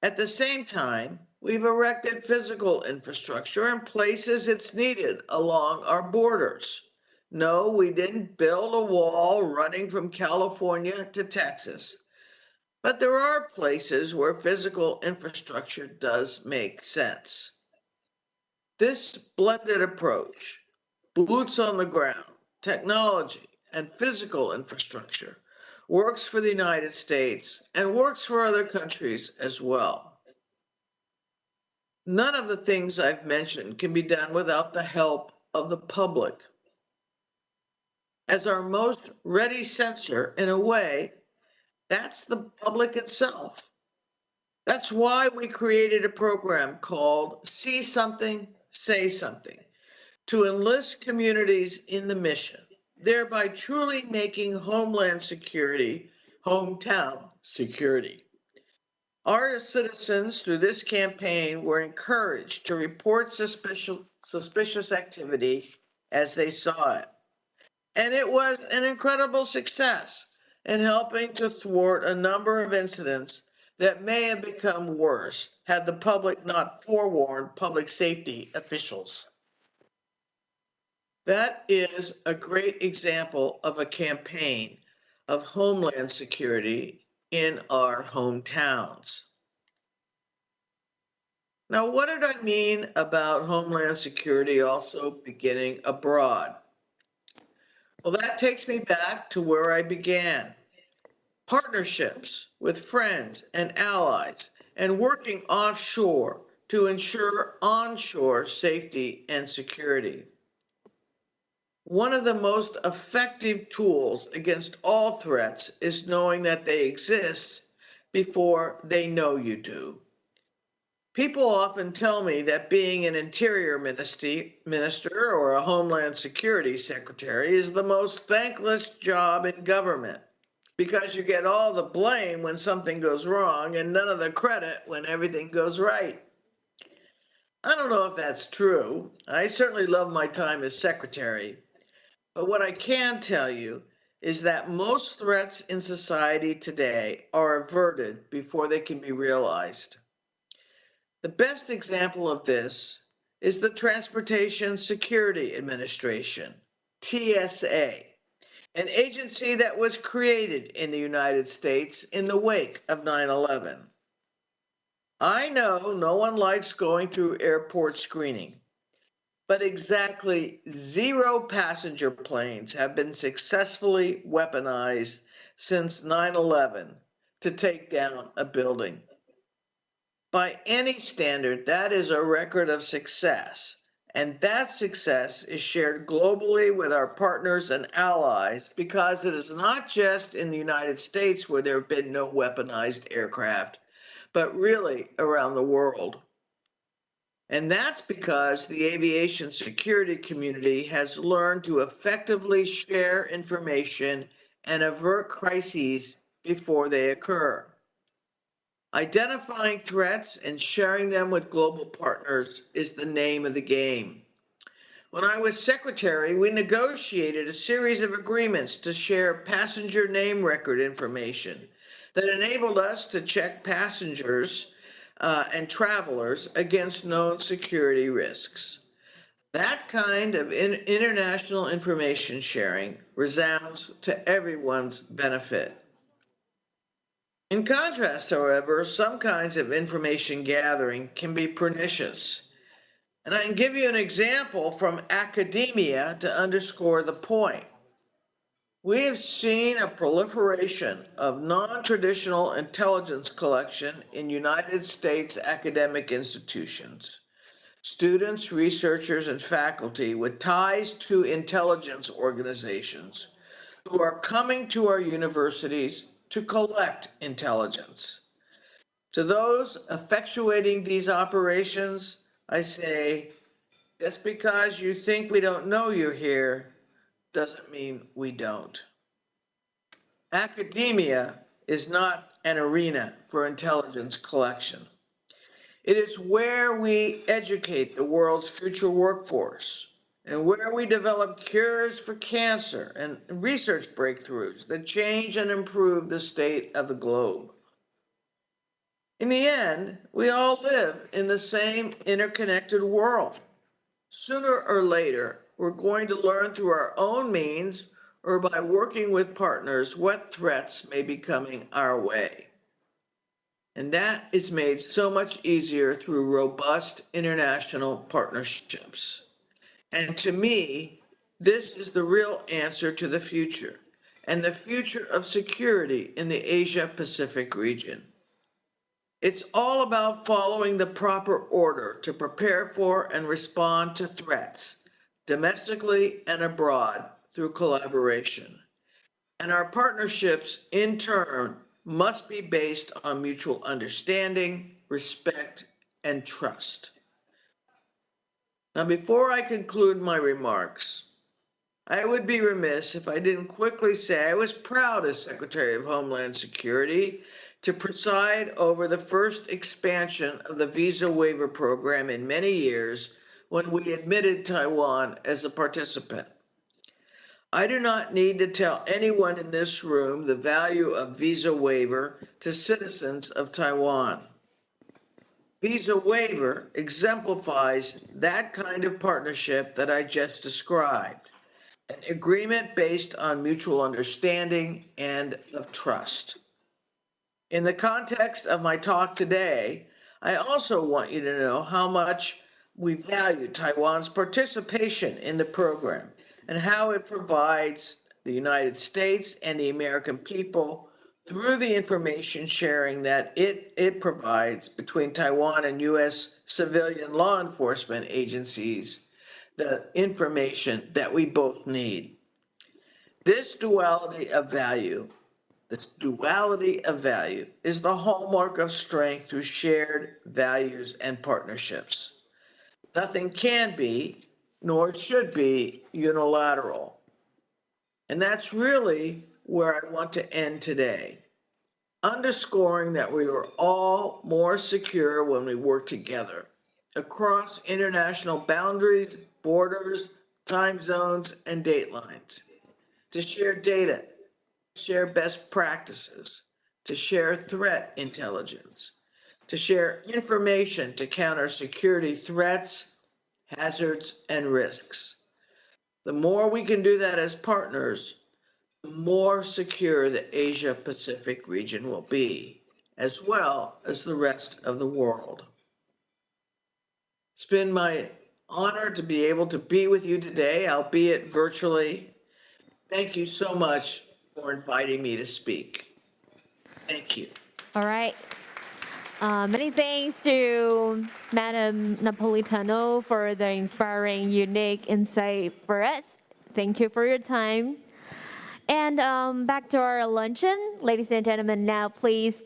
At the same time, we've erected physical infrastructure in places it's needed along our borders. No, we didn't build a wall running from California to Texas, but there are places where physical infrastructure does make sense. This blended approach, boots on the ground, technology, and physical infrastructure, works for the United States and works for other countries as well. None of the things I've mentioned can be done without the help of the public. As our most ready censor, in a way, that's the public itself. That's why we created a program called See Something, Say Something, to enlist communities in the mission, thereby truly making Homeland Security hometown security. Our citizens, through this campaign, were encouraged to report suspicious activity as they saw it. And it was an incredible success in helping to thwart a number of incidents that may have become worse had the public not forewarned public safety officials. That is a great example of a campaign of homeland security in our hometowns. Now, what did I mean about homeland security also beginning abroad? Well, that takes me back to where I began. Partnerships with friends and allies and working offshore to ensure onshore safety and security. One of the most effective tools against all threats is knowing that they exist before they know you do. People often tell me that being an interior minister or a homeland security secretary is the most thankless job in government because you get all the blame when something goes wrong and none of the credit when everything goes right. I don't know if that's true. I certainly love my time as secretary. But what I can tell you is that most threats in society today are averted before they can be realized. The best example of this is the Transportation Security Administration, TSA, an agency that was created in the United States in the wake of 9/11. I know no one likes going through airport screening, but exactly 0 passenger planes have been successfully weaponized since 9/11 to take down a building. By any standard, that is a record of success, and that success is shared globally with our partners and allies because it is not just in the United States where there have been no weaponized aircraft, but really around the world. And that's because the aviation security community has learned to effectively share information and avert crises before they occur. Identifying threats and sharing them with global partners is the name of the game. When I was secretary, we negotiated a series of agreements to share passenger name record information that enabled us to check passengers and travelers against known security risks. That kind of international information sharing resounds to everyone's benefit. In contrast, however, some kinds of information gathering can be pernicious. And I can give you an example from academia to underscore the point. We have seen a proliferation of non-traditional intelligence collection in United States academic institutions. Students, researchers, and faculty with ties to intelligence organizations who are coming to our universities to collect intelligence. To those effectuating these operations, I say, just because you think we don't know you're here doesn't mean we don't. Academia is not an arena for intelligence collection. It is where we educate the world's future workforce and where we develop cures for cancer and research breakthroughs that change and improve the state of the globe. In the end, we all live in the same interconnected world. Sooner or later, we're going to learn through our own means or by working with partners what threats may be coming our way. And that is made so much easier through robust international partnerships. And to me, this is the real answer to the future and the future of security in the Asia-Pacific region. It's all about following the proper order to prepare for and respond to threats, domestically and abroad, through collaboration. And our partnerships, in turn, must be based on mutual understanding, respect, and trust. Now, before I conclude my remarks, I would be remiss if I didn't quickly say I was proud as Secretary of Homeland Security to preside over the first expansion of the visa waiver program in many years when we admitted Taiwan as a participant. I do not need to tell anyone in this room the value of visa waiver to citizens of Taiwan. visa waiver exemplifies that kind of partnership that I just described, an agreement based on mutual understanding and of trust. In the context of my talk today, I also want you to know how much we value Taiwan's participation in the program and how it provides the United States and the American people through the information sharing that it provides between Taiwan and U.S. civilian law enforcement agencies, the information that we both need. This duality of value is the hallmark of strength through shared values and partnerships. Nothing can be, nor should be, unilateral. And that's really where I want to end today, underscoring that we are all more secure when we work together across international boundaries, borders, time zones, and date lines, to share data, share best practices, to share threat intelligence, to share information to counter security threats, hazards, and risks. The more we can do that as partners, the more secure the Asia-Pacific region will be, as well as the rest of the world. It's been my honor to be able to be with you today, albeit virtually. Thank you so much for inviting me to speak. Thank you. All right. Many thanks to Madam Napolitano for the inspiring, unique insight for us. Thank you for your time. And back to our luncheon. Ladies and gentlemen, now please.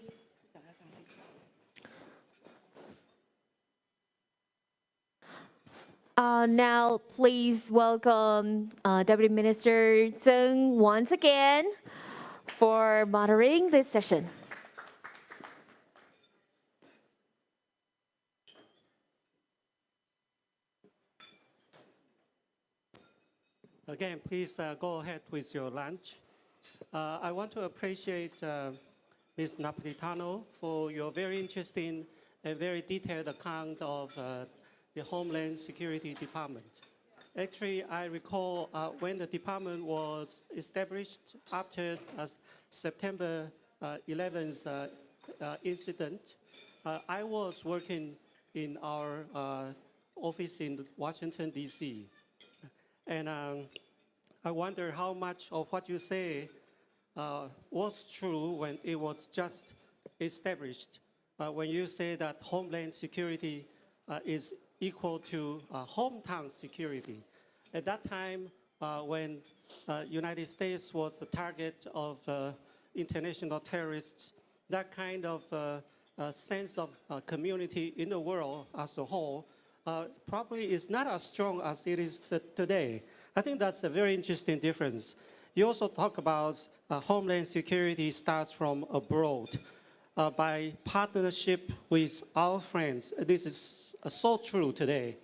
Now please welcome Deputy Minister Zeng once again for moderating this session. Again, please go ahead with your lunch. I want to appreciate Ms. Napolitano for your very interesting and very detailed account of the Homeland Security Department. Actually, I recall when the department was established after September 11th incident, I was working in our office in Washington, D.C. And I wonder how much of what you say was true when it was just established. When you say that Homeland Security is equal to hometown security. At that time, when United States was the target of international terrorists, that kind of sense of community in the world as a whole probably is not as strong as it is today. I think that's a very interesting difference. You also talk about Homeland Security starts from abroad by partnership with our friends. This is so true today.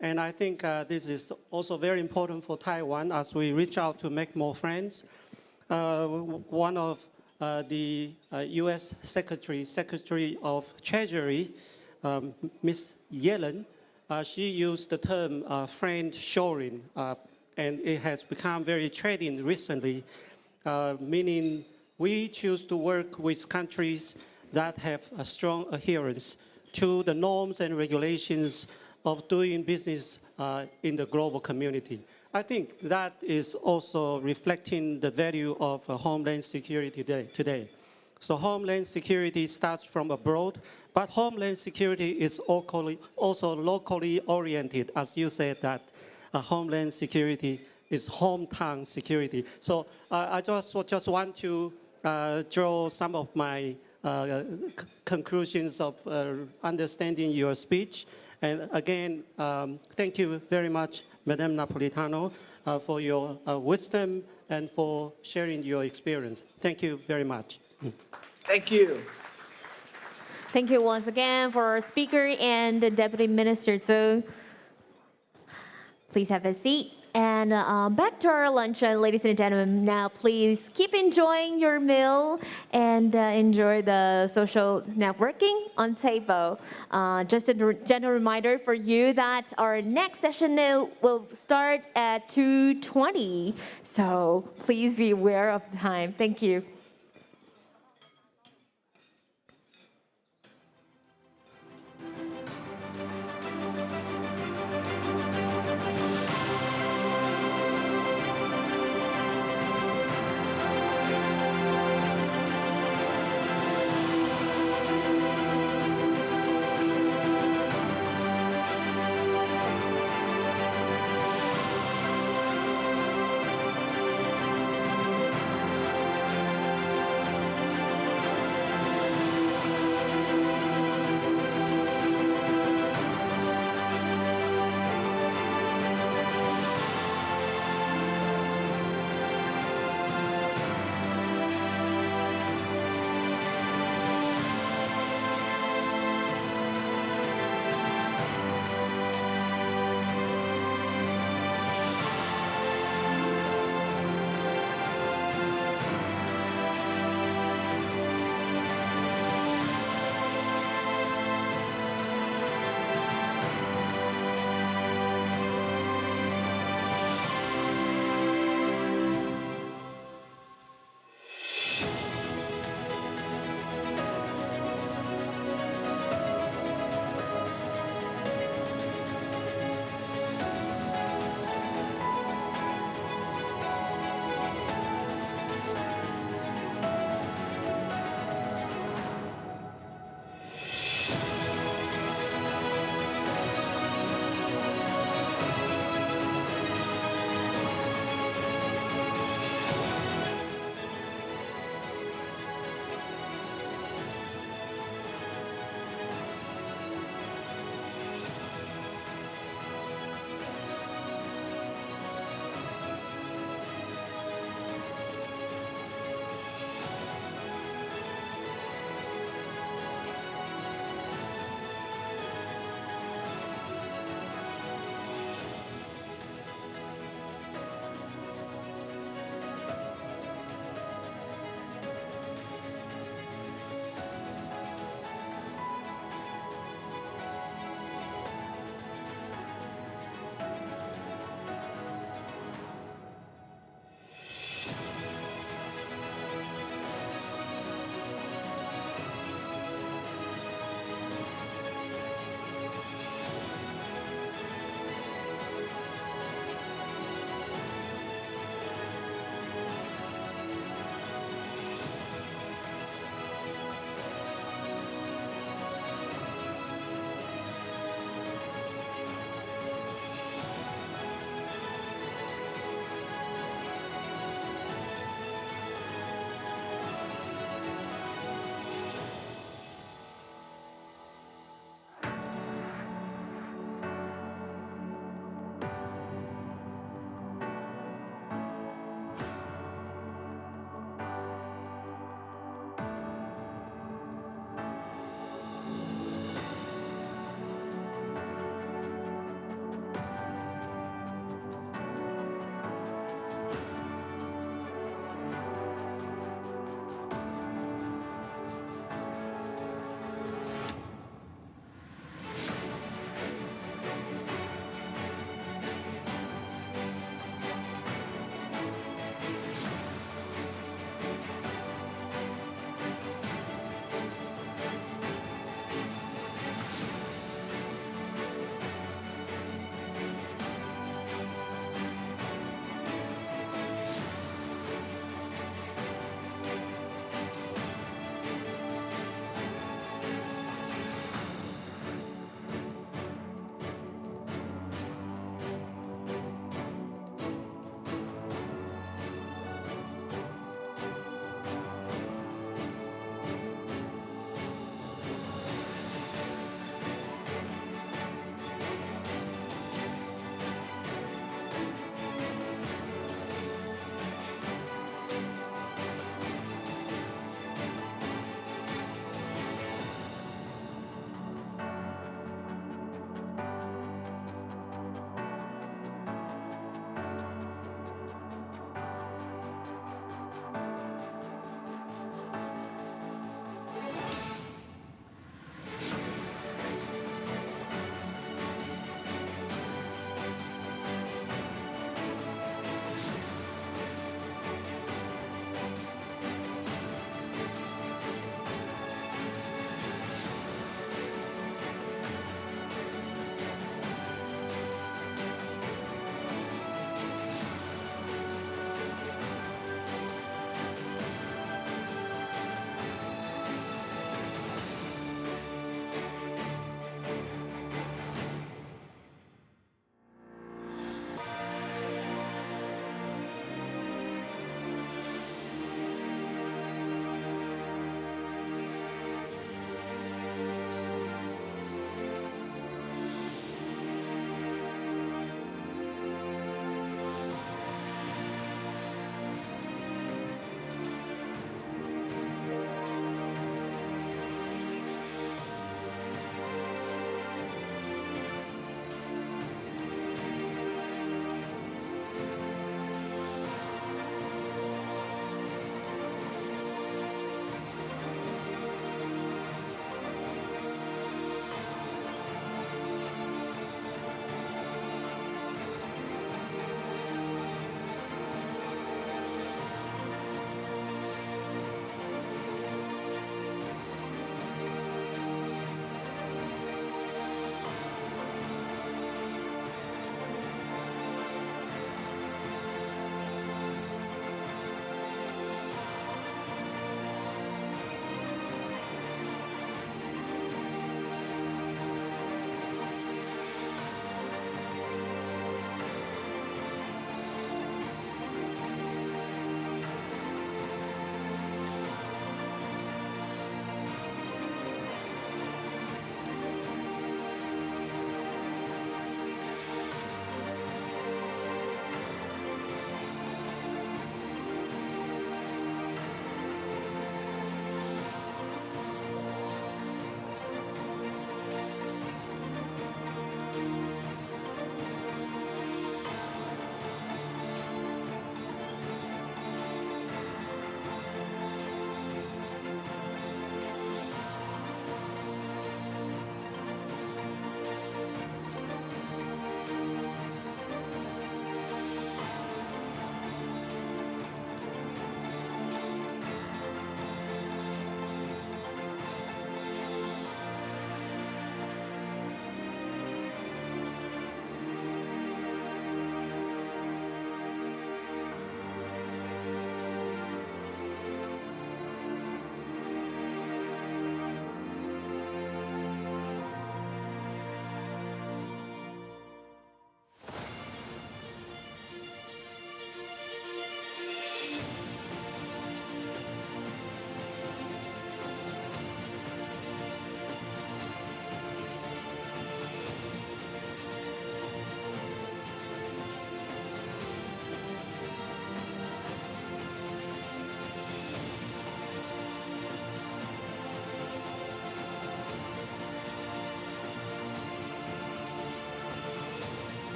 And I think this is also very important for Taiwan as we reach out to make more friends. One of the U.S. Secretary of Treasury, Ms. Yellen, she used the term friend shoring, and it has become very trendy recently, meaning we choose to work with countries that have a strong adherence to the norms and regulations of doing business in the global community. I think that is also reflecting the value of Homeland Security today. So Homeland Security starts from abroad, but Homeland Security is also locally oriented, as you said that Homeland Security is hometown security. So I just want to draw some of my conclusions of understanding your speech. And again, thank you very much, Madame Napolitano, for your wisdom and for sharing your experience. Thank you very much. Thank you. Thank you once again for our speaker and Deputy Minister Zeng. Please have a seat. And back to our lunch, ladies and gentlemen. Now, please keep enjoying your meal and enjoy the social networking on table. Just a gentle reminder for you that our next session will start at 2:20. So please be aware of the time. Thank you.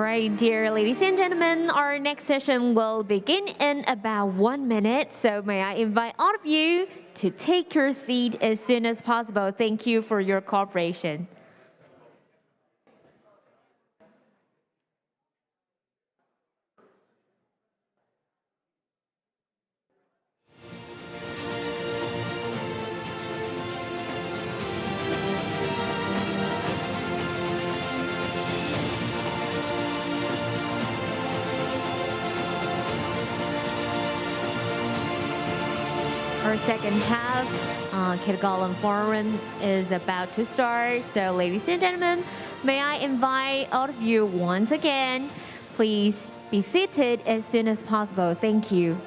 right, dear ladies and gentlemen, our next session will begin in about 1 minute. So may I invite all of you to take your seat as soon as possible. Thank you for your cooperation. Our second half, Ketagalan Forum is about to start. So ladies and gentlemen, may I invite all of you once again, please be seated as soon as possible. Thank you.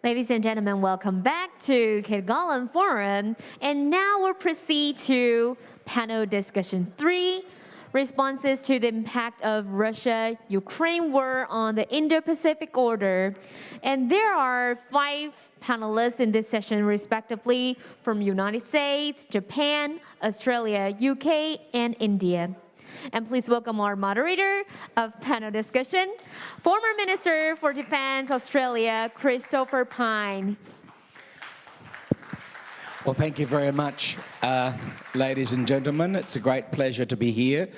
Ladies and gentlemen, welcome back to Ketagalan Forum. And now we'll proceed to panel discussion 3, responses to the impact of Russia-Ukraine war on the Indo-Pacific order. And there are 5 panelists in this session, respectively, from United States, Japan, Australia, UK, and India. And please welcome our moderator of panel discussion, former Minister for Defense Australia, Christopher Pyne. Well, thank you very much, ladies and gentlemen. It's a great pleasure to be here.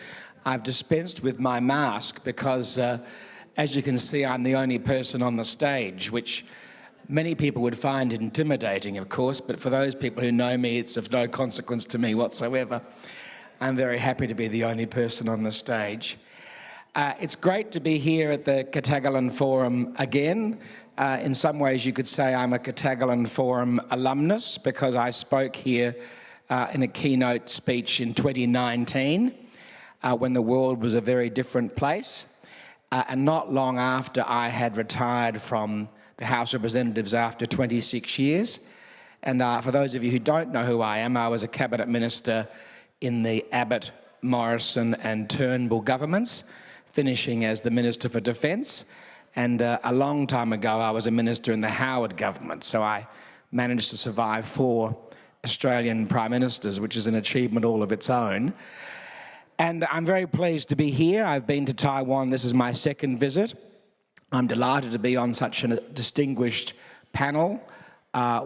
I've dispensed with my mask because, as you can see, I'm the only person on the stage, which many people would find intimidating, of course, but for those people who know me, it's of no consequence to me whatsoever. I'm very happy to be the only person on the stage. It's great to be here at the Ketagalan Forum again. In some ways, you could say I'm a Ketagalan Forum alumnus because I spoke here in a keynote speech in 2019 when the world was a very different place. And not long after I had retired from the House of Representatives after 26 years. And for those of you who don't know who I am, I was a cabinet minister in the Abbott, Morrison and Turnbull governments, finishing as the Minister for Defence. And a long time ago, I was a minister in the Howard government. So I managed to survive 4 Australian Prime Ministers, which is an achievement all of its own. And I'm very pleased to be here. I've been to Taiwan. This is my 2nd visit. I'm delighted to be on such a distinguished panel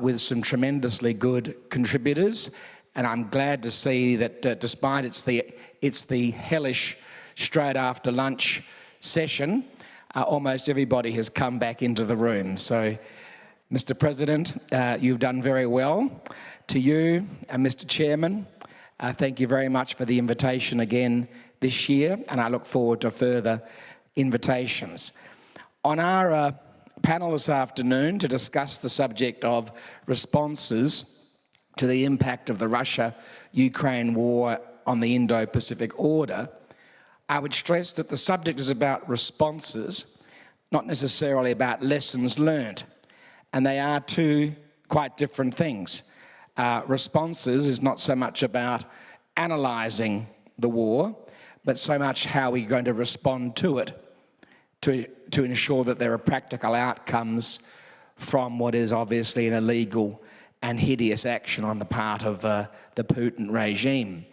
with some tremendously good contributors. And I'm glad to see that despite it's the hellish straight after lunch session, almost everybody has come back into the room. So, Mr. President, you've done very well. To you, Mr. Chairman, thank you very much for the invitation again this year, and I look forward to further invitations. On our panel this afternoon to discuss the subject of responses to the impact of the Russia-Ukraine war on the Indo-Pacific order, I would stress that the subject is about responses, not necessarily about lessons learned. And they are 2 quite different things. Responses is not so much about analysing the war, but so much how we're going to respond to it. to ensure that there are practical outcomes from what is obviously an illegal and hideous action on the part of the Putin regime.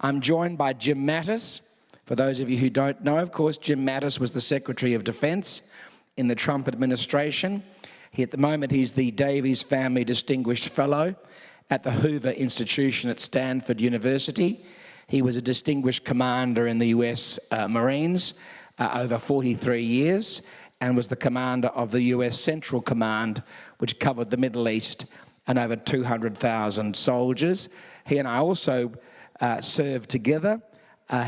I'm joined by Jim Mattis. For those of you who don't know, of course, Jim Mattis was the Secretary of Defense in the Trump administration. At the moment, he's the Davies Family Distinguished Fellow at the Hoover Institution at Stanford University. He was a distinguished commander in the US Marines over 43 years and was the commander of the US Central Command, which covered the Middle East and over 200,000 soldiers. He and I also served together.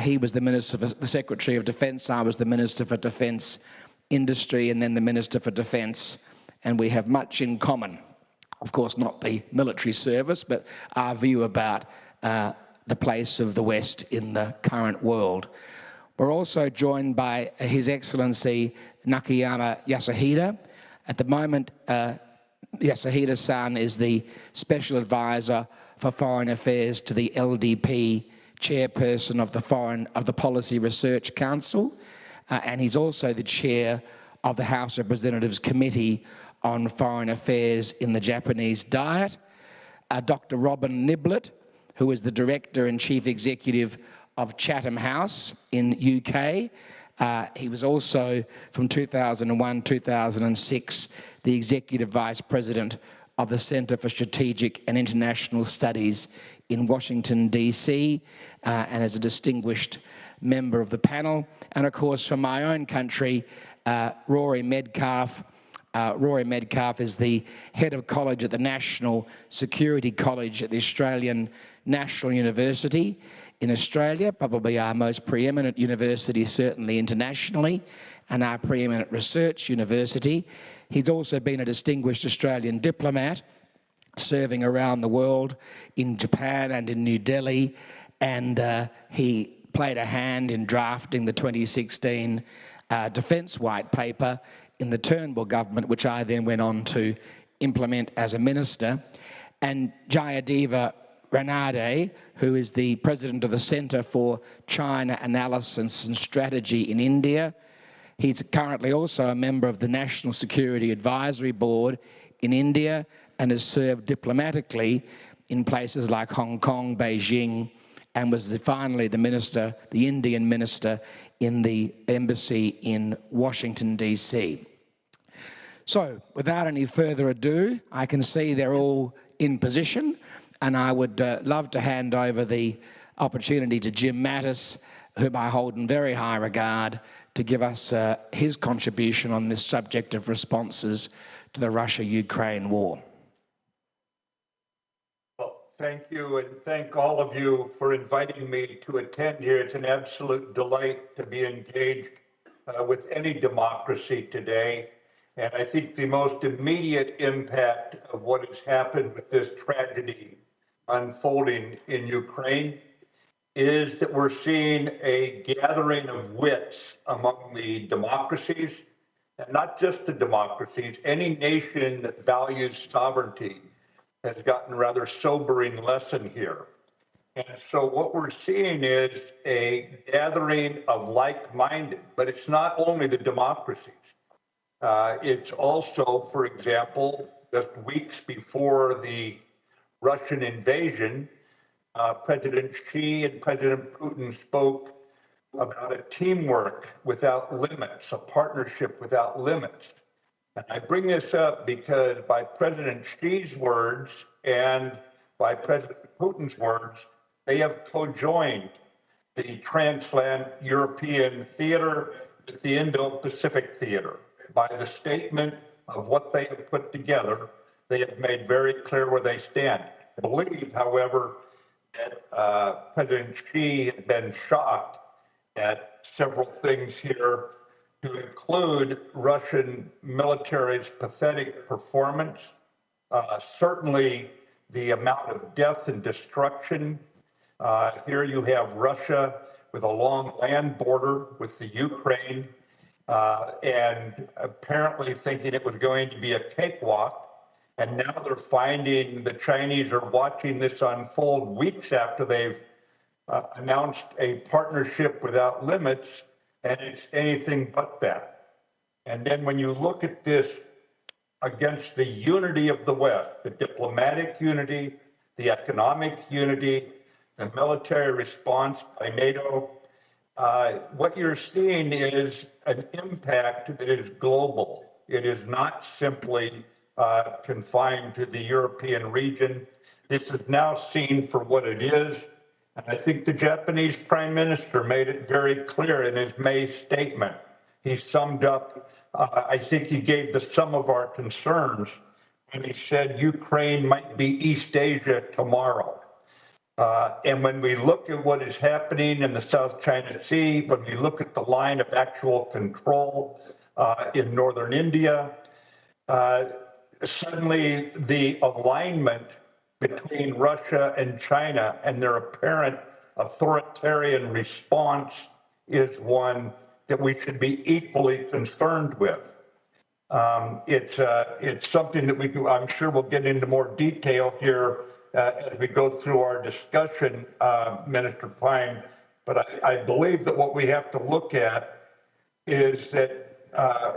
He was the Secretary of Defense. I was the Minister for Defense Industry and then the Minister for Defense. And we have much in common. Of course, not the military service, but our view about the place of the West in the current world. We're also joined by His Excellency Nakayama Yasuhida. At the moment, Yasuhida-san is the Special Advisor for Foreign Affairs to the LDP Chairperson of the Policy Research Council, and he's also the Chair of the House of Representatives Committee on Foreign Affairs in the Japanese Diet. Dr. Robin Niblett, who is the Director and Chief Executive of Chatham House in UK. He was also, from 2001-2006, the Executive Vice President of the Center for Strategic and International Studies in Washington, DC, and as a distinguished member of the panel. And of course, from my own country, Rory Medcalf. Rory Medcalf is the head of college at the National Security College at the Australian National University in Australia, probably our most preeminent university, certainly internationally, and our preeminent research university. He's also been a distinguished Australian diplomat, serving around the world in Japan and in New Delhi, and he played a hand in drafting the 2016 Defence White Paper in the Turnbull government, which I then went on to implement as a minister. And Jayadeva Ranade, who is the president of the Centre for China Analysis and Strategy in India. He's currently also a member of the National Security Advisory Board in India and has served diplomatically in places like Hong Kong, Beijing, and was finally the Indian minister in the embassy in Washington, DC. So, without any further ado, I can see they're all in position, and I would love to hand over the opportunity to Jim Mattis, whom I hold in very high regard, to give us his contribution on this subject of responses to the Russia-Ukraine war. Well, thank you, and thank all of you for inviting me to attend here. It's an absolute delight to be engaged with any democracy today. And I think the most immediate impact of what has happened with this tragedy unfolding in Ukraine is that we're seeing a gathering of wits among the democracies, and not just the democracies. Any nation that values sovereignty has gotten a rather sobering lesson here. And so what we're seeing is a gathering of like-minded, but it's not only the democracies. It's also, for example, just weeks before the Russian invasion, President Xi and President Putin spoke about a teamwork without limits, a partnership without limits. And I bring this up because by President Xi's words and by President Putin's words, they have co-joined the Trans-European Theater with the Indo-Pacific Theater. By the statement of what they have put together, they have made very clear where they stand. I believe, however, that President Xi had been shocked at several things here, to include Russian military's pathetic performance, certainly the amount of death and destruction. Here you have Russia with a long land border with the Ukraine, and apparently thinking it was going to be a cakewalk. And now they're finding the Chinese are watching this unfold weeks after they've announced a partnership without limits, and it's anything but that. And then when you look at this against the unity of the West, the diplomatic unity, the economic unity, the military response by NATO, what you're seeing is an impact that is global. It is not simply confined to the European region. This is now seen for what it is. And I think the Japanese Prime Minister made it very clear in his May statement. He summed up, I think he gave the sum of our concerns when he said Ukraine might be East Asia tomorrow. And when we look at what is happening in the South China Sea, when we look at the line of actual control in northern India, suddenly the alignment between Russia and China and their apparent authoritarian response is one that we should be equally concerned with. It's something that I'm sure we'll get into more detail here as we go through our discussion, Minister Pine. But I believe that what we have to look at is that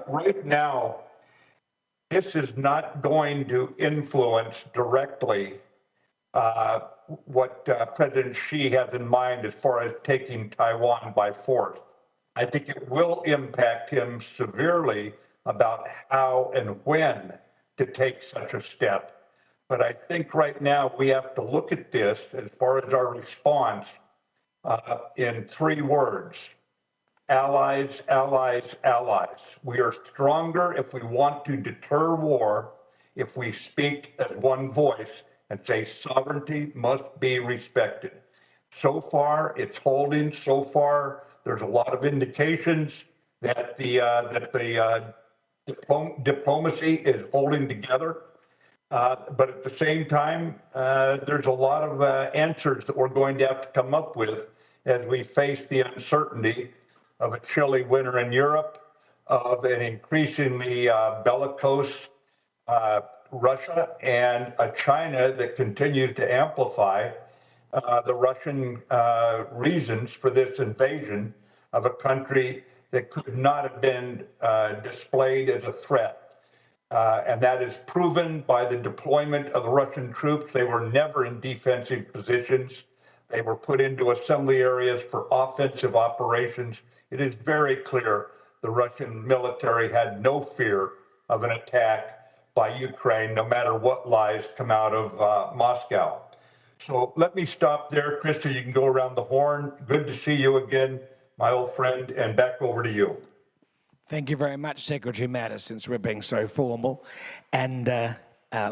right now, this is not going to influence directly what President Xi has in mind as far as taking Taiwan by force. I think it will impact him severely about how and when to take such a step. But I think right now we have to look at this as far as our response in 3 words: allies, allies, allies. We are stronger if we want to deter war, if we speak as one voice and say sovereignty must be respected. So far, it's holding. So far, there's a lot of indications that the diplomacy is holding together. But at the same time, there's a lot of answers that we're going to have to come up with as we face the uncertainty of a chilly winter in Europe, of an increasingly bellicose Russia, and a China that continues to amplify the Russian reasons for this invasion of a country that could not have been displayed as a threat. And that is proven by the deployment of the Russian troops. They were never in defensive positions. They were put into assembly areas for offensive operations. It is very clear the Russian military had no fear of an attack by Ukraine, no matter what lies come out of Moscow. So let me stop there. Krista, you can go around the horn. Good to see you again, my old friend, and back over to you. Thank you very much, Secretary Mattis, since we're being so formal. And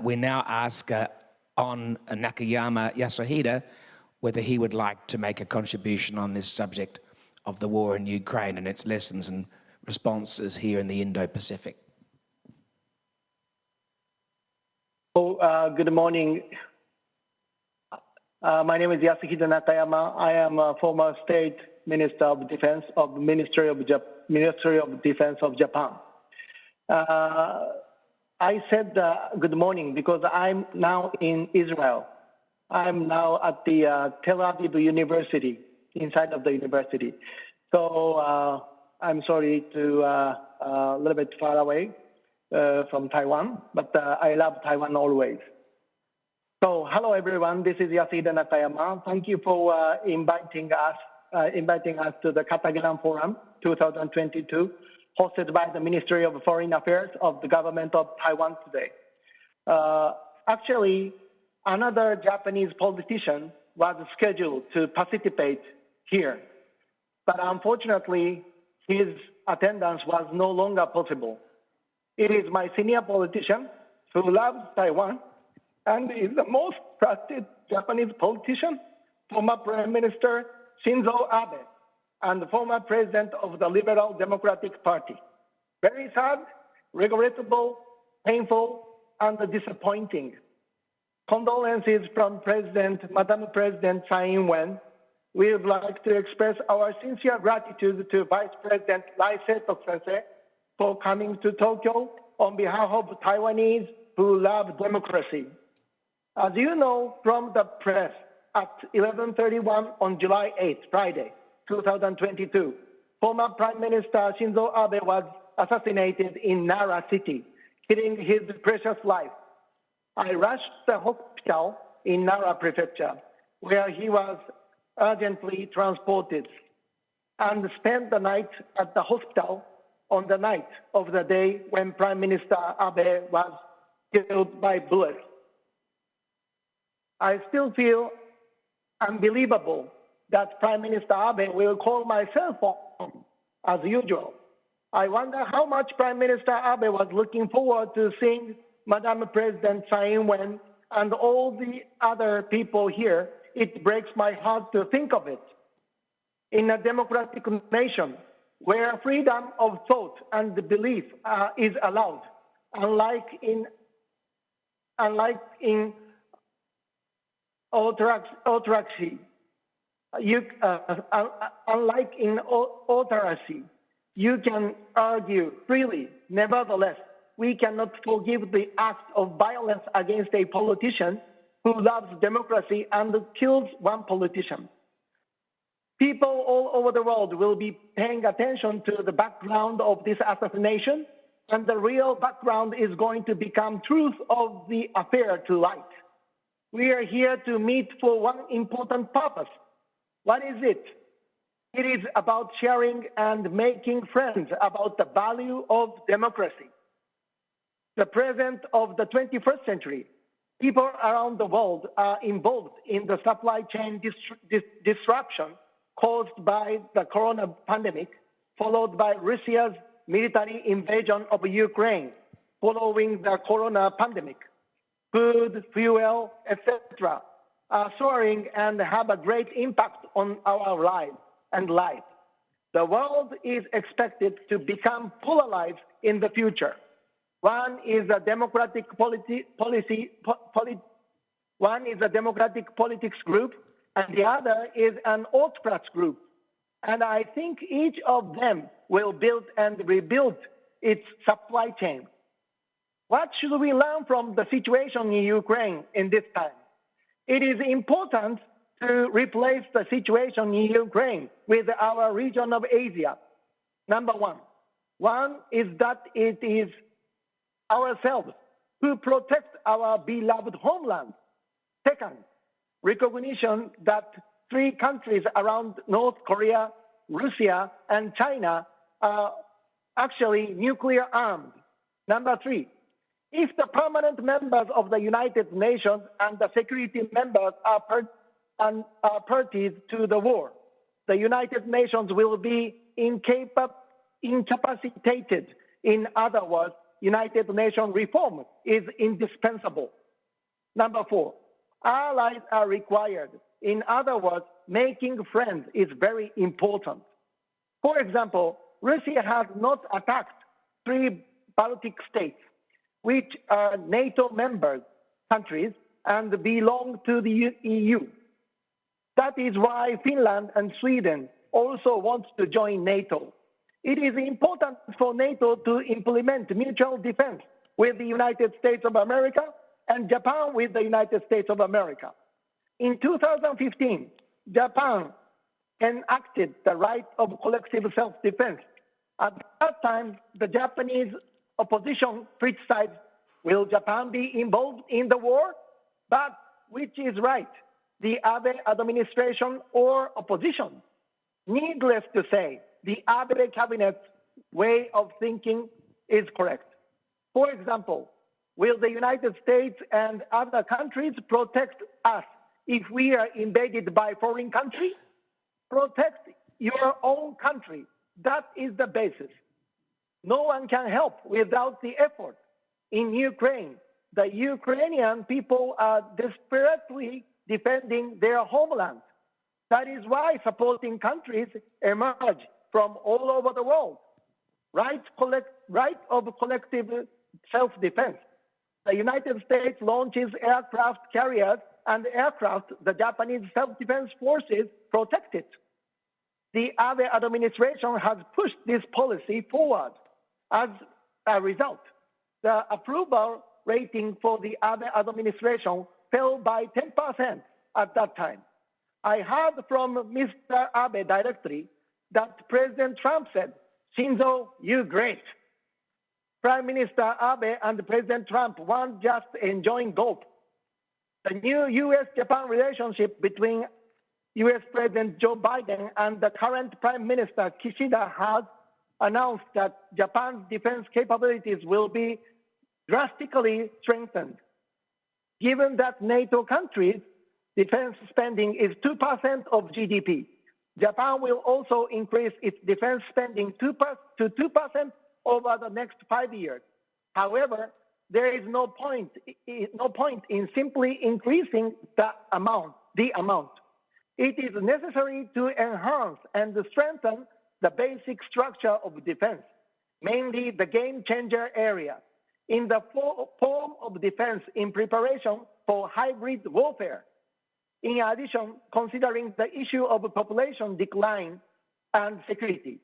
we now ask on Nakayama Yasuhida whether he would like to make a contribution on this subject of the war in Ukraine and its lessons and responses here in the Indo-Pacific. Good morning. My name is Yasuhide Nakayama. I am a former State Minister of Defense of the Ministry of Defense of Japan. I said good morning because I'm now in Israel. I'm now at the Tel Aviv University, inside of the university. So I'm sorry to a little bit far away from Taiwan, but I love Taiwan always. So hello everyone, this is Yasuhide Nakayama. Thank you for inviting us to the Ketagalan Forum 2022, hosted by the Ministry of Foreign Affairs of the government of Taiwan today. Actually, another Japanese politician was scheduled to participate here, but unfortunately, his attendance was no longer possible. It is my senior politician who loves Taiwan and is the most trusted Japanese politician, former Prime Minister Shinzo Abe, and the former president of the Liberal Democratic Party. Very sad, regrettable, painful, and disappointing. Condolences from Madam President Tsai Ing-wen. We would like to express our sincere gratitude to Vice President Lai Se-tok-sensei for coming to Tokyo on behalf of Taiwanese who love democracy. As you know from the press, at 11:31 on July 8th, Friday, 2022, former Prime Minister Shinzo Abe was assassinated in Nara City, killing his precious life. I rushed to the hospital in Nara Prefecture, where he was urgently transported, and spent the night at the hospital on the night of the day when Prime Minister Abe was killed by bullets. I still feel unbelievable that Prime Minister Abe will call my cell phone as usual. I wonder how much Prime Minister Abe was looking forward to seeing Madam President Tsai Ing-wen and all the other people here. It breaks my heart to think of it. In a democratic nation where freedom of thought and belief is allowed, unlike in autocracy, you can argue freely. Nevertheless, we cannot forgive the act of violence against a politician who loves democracy and kills one politician. People all over the world will be paying attention to the background of this assassination, and the real background is going to become truth of the affair to light. We are here to meet for one important purpose. What is it? It is about sharing and making friends about the value of democracy. The present of the 21st century, people around the world are involved in the supply chain disruption caused by the corona pandemic, followed by Russia's military invasion of Ukraine following the corona pandemic. Food, fuel, etc. are soaring and have a great impact on our lives and life. The world is expected to become polarized in the future. One is a democratic politics group, and the other is an autocrat group. And I think each of them will build and rebuild its supply chain. What should we learn from the situation in Ukraine in this time? It is important to replace the situation in Ukraine with our region of Asia. Number one. One is that it is ourselves who protect our beloved homeland. Second, recognition that three countries around North Korea, Russia, and China are actually nuclear armed. Number three, if the permanent members of the United Nations and the security members are parties to the war, the United Nations will be incapacitated. In other words, United Nations reform is indispensable. Number four, allies are required. In other words, making friends is very important. For example, Russia has not attacked three Baltic states, which are NATO member countries and belong to the EU. That is why Finland and Sweden also want to join NATO. It is important for NATO to implement mutual defense with the United States of America and Japan with the United States of America. In 2015, Japan enacted the right of collective self-defense. At that time, the Japanese opposition criticized, will Japan be involved in the war? But which is right, the Abe administration or opposition? Needless to say, the Abe cabinet's way of thinking is correct. For example, will the United States and other countries protect us if we are invaded by foreign countries? Protect your own country. That is the basis. No one can help without the effort. In Ukraine, the Ukrainian people are desperately defending their homeland. That is why supporting countries emerge from all over the world. Right of collective self-defense. The United States launches aircraft carriers and aircraft. The Japanese self-defense forces protect it. The Abe administration has pushed this policy forward. As a result, the approval rating for the Abe administration fell by 10% at that time. I heard from Mr. Abe directly that President Trump said, "Shinzo, you're great. Prime Minister Abe and President Trump weren't just enjoying golf. The new U.S.-Japan relationship between U.S. President Joe Biden and the current Prime Minister Kishida has announced that Japan's defense capabilities will be drastically strengthened. Given that NATO countries' defense spending is 2% of GDP, Japan will also increase its defense spending to 2% over the next 5 years. However, there is no point in simply increasing the amount. It is necessary to enhance and strengthen the basic structure of defense, mainly the game-changer area, in the form of defense in preparation for hybrid warfare. In addition, considering the issue of population decline and security,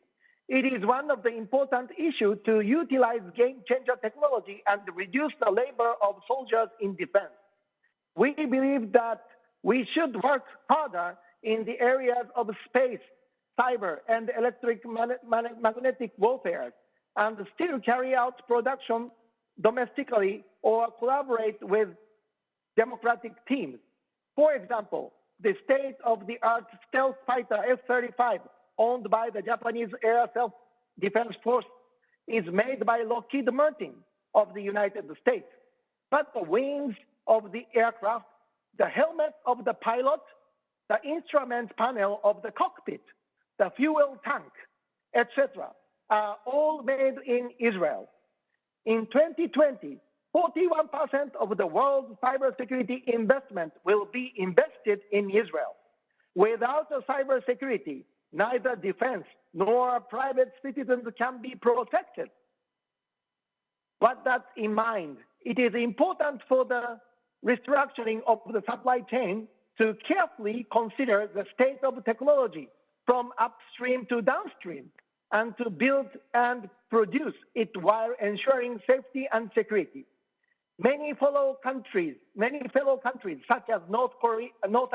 it is one of the important issues to utilize game-changer technology and reduce the labor of soldiers in defense. We believe that we should work harder in the areas of space, cyber, and electromagnetic warfare, and still carry out production domestically or collaborate with democratic teams. For example, the state-of-the-art stealth fighter F-35, owned by the Japanese Air Self-Defense Force, is made by Lockheed Martin of the United States. But the wings of the aircraft, the helmet of the pilot, the instrument panel of the cockpit, the fuel tank, etc., are all made in Israel. In 2020, 41% of the world's cybersecurity investment will be invested in Israel. Without cybersecurity, neither defense nor private citizens can be protected. With that in mind, it is important for the restructuring of the supply chain to carefully consider the state of technology from upstream to downstream, and to build and produce it while ensuring safety and security. Many fellow countries such as North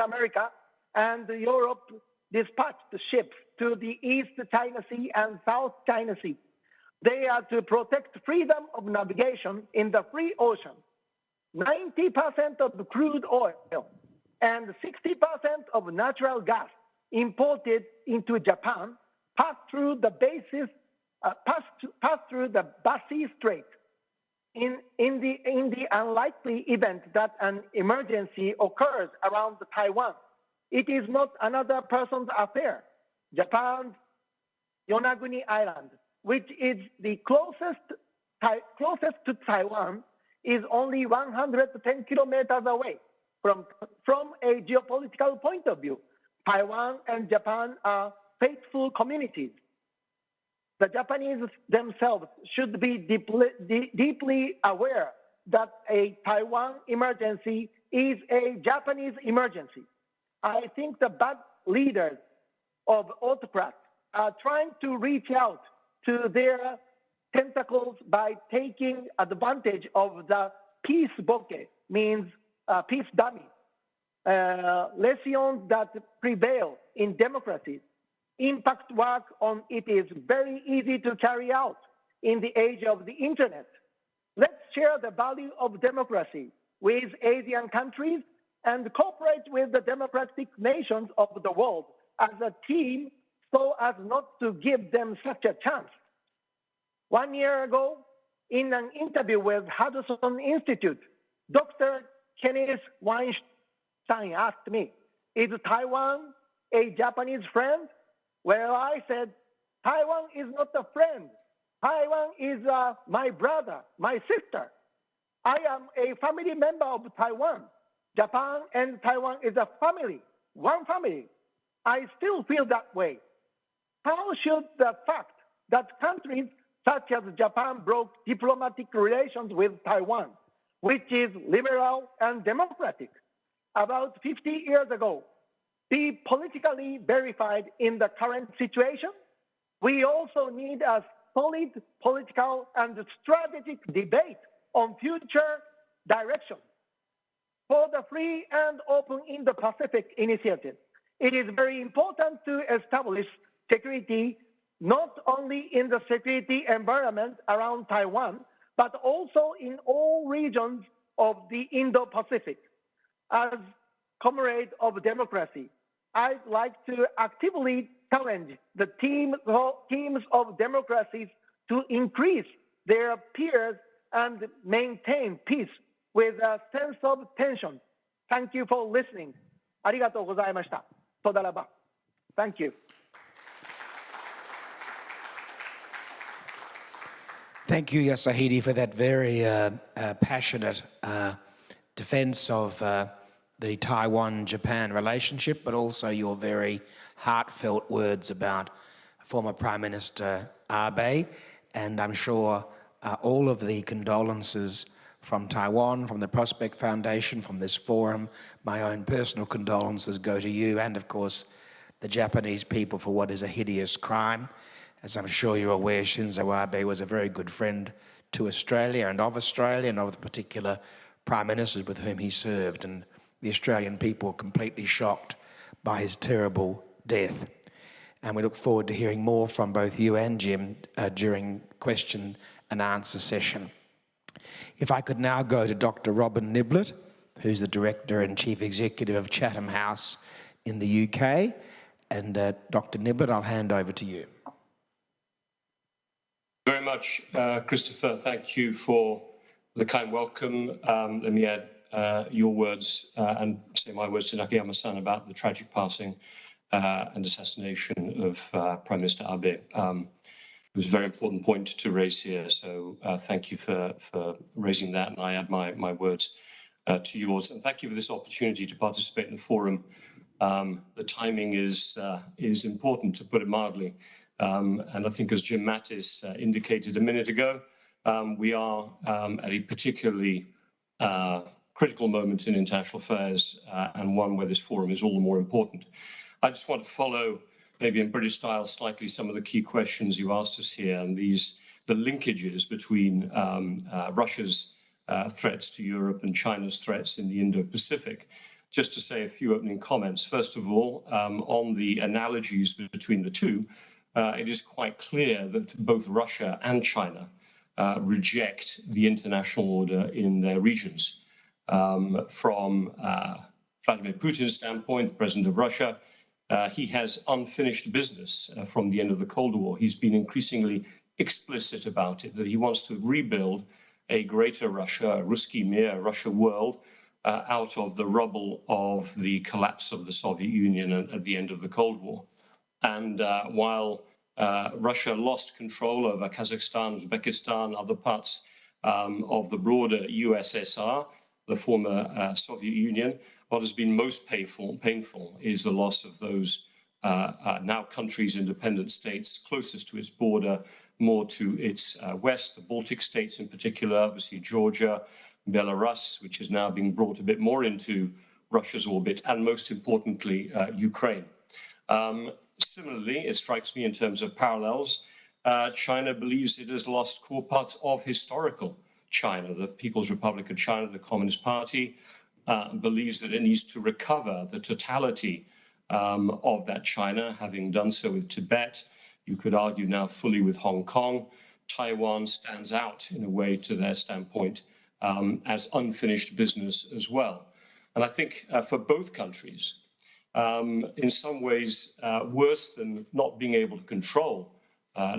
America and Europe dispatched ships to the East China Sea and South China Sea. They are to protect freedom of navigation in the free ocean. 90% of the crude oil and 60% of natural gas imported into Japan pass through the Bassi Strait. In the unlikely event that an emergency occurs around Taiwan, it is not another person's affair. Japan's Yonaguni Island, which is the closest to Taiwan, is only 110 kilometers away. From a geopolitical point of view, Taiwan and Japan are faithful communities. The Japanese themselves should be deeply aware that a Taiwan emergency is a Japanese emergency. I think the bad leaders of autocrats are trying to reach out to their tentacles by taking advantage of the peace bouquet, means peace dummy, lessons that prevail in democracies. Impact work on it is very easy to carry out in the age of the internet. Let's share the value of democracy with Asian countries and cooperate with the democratic nations of the world as a team so as not to give them such a chance. 1 year ago, in an interview with Hudson Institute, Dr. Kenneth Weinstein asked me, "Is Taiwan a Japanese friend?" Well, I said, Taiwan is not a friend. Taiwan is my brother, my sister. I am a family member of Taiwan. Japan and Taiwan is a family, one family. I still feel that way. How should the fact that countries such as Japan broke diplomatic relations with Taiwan, which is liberal and democratic, about 50 years ago, be politically verified in the current situation? We also need a solid political and strategic debate on future direction. For the Free and Open Indo-Pacific Initiative, it is very important to establish security not only in the security environment around Taiwan, but also in all regions of the Indo-Pacific. As comrade of democracy, I'd like to actively challenge the teams of democracies to increase their peers and maintain peace with a sense of tension. Thank you for listening. ありがとうございました。トダラバ。Thank you. Thank you, Yasuhide, for that very passionate defense of the Taiwan-Japan relationship, but also your very heartfelt words about former Prime Minister Abe. And I'm sure all of the condolences from Taiwan, from the Prospect Foundation, from this forum, my own personal condolences go to you and, of course, the Japanese people for what is a hideous crime. As I'm sure you're aware, Shinzo Abe was a very good friend to Australia and of the particular prime ministers with whom he served, and the Australian people were completely shocked by his terrible death. And we look forward to hearing more from both you and Jim during question and answer session. If I could now go to Dr. Robin Niblett, who's the Director and Chief Executive of Chatham House in the UK. And Dr. Niblett, I'll hand over to you. Very much, Christopher. Thank you for the kind welcome. Let me add your words and say my words to Nakayama-san about the tragic passing and assassination of Prime Minister Abe. It was a very important point to raise here, so thank you for raising that, and I add my words to yours. And thank you for this opportunity to participate in the forum. The timing is important, to put it mildly. And I think, as Jim Mattis indicated a minute ago, we are at a particularly critical moment in international affairs and one where this forum is all the more important. I just want to follow, maybe in British style, slightly some of the key questions you asked us here, and the linkages between Russia's threats to Europe and China's threats in the Indo-Pacific. Just to say a few opening comments. First of all, on the analogies between the two, it is quite clear that both Russia and China reject the international order in their regions. From Vladimir Putin's standpoint, the president of Russia, he has unfinished business from the end of the Cold War. He's been increasingly explicit about it, that he wants to rebuild a greater Russia, a Ruski Mir, a Russia world, out of the rubble of the collapse of the Soviet Union at the end of the Cold War. And while Russia lost control over Kazakhstan, Uzbekistan, other parts of the broader USSR, the former Soviet Union, what has been most painful is the loss of those now countries, independent states closest to its border, more to its west, the Baltic states in particular, obviously Georgia, Belarus, which is now being brought a bit more into Russia's orbit, and most importantly, Ukraine. Similarly, it strikes me in terms of parallels, China believes it has lost core parts of historical China. The People's Republic of China, the Communist Party, believes that it needs to recover the totality of that China, having done so with Tibet. You could argue now fully with Hong Kong. Taiwan stands out in a way to their standpoint as unfinished business as well. And I think for both countries, in some ways worse than not being able to control,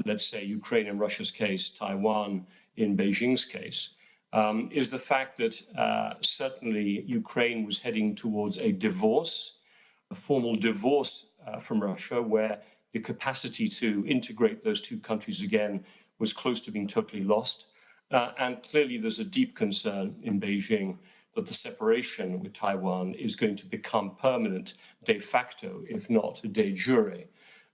let's say Ukraine in Russia's case, Taiwan in Beijing's case, is the fact that certainly Ukraine was heading towards a divorce, a formal divorce from Russia, where the capacity to integrate those two countries again was close to being totally lost. And clearly there's a deep concern in Beijing that the separation with Taiwan is going to become permanent de facto, if not de jure.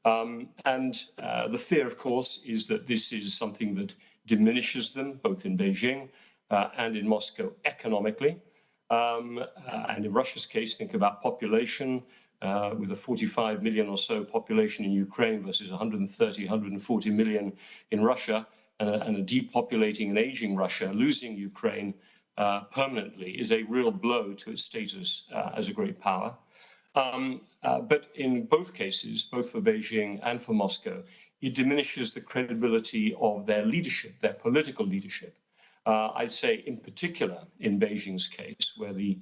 And the fear, of course, is that this is something that diminishes them, both in Beijing and in Moscow economically. And in Russia's case, think about population, with a 45 million or so population in Ukraine versus 130, 140 million in Russia, and a depopulating and aging Russia, losing Ukraine permanently is a real blow to its status as a great power. But in both cases, both for Beijing and for Moscow, it diminishes the credibility of their leadership, their political leadership. I'd say in particular in Beijing's case, where the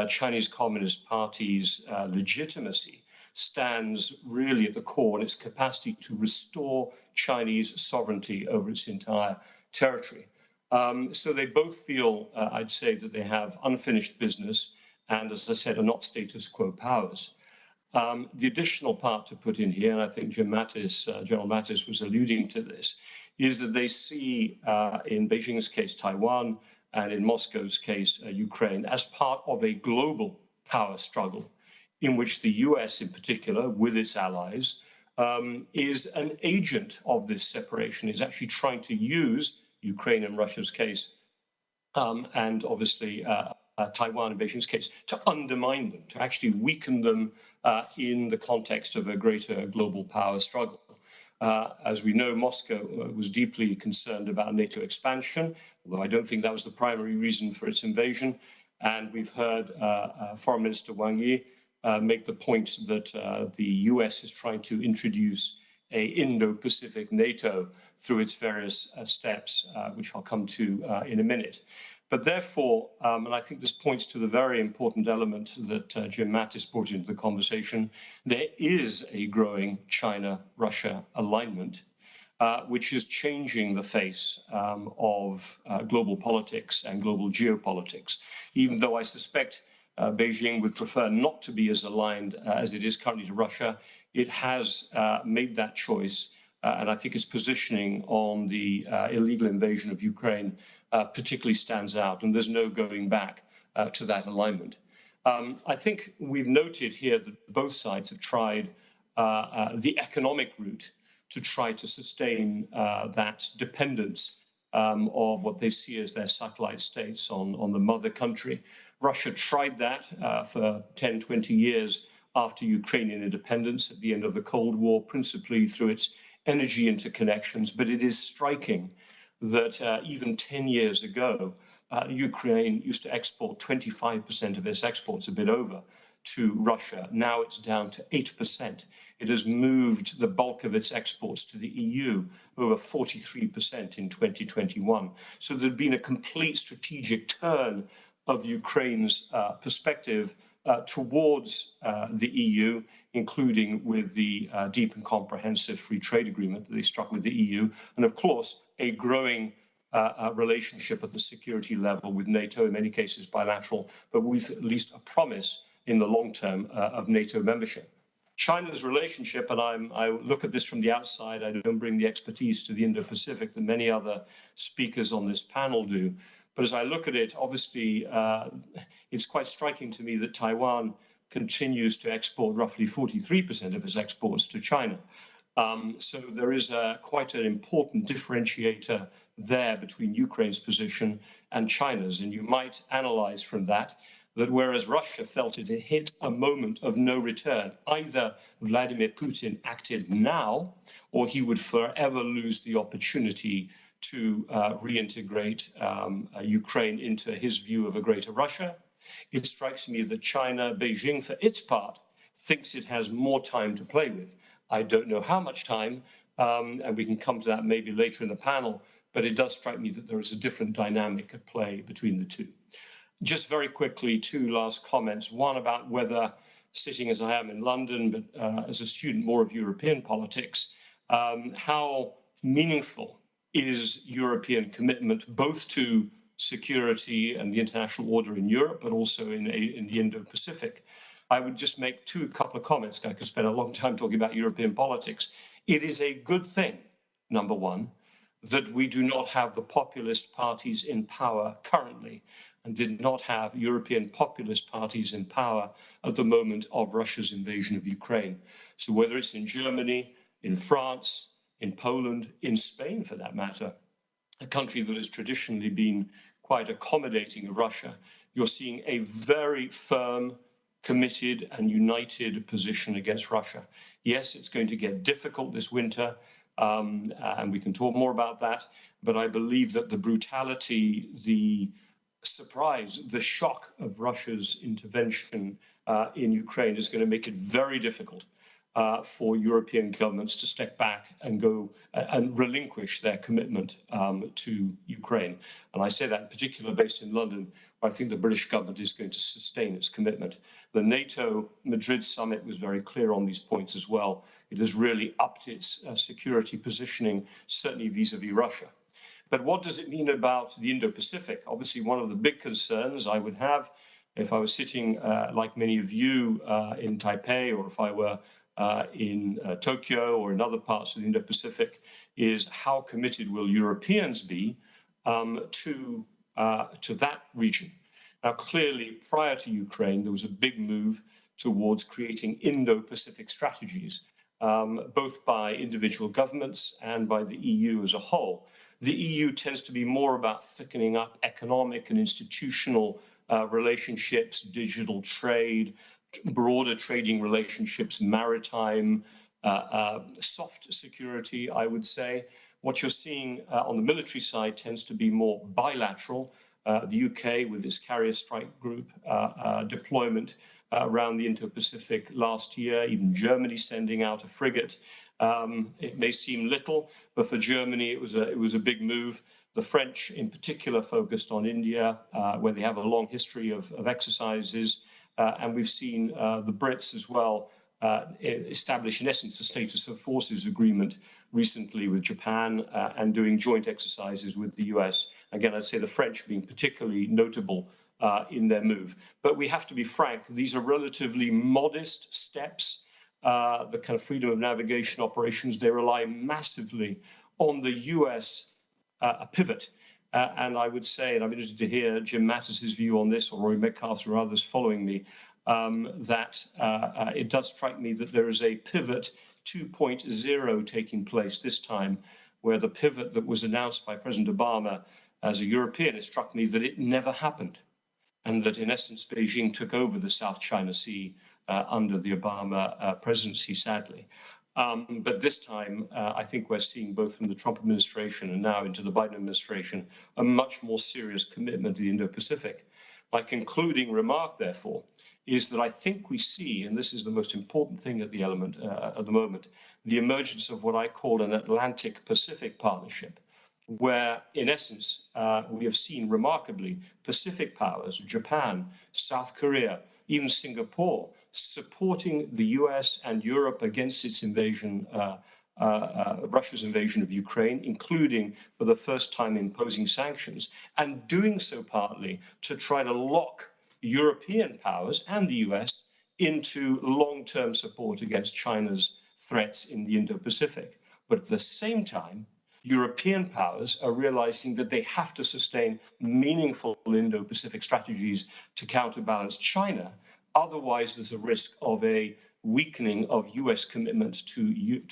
Chinese Communist Party's legitimacy stands really at the core in its capacity to restore Chinese sovereignty over its entire territory. So they both feel, I'd say, that they have unfinished business and, as I said, are not status quo powers. The additional part to put in here, and I think General Mattis was alluding to this, is that they see, in Beijing's case, Taiwan, and in Moscow's case, Ukraine, as part of a global power struggle in which the US in particular, with its allies, is an agent of this separation, is actually trying to use Ukraine in Russia's case, and obviously Taiwan in Beijing's case, to undermine them, to actually weaken them in the context of a greater global power struggle. As we know, Moscow was deeply concerned about NATO expansion, although I don't think that was the primary reason for its invasion. And we've heard Foreign Minister Wang Yi make the point that the US is trying to introduce a Indo-Pacific NATO through its various steps, which I'll come to in a minute. But therefore, and I think this points to the very important element that Jim Mattis brought into the conversation, there is a growing China-Russia alignment, which is changing the face of global politics and global geopolitics, even though I suspect Beijing would prefer not to be as aligned as it is currently to Russia. It has made that choice, and I think its positioning on the illegal invasion of Ukraine particularly stands out, and there's no going back to that alignment. I think we've noted here that both sides have tried the economic route to try to sustain that dependence of what they see as their satellite states on the mother country. Russia tried that for 10, 20 years after Ukrainian independence at the end of the Cold War, principally through its energy interconnections. But it is striking that even 10 years ago, Ukraine used to export 25% of its exports, a bit over, to Russia. Now it's down to 8%. It has moved the bulk of its exports to the EU, over 43% in 2021. So there's been a complete strategic turn of Ukraine's perspective towards the EU, including with the deep and comprehensive free trade agreement that they struck with the EU, and of course, a growing relationship at the security level with NATO, in many cases bilateral, but with at least a promise in the long term of NATO membership. China's relationship, and I look at this from the outside, I don't bring the expertise to the Indo-Pacific that many other speakers on this panel do, but as I look at it, obviously, it's quite striking to me that Taiwan continues to export roughly 43% of its exports to China. So there is quite an important differentiator there between Ukraine's position and China's. And you might analyze from that whereas Russia felt it had hit a moment of no return, either Vladimir Putin acted now, or he would forever lose the opportunity to reintegrate Ukraine into his view of a greater Russia. It strikes me that China, Beijing, for its part, thinks it has more time to play with. I don't know how much time, and we can come to that maybe later in the panel, but it does strike me that there is a different dynamic at play between the two. Just very quickly, two last comments. One about whether, sitting as I am in London, but as a student more of European politics, how meaningful is European commitment both to security and the international order in Europe, but also in the Indo-Pacific. I would just make a couple of comments. I could spend a long time talking about European politics. It is a good thing, number one, that we do not have the populist parties in power currently, and did not have European populist parties in power at the moment of Russia's invasion of Ukraine. So whether it's in Germany, in France, in Poland, in Spain for that matter, a country that has traditionally been quite accommodating of Russia, you're seeing a very firm, committed and united position against Russia. Yes, it's going to get difficult this winter, and we can talk more about that, but I believe that the brutality, the surprise, the shock of Russia's intervention in Ukraine is going to make it very difficult for European governments to step back and go and relinquish their commitment to Ukraine. And I say that in particular based in London, where I think the British government is going to sustain its commitment. The NATO Madrid summit was very clear on these points as well. It has really upped its security positioning, certainly vis-a-vis Russia. But what does it mean about the Indo-Pacific? Obviously, one of the big concerns I would have if I was sitting, like many of you, in Taipei, or if I were in Tokyo or in other parts of the Indo-Pacific, is how committed will Europeans be to that region? Now, clearly, prior to Ukraine, there was a big move towards creating Indo-Pacific strategies, both by individual governments and by the EU as a whole. The EU tends to be more about thickening up economic and institutional relationships, digital trade, broader trading relationships, maritime, soft security, I would say. What you're seeing on the military side tends to be more bilateral. The UK with its carrier strike group deployment around the Indo-Pacific last year, even Germany sending out a frigate. It may seem little, but for Germany it was a big move. The French in particular focused on India, where they have a long history of exercises. And we've seen the Brits as well establish, in essence, a status of forces agreement recently with Japan and doing joint exercises with the US. Again, I'd say the French being particularly notable in their move. But we have to be frank, these are relatively modest steps. The kind of freedom of navigation operations, they rely massively on the US pivot. And I would say, and I'm interested to hear Jim Mattis's view on this, or Rory Metcalfe's or others following me, that it does strike me that there is a pivot 2.0 taking place this time, where the pivot that was announced by President Obama as a European, it struck me that it never happened. And that in essence, Beijing took over the South China Sea under the Obama presidency, sadly. But this time, I think we're seeing both from the Trump administration and now into the Biden administration, a much more serious commitment to the Indo-Pacific. My concluding remark, therefore, is that I think we see, and this is the most important thing at the moment, the emergence of what I call an Atlantic-Pacific partnership, where, in essence, we have seen remarkably Pacific powers, Japan, South Korea, even Singapore, supporting the US and Europe against its invasion, Russia's invasion of Ukraine, including for the first time imposing sanctions, and doing so partly to try to lock European powers and the US into long-term support against China's threats in the Indo-Pacific. But at the same time, European powers are realizing that they have to sustain meaningful Indo-Pacific strategies to counterbalance China. Otherwise, there's a risk of a weakening of US commitments to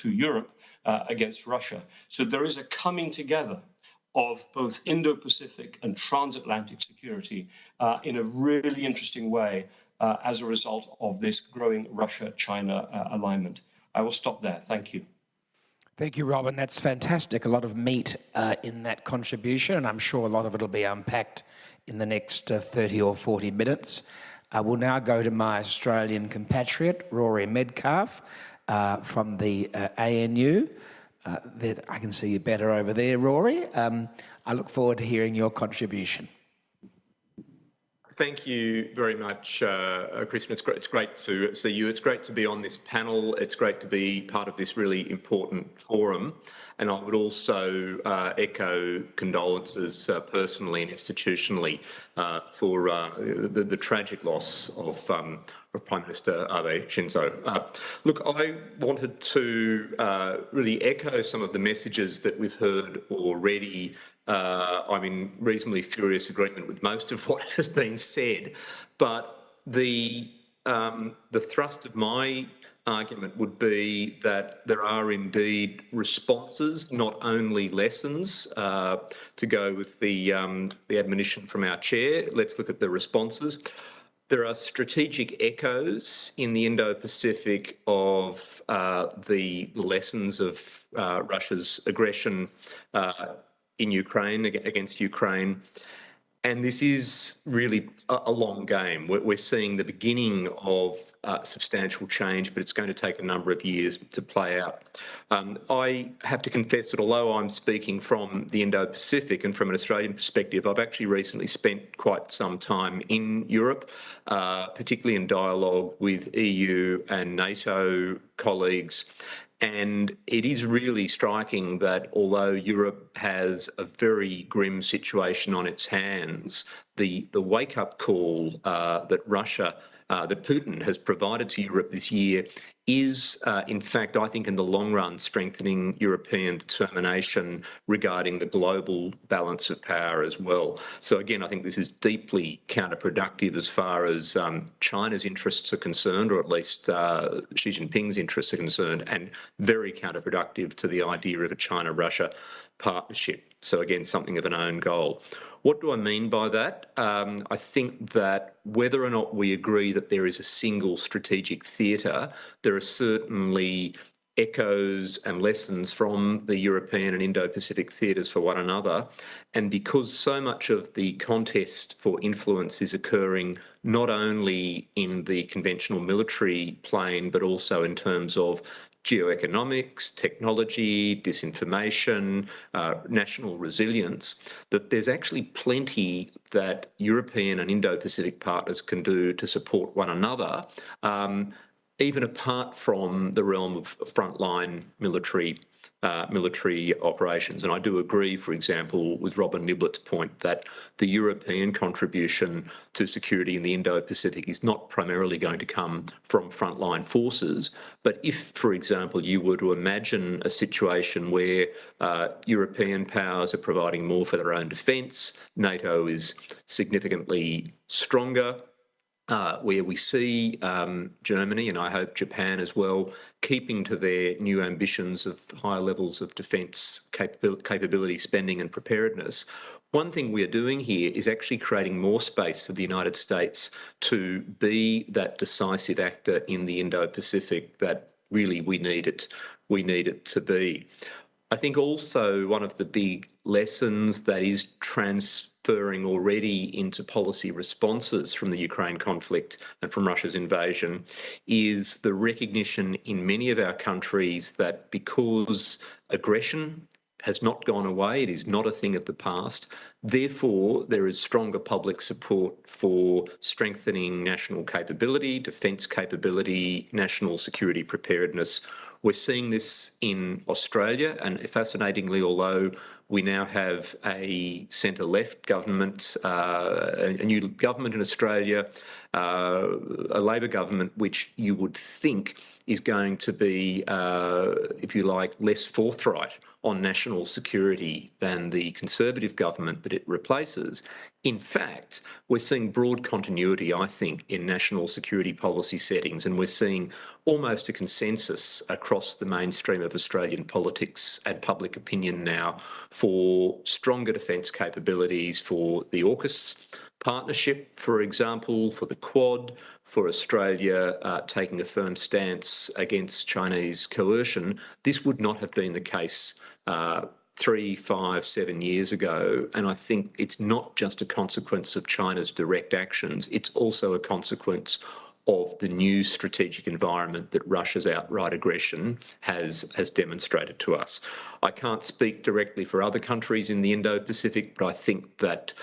Europe against Russia. So there is a coming together of both Indo-Pacific and transatlantic security in a really interesting way as a result of this growing Russia-China alignment. I will stop there. Thank you. Thank you, Robin. That's fantastic. A lot of meat in that contribution, and I'm sure a lot of it will be unpacked in the next 30 or 40 minutes. We'll now go to my Australian compatriot, Rory Metcalfe, from the ANU. I can see you better over there, Rory. I look forward to hearing your contribution. Thank you very much, Chris. It's great to see you. It's great to be on this panel. It's great to be part of this really important forum. And I would also echo condolences personally and institutionally for the tragic loss of Prime Minister Abe Shinzo. Look, I wanted to really echo some of the messages that we've heard already. I'm in reasonably furious agreement with most of what has been said, but the thrust of my argument would be that there are indeed responses, not only lessons, to go with the admonition from our chair. Let's look at the responses. There are strategic echoes in the Indo-Pacific of the lessons of Russia's aggression in Ukraine, against Ukraine. And this is really a long game. We're seeing the beginning of substantial change, but it's going to take a number of years to play out. I have to confess that although I'm speaking from the Indo-Pacific and from an Australian perspective, I've actually recently spent quite some time in Europe, particularly in dialogue with EU and NATO colleagues. And it is really striking that although Europe has a very grim situation on its hands, the wake-up call that Putin has provided to Europe this year is, in fact, I think in the long run, strengthening European determination regarding the global balance of power as well. So again, I think this is deeply counterproductive as far as China's interests are concerned, or at least Xi Jinping's interests are concerned, and very counterproductive to the idea of a China-Russia partnership. So again, something of an own goal. What do I mean by that? I think that whether or not we agree that there is a single strategic theatre, there are certainly echoes and lessons from the European and Indo-Pacific theatres for one another. And because so much of the contest for influence is occurring not only in the conventional military plane, but also in terms of geoeconomics, technology, disinformation, national resilience, that there's actually plenty that European and Indo-Pacific partners can do to support one another, even apart from the realm of frontline military operations. And I do agree, for example, with Robin Niblett's point that the European contribution to security in the Indo-Pacific is not primarily going to come from frontline forces. But if, for example, you were to imagine a situation where European powers are providing more for their own defence, NATO is significantly stronger, where we see Germany, and I hope Japan as well, keeping to their new ambitions of higher levels of defence capability, spending and preparedness. One thing we are doing here is actually creating more space for the United States to be that decisive actor in the Indo-Pacific that really we need it to be. I think also one of the big lessons that is transferring already into policy responses from the Ukraine conflict and from Russia's invasion is the recognition in many of our countries that because aggression has not gone away, it is not a thing of the past, therefore there is stronger public support for strengthening national capability, defence capability, national security preparedness. We're seeing this in Australia, and fascinatingly, although we now have a centre-left government, a new government in Australia, a Labor government, which you would think is going to be, if you like, less forthright on national security than the Conservative government that it replaces. In fact, we're seeing broad continuity, I think, in national security policy settings, and we're seeing almost a consensus across the mainstream of Australian politics and public opinion now for stronger defence capabilities, for the AUKUS partnership, for example, for the Quad, for Australia taking a firm stance against Chinese coercion. This would not have been the case 3, 5, 7 years ago. And I think it's not just a consequence of China's direct actions, it's also a consequence of the new strategic environment that Russia's outright aggression has demonstrated to us. I can't speak directly for other countries in the Indo-Pacific, but I think that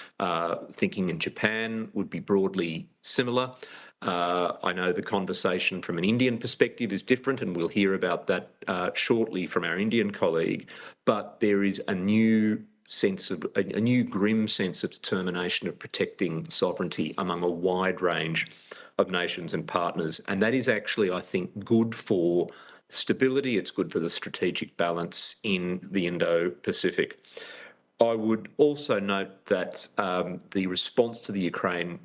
thinking in Japan would be broadly similar. I know the conversation from an Indian perspective is different, and we'll hear about that shortly from our Indian colleague, but there is a new grim sense of determination of protecting sovereignty among a wide range of nations and partners. And that is actually, I think, good for stability. It's good for the strategic balance in the Indo-Pacific. I would also note that the response to the Ukraine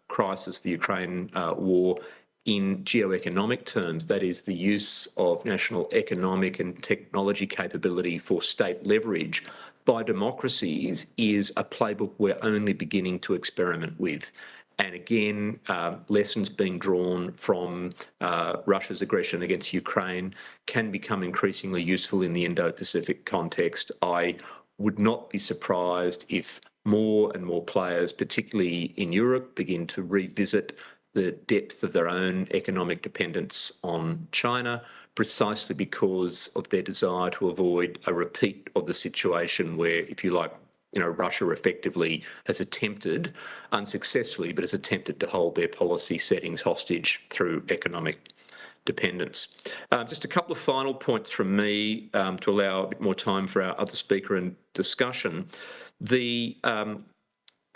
crisis, the Ukraine war, in geoeconomic terms, that is the use of national economic and technology capability for state leverage by democracies, is a playbook we're only beginning to experiment with. And again, lessons being drawn from Russia's aggression against Ukraine can become increasingly useful in the Indo-Pacific context. I would not be surprised if more and more players, particularly in Europe, begin to revisit the depth of their own economic dependence on China, precisely because of their desire to avoid a repeat of the situation where, if you like, Russia effectively has attempted, unsuccessfully, but has attempted to hold their policy settings hostage through economic dependence. Just a couple of final points from me to allow a bit more time for our other speaker and discussion. The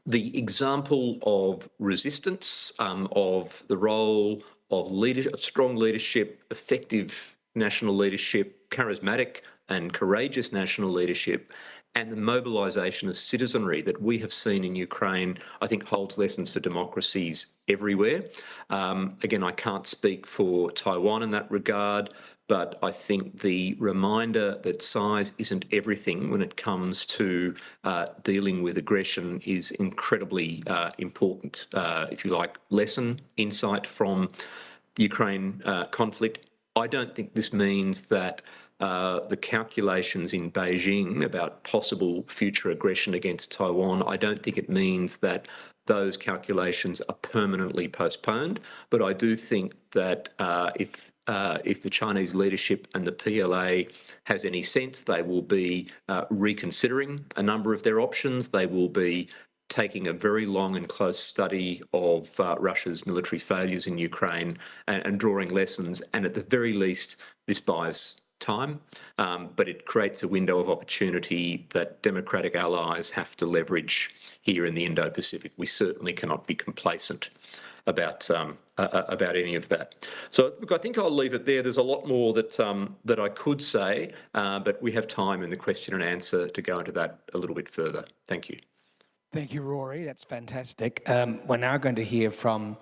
example of resistance, of the role of leadership, strong leadership, effective national leadership, charismatic and courageous national leadership, and the mobilisation of citizenry that we have seen in Ukraine, I think holds lessons for democracies everywhere. Again, I can't speak for Taiwan in that regard, but I think the reminder that size isn't everything when it comes to dealing with aggression is incredibly important, if you like, lesson, insight from the Ukraine conflict. I don't think this means that the calculations in Beijing about possible future aggression against Taiwan, I don't think it means that those calculations are permanently postponed. But I do think that if the Chinese leadership and the PLA has any sense, they will be reconsidering a number of their options. They will be taking a very long and close study of Russia's military failures in Ukraine and drawing lessons. And at the very least, this buys time, but it creates a window of opportunity that democratic allies have to leverage here in the Indo-Pacific. We certainly cannot be complacent about any of that. So, look, I think I'll leave it there. There's a lot more that I could say, but we have time in the question and answer to go into that a little bit further. Thank you. Thank you, Rory. That's fantastic. We're now going to hear from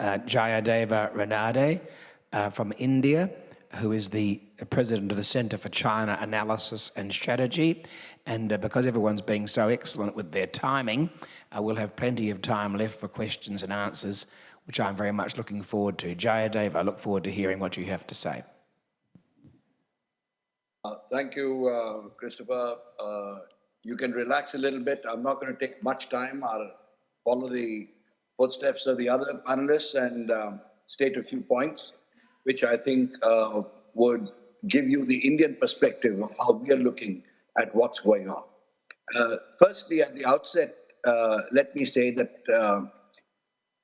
Jayadeva Ranade from India, who is the president of the Centre for China Analysis and Strategy. And because everyone's being so excellent with their timing, we'll have plenty of time left for questions and answers, which I'm very much looking forward to. Jayadeva, I look forward to hearing what you have to say. Thank you, Christopher. You can relax a little bit. I'm not going to take much time. I'll follow the footsteps of the other panelists and state a few points, which I think would give you the Indian perspective of how we are looking at what's going on. Firstly, at the outset, let me say that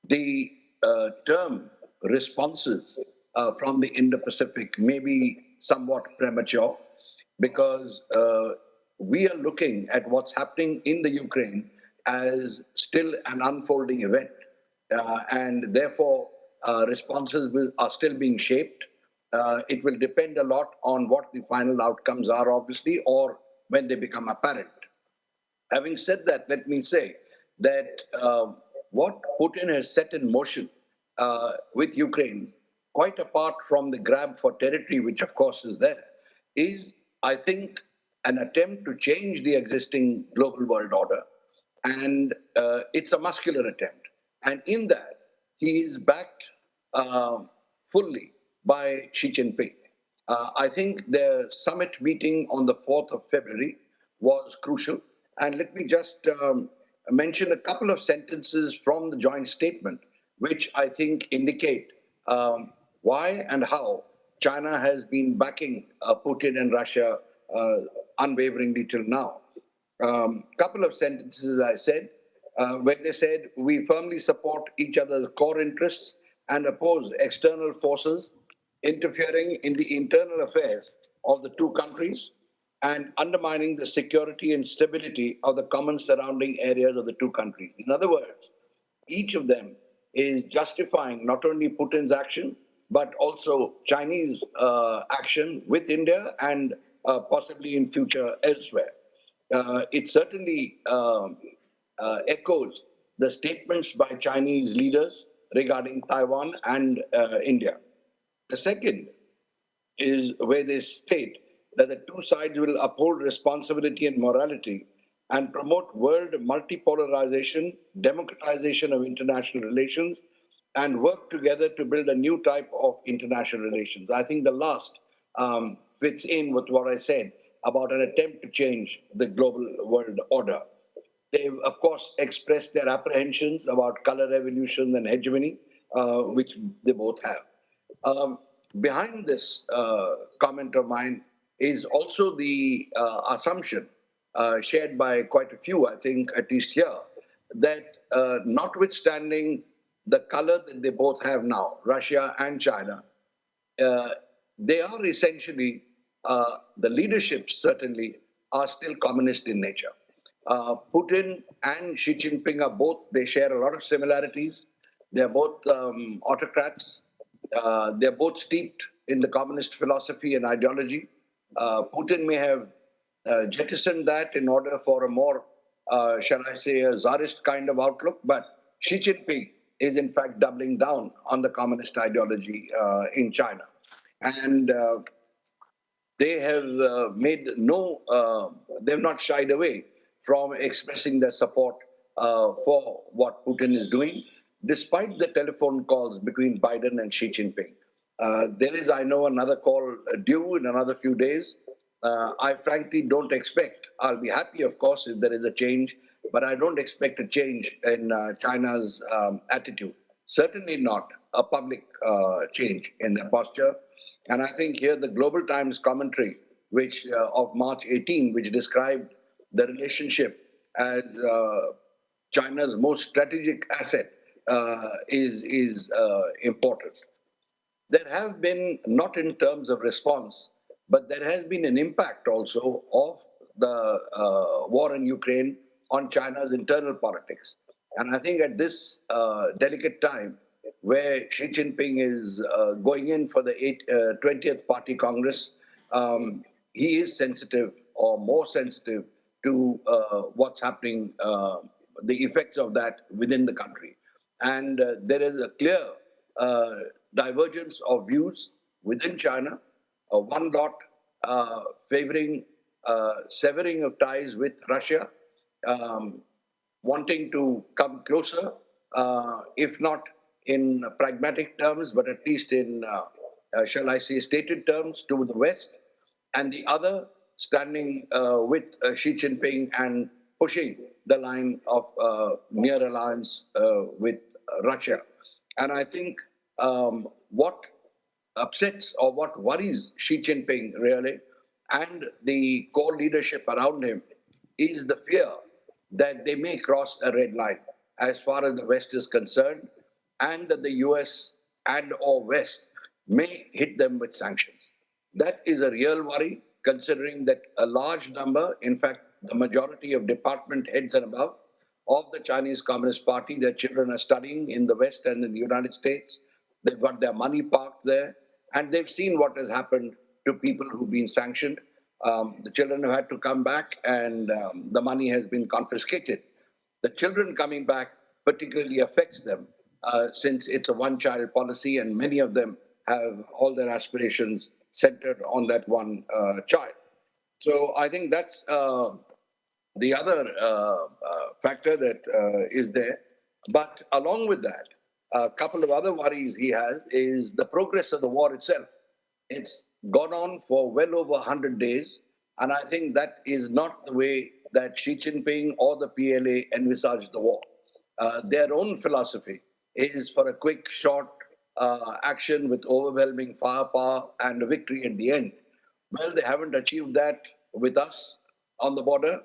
the term responses from the Indo-Pacific may be somewhat premature because we are looking at what's happening in the Ukraine as still an unfolding event. And therefore, responses are still being shaped. It will depend a lot on what the final outcomes are, obviously, or when they become apparent. Having said that, let me say that what Putin has set in motion with Ukraine, quite apart from the grab for territory, which of course is there, is, I think, an attempt to change the existing global world order. And it's a muscular attempt. And in that, he is backed fully by Xi Jinping. I think the summit meeting on the 4th of February was crucial. And let me just mention a couple of sentences from the joint statement, which I think indicate why and how China has been backing Putin and Russia unwaveringly till now. Couple of sentences, as I said, where they said, we firmly support each other's core interests and oppose external forces interfering in the internal affairs of the two countries and undermining the security and stability of the common surrounding areas of the two countries. In other words, each of them is justifying not only Putin's action, but also Chinese action with India and possibly in future elsewhere. It certainly echoes the statements by Chinese leaders regarding Taiwan and India. The second is where they state that the two sides will uphold responsibility and morality and promote world multipolarization, democratization of international relations, and work together to build a new type of international relations. I think the last fits in with what I said, about an attempt to change the global world order. They've, of course, expressed their apprehensions about color revolution and hegemony, which they both have. Behind this comment of mine is also the assumption shared by quite a few, I think, at least here, that notwithstanding the color that they both have now, Russia and China, they are essentially, the leaderships certainly are still communist in nature. Putin and Xi Jinping are both, they share a lot of similarities. They're both autocrats. They're both steeped in the communist philosophy and ideology. Putin may have jettisoned that in order for a more, shall I say, a czarist kind of outlook, but Xi Jinping is in fact doubling down on the communist ideology in China. And they have made no, they've not shied away from expressing their support for what Putin is doing, despite the telephone calls between Biden and Xi Jinping. There is, I know, another call due in another few days. I frankly don't expect, I'll be happy, of course, if there is a change, but I don't expect a change in China's attitude. Certainly not a public change in their posture. And I think here the Global Times commentary, which of March 18, which described the relationship as China's most strategic asset, is important. There have been, not in terms of response, but there has been an impact also of the war in Ukraine on China's internal politics. And I think at this delicate time, where Xi Jinping is going in for the 20th Party Congress, he is sensitive, or more sensitive, to what's happening, the effects of that within the country. And there is a clear divergence of views within China, one lot favoring severing of ties with Russia, wanting to come closer, if not in pragmatic terms, but at least in, shall I say, stated terms to the West, and the other standing with Xi Jinping and pushing the line of near alliance with Russia. And I think what upsets or what worries Xi Jinping really, and the core leadership around him, is the fear that they may cross a red line as far as the West is concerned, and that the US and or West may hit them with sanctions. That is a real worry, considering that a large number, in fact, the majority of department heads and above of the Chinese Communist Party, their children are studying in the West and in the United States. They've got their money parked there, and they've seen what has happened to people who've been sanctioned. The children have had to come back, and the money has been confiscated. The children coming back particularly affects them, since it's a one-child policy, and many of them have all their aspirations centered on that one child. So I think that's the other factor that is there. But along with that, a couple of other worries he has is the progress of the war itself. It's gone on for well over 100 days, and I think that is not the way that Xi Jinping or the PLA envisaged the war. Their own philosophy is for a quick, short action with overwhelming firepower and a victory at the end. Well, they haven't achieved that with us on the border,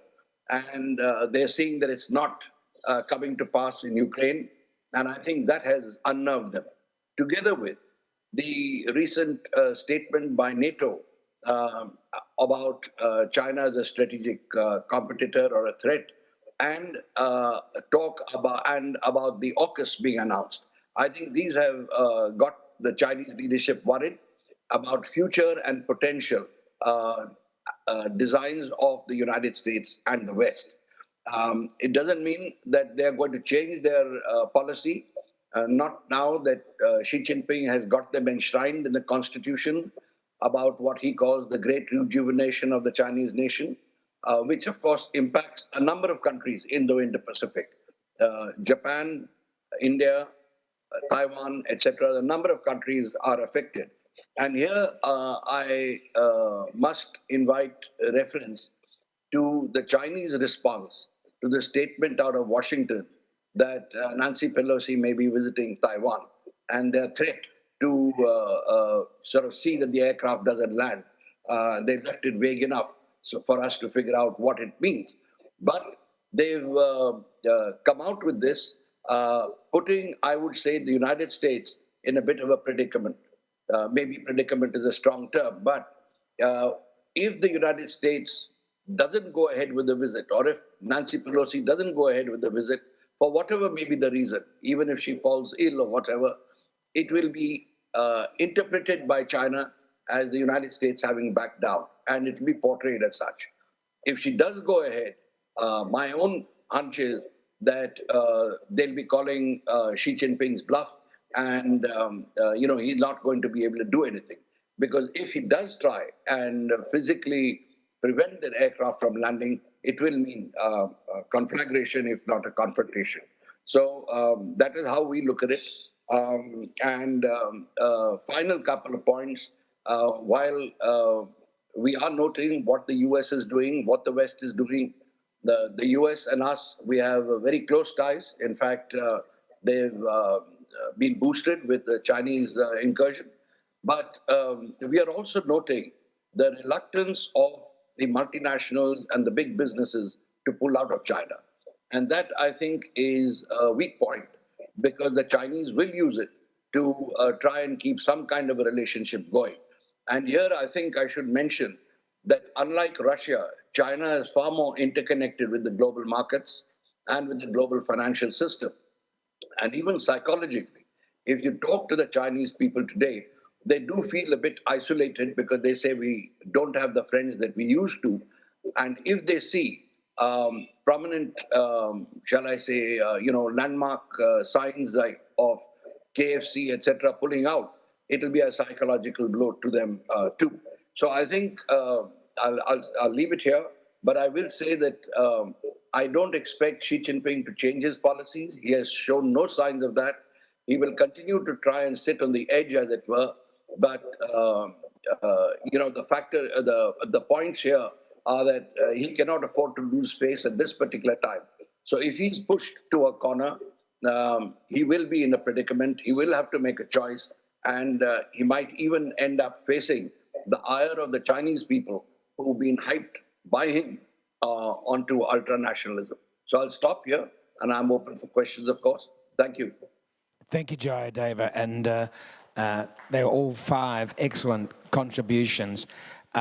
and they're seeing that it's not coming to pass in Ukraine, and I think that has unnerved them. Together with the recent statement by NATO about China as a strategic competitor or a threat, and talk about the AUKUS being announced. I think these have got the Chinese leadership worried about future and potential designs of the United States and the West. It doesn't mean that they're going to change their policy, not now that Xi Jinping has got them enshrined in the constitution about what he calls the great rejuvenation of the Chinese nation, which of course impacts a number of countries in the Indo-Pacific. Japan, India, Taiwan, etc. A number of countries are affected. And here I must invite a reference to the Chinese response to the statement out of Washington that Nancy Pelosi may be visiting Taiwan, and their threat to sort of see that the aircraft doesn't land. They've left it vague enough for us to figure out what it means. But they've come out with this, putting, I would say, the United States in a bit of a predicament. Maybe predicament is a strong term, but if the United States doesn't go ahead with the visit, or if Nancy Pelosi doesn't go ahead with the visit, for whatever may be the reason, even if she falls ill or whatever, it will be interpreted by China as the United States having backed down, and it will be portrayed as such. If she does go ahead, my own hunch is that they'll be calling Xi Jinping's bluff, and he's not going to be able to do anything. Because if he does try and physically prevent the aircraft from landing, it will mean conflagration, if not a confrontation. So that is how we look at it. Final couple of points. While we are noting what the US is doing, what the West is doing, the US and us, we have very close ties. In fact, they've been boosted with the Chinese incursion. But we are also noting the reluctance of the multinationals and the big businesses to pull out of China. And that, I think, is a weak point, because the Chinese will use it to try and keep some kind of a relationship going. And here, I think I should mention that unlike Russia, China is far more interconnected with the global markets and with the global financial system. And even psychologically, if you talk to the Chinese people today, they do feel a bit isolated, because they say we don't have the friends that we used to. And if they see prominent, shall I say, landmark signs like of KFC, etc., pulling out, it'll be a psychological blow to them too. So I think I'll leave it here, but I will say that I don't expect Xi Jinping to change his policies. He has shown no signs of that. He will continue to try and sit on the edge, as it were. But the points here are that he cannot afford to lose face at this particular time. So if he's pushed to a corner, he will be in a predicament. He will have to make a choice, and he might even end up facing the ire of the Chinese people who've been hyped by him onto ultra-nationalism. So I'll stop here, and I'm open for questions, of course. Thank you. Thank you, Jayadeva. And they were all 5 excellent contributions.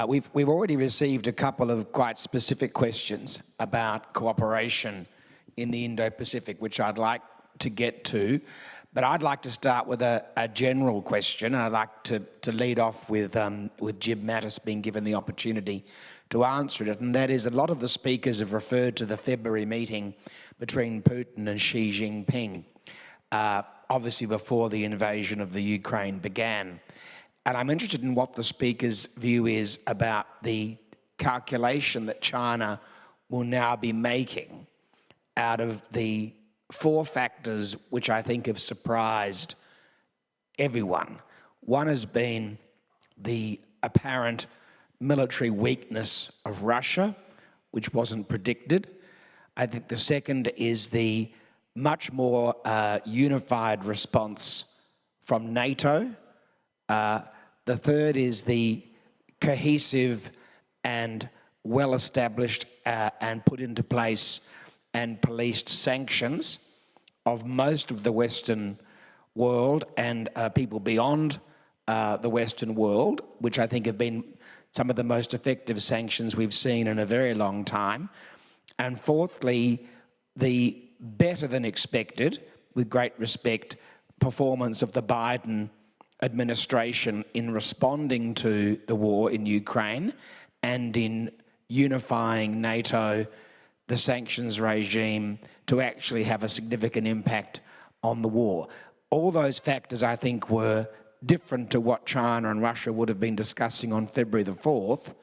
We've already received a couple of quite specific questions about cooperation in the Indo-Pacific, which I'd like to get to. But I'd like to start with a general question. I'd like to lead off with Jim Mattis being given the opportunity to answer it. And that is, a lot of the speakers have referred to the February meeting between Putin and Xi Jinping, obviously before the invasion of the Ukraine began. And I'm interested in what the speaker's view is about the calculation that China will now be making out of the 4 factors which I think have surprised everyone. One has been the apparent military weakness of Russia, which wasn't predicted. I think the second is the much more unified response from NATO. The third is the cohesive and well-established and put into place and policed sanctions of most of the Western world and people beyond the Western world, which I think have been some of the most effective sanctions we've seen in a very long time. And fourthly, the better than expected, with great respect, performance of the Biden administration in responding to the war in Ukraine and in unifying NATO, the sanctions regime, to actually have a significant impact on the war. All those factors, I think, were different to what China and Russia would have been discussing on February the 4th.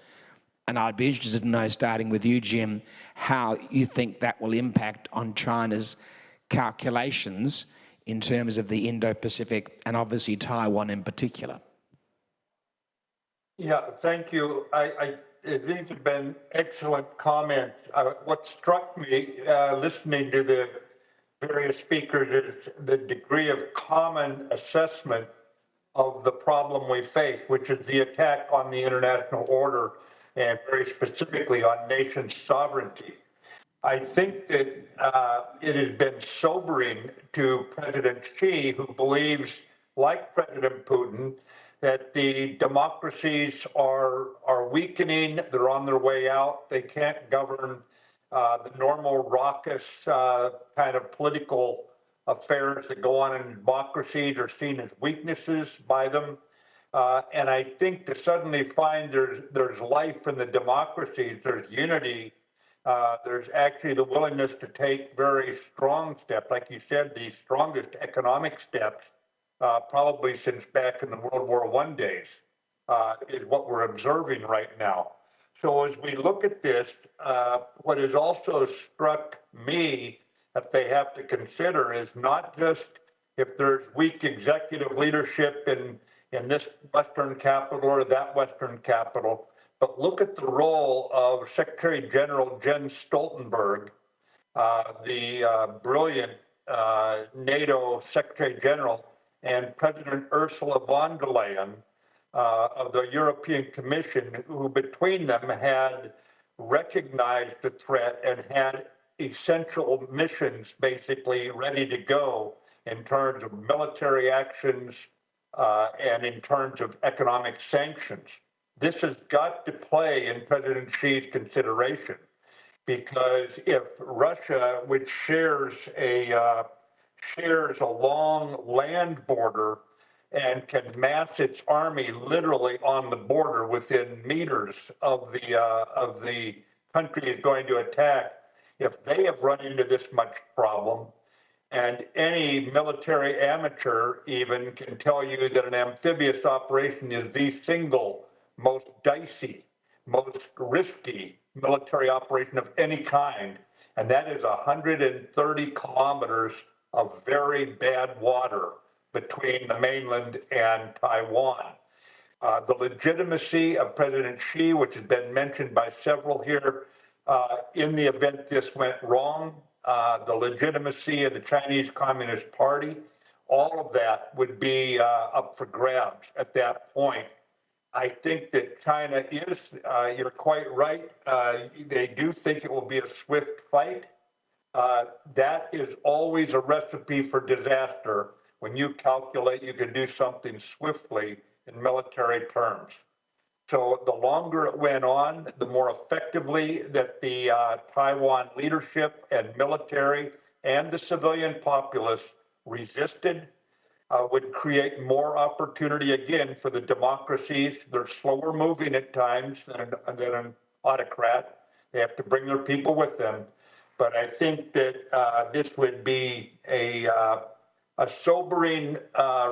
And I'd be interested to know, starting with you, Jim, how you think that will impact on China's calculations in terms of the Indo-Pacific and obviously Taiwan in particular. Yeah, thank you. These have been excellent comments. What struck me listening to the various speakers is the degree of common assessment of the problem we face, which is the attack on the international order and very specifically on nation sovereignty. I think that it has been sobering to President Xi, who believes, like President Putin, that the democracies are weakening, they're on their way out, they can't govern the normal raucous kind of political affairs that go on in democracies are seen as weaknesses by them. And I think to suddenly find there's life in the democracies, there's unity, there's actually the willingness to take very strong steps, like you said, the strongest economic steps, probably since back in the World War I days, is what we're observing right now. So as we look at this, what has also struck me that they have to consider is not just if there's weak executive leadership in this Western capital or that Western capital, but look at the role of Secretary General Jens Stoltenberg, the brilliant NATO Secretary General, and President Ursula von der Leyen of the European Commission, who between them had recognized the threat and had essential missions basically ready to go in terms of military actions and in terms of economic sanctions. This has got to play in President Xi's consideration, because if Russia, which shares a long land border and can mass its army literally on the border within meters of the country is going to attack, if they have run into this much problem, and any military amateur even can tell you that an amphibious operation is the single most dicey, most risky military operation of any kind, and that is 130 kilometers of very bad water between the mainland and Taiwan. The legitimacy of President Xi, which has been mentioned by several here, in the event this went wrong, the legitimacy of the Chinese Communist Party, all of that would be up for grabs at that point. I think that China is, you're quite right, they do think it will be a swift fight. That is always a recipe for disaster when you calculate you can do something swiftly in military terms. So the longer it went on, the more effectively that the Taiwan leadership and military and the civilian populace resisted would create more opportunity again for the democracies. They're slower moving at times than an autocrat. They have to bring their people with them. But I think that this would be a sobering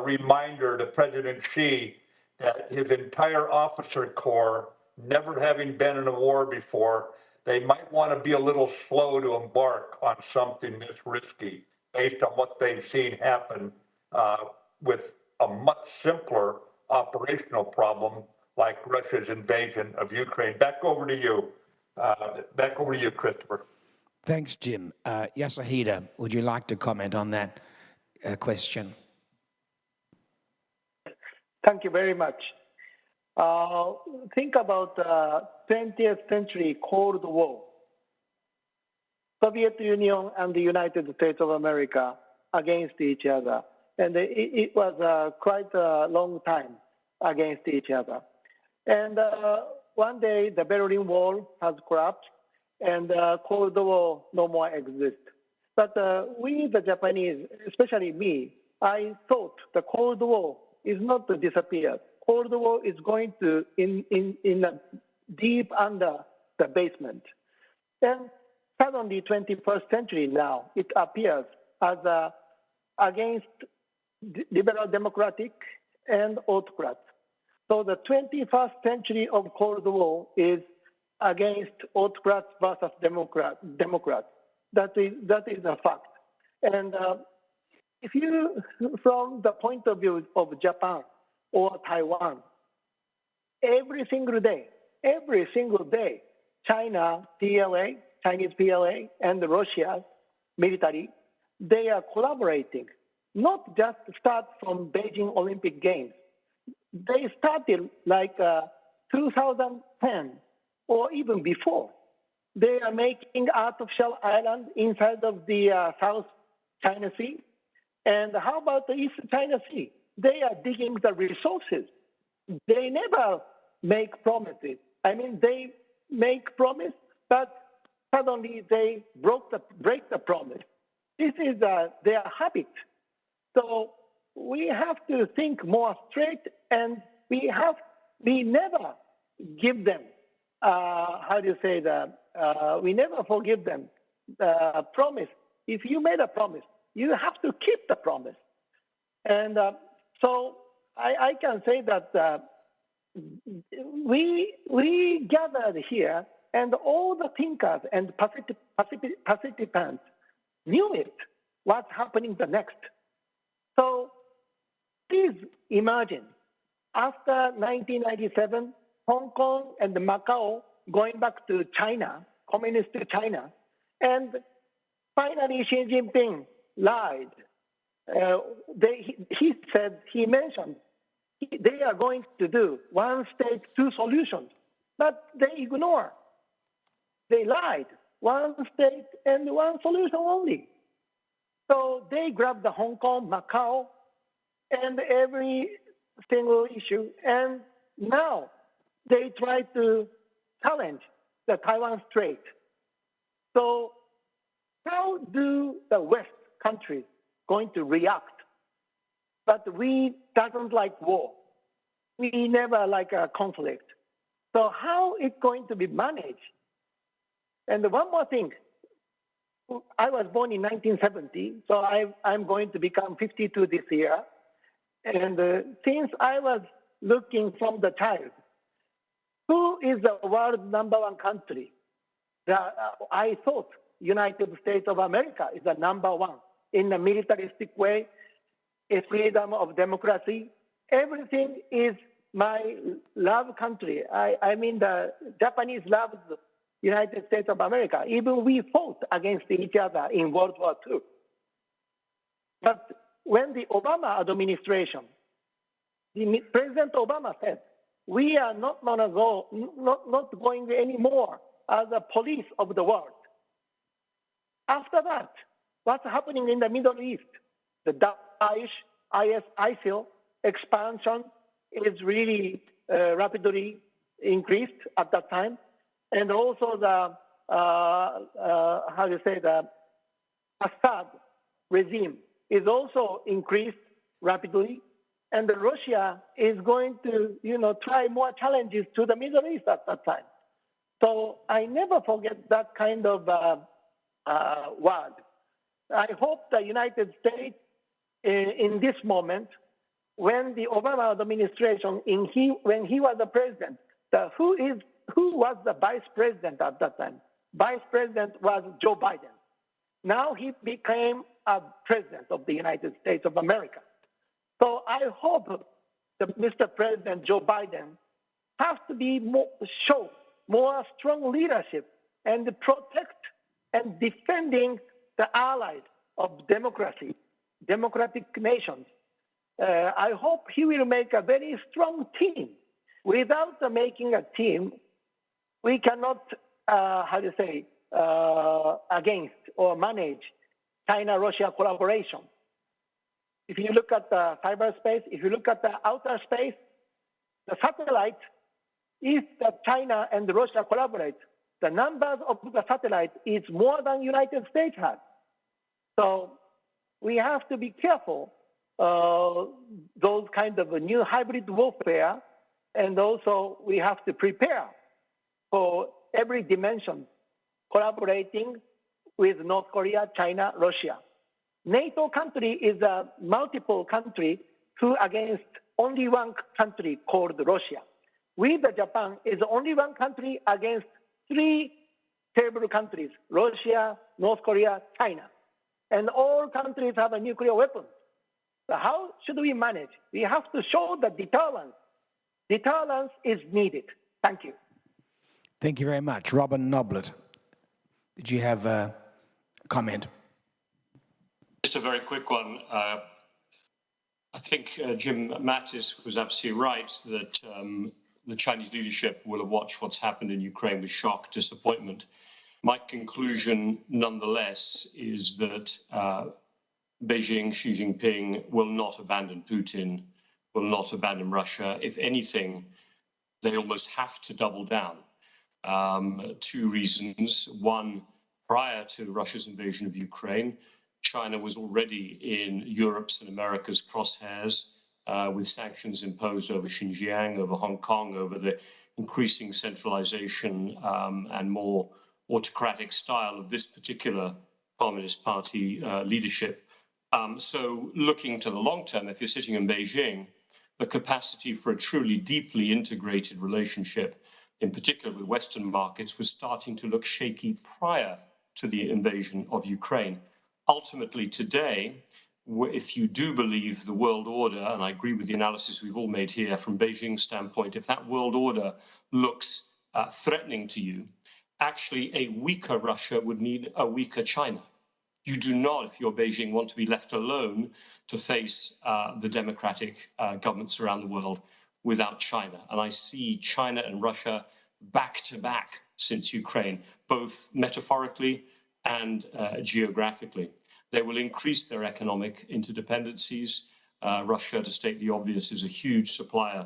reminder to President Xi that his entire officer corps, never having been in a war before, they might want to be a little slow to embark on something this risky based on what they've seen happen with a much simpler operational problem like Russia's invasion of Ukraine. Back over to you. Back over to you, Christopher. Thanks, Jim. Yasuhida, would you like to comment on that question? Thank you very much. Think about the 20th century Cold War. Soviet Union and the United States of America against each other. And it was quite a long time against each other. And one day the Berlin Wall has collapsed and Cold War no more exists. But we, the Japanese, especially me, I thought the Cold War is not to disappear. Cold War is going to in deep under the basement. And suddenly, 21st century now, it appears as against liberal democratic and autocrats. So the 21st century of Cold War is against autocrats versus Democrats. That is a fact. And if you, from the point of view of Japan or Taiwan, every single day, China, PLA, Chinese PLA, and Russia's military, they are collaborating, not just start from Beijing Olympic Games. They started like 2010 or even before. They are making artificial island inside of the South China Sea. And how about the East China Sea? They are digging the resources. They never make promises. I mean, they make promise, but suddenly they break the promise. This is their habit. So we have to think more straight, and we never give them, we never forgive them the promise. If you made a promise, you have to keep the promise. And so I can say that we gathered here, and all the thinkers and participants knew it, what's happening the next. So please imagine, after 1997, Hong Kong and Macau going back to China, communist China, and finally Xi Jinping lied. He mentioned they are going to do one state, two solutions, but they ignore. They lied, one state and one solution only. So they grabbed the Hong Kong, Macau, and every single issue, and now they try to challenge the Taiwan Strait. So how do the West countries going to react? But we doesn't like war. We never like a conflict. So how it's going to be managed? And one more thing. I was born in 1970, so I'm going to become 52 this year. And since I was looking from the child, who is the world #1 country? I thought United States of America is the #1 in a militaristic way, a freedom of democracy. Everything is my love country. I mean, the Japanese love the United States of America. Even we fought against each other in World War II. But when the Obama administration, President Obama said, we are not going anymore as a police of the world. After that, what's happening in the Middle East? The Daesh, ISIL expansion is really rapidly increased at that time. And also the, the Assad regime is also increased rapidly. And Russia is going to, try more challenges to the Middle East at that time. So I never forget that kind of word. I hope the United States, in this moment, when the Obama administration, when he was the president, who was the vice president at that time? Vice president was Joe Biden. Now he became a president of the United States of America. So I hope that Mr. President Joe Biden has to show more strong leadership and protect and defending the allies of democracy, democratic nations. I hope he will make a very strong team. Without making a team, we cannot, against or manage China-Russia collaboration. If you look at the cyberspace, if you look at the outer space, the satellite, if China and Russia collaborate, the numbers of the satellite is more than United States has. So we have to be careful those kind of new hybrid warfare, and also we have to prepare for every dimension, collaborating with North Korea, China, Russia. NATO country is a multiple country who against only one country called Russia. We, the Japan, is only one country against three terrible countries, Russia, North Korea, China. And all countries have a nuclear weapon. So how should we manage? We have to show the deterrence Deterrence is needed. Thank you. Thank you very much. Robin Noblet, did you have a comment? Just a very quick one. I think Jim Mattis was absolutely right that the Chinese leadership will have watched what's happened in Ukraine with shock, disappointment. My conclusion, nonetheless, is that Beijing, Xi Jinping will not abandon Putin, will not abandon Russia. If anything, they almost have to double down. Two reasons. One, prior to Russia's invasion of Ukraine, China was already in Europe's and America's crosshairs with sanctions imposed over Xinjiang, over Hong Kong, over the increasing centralization and more autocratic style of this particular Communist Party leadership. So looking to the long term, if you're sitting in Beijing, the capacity for a truly deeply integrated relationship, in particular with Western markets, was starting to look shaky prior to the invasion of Ukraine. Ultimately today, if you do believe the world order, and I agree with the analysis we've all made here from Beijing's standpoint, if that world order looks threatening to you, actually a weaker Russia would need a weaker China. You do not, if you're Beijing, want to be left alone to face the democratic governments around the world without China. And I see China and Russia back to back since Ukraine, both metaphorically and geographically. They will increase their economic interdependencies. Russia, to state the obvious, is a huge supplier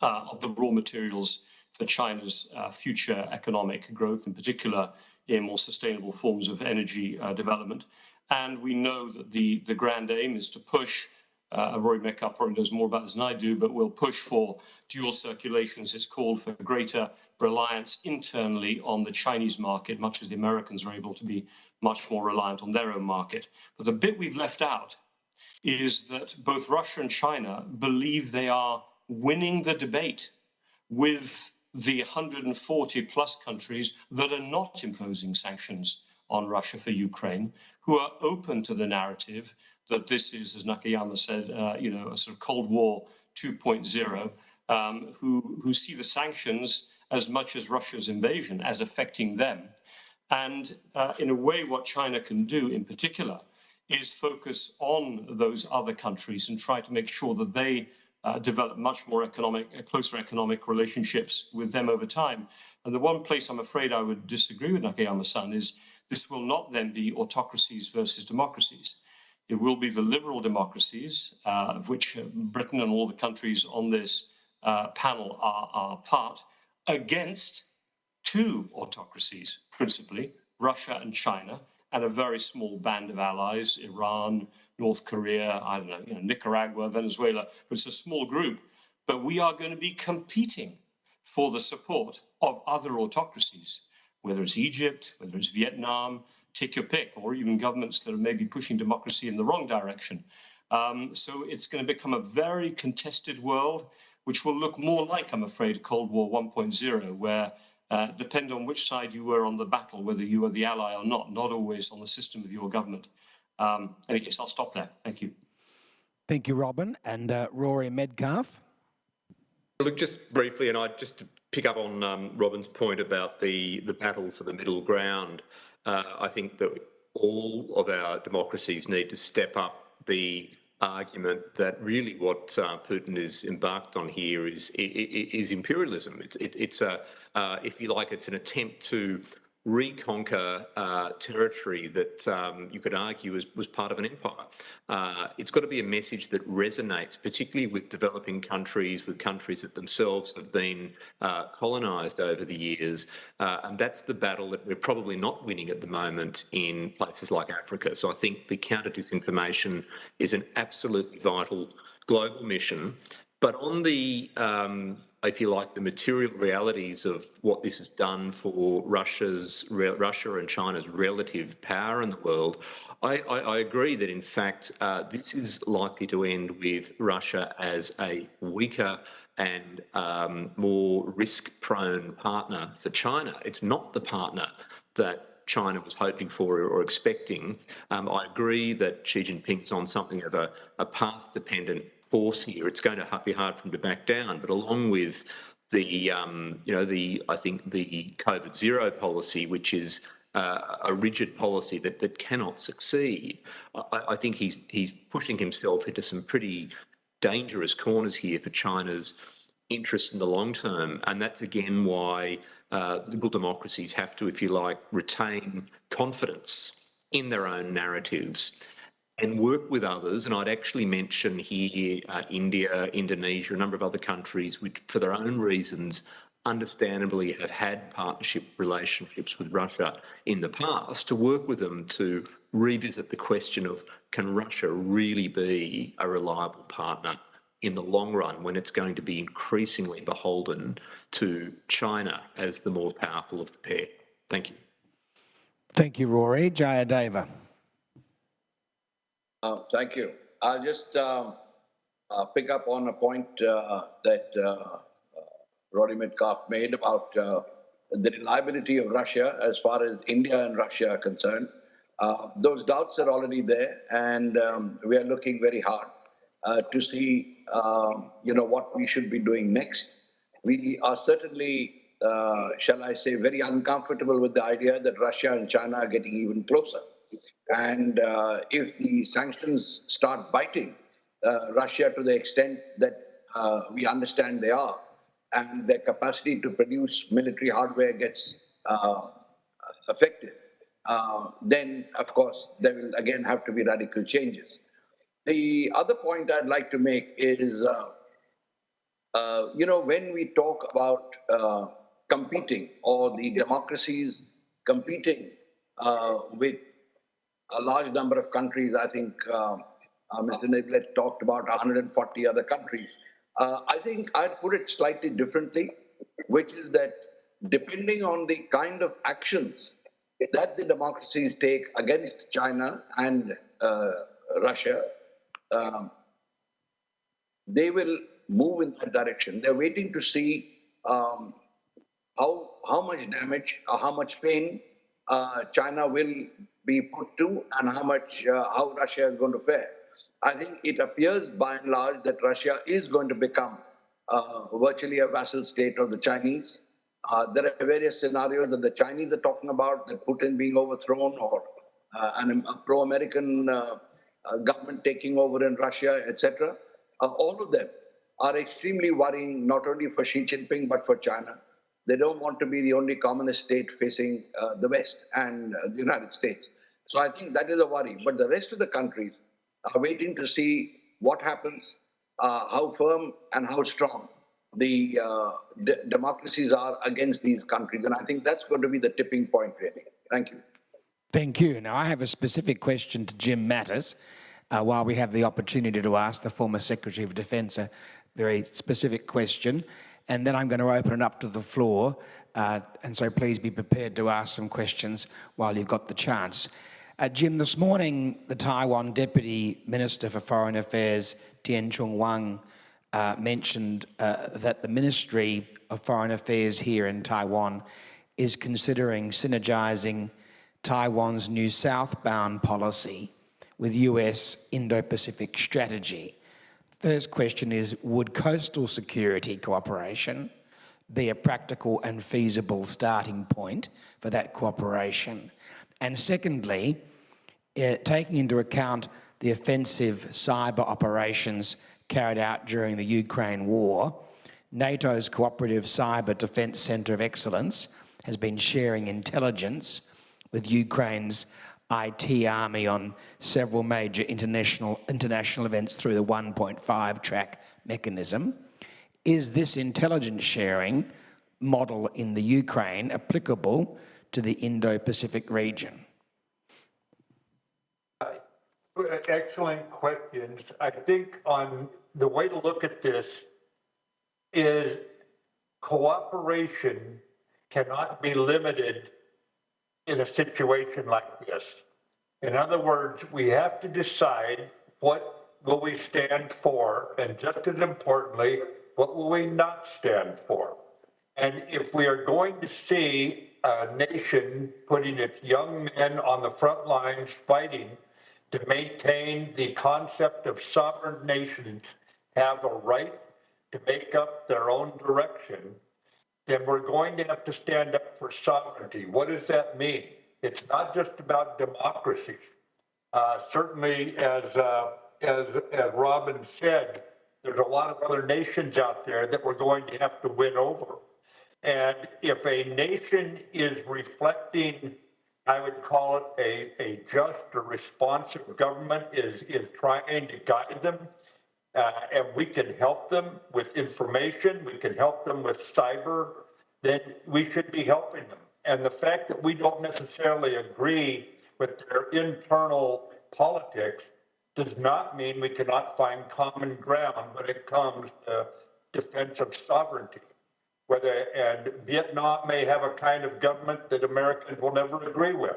of the raw materials for China's future economic growth, in particular in more sustainable forms of energy development. And we know that the grand aim is to push, Rory Metcalf probably knows more about this than I do, but we'll push for dual circulation, as it's called, for greater reliance internally on the Chinese market, much as the Americans are able to be much more reliant on their own market. But the bit we've left out is that both Russia and China believe they are winning the debate with the 140 plus countries that are not imposing sanctions on Russia for Ukraine, who are open to the narrative that this is, as Nakayama said, a sort of Cold War 2.0, who see the sanctions as much as Russia's invasion as affecting them. And in a way, what China can do in particular is focus on those other countries and try to make sure that they develop much more closer economic relationships with them over time. And the one place I'm afraid I would disagree with Nakayama-san is this will not then be autocracies versus democracies. It will be the liberal democracies, of which Britain and all the countries on this panel are part, against two autocracies, principally Russia and China, and a very small band of allies, Iran, North Korea, I don't know, Nicaragua, Venezuela, but it's a small group. But we are going to be competing for the support of other autocracies, whether it's Egypt, whether it's Vietnam, take your pick, or even governments that are maybe pushing democracy in the wrong direction. So it's going to become a very contested world, which will look more like, I'm afraid, Cold War 1.0, where depend on which side you were on the battle, whether you were the ally or not always on the system of your government. In any case, I'll stop there. Thank you. Thank you, Robin. And Rory Metcalf. Look, just briefly, and just to pick up on Robin's point about the battle for the middle ground, I think that all of our democracies need to step up the argument that really what Putin is embarked on here is imperialism. It's if you like, it's an attempt to reconquer territory that you could argue was part of an empire. It's got to be a message that resonates, particularly with developing countries, with countries that themselves have been colonised over the years. And that's the battle that we're probably not winning at the moment in places like Africa. So I think the counter-disinformation is an absolutely vital global mission. But on the, if you like, the material realities of what this has done for Russia and China's relative power in the world, I agree that, in fact, this is likely to end with Russia as a weaker and more risk-prone partner for China. It's not the partner that China was hoping for or expecting. I agree that Xi Jinping is on something of a path-dependent course here. It's going to be hard for him to back down. But along with the, I think the COVID zero policy, which is a rigid policy that cannot succeed, I think he's pushing himself into some pretty dangerous corners here for China's interests in the long term. And that's again why liberal democracies have to, if you like, retain confidence in their own narratives and work with others. And I'd actually mention here India, Indonesia, a number of other countries which, for their own reasons, understandably have had partnership relationships with Russia in the past, to work with them to revisit the question of, can Russia really be a reliable partner in the long run when it's going to be increasingly beholden to China as the more powerful of the pair? Thank you. Thank you, Rory. Jayadeva. Thank you. I'll just pick up on a point that Rory Metcalf made about the reliability of Russia as far as India and Russia are concerned. Those doubts are already there, and we are looking very hard to see, what we should be doing next. We are certainly, shall I say, very uncomfortable with the idea that Russia and China are getting even closer. And if the sanctions start biting Russia to the extent that we understand they are, and their capacity to produce military hardware gets affected, then, of course, there will again have to be radical changes. The other point I'd like to make is, when we talk about competing, or the democracies competing with a large number of countries, I think Mr. Niblet talked about 140 other countries. I think I'd put it slightly differently, which is that depending on the kind of actions that the democracies take against China and Russia, they will move in that direction. They're waiting to see how much damage or how much pain China will be put to, and how Russia is going to fare. I think it appears by and large that Russia is going to become virtually a vassal state of the Chinese. There are various scenarios that the Chinese are talking about, that Putin being overthrown, or a pro-American government taking over in Russia, etc. All of them are extremely worrying, not only for Xi Jinping, but for China. They don't want to be the only communist state facing the West and the United States. So I think that is a worry. But the rest of the countries are waiting to see what happens, how firm and how strong the democracies are against these countries. And I think that's going to be the tipping point, really. Thank you. Thank you. Now, I have a specific question to Jim Mattis, while we have the opportunity to ask the former Secretary of Defence a very specific question. And then I'm going to open it up to the floor. And so please be prepared to ask some questions while you've got the chance. Jim, this morning, the Taiwan Deputy Minister for Foreign Affairs, Tien Chung Wang, mentioned that the Ministry of Foreign Affairs here in Taiwan is considering synergizing Taiwan's new southbound policy with US Indo-Pacific strategy. First question is, would coastal security cooperation be a practical and feasible starting point for that cooperation? And secondly, taking into account the offensive cyber operations carried out during the Ukraine war, NATO's Cooperative Cyber Defence Centre of Excellence has been sharing intelligence with Ukraine's IT army on several major international events through the 1.5 track mechanism. Is this intelligence sharing model in the Ukraine applicable to the Indo-Pacific region? Excellent questions. I think on the way to look at this is cooperation cannot be limited in a situation like this. In other words, we have to decide what will we stand for, and just as importantly, what will we not stand for. And if we are going to see a nation putting its young men on the front lines fighting to maintain the concept of sovereign nations have a right to make up their own direction, then we're going to have to stand up for sovereignty. What does that mean? It's not just about democracy. Certainly, as Robin said, there's a lot of other nations out there that we're going to have to win over. And if a nation is reflecting, I would call it a just or responsive government is trying to guide them, and we can help them with information, we can help them with cyber, then we should be helping them. And the fact that we don't necessarily agree with their internal politics does not mean we cannot find common ground when it comes to defense of sovereignty. And Vietnam may have a kind of government that Americans will never agree with.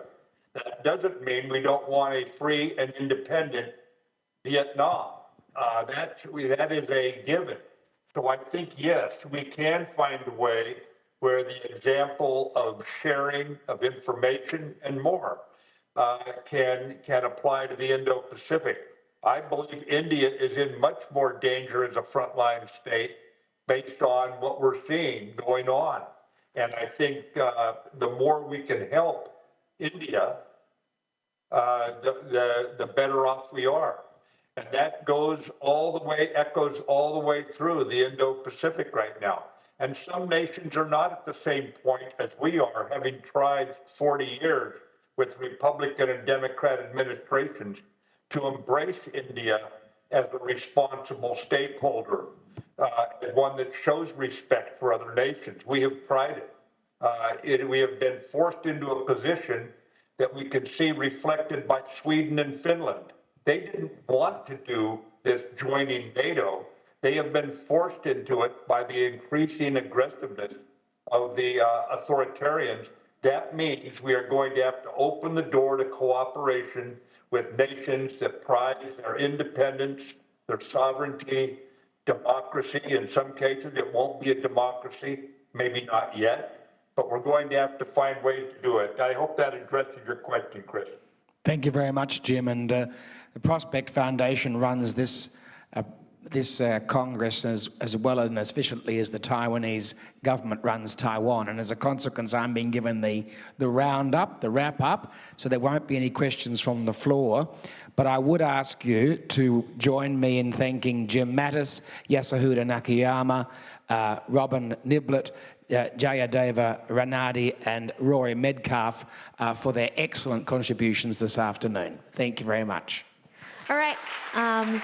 That doesn't mean we don't want a free and independent Vietnam. That is a given. So I think, yes, we can find a way where the example of sharing of information and more can apply to the Indo-Pacific. I believe India is in much more danger as a frontline state based on what we're seeing going on. And I think the more we can help India, the better off we are. And that echoes all the way through the Indo-Pacific right now. And some nations are not at the same point as we are, having tried 40 years with Republican and Democrat administrations to embrace India as a responsible stakeholder, and one that shows respect for other nations. We have tried it. We have been forced into a position that we can see reflected by Sweden and Finland. They didn't want to do this joining NATO. They have been forced into it by the increasing aggressiveness of the authoritarians. That means we are going to have to open the door to cooperation with nations that prize their independence, their sovereignty, democracy. In some cases, it won't be a democracy, maybe not yet, but we're going to have to find ways to do it. I hope that addresses your question, Chris. Thank you very much, Jim. And the Prospect Foundation runs this Congress as well and as efficiently as the Taiwanese government runs Taiwan. And as a consequence, I'm being given the roundup, the wrap-up, so there won't be any questions from the floor. But I would ask you to join me in thanking Jim Mattis, Yasuhiro Nakayama, Robin Niblett, Jayadeva Ranade and Rory Medcalf for their excellent contributions this afternoon. Thank you very much. All right.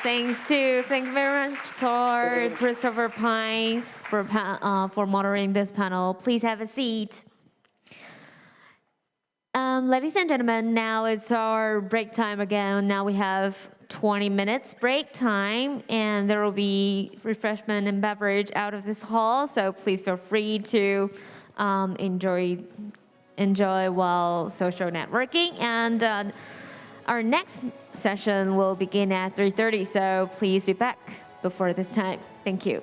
Thank you very much to Christopher Pine for moderating this panel. Please have a seat. Ladies and gentlemen, now it's our break time again. Now we have 20 minutes break time, and there will be refreshment and beverage out of this hall. So please feel free to enjoy while social networking. And our next session will begin at 3:30, so please be back before this time. Thank you.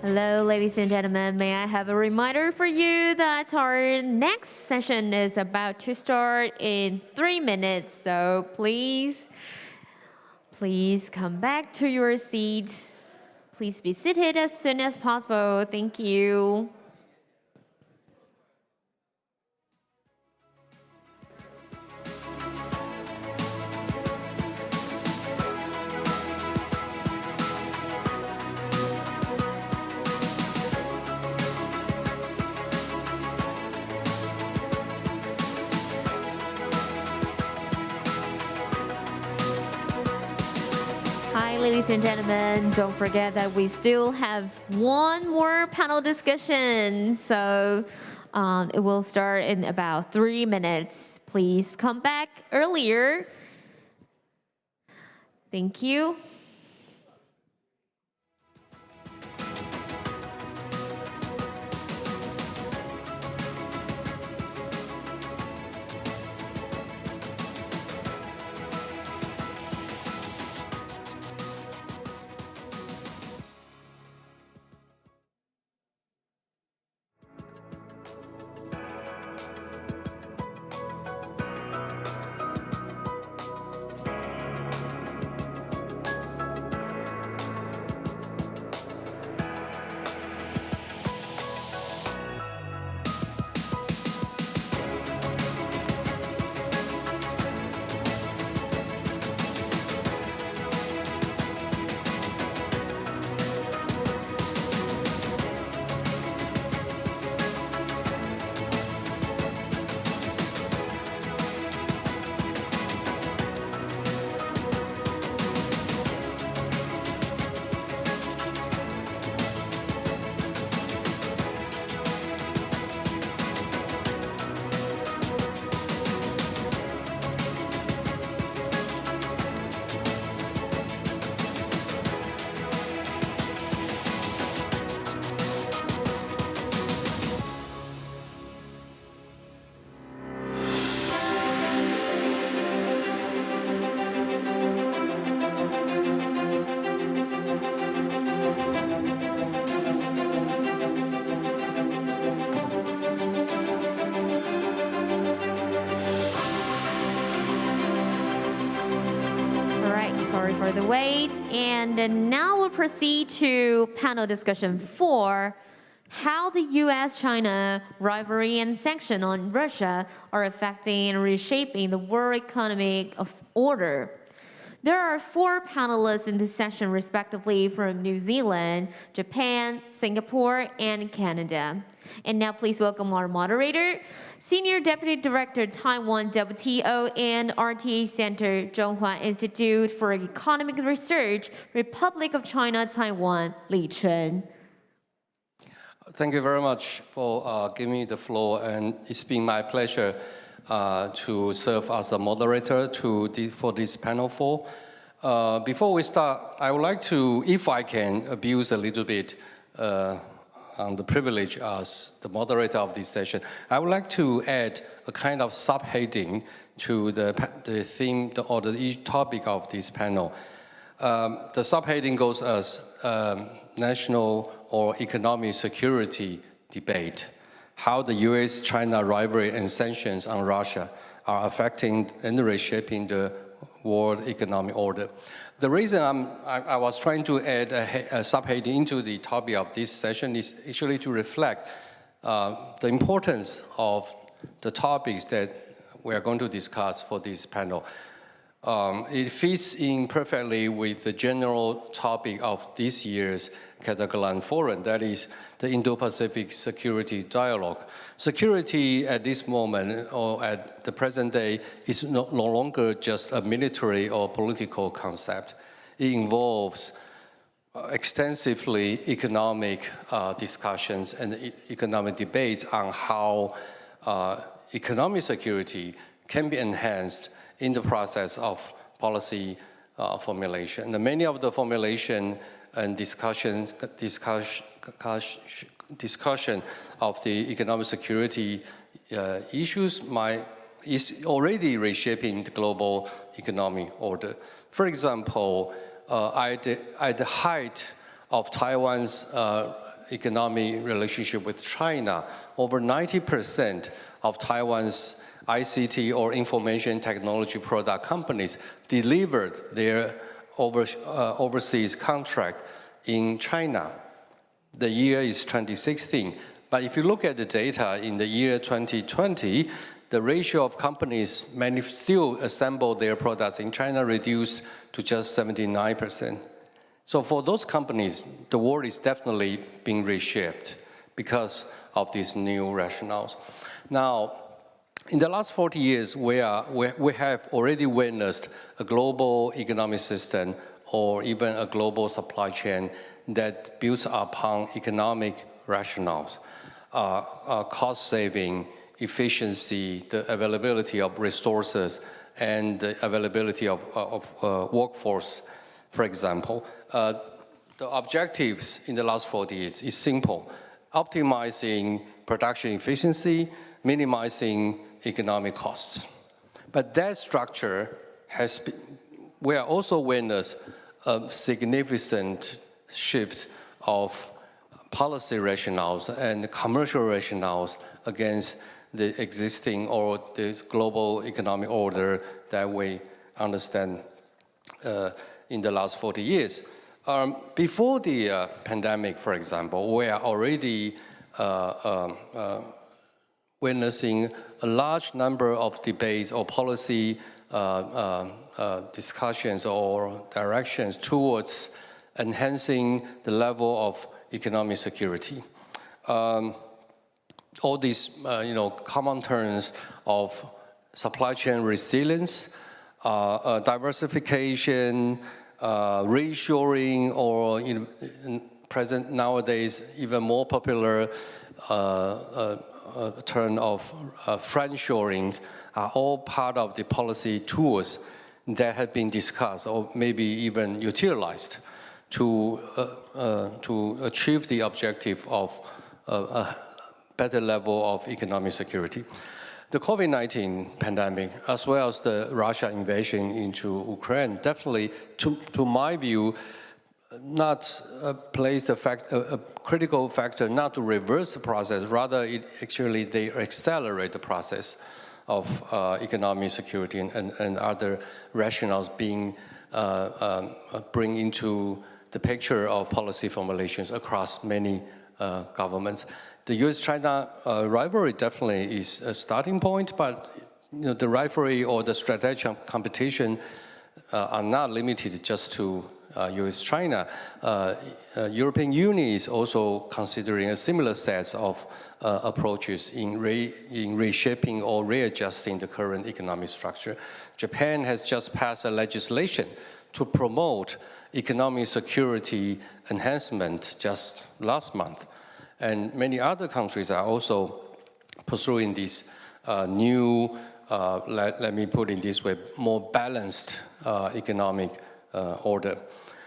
Hello, ladies and gentlemen. May I have a reminder for you that our next session is about to start in 3 minutes. So please come back to your seat. Please be seated as soon as possible. Thank you. Hi, ladies and gentlemen. Don't forget that we still have one more panel discussion. So it will start in about 3 minutes. Please come back earlier. Thank you. Sorry for the wait. And now we'll proceed to panel discussion 4, how the US-China rivalry and sanction on Russia are affecting and reshaping the world economic order. There are 4 panelists in this session, respectively, from New Zealand, Japan, Singapore, and Canada. And now please welcome our moderator, Senior Deputy Director, Taiwan WTO and RTA Center, Zhonghua Institute for Economic Research, Republic of China, Taiwan, Li Chun. Thank you very much for giving me the floor, and it's been my pleasure to serve as a moderator for this panel 4. Before we start, I would like to, if I can, abuse a little bit on the privilege as the moderator of this session. I would like to add a kind of subheading to the theme or the topic of this panel. The subheading goes as national or economic security debate, how the US-China rivalry and sanctions on Russia are affecting and reshaping the world economic order. The reason I was trying to add a subheading into the topic of this session is actually to reflect the importance of the topics that we are going to discuss for this panel. It fits in perfectly with the general topic of this year's Ketagalan Forum, that is the Indo-Pacific Security Dialogue. Security at this moment, or at the present day, is no longer just a military or political concept. It involves extensively economic discussions and economic debates on how economic security can be enhanced in the process of policy formulation. And many of the formulation and discussion of the economic security issues is already reshaping the global economic order. For example, at the height of Taiwan's economic relationship with China, over 90% of Taiwan's ICT or information technology product companies delivered their overseas contract in China. The year is 2016. But if you look at the data in the year 2020, the ratio of companies still assemble their products in China reduced to just 79%. So for those companies, the world is definitely being reshaped because of these new rationales. Now, in the last 40 years, we have already witnessed a global economic system or even a global supply chain that builds upon economic rationales, cost saving, efficiency, the availability of resources, and the availability of workforce, for example. The objectives in the last 40 years is simple: optimizing production efficiency, minimizing economic costs. But that structure has been, we are also witness a significant shift of policy rationales and commercial rationales against the existing or the global economic order that we understand in the last 40 years. Before the pandemic, for example, we are already witnessing a large number of debates or policy discussions or directions towards enhancing the level of economic security. All these common terms of supply chain resilience, diversification, reshoring, or present nowadays even more popular term of friendshoring are all part of the policy tools that have been discussed or maybe even utilized to achieve the objective of a better level of economic security. The COVID-19 pandemic, as well as the Russia invasion into Ukraine, definitely, to my view, not plays a critical factor not to reverse the process, rather they accelerate the process of economic security and other rationales being bring into the picture of policy formulations across many governments. The U.S.-China rivalry definitely is a starting point, but the rivalry or the strategic competition are not limited just to U.S.-China. European Union is also considering a similar set of approaches in reshaping or readjusting the current economic structure. Japan has just passed a legislation to promote economic security enhancement just last month. And many other countries are also pursuing this new, let me put it this way, more balanced economic order.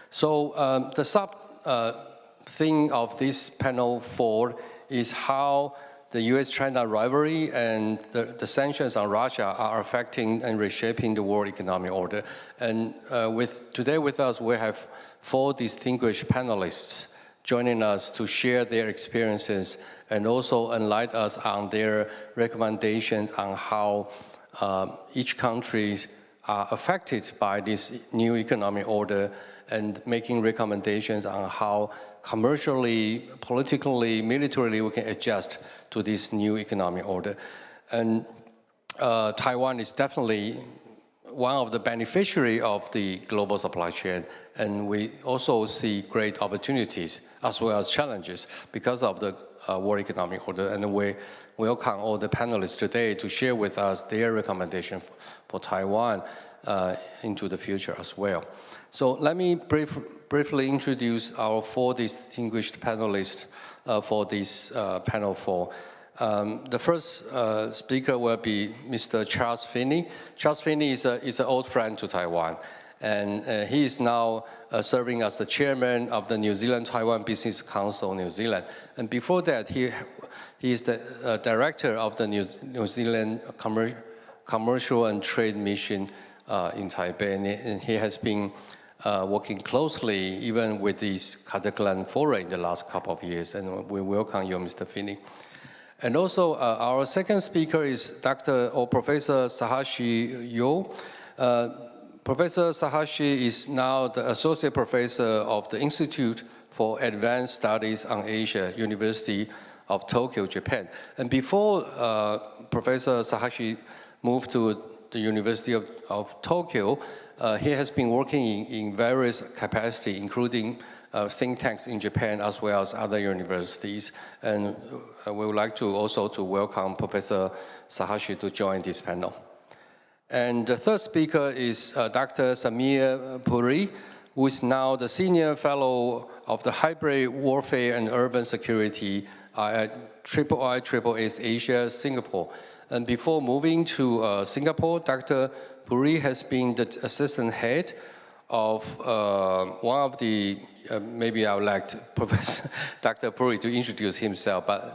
So the sub-thing of this panel 4 is how the U.S.-China rivalry and the sanctions on Russia are affecting and reshaping the world economic order. And today with us, we have 4 distinguished panelists joining us to share their experiences and also enlighten us on their recommendations on how each country are affected by this new economic order and making recommendations on how commercially, politically, militarily we can adjust to this new economic order. And Taiwan is definitely one of the beneficiaries of the global supply chain, and we also see great opportunities as well as challenges because of the World Economic Order, and we welcome all the panelists today to share with us their recommendation for Taiwan into the future as well. So let me briefly introduce our 4 distinguished panelists for this panel 4. The first speaker will be Mr. Charles Finney. Charles Finney is an old friend to Taiwan, and he is now serving as the chairman of the New Zealand-Taiwan Business Council, New Zealand. And before that, he is the director of the New Zealand Commercial and Trade Mission in Taipei, and he has been working closely even with this Ketagalan Forum in the last couple of years, and we welcome you, Mr. Finney. And also, our second speaker is Dr. or Professor Sahashi Yo. Professor Sahashi is now the Associate Professor of the Institute for Advanced Studies on Asia, University of Tokyo, Japan. And before Professor Sahashi moved to the University of Tokyo, he has been working in various capacities, including think tanks in Japan as well as other universities. And we would like to also to welcome Professor Sahashi to join this panel. And the third speaker is Dr. Samir Puri, who is now the Senior Fellow of the Hybrid Warfare and Urban Security at IISS Asia, Singapore. And before moving to Singapore, Dr. Puri has been the assistant head of one of the, maybe I would like Professor Dr. Puri to introduce himself, but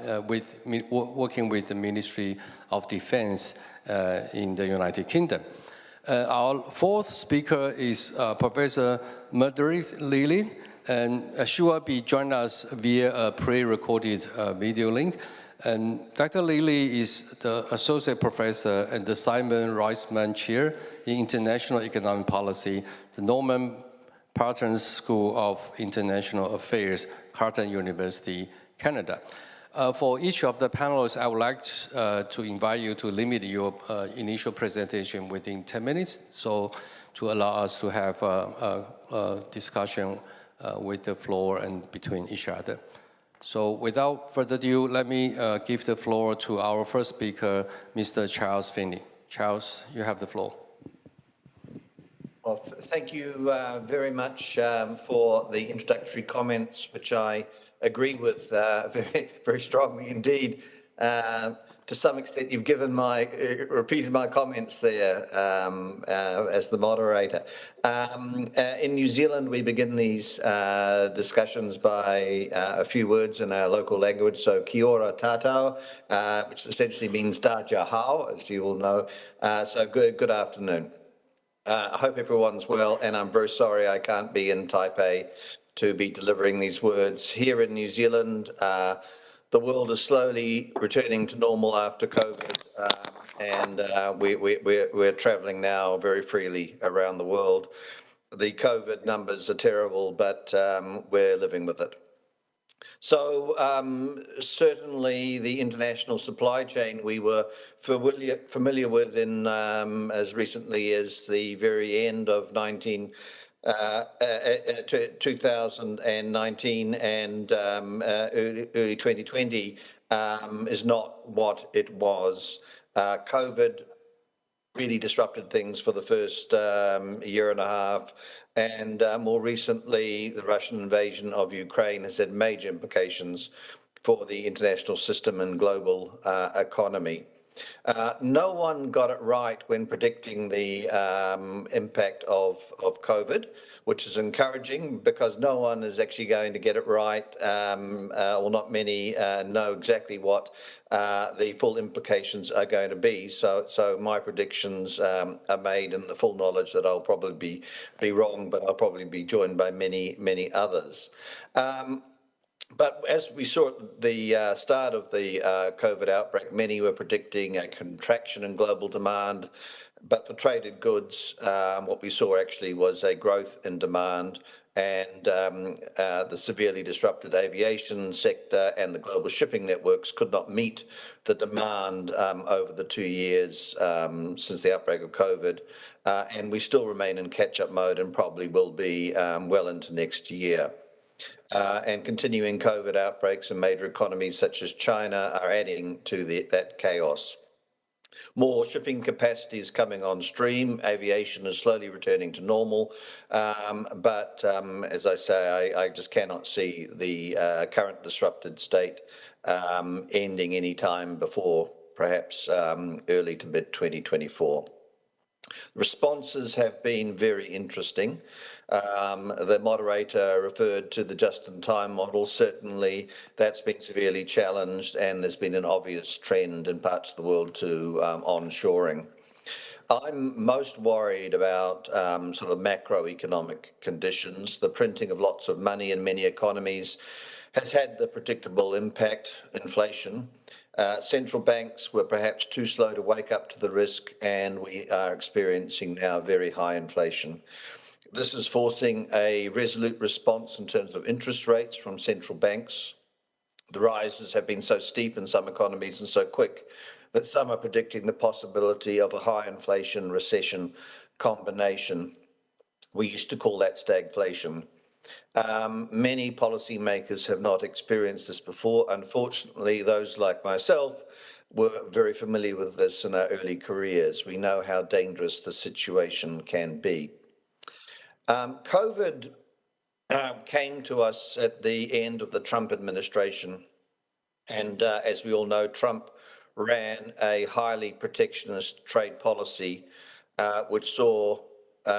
working with the Ministry of Defense in the United Kingdom. Our fourth speaker is Professor Marguerite Lilly, and she will be joining us via a pre-recorded video link. And Dr. Lilly is the Associate Professor and the Simon Reisman Chair in International Economic Policy, the Norman Parsons School of International Affairs, Carleton University, Canada. For each of the panelists, I would like to invite you to limit your initial presentation within 10 minutes, so to allow us to have a discussion with the floor and between each other. So without further ado, let me give the floor to our first speaker, Mr. Charles Finney. Charles, you have the floor. Well, thank you very much for the introductory comments, which I agree with very, very strongly indeed. To some extent, you've repeated my comments there as the moderator. In New Zealand, we begin these discussions by a few words in our local language. So, kia ora tātou, which essentially means da hao, as you all know. So, good afternoon. I hope everyone's well, and I'm very sorry I can't be in Taipei to be delivering these words. Here in New Zealand, the world is slowly returning to normal after COVID, and we're traveling now very freely around the world. The COVID numbers are terrible, but we're living with it. So certainly the international supply chain we were familiar with in as recently as the very end of 2019 and early 2020 is not what it was. COVID really disrupted things for the first year and a half, and more recently the Russian invasion of Ukraine has had major implications for the international system and global economy. No one got it right when predicting the impact of COVID, which is encouraging because no one is actually going to get it right, or not many know exactly what the full implications are going to be. So my predictions are made in the full knowledge that I'll probably be wrong, but I'll probably be joined by many others. But as we saw at the start of the COVID outbreak, many were predicting a contraction in global demand. But for traded goods, what we saw actually was a growth in demand, and the severely disrupted aviation sector and the global shipping networks could not meet the demand over the 2 years since the outbreak of COVID. And we still remain in catch-up mode and probably will be well into next year. And continuing COVID outbreaks in major economies such as China are adding to that chaos. More shipping capacity is coming on stream. Aviation is slowly returning to normal. But as I say, I just cannot see the current disrupted state ending any time before perhaps early to mid 2024. Responses have been very interesting. The moderator referred to the just-in-time model. Certainly that's been severely challenged, and there's been an obvious trend in parts of the world to onshoring. I'm most worried about sort of macroeconomic conditions. The printing of lots of money in many economies has had the predictable impact, inflation. Central banks were perhaps too slow to wake up to the risk, and we are experiencing now very high inflation. This is forcing a resolute response in terms of interest rates from central banks. The rises have been so steep in some economies and so quick that some are predicting the possibility of a high inflation recession combination. We used to call that stagflation. Many policymakers have not experienced this before. Unfortunately, those like myself were very familiar with this in our early careers. We know how dangerous the situation can be. COVID came to us at the end of the Trump administration. And as we all know, Trump ran a highly protectionist trade policy, which saw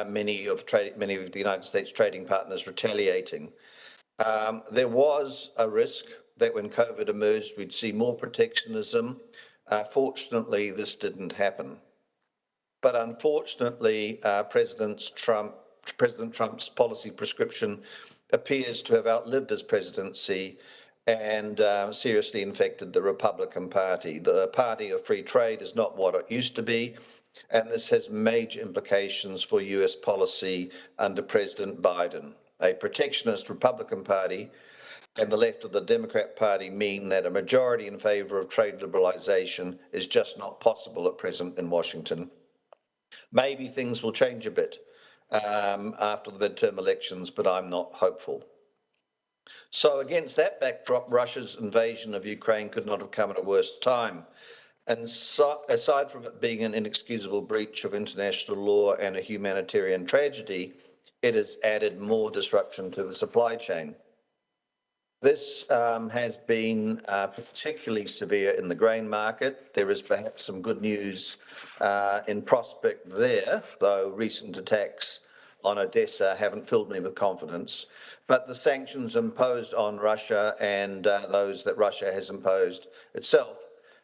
many of the United States trading partners retaliating. There was a risk that when COVID emerged, we'd see more protectionism. Fortunately, this didn't happen. But unfortunately, President Trump's policy prescription appears to have outlived his presidency and seriously infected the Republican Party. The party of free trade is not what it used to be, and this has major implications for US policy under President Biden. A protectionist Republican Party and the left of the Democrat Party mean that a majority in favor of trade liberalization is just not possible at present in Washington. Maybe things will change a bit after the midterm elections, but I'm not hopeful. So against that backdrop, Russia's invasion of Ukraine could not have come at a worse time. And so, aside from it being an inexcusable breach of international law and a humanitarian tragedy, it has added more disruption to the supply chain. This has been particularly severe in the grain market. There is perhaps some good news in prospect there, though recent attacks on Odessa haven't filled me with confidence. But the sanctions imposed on Russia and those that Russia has imposed itself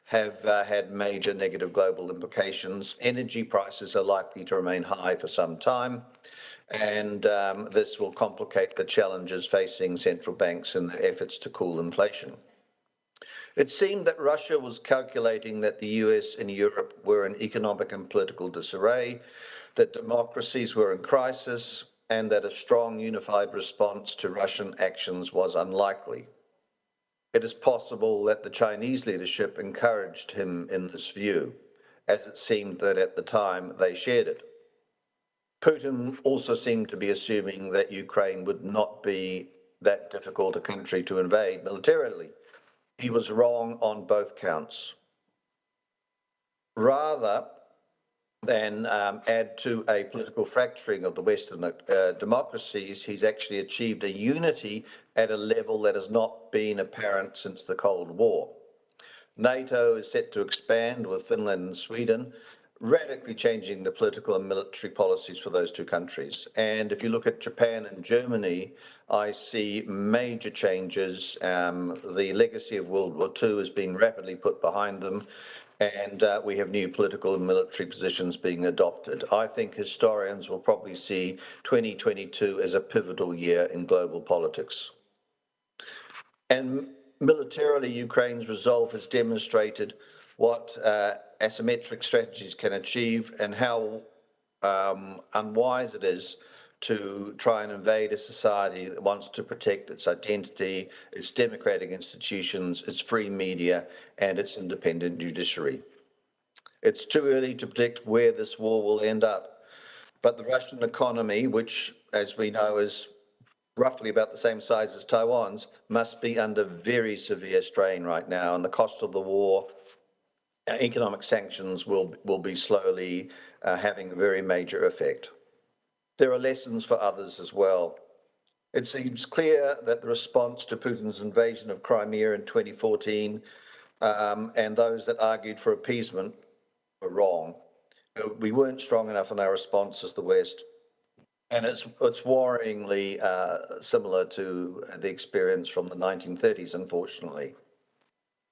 have had major negative global implications. Energy prices are likely to remain high for some time, and this will complicate the challenges facing central banks in their efforts to cool inflation. It seemed that Russia was calculating that the US and Europe were in economic and political disarray, that democracies were in crisis, and that a strong unified response to Russian actions was unlikely. It is possible that the Chinese leadership encouraged him in this view, as it seemed that at the time they shared it. Putin also seemed to be assuming that Ukraine would not be that difficult a country to invade militarily. He was wrong on both counts. Rather than add to a political fracturing of the Western democracies, he's actually achieved a unity at a level that has not been apparent since the Cold War. NATO is set to expand with Finland and Sweden, radically changing the political and military policies for those two countries. And if you look at Japan and Germany, I see major changes. The legacy of World War II has been rapidly put behind them, and we have new political and military positions being adopted. I think historians will probably see 2022 as a pivotal year in global politics. And militarily, Ukraine's resolve has demonstrated what asymmetric strategies can achieve and how unwise it is to try and invade a society that wants to protect its identity, its democratic institutions, its free media, and its independent judiciary. It's too early to predict where this war will end up, but the Russian economy, which, as we know, is roughly about the same size as Taiwan's, must be under very severe strain right now, and the cost of the war, economic sanctions will be slowly having a very major effect. There are lessons for others as well. It seems clear that the response to Putin's invasion of Crimea in 2014 and those that argued for appeasement were wrong. We weren't strong enough in our response as the West, and it's worryingly similar to the experience from the 1930s, unfortunately.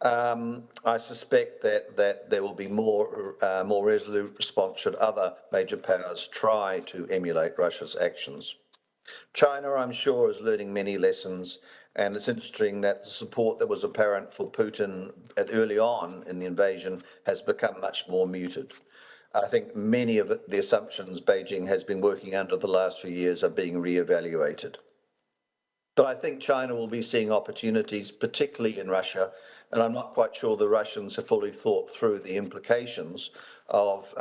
I suspect that there will be more resolute response should other major powers try to emulate Russia's actions. China, I'm sure, is learning many lessons, and it's interesting that the support that was apparent for Putin early on in the invasion has become much more muted. I think many of the assumptions Beijing has been working under the last few years are being re-evaluated. But I think China will be seeing opportunities, particularly in Russia, and I'm not quite sure the Russians have fully thought through the implications of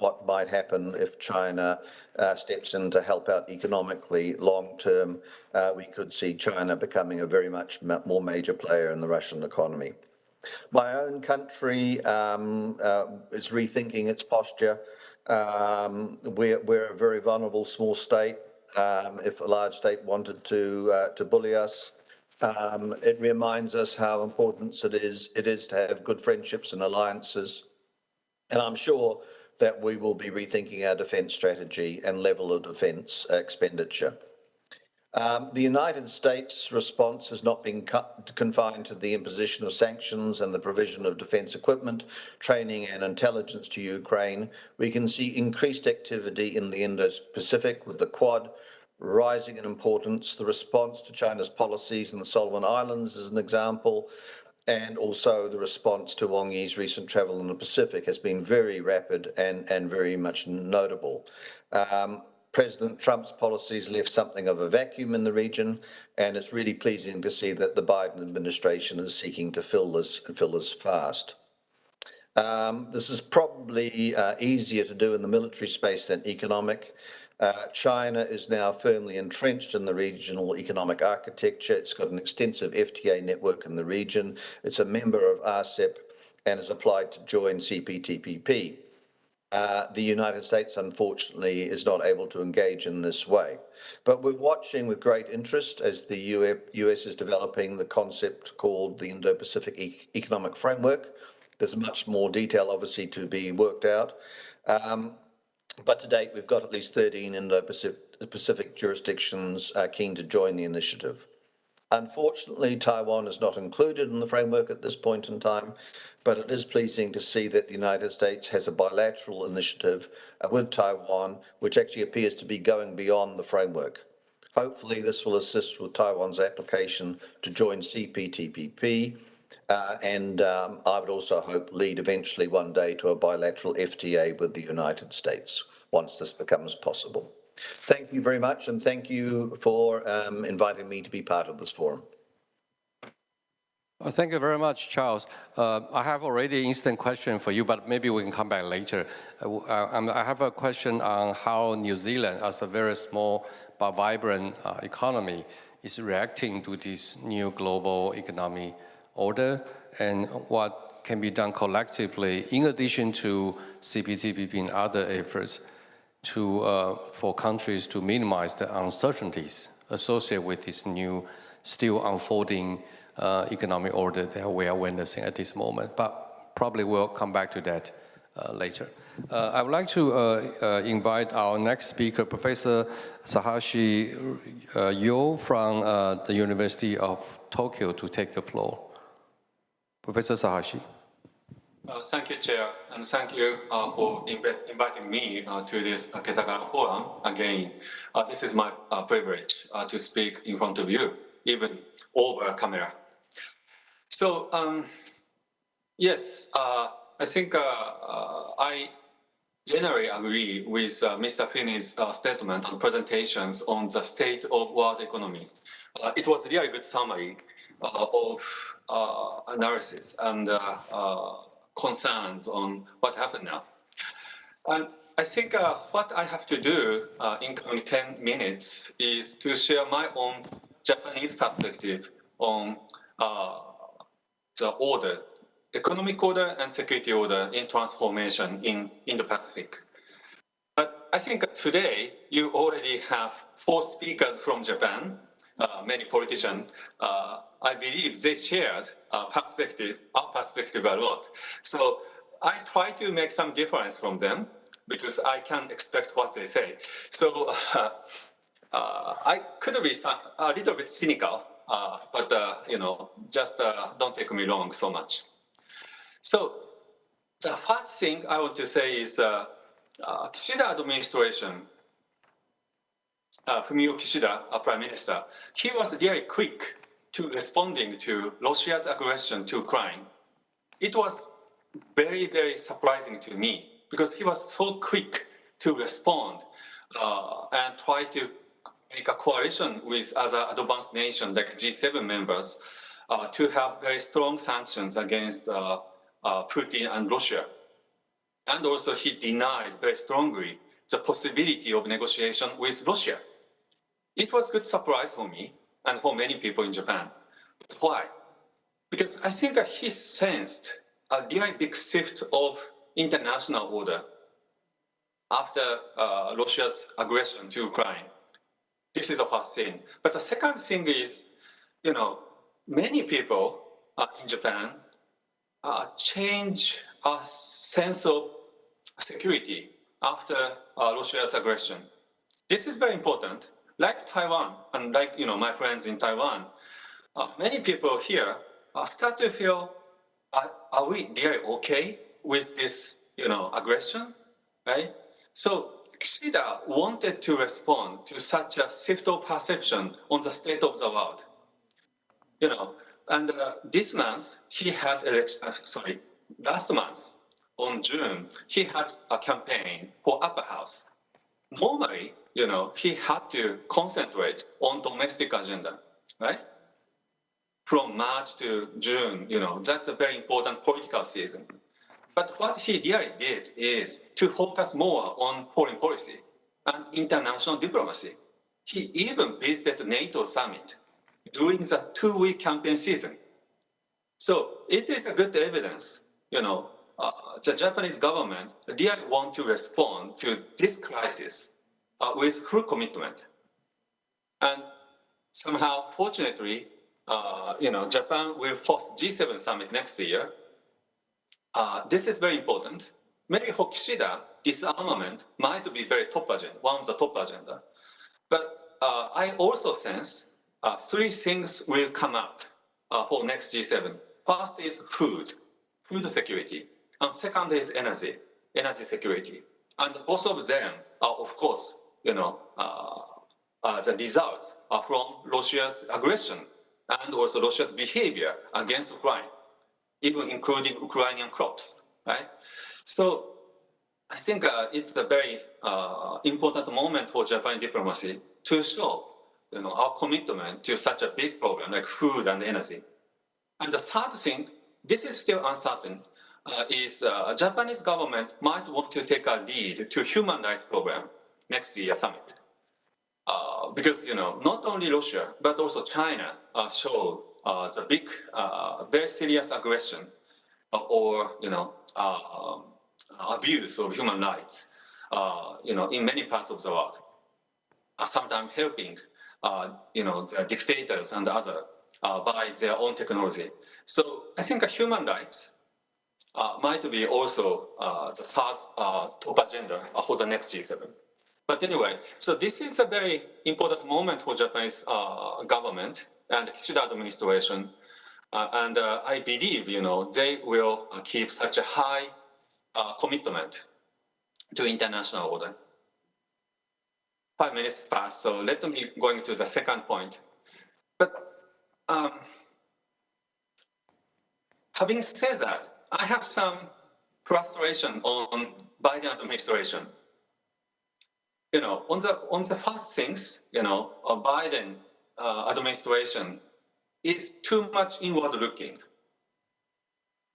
what might happen if China steps in to help out economically. Long term, we could see China becoming a very much more major player in the Russian economy. My own country is rethinking its posture. We're a very vulnerable small state. If a large state wanted to bully us, it reminds us how important it is to have good friendships and alliances. And I'm sure that we will be rethinking our defence strategy and level of defence expenditure. The United States response has not been confined to the imposition of sanctions and the provision of defence equipment, training and intelligence to Ukraine. We can see increased activity in the Indo-Pacific with the Quad rising in importance. The response to China's policies in the Solomon Islands is an example, and also the response to Wang Yi's recent travel in the Pacific has been very rapid and very much notable. President Trump's policies left something of a vacuum in the region, and it's really pleasing to see that the Biden administration is seeking to fill this fast. This is probably easier to do in the military space than economic. China is now firmly entrenched in the regional economic architecture. It's got an extensive FTA network in the region. It's a member of RCEP and has applied to join CPTPP. The United States, unfortunately, is not able to engage in this way. But we're watching with great interest as the US is developing the concept called the Indo-Pacific Economic Framework. There's much more detail, obviously, to be worked out. But to date, we've got at least 13 Indo-Pacific jurisdictions keen to join the initiative. Unfortunately, Taiwan is not included in the framework at this point in time, but it is pleasing to see that the United States has a bilateral initiative with Taiwan, which actually appears to be going beyond the framework. Hopefully, this will assist with Taiwan's application to join CPTPP, and I would also hope lead eventually one day to a bilateral FTA with the United States once this becomes possible. Thank you very much, and thank you for inviting me to be part of this forum. Well, thank you very much, Charles. I have already an instant question for you, but maybe we can come back later. I have a question on how New Zealand, as a very small but vibrant economy, is reacting to this new global economic order, and what can be done collectively in addition to CPTPP and other efforts for countries to minimize the uncertainties associated with this new, still unfolding economic order that we are witnessing at this moment. But probably we'll come back to that later. I would like to invite our next speaker, Professor Sahashi Yo from the University of Tokyo, to take the floor. Professor Sahashi. Thank you, Chair, and thank you for inviting me to this Ketagalan Forum again. This is my privilege to speak in front of you, even over camera. So, yes, I think I generally agree with Mr. Finney's statement and presentations on the state of world economy. It was a really good summary of analysis and concerns on what happened now. And I think what I have to do in coming 10 minutes is to share my own Japanese perspective on the order, economic order and security order in transformation in Indo-Pacific. But I think today you already have 4 speakers from Japan, many politicians. I believe they shared our perspective a lot. So I try to make some difference from them because I can't expect what they say. So I could be a little bit cynical but just don't take me wrong so much. So the first thing I want to say is Kishida administration, Fumio Kishida, Prime Minister, he was really quick to responding to Russia's aggression to Ukraine. It was very, very surprising to me because he was so quick to respond and try to make a coalition with other advanced nations like G7 members to have very strong sanctions against Putin and Russia. And also he denied very strongly the possibility of negotiation with Russia. It was a good surprise for me and for many people in Japan. But why? Because I think he sensed a very big shift of international order after Russia's aggression to Ukraine. This is the first thing. But the second thing is, many people in Japan change a sense of security after Russia's aggression. This is very important. Like Taiwan and like my friends in Taiwan, many people here start to feel, are we really okay with this aggression, right? So Kishida wanted to respond to such a shift of perception on the state of the world. And this month he had last month on June, he had a campaign for upper house. Normally, he had to concentrate on domestic agenda, right? From March to June, that's a very important political season. But what he really did is to focus more on foreign policy and international diplomacy. He even visited the NATO summit during the 2-week campaign season. So it is a good evidence, the Japanese government really want to respond to this crisis with full commitment. And somehow, fortunately, Japan will host G7 summit next year. This is very important. Maybe for Kishida, disarmament might be very top agenda, one of the top agenda. But I also sense 3 things will come up for next G7. First is food security. And second is energy security. And both of them are, of course, the results are from Russia's aggression and also Russia's behavior against Ukraine, even including Ukrainian crops, right? So I think it's a very important moment for Japan diplomacy to show, our commitment to such a big problem like food and energy. And the third thing, this is still uncertain, is Japanese government might want to take a lead to human rights program next year summit. Because, not only Russia, but also China showed the big, very serious aggression or, abuse of human rights, in many parts of the world, sometimes helping, the dictators and others by their own technology. So I think human rights might be also the third top agenda for the next G7. But anyway, so this is a very important moment for Japanese government and Kishida administration. And I believe, they will keep such a high commitment to international order. 5 minutes past, so let me go into the second point. But having said that, I have some frustration on Biden administration. On the first things, Biden administration is too much inward looking.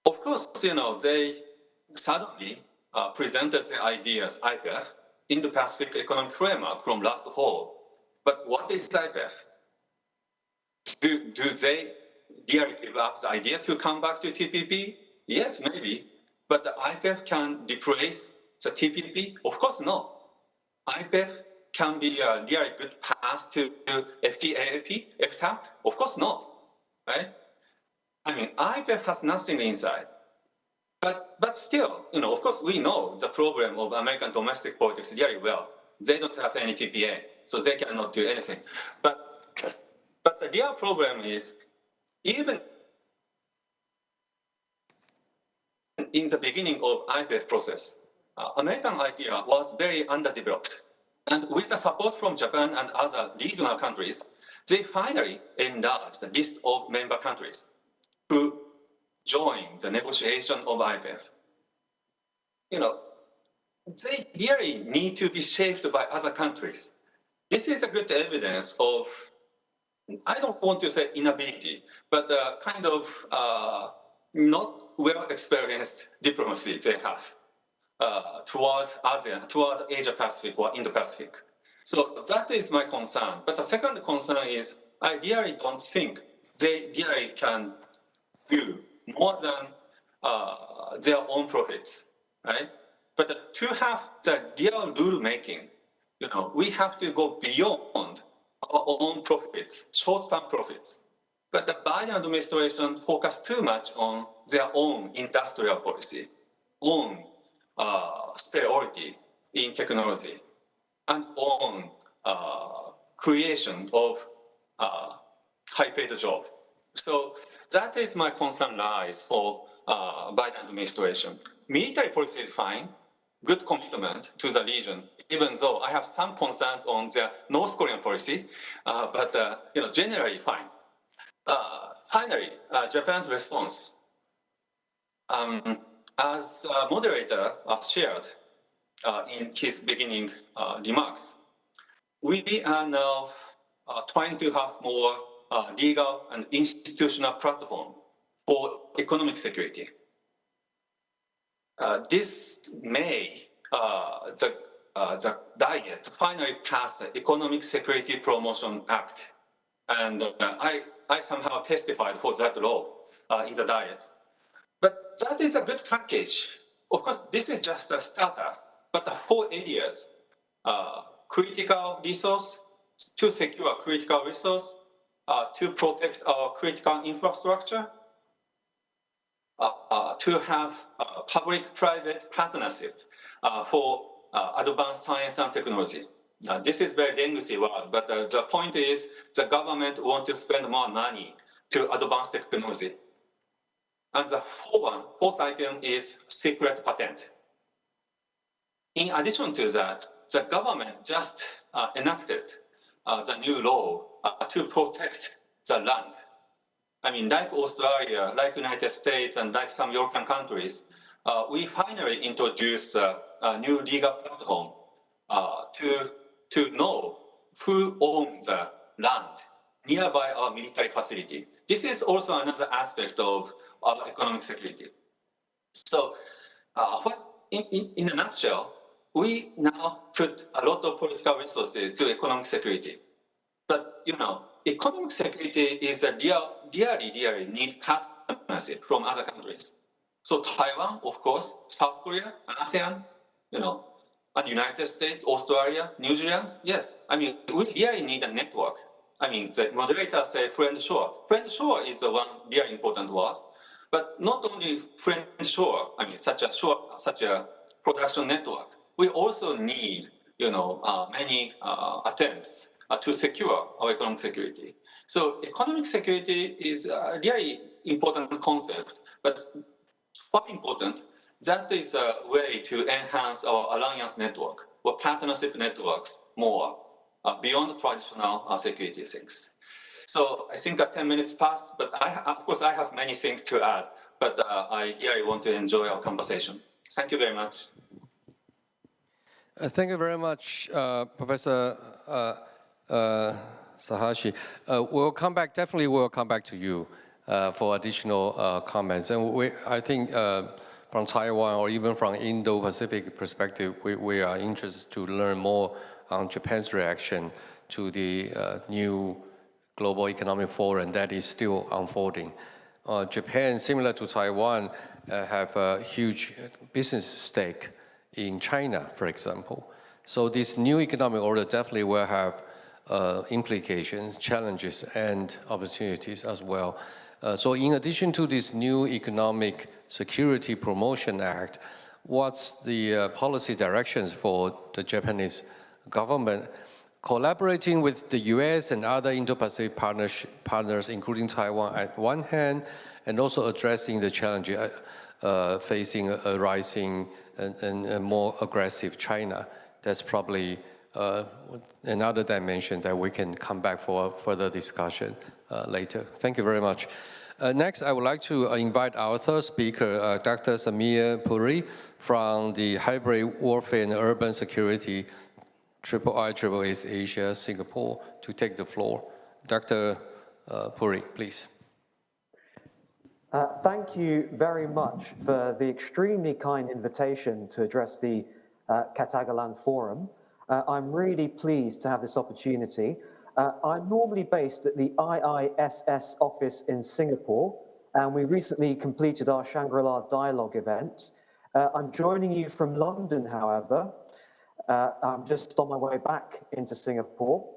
Of course, they suddenly presented the ideas, IPEF, Indo-Pacific Economic Framework from last fall. But what is IPEF? Do they really give up the idea to come back to TPP? Yes, maybe. But the IPEF can replace the TPP? Of course, no. IPEF can be a really good path to FTAP? Of course not, right? I mean, IPEF has nothing inside. But still, of course, we know the problem of American domestic politics really well. They don't have any TPA, so they cannot do anything. But But the real problem is, even in the beginning of IPEF process, American idea was very underdeveloped. And with the support from Japan and other regional countries, they finally enlarged the list of member countries who joined the negotiation of IPEF. You know, they really need to be shaped by other countries. This is a good evidence of, I don't want to say inability, but kind of not well-experienced diplomacy they have toward ASEAN, toward Asia-Pacific or Indo-Pacific. So that is my concern. But the second concern is, I really don't think they really can do more than their own profits, right? But to have the real rule making, you know, we have to go beyond our own profits, short-term profits. But the Biden administration focused too much on their own industrial policy, own superiority in technology, and on creation of high-paid job. So that is my concern lies for Biden administration. Military policy is fine, good commitment to the region, even though I have some concerns on the North Korean policy, but you know, generally fine. Finally, Japan's response. As moderator shared in his beginning remarks, we are now trying to have more legal and institutional platform for economic security. This May, the Diet finally passed the Economic Security Promotion Act, and I somehow testified for that law in the Diet. But that is a good package. Of course, this is just a starter, but the 4 areas, critical resource, to secure critical resource, to protect our critical infrastructure, to have public-private partnership for advanced science and technology. This is very lengthy word, but the point is the government wants to spend more money to advance technology. And the fourth item is secret patent. In addition to that, the government just enacted the new law to protect the land. I mean, like Australia, like United States, and like some European countries, we finally introduced a new legal platform to know who owns the land nearby our military facility. This is also another aspect of our economic security. So in a nutshell, we now put a lot of political resources to economic security. But, you know, economic security is a really need partnership from other countries. So Taiwan, of course, South Korea, ASEAN, you know, and United States, Australia, New Zealand, yes. I mean, we really need a network. I mean, the moderator said friend shore. Friend shore is the one very important word. But not only friend shore, I mean, such a production network. We also need, you know, many attempts to secure our economic security. So economic security is a really important concept, but quite important. That is a way to enhance our alliance network or partnership networks more beyond traditional security things. So I think 10 minutes passed, but of course I have many things to add, but I really want to enjoy our conversation. Thank you very much. Thank you very much, Professor Sahashi. We'll come back, definitely we'll come back to you for additional comments. And I think from Taiwan or even from Indo-Pacific perspective, we are interested to learn more on Japan's reaction to the new Global Economic Forum that is still unfolding. Japan, similar to Taiwan, have a huge business stake in China, for example. So this new economic order definitely will have implications, challenges, and opportunities as well. So in addition to this new Economic Security Promotion Act, what's the policy directions for the Japanese government? collaborating with the US and other Indo-Pacific partners, including Taiwan at one hand, and also addressing the challenge facing a rising and more aggressive China. That's probably another dimension that we can come back for further discussion later. Thank you very much. Next, I would like to invite our third speaker, Dr. Samir Puri from the Hybrid Warfare and Urban Security IISS Asia, Singapore, to take the floor. Dr. Puri, please. Thank you very much for the extremely kind invitation to address the Ketagalan Forum. I'm really pleased to have this opportunity. I'm normally based at the IISS office in Singapore, and we recently completed our Shangri-La Dialogue event. I'm joining you from London, however. I'm just on my way back into Singapore.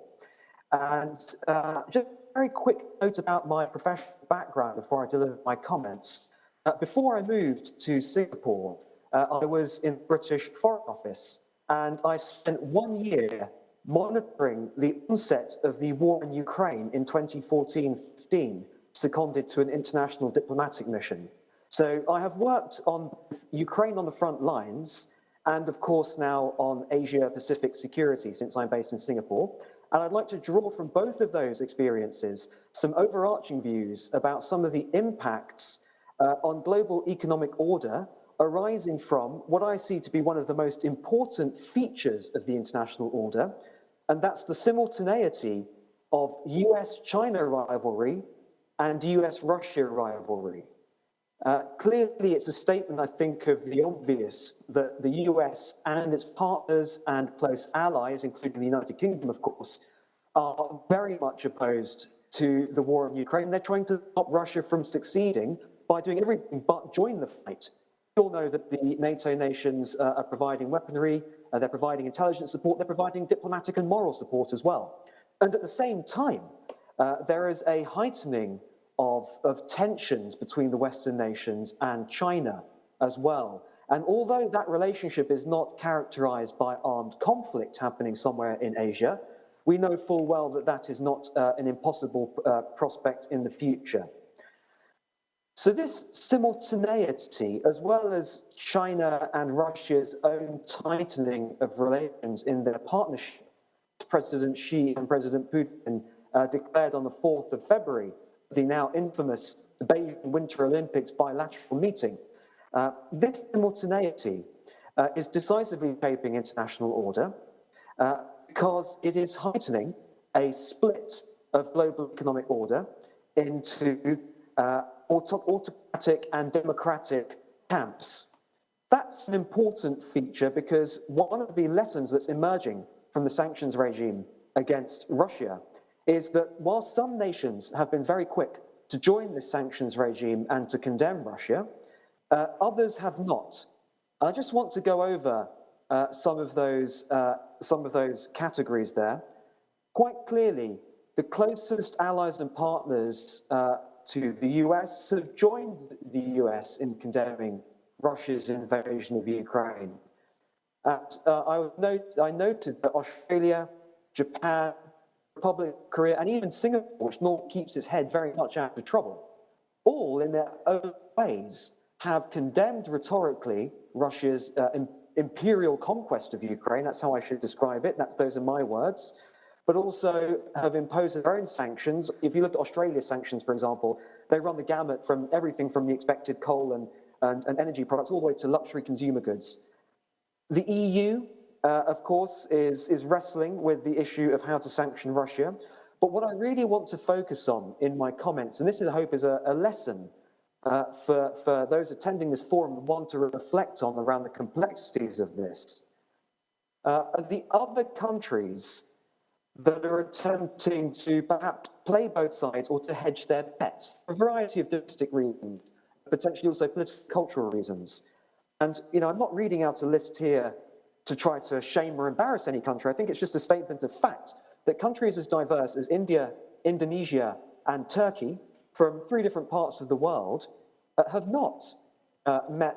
And just a very quick note about my professional background before I deliver my comments. Before I moved to Singapore, I was in the British Foreign Office, and I spent 1 year monitoring the onset of the war in Ukraine in 2014-15, seconded to an international diplomatic mission. So I have worked on Ukraine on the front lines, and of course now on Asia-Pacific security since I'm based in Singapore. And I'd like to draw from both of those experiences some overarching views about some of the impacts on global economic order arising from what I see to be one of the most important features of the international order, and that's the simultaneity of US-China rivalry and US-Russia rivalry. Clearly, it's a statement, I think, of the obvious that the US and its partners and close allies, including the United Kingdom, of course, are very much opposed to the war in Ukraine. They're trying to stop Russia from succeeding by doing everything but join the fight. We all know that the NATO nations are providing weaponry, they're providing intelligence support, they're providing diplomatic and moral support as well. And at the same time, there is a heightening of tensions between the Western nations and China as well. And although that relationship is not characterized by armed conflict happening somewhere in Asia, we know full well that that is not an impossible prospect in the future. So this simultaneity, as well as China and Russia's own tightening of relations in their partnership, President Xi and President Putin declared on the 4th of February, the now infamous Beijing Winter Olympics bilateral meeting. This simultaneity is decisively shaping international order because it is heightening a split of global economic order into autocratic and democratic camps. That's an important feature because one of the lessons that's emerging from the sanctions regime against Russia is that while some nations have been very quick to join this sanctions regime and to condemn Russia, others have not. I just want to go over some of those categories there. Quite clearly, the closest allies and partners to the US have joined the US in condemning Russia's invasion of Ukraine. I noted that Australia, Japan, Republic of Korea, and even Singapore, which normally keeps its head very much out of trouble, all in their own ways have condemned rhetorically Russia's imperial conquest of Ukraine. That's how I should describe it. Those are my words. But also have imposed their own sanctions. If you look at Australia's sanctions, for example, they run the gamut from everything from the expected coal and energy products all the way to luxury consumer goods. The EU, of course, is wrestling with the issue of how to sanction Russia. But what I really want to focus on in my comments, and this I hope is a lesson for those attending this forum and want to reflect on around the complexities of this, the other countries that are attempting to perhaps play both sides or to hedge their bets for a variety of domestic reasons, potentially also political, cultural reasons. And, I'm not reading out a list here to try to shame or embarrass any country. I think it's just a statement of fact that countries as diverse as India, Indonesia, and Turkey from 3 different parts of the world have not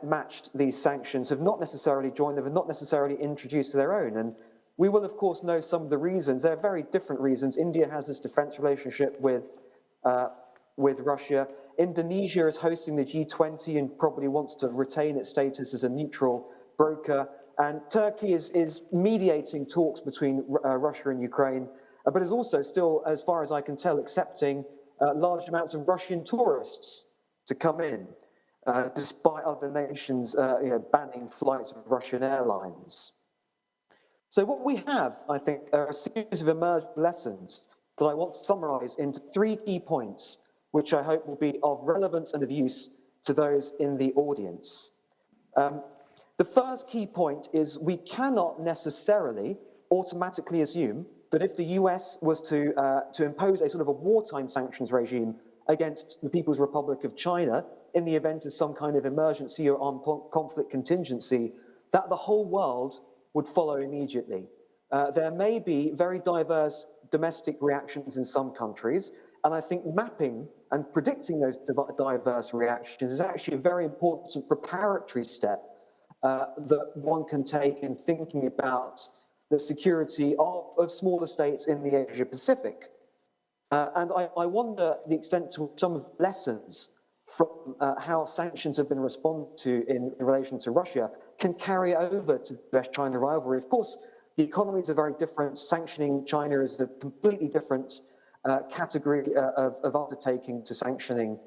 matched these sanctions, have not necessarily joined them, have not necessarily introduced their own. And We will, of course, know some of the reasons. They're very different reasons. India has this defense relationship with Russia. Indonesia is hosting the G20 and probably wants to retain its status as a neutral broker. And Turkey is mediating talks between Russia and Ukraine, but is also still, as far as I can tell, accepting large amounts of Russian tourists to come in, despite other nations banning flights of Russian airlines. So what we have, I think, are a series of emerging lessons that I want to summarize into 3 key points, which I hope will be of relevance and of use to those in the audience. The first key point is we cannot necessarily automatically assume that if the US was to impose a sort of a wartime sanctions regime against the People's Republic of China in the event of some kind of emergency or armed conflict contingency, that the whole world would follow immediately. There may be very diverse domestic reactions in some countries, and I think mapping and predicting those diverse reactions is actually a very important preparatory step that one can take in thinking about the security of smaller states in the Asia-Pacific. And I wonder the extent to some of the lessons from how sanctions have been responded to in relation to Russia can carry over to the US-China rivalry. Of course, the economies are very different. Sanctioning China is a completely different category of undertaking to sanctioning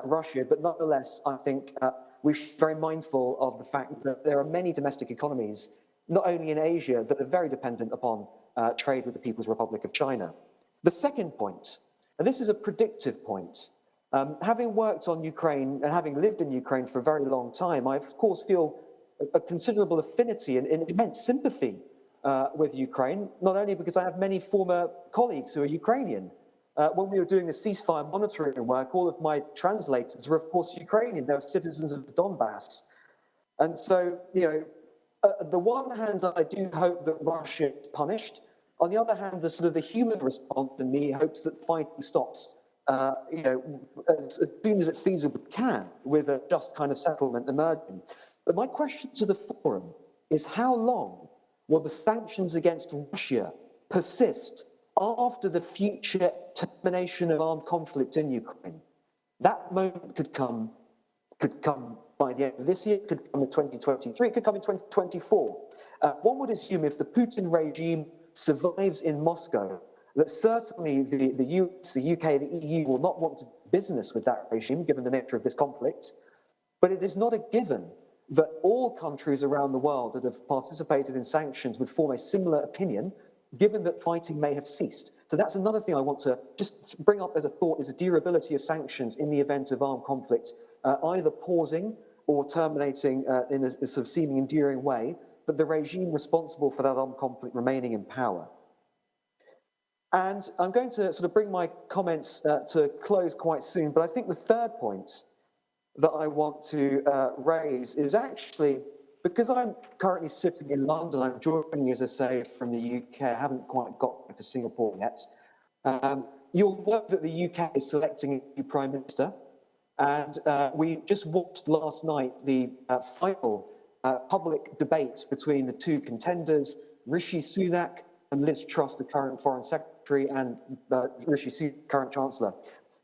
Russia. But nonetheless, I think we should be very mindful of the fact that there are many domestic economies, not only in Asia, that are very dependent upon trade with the People's Republic of China. The second point, and this is a predictive point, having worked on Ukraine and having lived in Ukraine for a very long time, I, of course, feel a considerable affinity and immense sympathy with Ukraine, not only because I have many former colleagues who are Ukrainian. When we were doing the ceasefire monitoring work, all of my translators were, of course, Ukrainian. They were citizens of Donbass. And so, on the one hand, I do hope that Russia is punished. On the other hand, the sort of the human response in me hopes that fighting stops, as soon as it feasibly can, with a just kind of settlement emerging. But my question to the forum is, how long will the sanctions against Russia persist after the future termination of armed conflict in Ukraine? That moment could come by the end of this year, it could come in 2023, it could come in 2024. One would assume if the Putin regime survives in Moscow, that certainly the US, the UK, the EU will not want to do business with that regime, given the nature of this conflict. But it is not a given that all countries around the world that have participated in sanctions would form a similar opinion, given that fighting may have ceased. So that's another thing I want to just bring up as a thought, is the durability of sanctions in the event of armed conflict, either pausing or terminating in a sort of seeming enduring way, but the regime responsible for that armed conflict remaining in power. And I'm going to sort of bring my comments to close quite soon, but I think the third point that I want to raise is actually, because I'm currently sitting in London, I'm joining you, as I say, from the UK. I haven't quite got back to Singapore yet. You'll know that the UK is selecting a new Prime Minister, and we just watched last night the final public debate between the two contenders, Rishi Sunak and Liz Truss, the current Foreign Secretary, and Rishi Sunak, current Chancellor.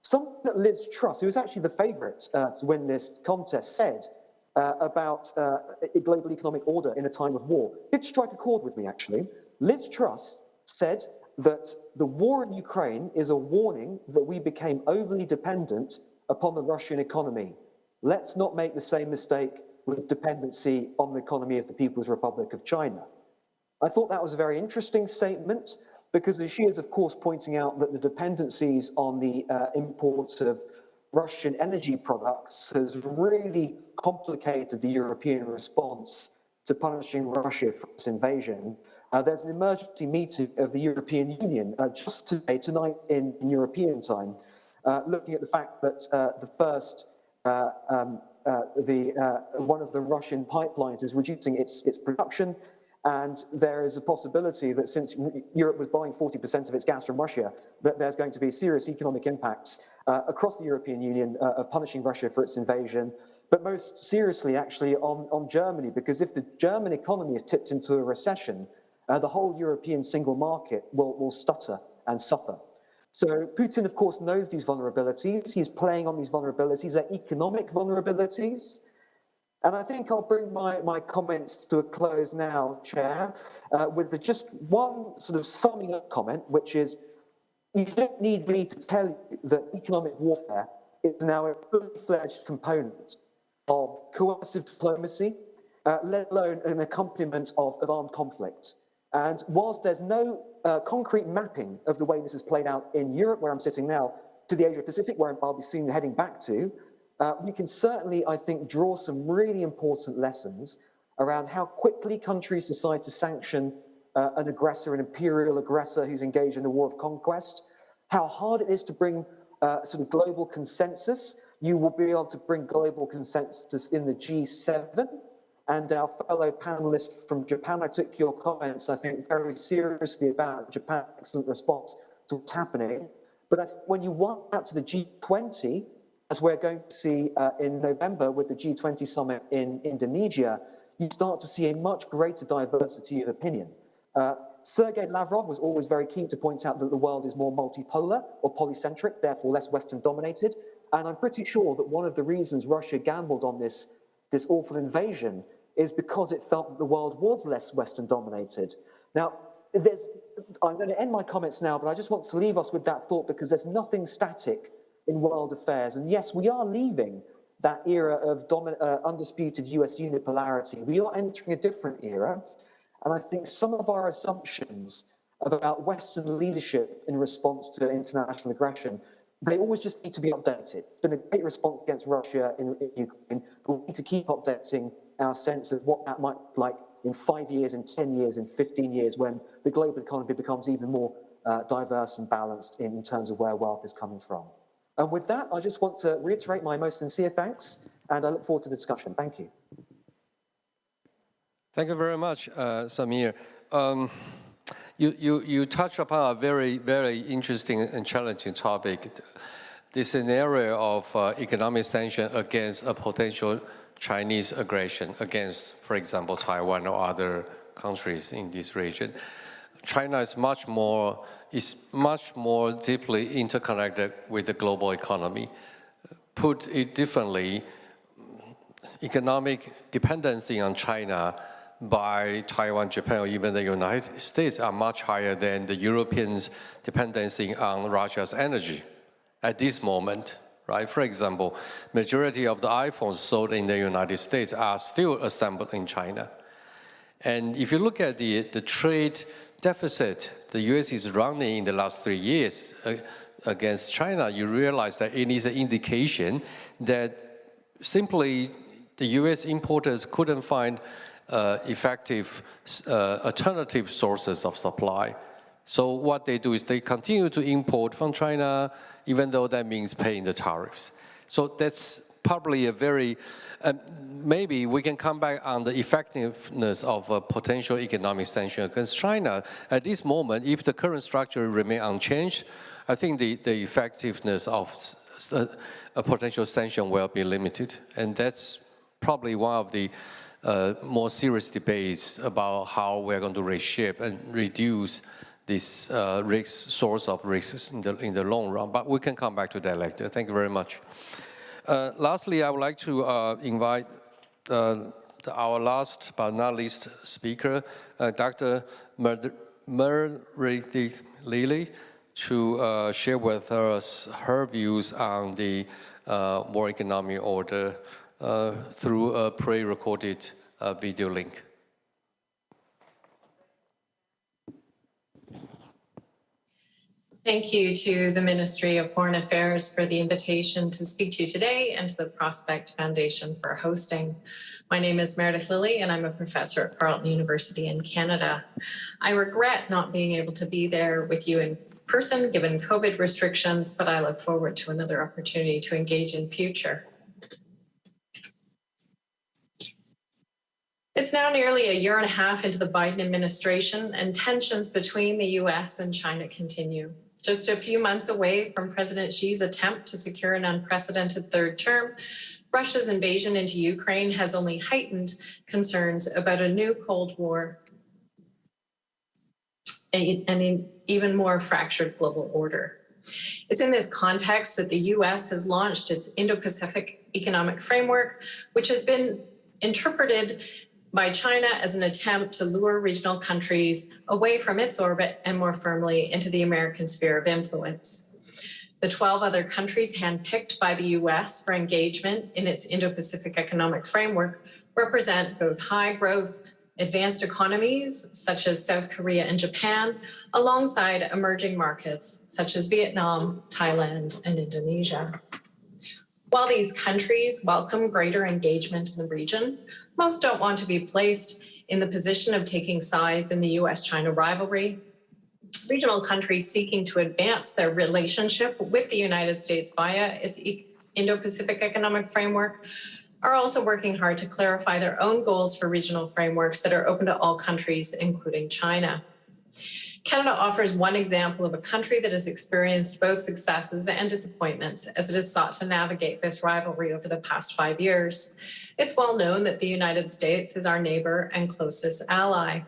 Something that Liz Truss, who was actually the favourite to win this contest, said about a global economic order in a time of war did strike a chord with me, actually. Liz Truss said that the war in Ukraine is a warning that we became overly dependent upon the Russian economy. Let's not make the same mistake with dependency on the economy of the People's Republic of China. I thought that was a very interesting statement, because she is, of course, pointing out that the dependencies on the imports of Russian energy products has really complicated the European response to punishing Russia for its invasion. There's an emergency meeting of the European Union just today, tonight in European time, looking at the fact that one of the Russian pipelines is reducing its production. And there is a possibility that since Europe was buying 40% of its gas from Russia, that there's going to be serious economic impacts across the European Union of punishing Russia for its invasion, but most seriously actually on Germany, because if the German economy is tipped into a recession, the whole European single market will stutter and suffer. So Putin, of course, knows these vulnerabilities. He's playing on these vulnerabilities. They're economic vulnerabilities. And I think I'll bring my comments to a close now, Chair, with just one sort of summing up comment, which is, you don't need me to tell you that economic warfare is now a fully-fledged component of coercive diplomacy, let alone an accompaniment of armed conflict. And whilst there's no concrete mapping of the way this has played out in Europe, where I'm sitting now, to the Asia-Pacific, where I'll be soon heading back to, we can certainly, I think, draw some really important lessons around how quickly countries decide to sanction an aggressor, an imperial aggressor who's engaged in a war of conquest, how hard it is to bring sort of global consensus. You will be able to bring global consensus in the G7. And our fellow panelist from Japan, I took your comments, I think, very seriously about Japan's excellent response to what's happening. But when you want out to the G20, as we're going to see in November with the G20 summit in Indonesia, you start to see a much greater diversity of opinion. Sergei Lavrov was always very keen to point out that the world is more multipolar or polycentric, therefore less Western dominated. And I'm pretty sure that one of the reasons Russia gambled on this awful invasion is because it felt that the world was less Western dominated. Now, I'm going to end my comments now, but I just want to leave us with that thought, because there's nothing static in world affairs. And yes, we are leaving that era of undisputed US unipolarity. We are entering a different era. And I think some of our assumptions about Western leadership in response to international aggression, they always just need to be updated. It's been a great response against Russia in Ukraine, but we need to keep updating our sense of what that might look like in 5 years, in 10 years, in 15 years, when the global economy becomes even more diverse and balanced in terms of where wealth is coming from. And with that, I just want to reiterate my most sincere thanks, and I look forward to the discussion. Thank you. Thank you very much, Samir. You touch upon a very, very interesting and challenging topic, the scenario of economic sanction against a potential Chinese aggression against, for example, Taiwan or other countries in this region. China is much more deeply interconnected with the global economy. Put it differently, economic dependency on China by Taiwan, Japan, or even the United States are much higher than the Europeans' dependency on Russia's energy at this moment, right? For example, majority of the iPhones sold in the United States are still assembled in China. And if you look at the trade deficit the US is running in the last 3 years against China, you realize that it is an indication that simply the US importers couldn't find effective alternative sources of supply. So what they do is they continue to import from China, even though that means paying the tariffs. So that's probably a very, maybe we can come back on the effectiveness of a potential economic sanction against China. At this moment, if the current structure remain unchanged, I think the effectiveness of a potential sanction will be limited. And that's probably one of the more serious debates about how we're going to reshape and reduce this source of risks in the long run. But we can come back to that later. Thank you very much. Lastly, I would like to invite our last but not least speaker, Dr. Meredith Lilly, to share with us her views on the World Economic Order through a pre-recorded video link. Thank you to the Ministry of Foreign Affairs for the invitation to speak to you today, and to the Prospect Foundation for hosting. My name is Meredith Lilly, and I'm a professor at Carleton University in Canada. I regret not being able to be there with you in person given COVID restrictions, but I look forward to another opportunity to engage in future. It's now nearly a year and a half into the Biden administration, and tensions between the US and China continue. Just a few months away from President Xi's attempt to secure an unprecedented third term, Russia's invasion into Ukraine has only heightened concerns about a new Cold War. an even more fractured global order. It's in this context that the US has launched its Indo-Pacific Economic Framework, which has been interpreted by China as an attempt to lure regional countries away from its orbit and more firmly into the American sphere of influence. The 12 other countries handpicked by the US for engagement in its Indo-Pacific Economic Framework represent both high growth, advanced economies such as South Korea and Japan, alongside emerging markets such as Vietnam, Thailand, and Indonesia. While these countries welcome greater engagement in the region, most don't want to be placed in the position of taking sides in the US-China rivalry. Regional countries seeking to advance their relationship with the United States via its Indo-Pacific Economic Framework are also working hard to clarify their own goals for regional frameworks that are open to all countries, including China. Canada offers one example of a country that has experienced both successes and disappointments as it has sought to navigate this rivalry over the past 5 years. It's well known that the United States is our neighbor and closest ally.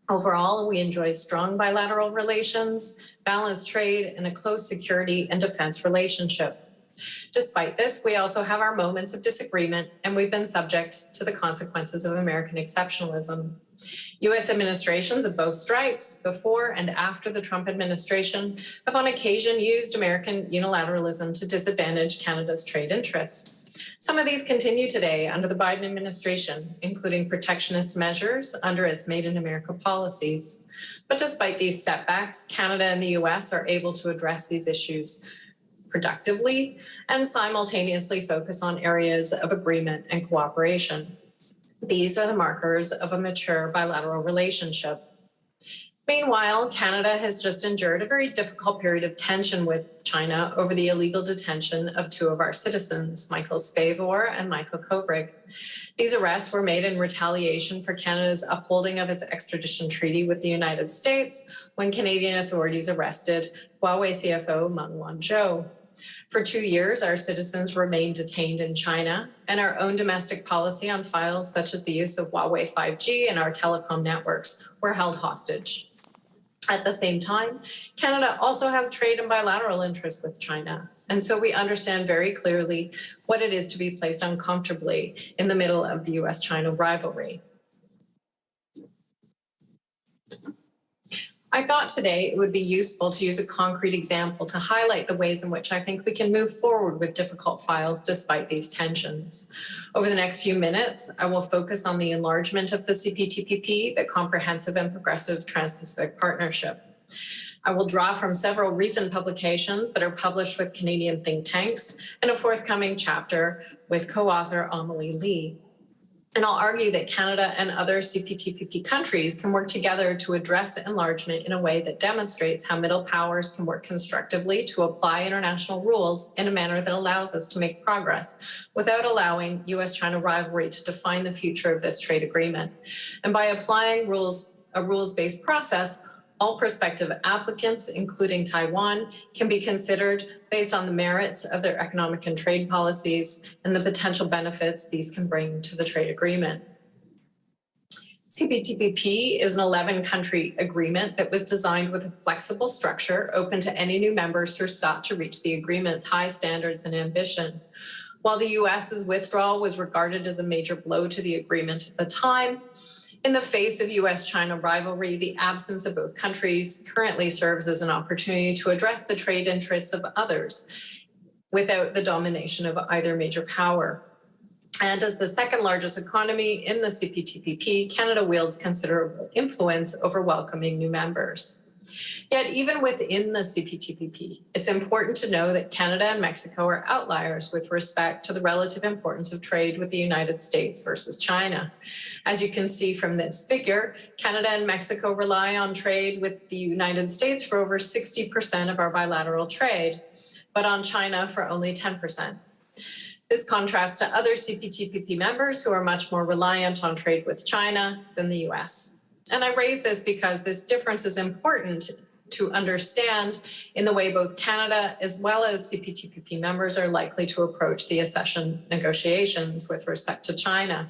Overall, we enjoy strong bilateral relations, balanced trade, and a close security and defense relationship. Despite this, we also have our moments of disagreement, and we've been subject to the consequences of American exceptionalism. US administrations of both stripes, before and after the Trump administration, have on occasion used American unilateralism to disadvantage Canada's trade interests. Some of these continue today under the Biden administration, including protectionist measures under its Made in America policies. But despite these setbacks, Canada and the US are able to address these issues productively and simultaneously focus on areas of agreement and cooperation. These are the markers of a mature bilateral relationship. Meanwhile, Canada has just endured a very difficult period of tension with China over the illegal detention of two of our citizens, Michael Spavor and Michael Kovrig. These arrests were made in retaliation for Canada's upholding of its extradition treaty with the United States when Canadian authorities arrested Huawei CFO Meng Wanzhou. For 2 years, our citizens remained detained in China, and our own domestic policy on files such as the use of Huawei 5G and our telecom networks were held hostage. At the same time, Canada also has trade and bilateral interests with China, and so we understand very clearly what it is to be placed uncomfortably in the middle of the US-China rivalry. I thought today it would be useful to use a concrete example to highlight the ways in which I think we can move forward with difficult files despite these tensions. Over the next few minutes, I will focus on the enlargement of the CPTPP, the Comprehensive and Progressive Trans-Pacific Partnership. I will draw from several recent publications that are published with Canadian think tanks and a forthcoming chapter with co-author Amelie Lee. And I'll argue that Canada and other CPTPP countries can work together to address enlargement in a way that demonstrates how middle powers can work constructively to apply international rules in a manner that allows us to make progress without allowing US-China rivalry to define the future of this trade agreement. And by applying a rules-based process, all prospective applicants, including Taiwan, can be considered based on the merits of their economic and trade policies and the potential benefits these can bring to the trade agreement. CPTPP is an 11-country agreement that was designed with a flexible structure open to any new members who sought to reach the agreement's high standards and ambition. While the US's withdrawal was regarded as a major blow to the agreement at the time, in the face of US-China rivalry, the absence of both countries currently serves as an opportunity to address the trade interests of others without the domination of either major power. And as the second largest economy in the CPTPP, Canada wields considerable influence over welcoming new members. Yet even within the CPTPP, it's important to know that Canada and Mexico are outliers with respect to the relative importance of trade with the United States versus China. As you can see from this figure, Canada and Mexico rely on trade with the United States for over 60% of our bilateral trade, but on China for only 10%. This contrasts to other CPTPP members who are much more reliant on trade with China than the US. And I raise this because this difference is important to understand in the way both Canada as well as CPTPP members are likely to approach the accession negotiations with respect to China.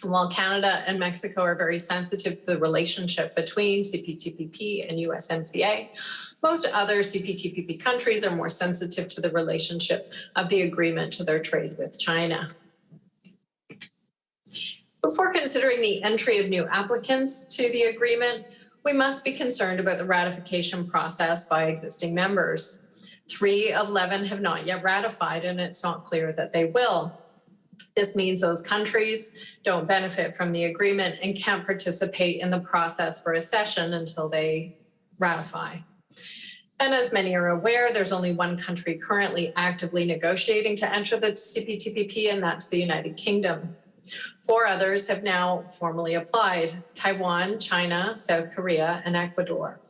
While Canada and Mexico are very sensitive to the relationship between CPTPP and USMCA, most other CPTPP countries are more sensitive to the relationship of the agreement to their trade with China. Before considering the entry of new applicants to the agreement, we must be concerned about the ratification process by existing members. 3 of 11 have not yet ratified, and it's not clear that they will. This means those countries don't benefit from the agreement and can't participate in the process for accession until they ratify. And as many are aware, there's only one country currently actively negotiating to enter the CPTPP, and that's the United Kingdom. 4 others have now formally applied: Taiwan, China, South Korea, and Ecuador.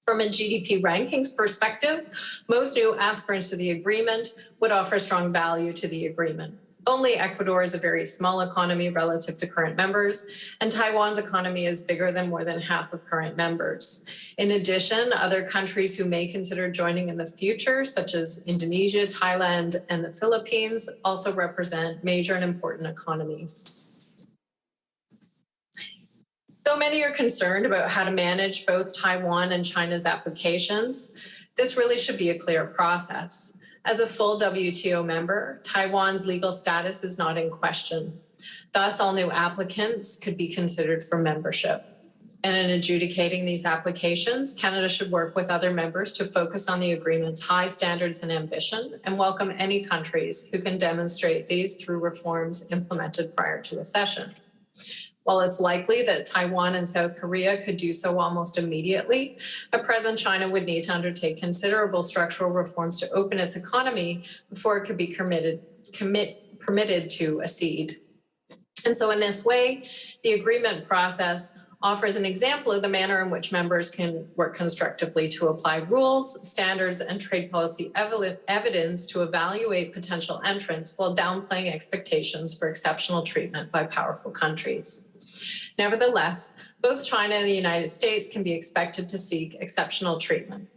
From a GDP rankings perspective, most new aspirants to the agreement would offer strong value to the agreement. Only Ecuador is a very small economy relative to current members, and Taiwan's economy is bigger than more than half of current members. In addition, other countries who may consider joining in the future, such as Indonesia, Thailand, and the Philippines, also represent major and important economies. Though many are concerned about how to manage both Taiwan and China's applications, this really should be a clear process. As a full WTO member, Taiwan's legal status is not in question. Thus, all new applicants could be considered for membership. And in adjudicating these applications, Canada should work with other members to focus on the agreement's high standards and ambition and welcome any countries who can demonstrate these through reforms implemented prior to accession. While it's likely that Taiwan and South Korea could do so almost immediately, at present China would need to undertake considerable structural reforms to open its economy before it could be permitted to accede. And so in this way, the agreement process offers an example of the manner in which members can work constructively to apply rules, standards, and trade policy evidence to evaluate potential entrants while downplaying expectations for exceptional treatment by powerful countries. Nevertheless, both China and the United States can be expected to seek exceptional treatment.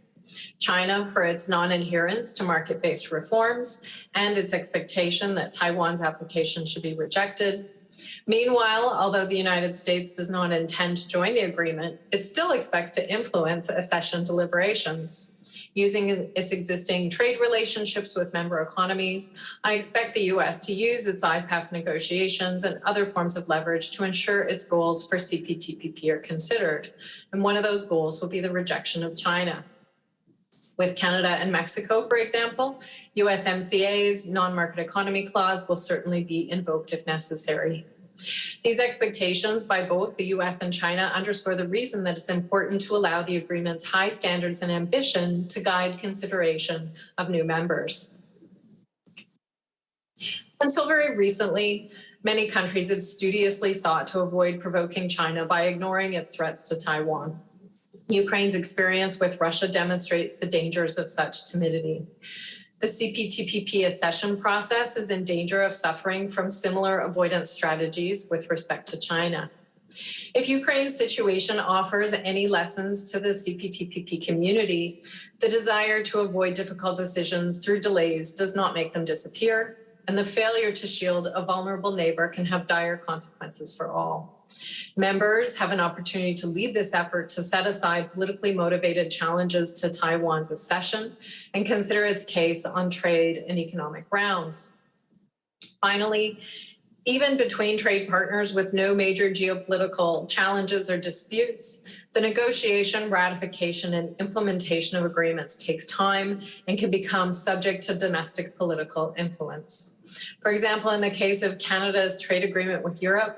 China for its non-adherence to market-based reforms and its expectation that Taiwan's application should be rejected. Meanwhile, although the United States does not intend to join the agreement, it still expects to influence accession deliberations. Using its existing trade relationships with member economies, I expect the U.S. to use its IPAF negotiations and other forms of leverage to ensure its goals for CPTPP are considered. And one of those goals will be the rejection of China. With Canada and Mexico, for example, USMCA's non-market economy clause will certainly be invoked if necessary. These expectations by both the US and China underscore the reason that it's important to allow the agreement's high standards and ambition to guide consideration of new members. Until very recently, many countries have studiously sought to avoid provoking China by ignoring its threats to Taiwan. Ukraine's experience with Russia demonstrates the dangers of such timidity. The CPTPP accession process is in danger of suffering from similar avoidance strategies with respect to China. If Ukraine's situation offers any lessons to the CPTPP community, the desire to avoid difficult decisions through delays does not make them disappear, and the failure to shield a vulnerable neighbor can have dire consequences for all. Members have an opportunity to lead this effort to set aside politically motivated challenges to Taiwan's accession and consider its case on trade and economic grounds. Finally, even between trade partners with no major geopolitical challenges or disputes, the negotiation, ratification, and implementation of agreements takes time and can become subject to domestic political influence. For example, in the case of Canada's trade agreement with Europe,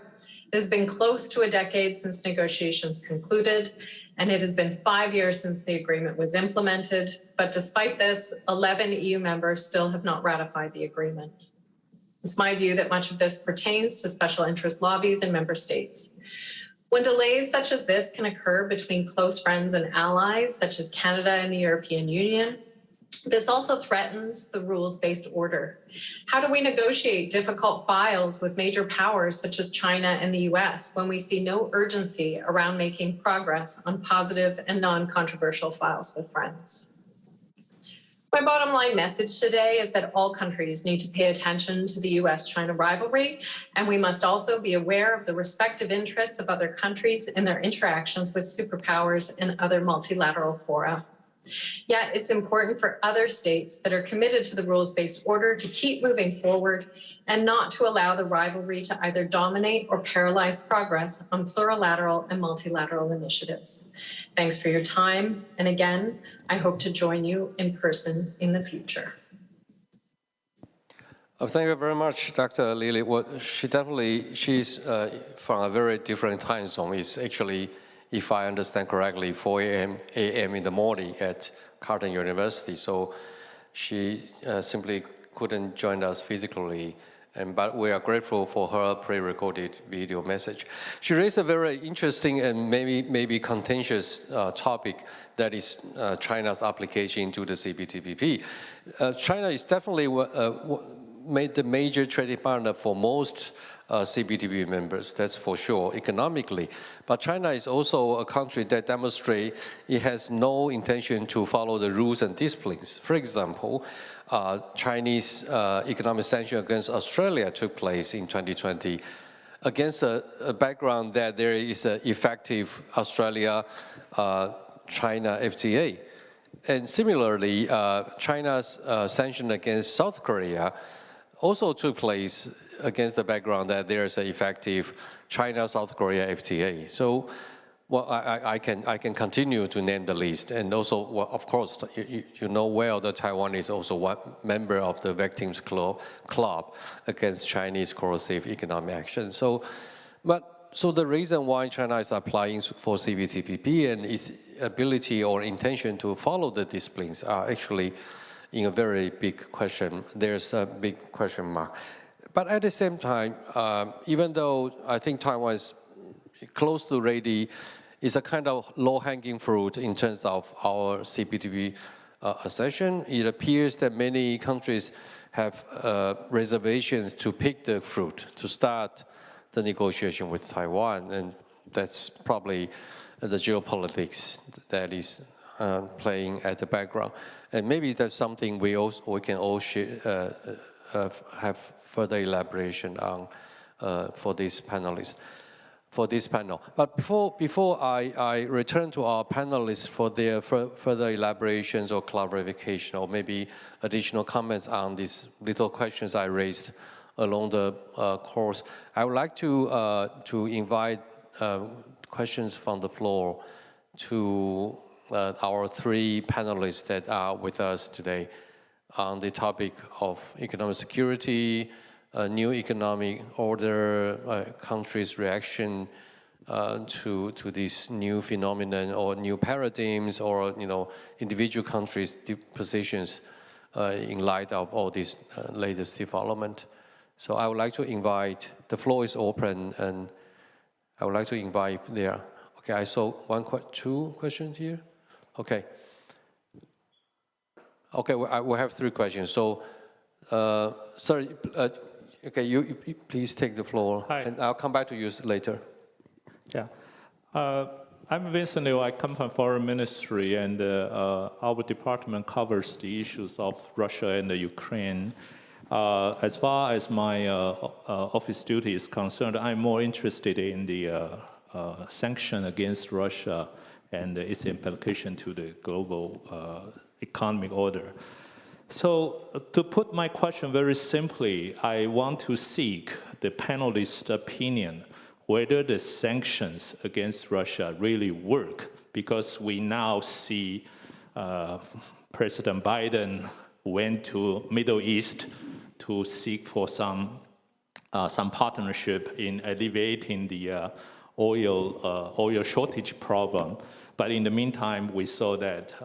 it has been close to a decade since negotiations concluded, and it has been 5 years since the agreement was implemented. But despite this, 11 EU members still have not ratified the agreement. It's my view that much of this pertains to special interest lobbies in member states. When delays such as this can occur between close friends and allies, such as Canada and the European Union, this also threatens the rules-based order. How do we negotiate difficult files with major powers such as China and the US when we see no urgency around making progress on positive and non-controversial files with friends? My bottom line message today is that all countries need to pay attention to the US-China rivalry, and we must also be aware of the respective interests of other countries in their interactions with superpowers and other multilateral fora. Yet it's important for other states that are committed to the rules-based order to keep moving forward and not to allow the rivalry to either dominate or paralyze progress on plurilateral and multilateral initiatives. Thanks for your time. And again, I hope to join you in person in the future. Thank you very much, Dr. Lily. Well, she's from a very different time zone. It's actually, if I understand correctly, 4 a.m. in the morning at Carleton University. So she simply couldn't join us physically. But we are grateful for her pre-recorded video message. She raised a very interesting and maybe contentious topic, that is China's application to the CPTPP. China is definitely made the major trading partner for most CPTPP members, that's for sure, economically. But China is also a country that demonstrates it has no intention to follow the rules and disciplines. For example, Chinese economic sanctions against Australia took place in 2020 against a background that there is an effective Australia-China FTA. And similarly, China's sanction against South Korea also took place against the background that there is an effective China-South Korea FTA. So, well, I can continue to name the list. And also, well, of course, you know well that Taiwan is also one member of the Victims Club against Chinese corrosive economic action. So the reason why China is applying for CPTPP and its ability or intention to follow the disciplines are actually in a very big question. There's a big question mark. But at the same time, even though I think Taiwan is close to ready, is a kind of low-hanging fruit in terms of our CPTPP accession. It appears that many countries have reservations to pick the fruit, to start the negotiation with Taiwan, and that's probably the geopolitics that is playing at the background. And maybe that's something we can all have further elaboration on for these panelists. For this panel. But before I return to our panelists for their further elaborations or clarification or maybe additional comments on these little questions I raised along the course, I would like to invite questions from the floor to our three panelists that are with us today on the topic of economic security, new economic order, countries' reaction to this new phenomenon or new paradigms, or individual countries' positions in light of all this latest development. So I would like to invite. The floor is open, and I would like to invite there. Okay, I saw two questions here. Okay. Okay, we have three questions. So, sorry. Okay, you please take the floor. Hi. And I'll come back to you later. Yeah. I'm Vincent Liu. I come from Foreign Ministry, and our department covers the issues of Russia and the Ukraine. As far as my office duty is concerned, I'm more interested in the sanction against Russia and its implication to the global economic order. So to put my question very simply, I want to seek the panelists' opinion whether the sanctions against Russia really work, because we now see President Biden went to Middle East to seek for some partnership in alleviating the oil shortage problem. But in the meantime, we saw that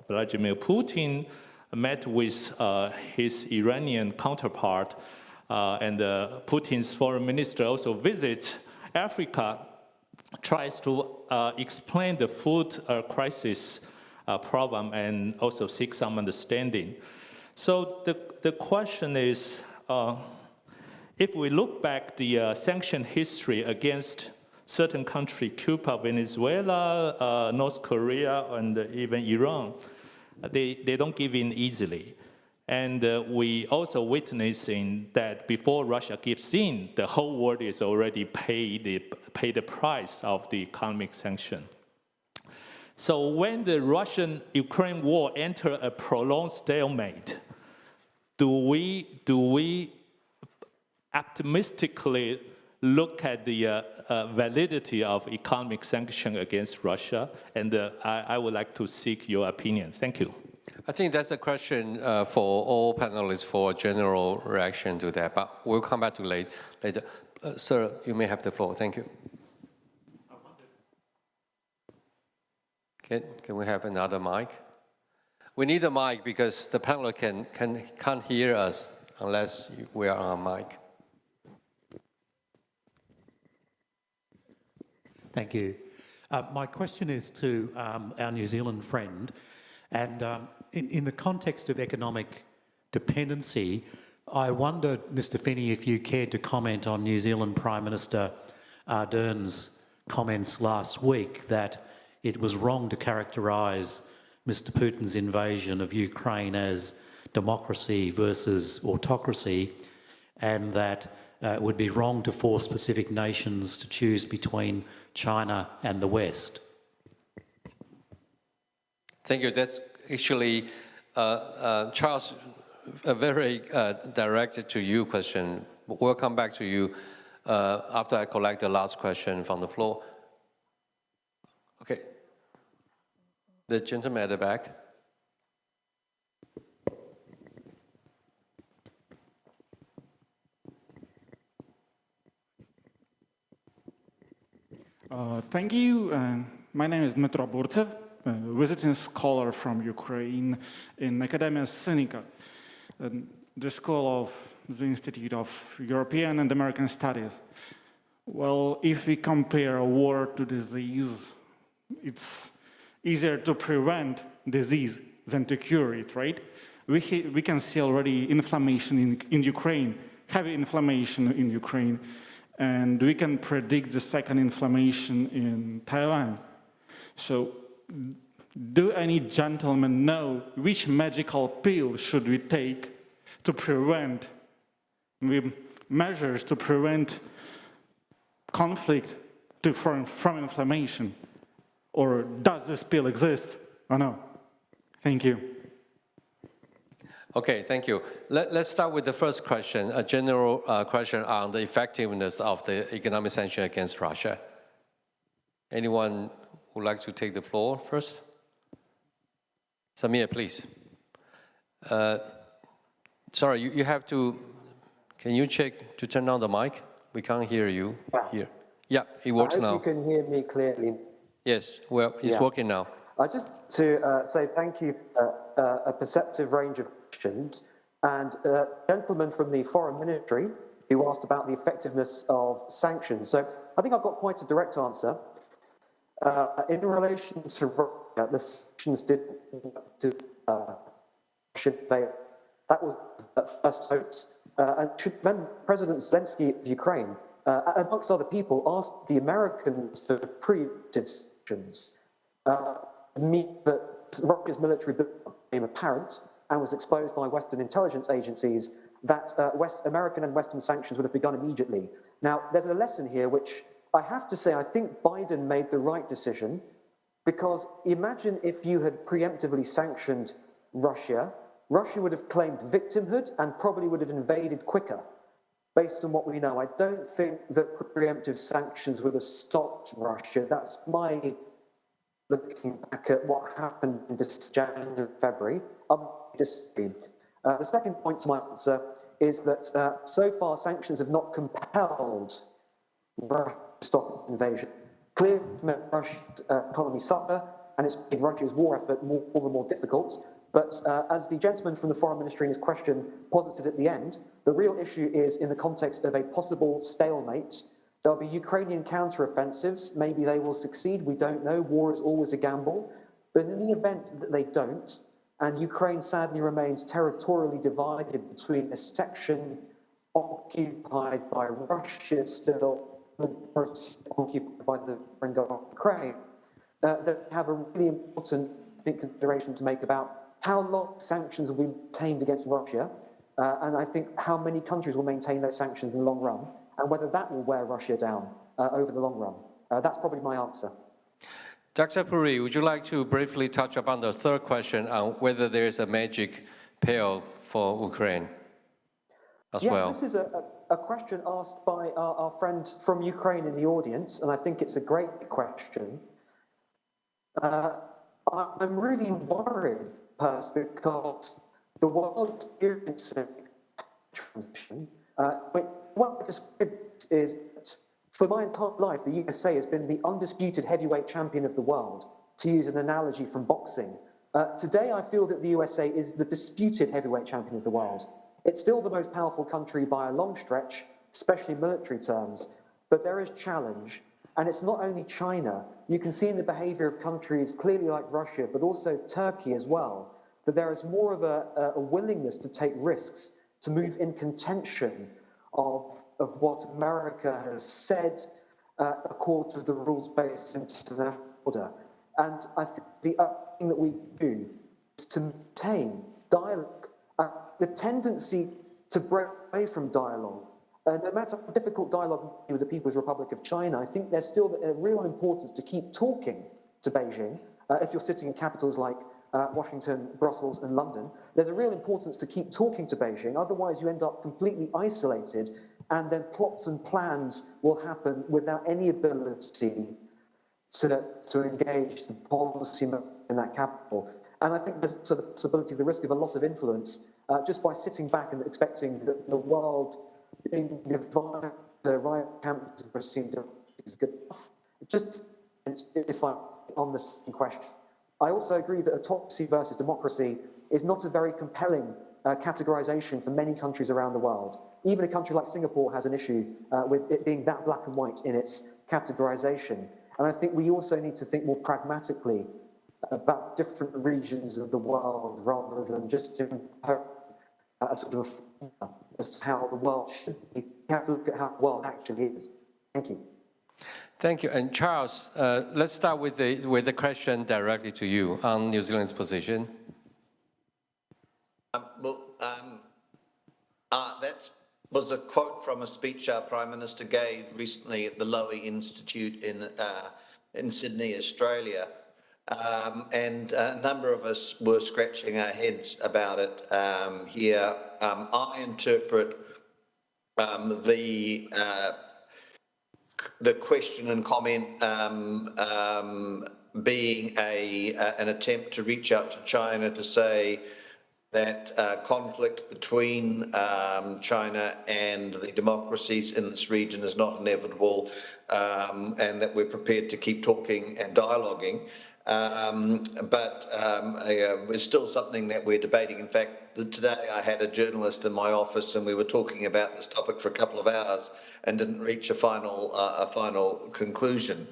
Vladimir Putin met with his Iranian counterpart, and Putin's foreign minister also visits Africa, tries to explain the food crisis problem and also seek some understanding. So the question is, if we look back the sanction history against certain countries, Cuba, Venezuela, North Korea, and even Iran, they don't give in easily. And we also witnessing that before Russia gives in, the whole world is already pay the price of the economic sanction. So when the Russian-Ukraine war enter a prolonged stalemate, do we optimistically look at the validity of economic sanction against Russia? And I would like to seek your opinion. Thank you. I think that's a question for all panelists for a general reaction to that, but we'll come back to later. Sir, you may have the floor. Thank you. Can we have another mic? We need a mic because the panel can't hear us unless we are on a mic. Thank you. My question is to our New Zealand friend, and in the context of economic dependency, I wonder, Mr. Finney, if you cared to comment on New Zealand Prime Minister Ardern's comments last week that it was wrong to characterise Mr. Putin's invasion of Ukraine as democracy versus autocracy, and that it would be wrong to force Pacific nations to choose between China and the West. Thank you. That's actually, Charles, a very directed to you question. We'll come back to you after I collect the last question from the floor. Okay. The gentleman at the back. Thank you. My name is Dmitro Burtsev, visiting scholar from Ukraine in Academia Sinica, the school of the Institute of European and American Studies. Well, if we compare a war to disease, it's easier to prevent disease than to cure it, right? We can see already inflammation in Ukraine, heavy inflammation in Ukraine, and we can predict the second inflammation in Taiwan. So, do any gentlemen know which magical pill should we take to prevent, measures to prevent conflict from inflammation? Or does this pill exist or no? Thank you. Okay, thank you. Let's start with the first question, a general question on the effectiveness of the economic sanction against Russia. Anyone would like to take the floor first? Samir, please. Sorry, you have to, can you check to turn on the mic? We can't hear you here. Yeah, it works now. I hope you can hear me clearly. Yes, well, it's working now. Just to say thank you for a perceptive range of questions, and gentleman from the Foreign Ministry who asked about the effectiveness of sanctions. So I think I've got quite a direct answer. In relation to Russia, the sanctions didn't that was first hopes. And President Zelensky of Ukraine, amongst other people, asked the Americans for preemptive sanctions. Mean that Russia's military became apparent and was exposed by Western intelligence agencies, that American and Western sanctions would have begun immediately. Now, there's a lesson here which I have to say I think Biden made the right decision, because imagine if you had preemptively sanctioned Russia, Russia would have claimed victimhood and probably would have invaded quicker. Based on what we know, I don't think that preemptive sanctions would have stopped Russia. That's my looking back at what happened in January, February. The second point to my answer is that so far sanctions have not compelled Russia to stop invasion. Clearly, it's made Russia's economy suffer, and it's made Russia's war effort all the more difficult. But as the gentleman from the Foreign Ministry in his question posited at the end, the real issue is in the context of a possible stalemate. There'll be Ukrainian counteroffensives. Maybe they will succeed. We don't know. War is always a gamble. But in the event that they don't, and Ukraine sadly remains territorially divided between a section occupied by Russia still occupied by the Ukraine, they have a really important consideration to make about how long sanctions will be maintained against Russia, and I think how many countries will maintain those sanctions in the long run, and whether that will wear Russia down over the long run. That's probably my answer. Dr. Puri, would you like to briefly touch upon the third question on whether there is a magic pill for Ukraine as well? Yes, this is a question asked by our friend from Ukraine in the audience, and I think it's a great question. I'm really worried, personally, because the world experiencing transition. What I describe is that for my entire life, the USA has been the undisputed heavyweight champion of the world, to use an analogy from boxing. Today, I feel that the USA is the disputed heavyweight champion of the world. It's still the most powerful country by a long stretch, especially in military terms, but there is challenge. And it's not only China. You can see in the behavior of countries clearly like Russia, but also Turkey as well, that there is more of a willingness to take risks, to move in contention of what America has said according to the rules-based international order. And I think the other thing that we do is to maintain dialogue. The tendency to break away from dialogue, no matter how difficult dialogue with the People's Republic of China, I think there's still a real importance to keep talking to Beijing. If you're sitting in capitals like Washington, Brussels, and London, there's a real importance to keep talking to Beijing. Otherwise, you end up completely isolated, and then plots and plans will happen without any ability to engage the policy in that capital. And I think there's sort of possibility, the risk of a loss of influence, just by sitting back and expecting that the world being divided, the right camp to proceed is good enough. Just if I'm on this question, I also agree that autocracy versus democracy is not a very compelling categorization for many countries around the world. Even a country like Singapore has an issue with it being that black and white in its categorization. And I think we also need to think more pragmatically about different regions of the world rather than just impose a sort of as to how the world should be. We have to look at how the world actually is. Thank you. Thank you. And Charles, let's start with the question directly to you on New Zealand's position. That was a quote from a speech our Prime Minister gave recently at the Lowy Institute in Sydney, Australia. And a number of us were scratching our heads about it here. I interpret the question and comment being an attempt to reach out to China to say that conflict between China and the democracies in this region is not inevitable, and that we're prepared to keep talking and dialoguing. But it's still something that we're debating. In fact, today I had a journalist in my office and we were talking about this topic for a couple of hours and didn't reach a final conclusion.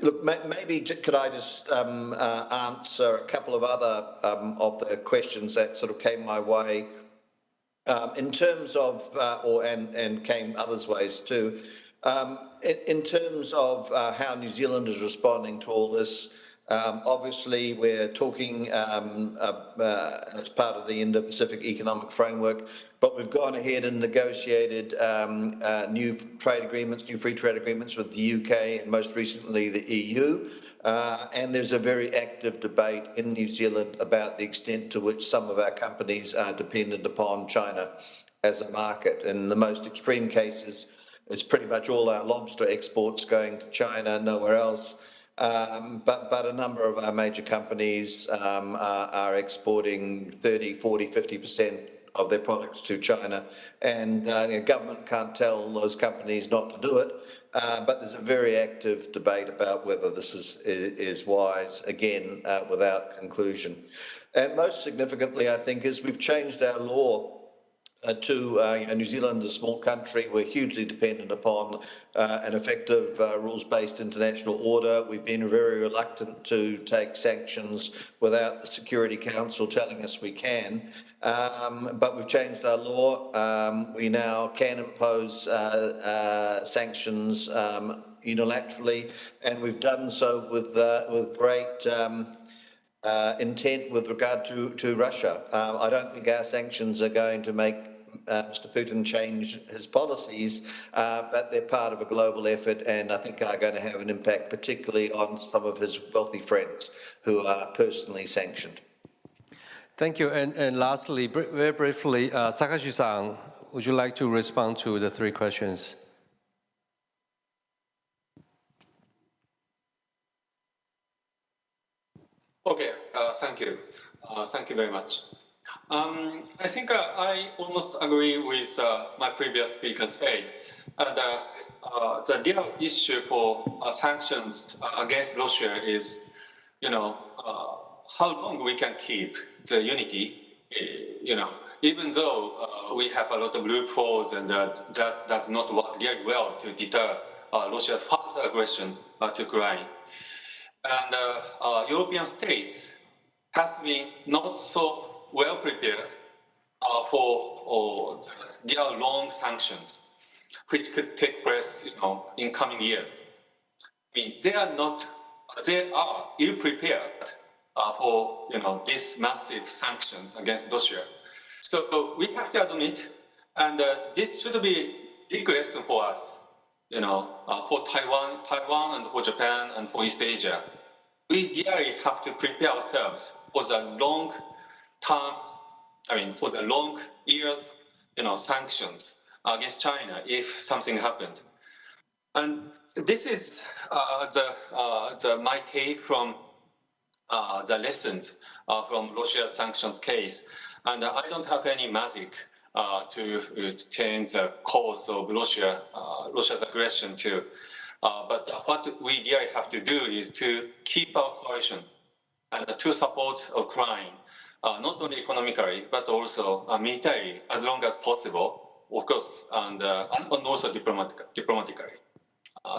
Look, maybe could I just answer a couple of other of the questions that sort of came my way in terms of, and came others' ways too. In terms of how New Zealand is responding to all this, obviously we're talking as part of the Indo-Pacific Economic Framework, but we've gone ahead and negotiated new trade agreements, new free trade agreements with the UK and most recently the EU. And there's a very active debate in New Zealand about the extent to which some of our companies are dependent upon China as a market. In the most extreme cases, it's pretty much all our lobster exports going to China, nowhere else. But a number of our major companies are exporting 30, 40, 50% of their products to China. And the government can't tell those companies not to do it. But there's a very active debate about whether this is wise, again, without conclusion. And most significantly, I think, is we've changed our law to New Zealand is a small country. We're hugely dependent upon an effective rules-based international order. We've been very reluctant to take sanctions without the Security Council telling us we can. But we've changed our law. We now can impose sanctions unilaterally, and we've done so with great intent with regard to Russia. I don't think our sanctions are going to make Mr. Putin change his policies, but they're part of a global effort, and I think are going to have an impact, particularly on some of his wealthy friends who are personally sanctioned. Thank you. And lastly, very briefly, Sakashi-san, would you like to respond to the three questions? Okay, thank you. Thank you very much. I think I almost agree with my previous speaker said. The real issue for sanctions against Russia is, how long we can keep the unity. Even though we have a lot of loopholes and that does not work really well to deter Russia's further aggression to Ukraine. And European states has been not so well prepared for the real long sanctions, which could take place, in coming years. I mean, they are ill prepared for, these massive sanctions against Russia. So we have to admit, and this should be a big lesson for us, for Taiwan and for Japan and for East Asia. We really have to prepare ourselves for the long term, for the long years, sanctions against China if something happened. And this is my take from the lessons from Russia's sanctions case. And I don't have any magic to change the course of Russia's aggression too. But what we really have to do is to keep our coalition and to support Ukraine, not only economically, but also militarily, as long as possible, of course, and also diplomatically.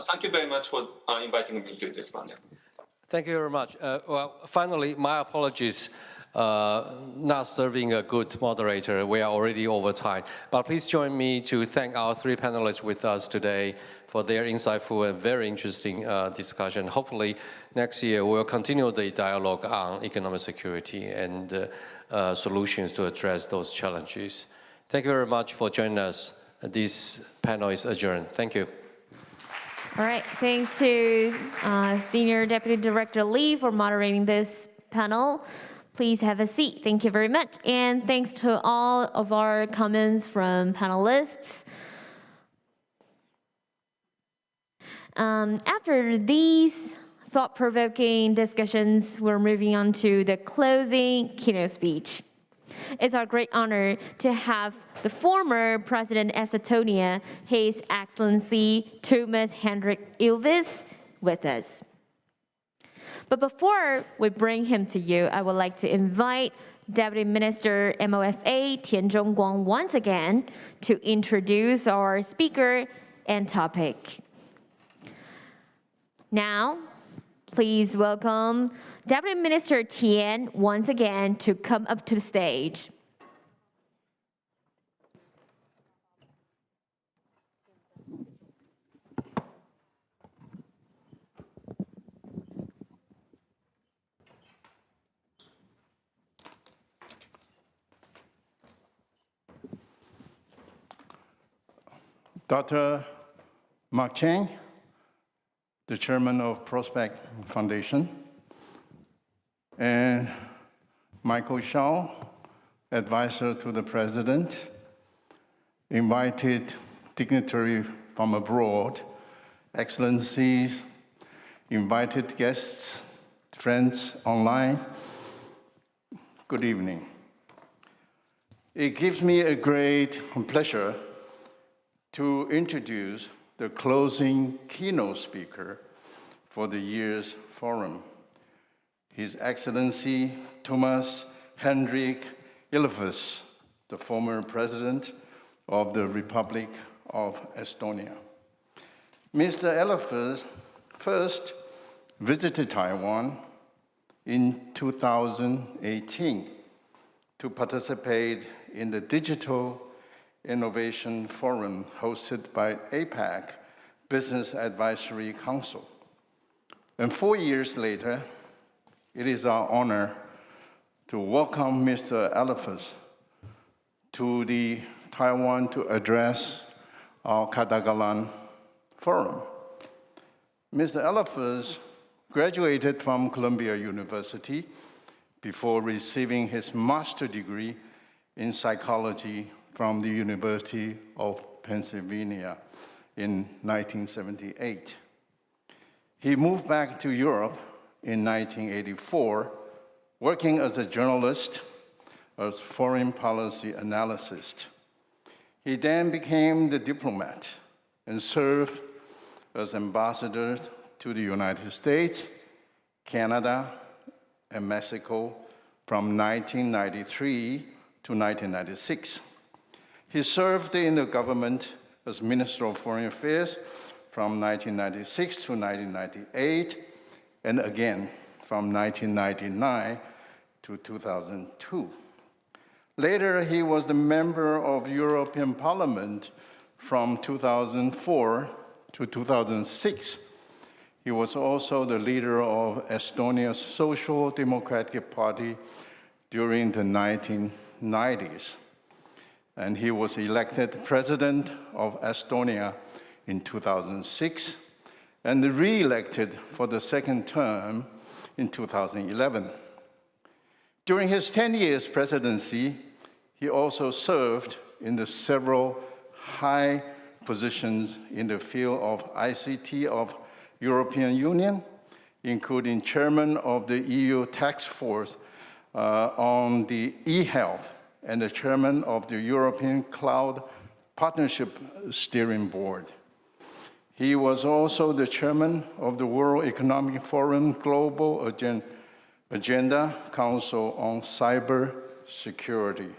Thank you very much for inviting me to this panel. Thank you very much. Well, finally, my apologies. Not serving a good moderator. We are already over time. But please join me to thank our three panelists with us today for their insightful and very interesting discussion. Hopefully, next year we'll continue the dialogue on economic security and solutions to address those challenges. Thank you very much for joining us. This panel is adjourned. Thank you. All right, thanks to Senior Deputy Director Lee for moderating this panel. Please have a seat. Thank you very much. And thanks to all of our comments from panelists. After these thought-provoking discussions, we're moving on to the closing keynote speech. It's our great honor to have the former President of Estonia, His Excellency Thomas Hendrik Ilves, with us. But before we bring him to you, I would like to invite Deputy Minister MOFA Tian Zhongguang once again to introduce our speaker and topic. Now, please welcome Deputy Minister Tian once again to come up to the stage. Dr. Mark Chang, the chairman of Prospect Foundation, and Michael Shaw, advisor to the president, invited dignitary from abroad, excellencies, invited guests, friends online, good evening. It gives me a great pleasure to introduce the closing keynote speaker for the year's forum, His Excellency Thomas Hendrik Ilves, the former president of the Republic of Estonia. Mr. Ilves first visited Taiwan in 2018 to participate in the Digital Innovation Forum hosted by APAC Business Advisory Council. And 4 years later, it is our honor to welcome Mr. Eliphas to the Taiwan to address our Ketagalan Forum. Mr. Eliphas graduated from Columbia University before receiving his master's degree in psychology from the University of Pennsylvania in 1978. He moved back to Europe in 1984, working as a journalist, as foreign policy analyst. He then became the diplomat and served as ambassador to the United States, Canada, and Mexico from 1993 to 1996. He served in the government as Minister of Foreign Affairs from 1996 to 1998, and again from 1999 to 2002. Later, he was the member of European Parliament from 2004 to 2006. He was also the leader of Estonia's Social Democratic Party during the 1990s. And he was elected president of Estonia in 2006 and re-elected for the second term in 2011. During his 10 years presidency, he also served in the several high positions in the field of ICT of European Union, including chairman of the EU task force on the e-health and the chairman of the European Cloud Partnership Steering Board. He was also the chairman of the World Economic Forum Global Agenda Council on Cyber Security.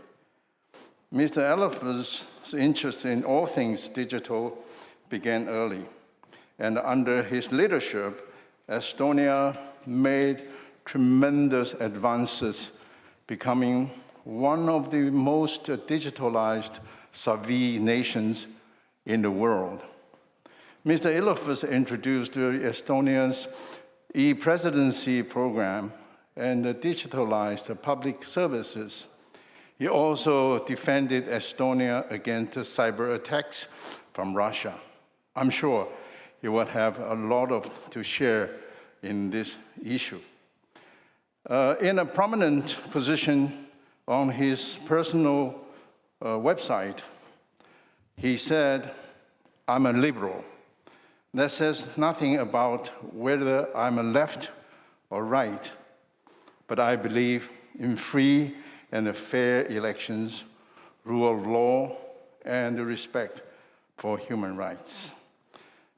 Mr. Eliphas' interest in all things digital began early, and under his leadership, Estonia made tremendous advances, becoming one of the most digitalized savvy nations in the world. Mr. Eliphas introduced Estonia's e-presidency program and digitalized public services. He also defended Estonia against cyber attacks from Russia. I'm sure he would have a lot to share in this issue. In a prominent position on his personal website, he said, "I'm a liberal." That says nothing about whether I'm a left or right, but I believe in free and fair elections, rule of law, and respect for human rights.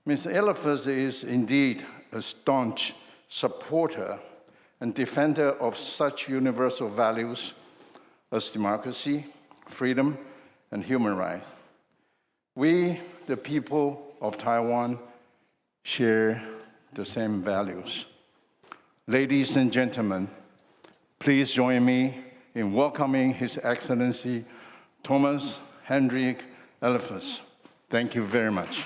Mr. Eliphas is indeed a staunch supporter and defender of such universal values as democracy, freedom, and human rights. We, the people of Taiwan, share the same values. Ladies and gentlemen, please join me in welcoming His Excellency Thomas Hendrik Eliphas. Thank you very much.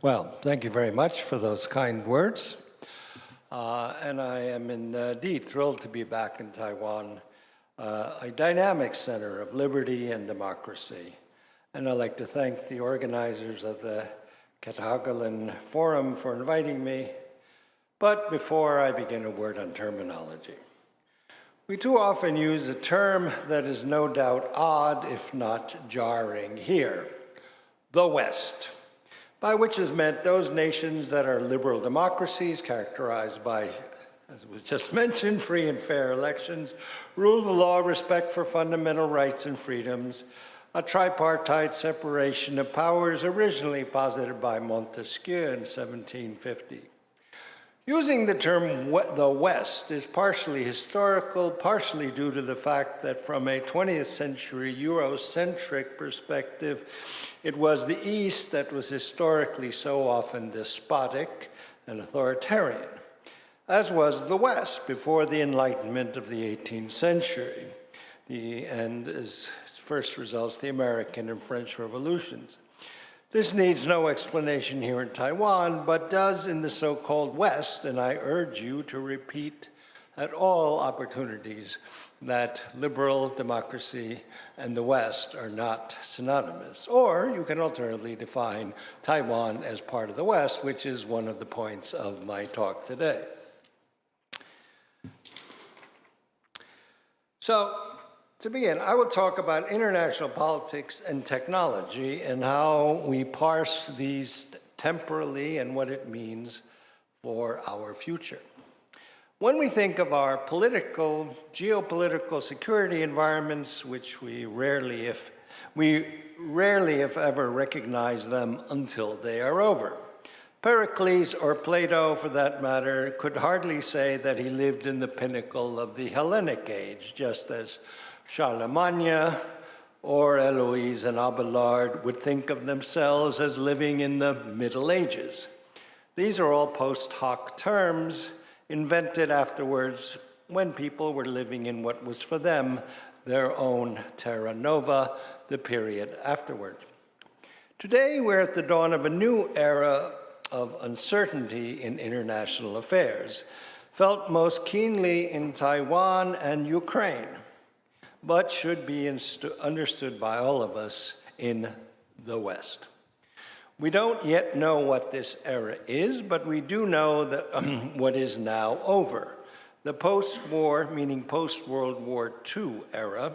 Well, thank you very much for those kind words. And I am indeed thrilled to be back in Taiwan, a dynamic center of liberty and democracy. And I'd like to thank the organizers of the Ketagalan Forum for inviting me. But before I begin, a word on terminology. We too often use a term that is no doubt odd, if not jarring here, the West, by which is meant those nations that are liberal democracies characterized by, as was just mentioned, free and fair elections, rule of law, respect for fundamental rights and freedoms, a tripartite separation of powers originally posited by Montesquieu in 1750. Using the term the West is partially historical, partially due to the fact that from a 20th century Eurocentric perspective, it was the East that was historically so often despotic and authoritarian, as was the West before the Enlightenment of the 18th century, and as first results, the American and French revolutions. This needs no explanation here in Taiwan, but does in the so-called West, and I urge you to repeat at all opportunities that liberal democracy and the West are not synonymous. Or you can alternatively define Taiwan as part of the West, which is one of the points of my talk today. So, to begin, I will talk about international politics and technology and how we parse these temporally and what it means for our future. When we think of our political, geopolitical security environments, which we rarely, if ever, recognize them until they are over. Pericles, or Plato for that matter, could hardly say that he lived in the pinnacle of the Hellenic age, just as Charlemagne or Eloise and Abelard would think of themselves as living in the Middle Ages. These are all post hoc terms invented afterwards when people were living in what was for them their own terra nova, the period afterward. Today, we're at the dawn of a new era of uncertainty in international affairs, felt most keenly in Taiwan and Ukraine, but should be understood by all of us in the West. We don't yet know what this era is, but we do know that what is now over. The post-war, meaning post-World War II era,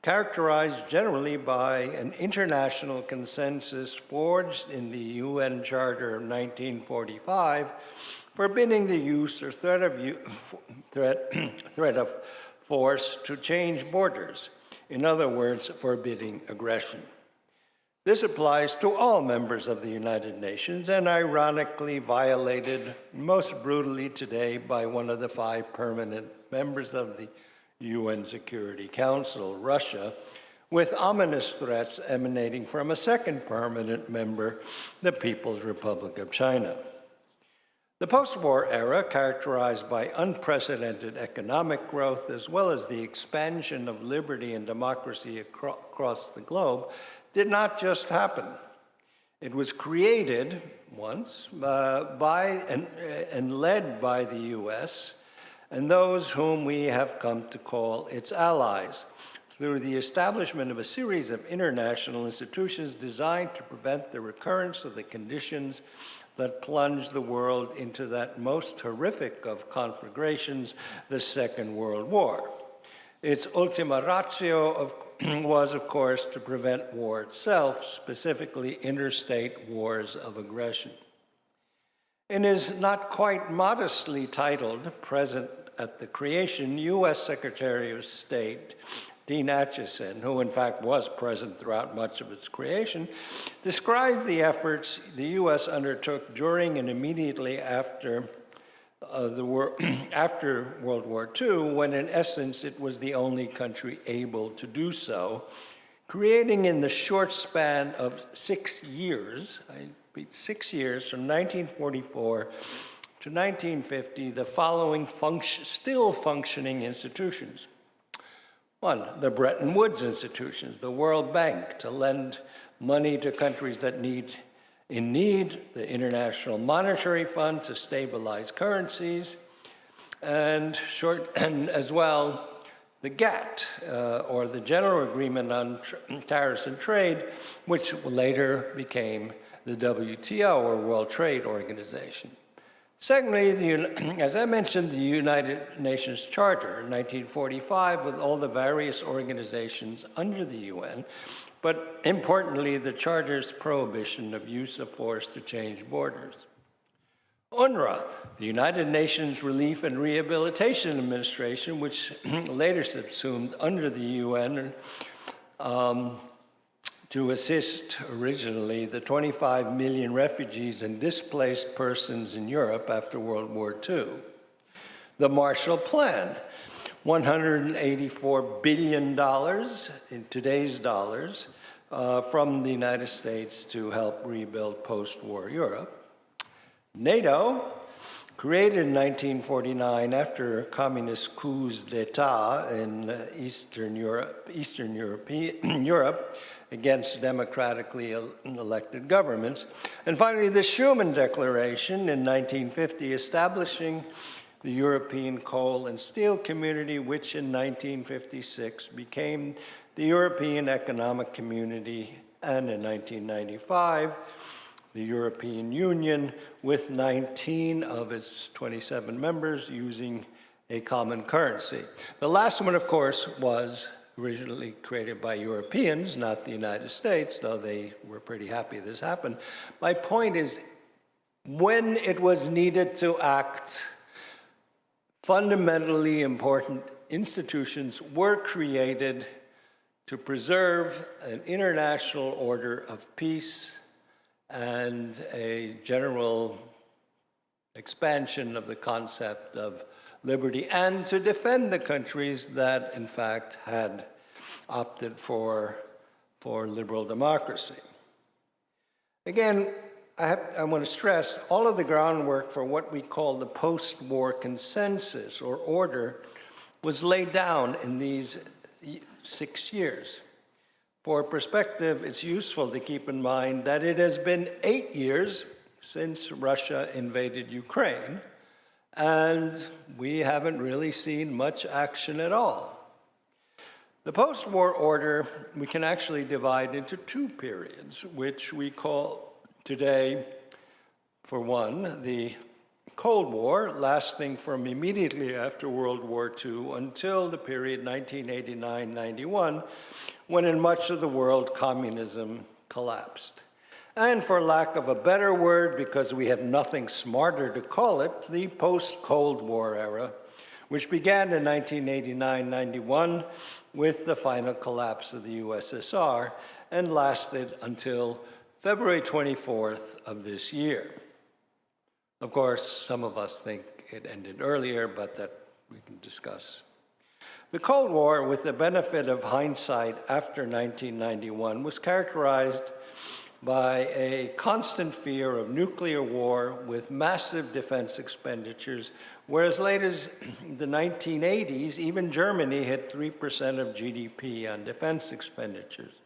characterized generally by an international consensus forged in the UN Charter of 1945, forbidding the use or threat of force to change borders. In other words, forbidding aggression. This applies to all members of the United Nations and ironically violated most brutally today by one of the 5 permanent members of the UN Security Council, Russia, with ominous threats emanating from a second permanent member, the People's Republic of China. The post-war era, characterized by unprecedented economic growth as well as the expansion of liberty and democracy across the globe, did not just happen. It was created once by and led by the US and those whom we have come to call its allies through the establishment of a series of international institutions designed to prevent the recurrence of the conditions that plunged the world into that most horrific of conflagrations, the Second World War. Its ultima ratio was, of course, to prevent war itself, specifically interstate wars of aggression. In his not quite modestly titled Present at the Creation, U.S. Secretary of State Dean Acheson, who in fact was present throughout much of its creation, described the efforts the U.S. undertook during and immediately after after World War II, when in essence it was the only country able to do so, creating in the short span of 6 years, 6 years from 1944 to 1950, the following still functioning institutions. 1, the Bretton Woods institutions, the World Bank to lend money to countries that in need, the International Monetary Fund to stabilize currencies, and as well, the GATT, or the General Agreement on Tariffs and Trade, which later became the WTO, or World Trade Organization. Secondly, as I mentioned, the United Nations Charter in 1945 with all the various organizations under the UN, but importantly, the Charter's prohibition of use of force to change borders. UNRWA, the United Nations Relief and Rehabilitation Administration, which later subsumed under the UN, to assist originally the 25 million refugees and displaced persons in Europe after World War II. The Marshall Plan, $184 billion in today's dollars from the United States to help rebuild post-war Europe. NATO, created in 1949 after communist coups d'etat in Eastern Europe against democratically elected governments. And finally, the Schuman Declaration in 1950 establishing the European Coal and Steel Community, which in 1956 became the European Economic Community, and in 1995, the European Union, with 19 of its 27 members using a common currency. The last one, of course, was originally created by Europeans, not the United States, though they were pretty happy this happened. My point is, when it was needed to act, fundamentally important institutions were created to preserve an international order of peace and a general expansion of the concept of liberty, and to defend the countries that, in fact, had opted for liberal democracy. Again, I want to stress all of the groundwork for what we call the post-war consensus or order was laid down in these 6 years. For perspective, it's useful to keep in mind that it has been 8 years since Russia invaded Ukraine, and we haven't really seen much action at all. The post-war order, we can actually divide into two periods, which we call today, for one, the Cold War, lasting from immediately after World War II until the period 1989-91, when in much of the world communism collapsed. And for lack of a better word, because we have nothing smarter to call it, the post-Cold War era, which began in 1989-91 with the final collapse of the USSR and lasted until February 24th of this year. Of course, some of us think it ended earlier, but that we can discuss. The Cold War, with the benefit of hindsight after 1991, was characterized by a constant fear of nuclear war with massive defense expenditures, where as late as the 1980s, even Germany hit 3% of GDP on defense expenditures.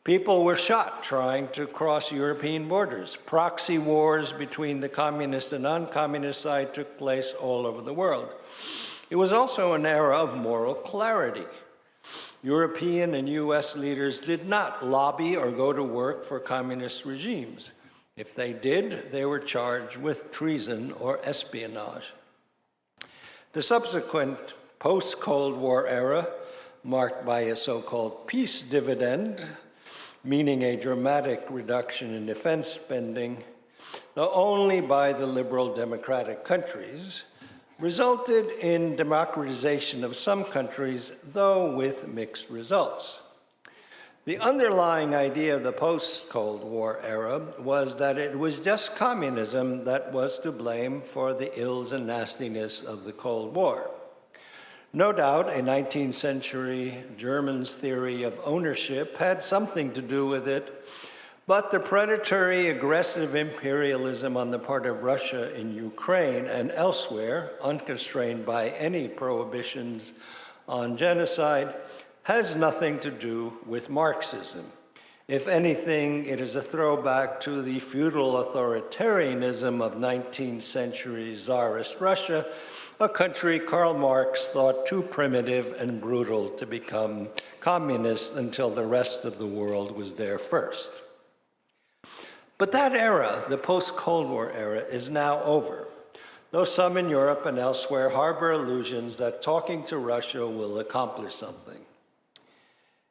People were shot trying to cross European borders. Proxy wars between the communist and non-communist side took place all over the world. It was also an era of moral clarity. European and US leaders did not lobby or go to work for communist regimes. If they did, they were charged with treason or espionage. The subsequent post-Cold War era, marked by a so-called peace dividend, meaning a dramatic reduction in defense spending, though only by the liberal democratic countries, resulted in democratization of some countries, though with mixed results. The underlying idea of the post-Cold War era was that it was just communism that was to blame for the ills and nastiness of the Cold War. No doubt, a 19th century German's theory of ownership had something to do with it, but the predatory, aggressive imperialism on the part of Russia in Ukraine and elsewhere, unconstrained by any prohibitions on genocide, has nothing to do with Marxism. If anything, it is a throwback to the feudal authoritarianism of 19th century Tsarist Russia, a country Karl Marx thought too primitive and brutal to become communist until the rest of the world was there first. But that era, the post-Cold War era, is now over, though some in Europe and elsewhere harbor illusions that talking to Russia will accomplish something.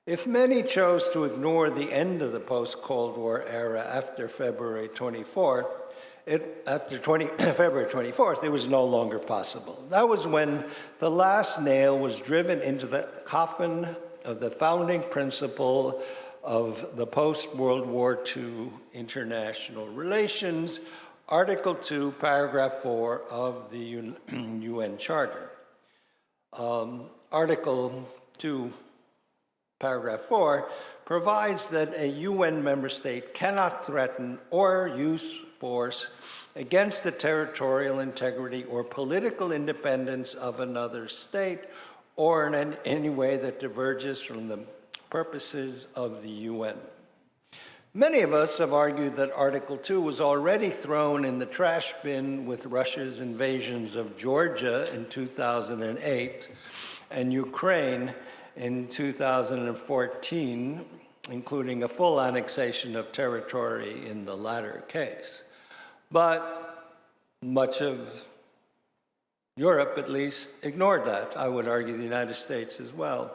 If many chose to ignore the end of the post-Cold War era after February 24th, February 24th, it was no longer possible. That was when the last nail was driven into the coffin of the founding principle of the post-World War II international relations, Article 2, Paragraph 4 of the UN Charter. Article 2, Paragraph 4 provides that a UN member state cannot threaten or use force against the territorial integrity or political independence of another state or in any way that diverges from the purposes of the UN. Many of us have argued that Article 2 was already thrown in the trash bin with Russia's invasions of Georgia in 2008 and Ukraine in 2014, including a full annexation of territory in the latter case. But much of Europe, at least, ignored that. I would argue the United States as well.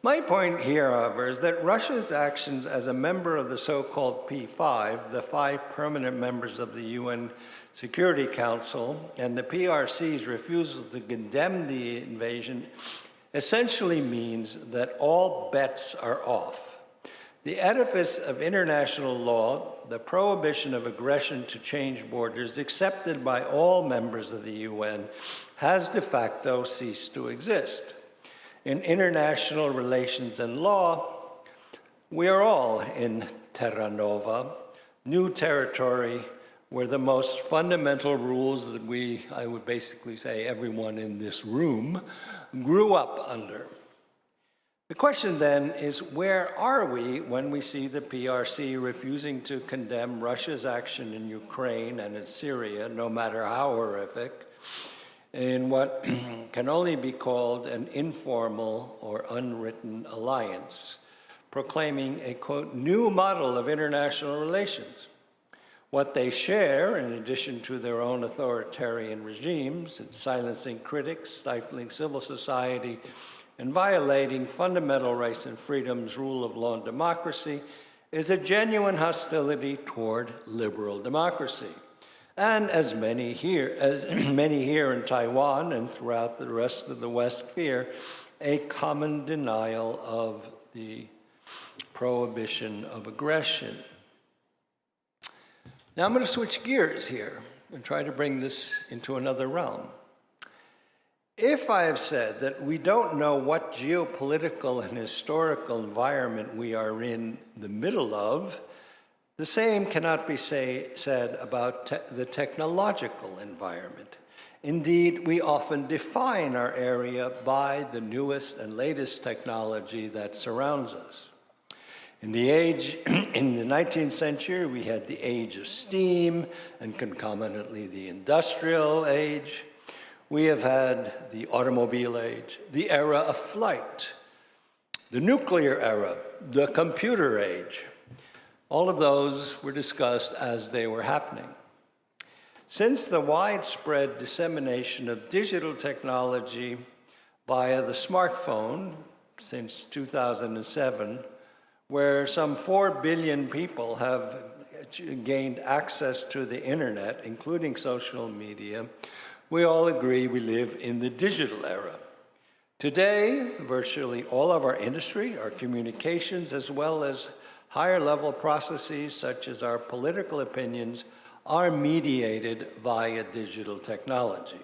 My point here, however, is that Russia's actions as a member of the so-called P5, the 5 permanent members of the UN Security Council, and the PRC's refusal to condemn the invasion essentially means that all bets are off. The edifice of international law, the prohibition of aggression to change borders accepted by all members of the UN, has de facto ceased to exist. In international relations and law, we are all in terra nova, new territory, where the most fundamental rules that I would basically say everyone in this room, grew up under. The question then is, where are we when we see the PRC refusing to condemn Russia's action in Ukraine and in Syria, no matter how horrific, in what can only be called an informal or unwritten alliance, proclaiming a, quote, new model of international relations? What they share, in addition to their own authoritarian regimes, in silencing critics, stifling civil society, and violating fundamental rights and freedoms, rule of law, and democracy, is a genuine hostility toward liberal democracy. And as many here in Taiwan and throughout the rest of the West fear, a common denial of the prohibition of aggression. Now I'm going to switch gears here and try to bring this into another realm. If I have said that we don't know what geopolitical and historical environment we are in the middle of, the same cannot be said about the technological environment. Indeed, we often define our area by the newest and latest technology that surrounds us. In the 19th century, we had the age of steam and concomitantly the industrial age. We have had the automobile age, the era of flight, the nuclear era, the computer age. All of those were discussed as they were happening. Since the widespread dissemination of digital technology via the smartphone since 2007, where some 4 billion people have gained access to the internet, including social media, we all agree we live in the digital era. Today, virtually all of our industry, our communications, as well as higher level processes such as our political opinions, are mediated via digital technology.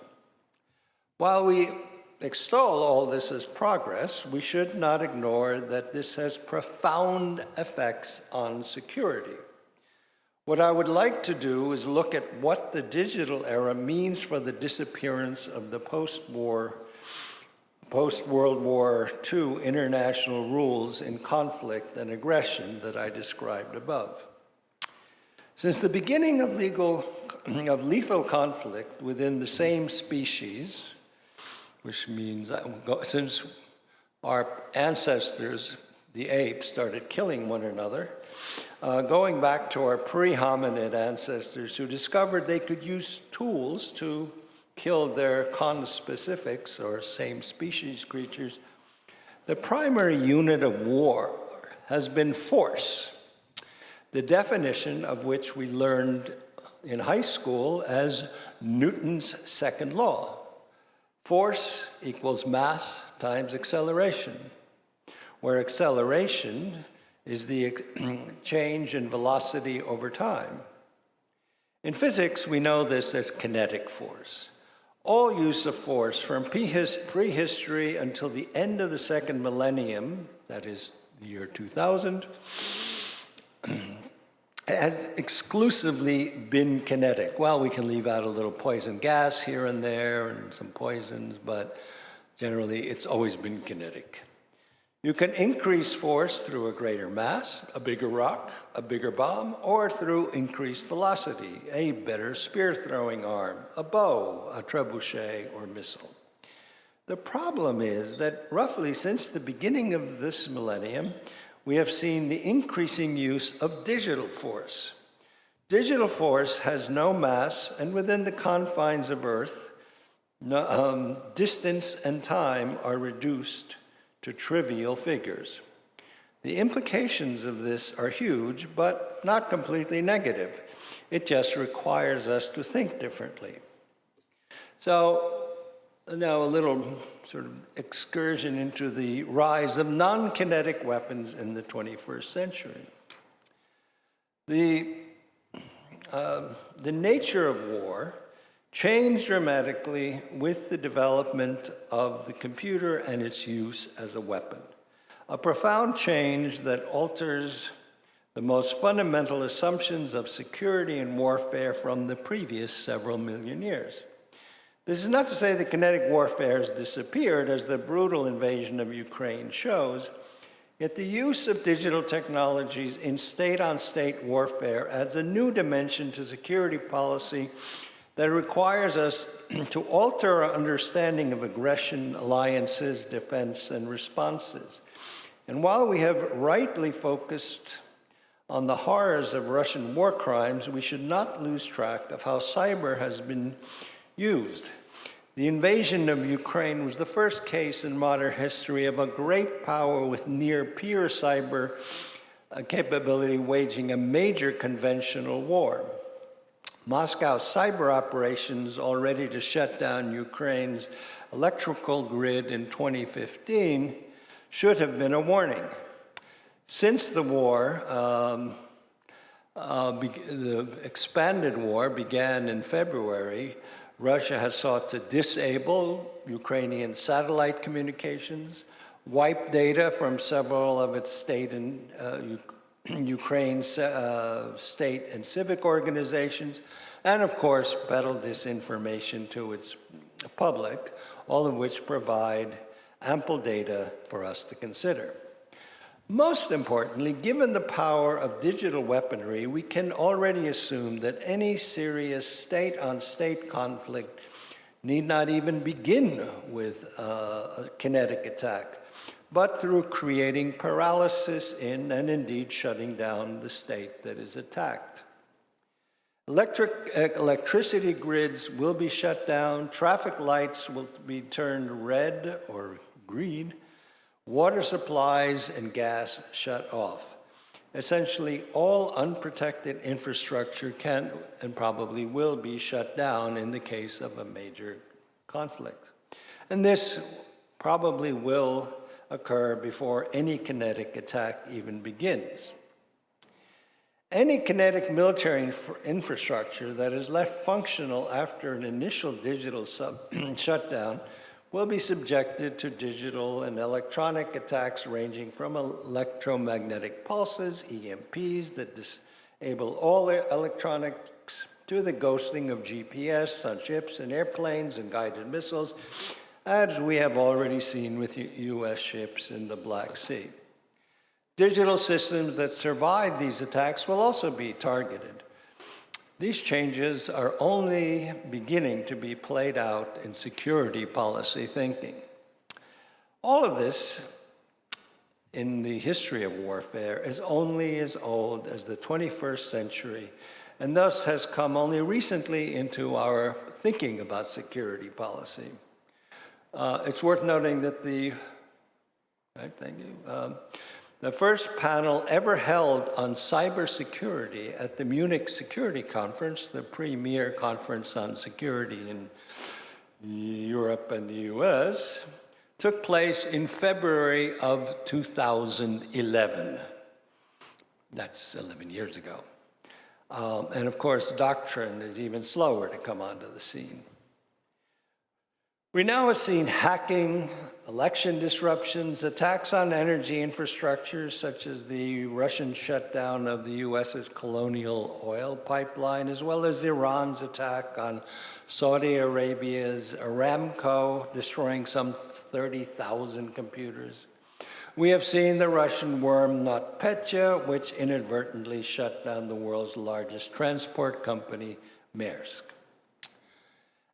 While we extol all this as progress, we should not ignore that this has profound effects on security. What I would like to do is look at what the digital era means for the disappearance of the post-World War II international rules in conflict and aggression that I described above. Since the beginning of lethal conflict within the same species, which means since our ancestors, the apes, started killing one another, going back to our pre-hominid ancestors who discovered they could use tools to kill their conspecifics, or same species creatures, the primary unit of war has been force, the definition of which we learned in high school as Newton's second law. Force equals mass times acceleration, where acceleration is the change in velocity over time. In physics, we know this as kinetic force. All use of force from prehistory until the end of the second millennium, that is the year 2000, has exclusively been kinetic. Well, we can leave out a little poison gas here and there and some poisons, but generally it's always been kinetic. You can increase force through a greater mass, a bigger rock, a bigger bomb, or through increased velocity, a better spear-throwing arm, a bow, a trebuchet, or missile. The problem is that roughly since the beginning of this millennium, we have seen the increasing use of digital force. Digital force has no mass, and within the confines of Earth, distance and time are reduced to trivial figures. The implications of this are huge, but not completely negative. It just requires us to think differently. So now a little sort of excursion into the rise of non-kinetic weapons in the 21st century. The nature of war changed dramatically with the development of the computer and its use as a weapon. A profound change that alters the most fundamental assumptions of security and warfare from the previous several million years. This is not to say that kinetic warfare has disappeared, as the brutal invasion of Ukraine shows, yet the use of digital technologies in state-on-state warfare adds a new dimension to security policy that requires us to alter our understanding of aggression, alliances, defense, and responses. And while we have rightly focused on the horrors of Russian war crimes, we should not lose track of how cyber has been used. The invasion of Ukraine was the first case in modern history of a great power with near-peer cyber capability waging a major conventional war. Moscow's cyber operations, already to shut down Ukraine's electrical grid in 2015, should have been a warning. Since the war, the expanded war began in February, Russia has sought to disable Ukrainian satellite communications, wipe data from several of its state and Ukraine's state and civic organizations, and of course, peddle disinformation to its public, all of which provide ample data for us to consider. Most importantly, given the power of digital weaponry, we can already assume that any serious state-on-state conflict need not even begin with a kinetic attack, but through creating paralysis in and indeed shutting down the state that is attacked. Electricity grids will be shut down, traffic lights will be turned red or green, water supplies and gas shut off. Essentially, all unprotected infrastructure can and probably will be shut down in the case of a major conflict. And this probably will occur before any kinetic attack even begins. Any kinetic military infrastructure that is left functional after an initial digital shutdown will be subjected to digital and electronic attacks ranging from electromagnetic pulses, EMPs, that disable all electronics, to the ghosting of GPS on ships and airplanes and guided missiles, as we have already seen with US ships in the Black Sea. Digital systems that survive these attacks will also be targeted. These changes are only beginning to be played out in security policy thinking. All of this in the history of warfare is only as old as the 21st century, and thus has come only recently into our thinking about security policy. It's worth noting that the first panel ever held on cybersecurity at the Munich Security Conference, the premier conference on security in Europe and the US, took place in February of 2011. That's 11 years ago. And of course, doctrine is even slower to come onto the scene. We now have seen hacking, election disruptions, attacks on energy infrastructure, such as the Russian shutdown of the US's Colonial Oil Pipeline, as well as Iran's attack on Saudi Arabia's Aramco, destroying some 30,000 computers. We have seen the Russian worm NotPetya, which inadvertently shut down the world's largest transport company, Maersk.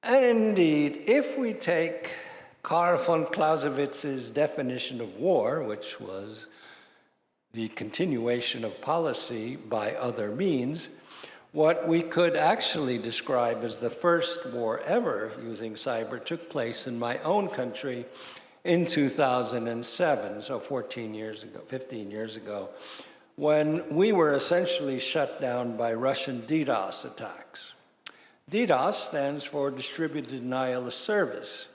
And indeed, if we take Karl von Clausewitz's definition of war, which was the continuation of policy by other means, what we could actually describe as the first war ever using cyber took place in my own country in 2007, so 15 years ago, when we were essentially shut down by Russian DDoS attacks. DDoS stands for Distributed Denial of Service,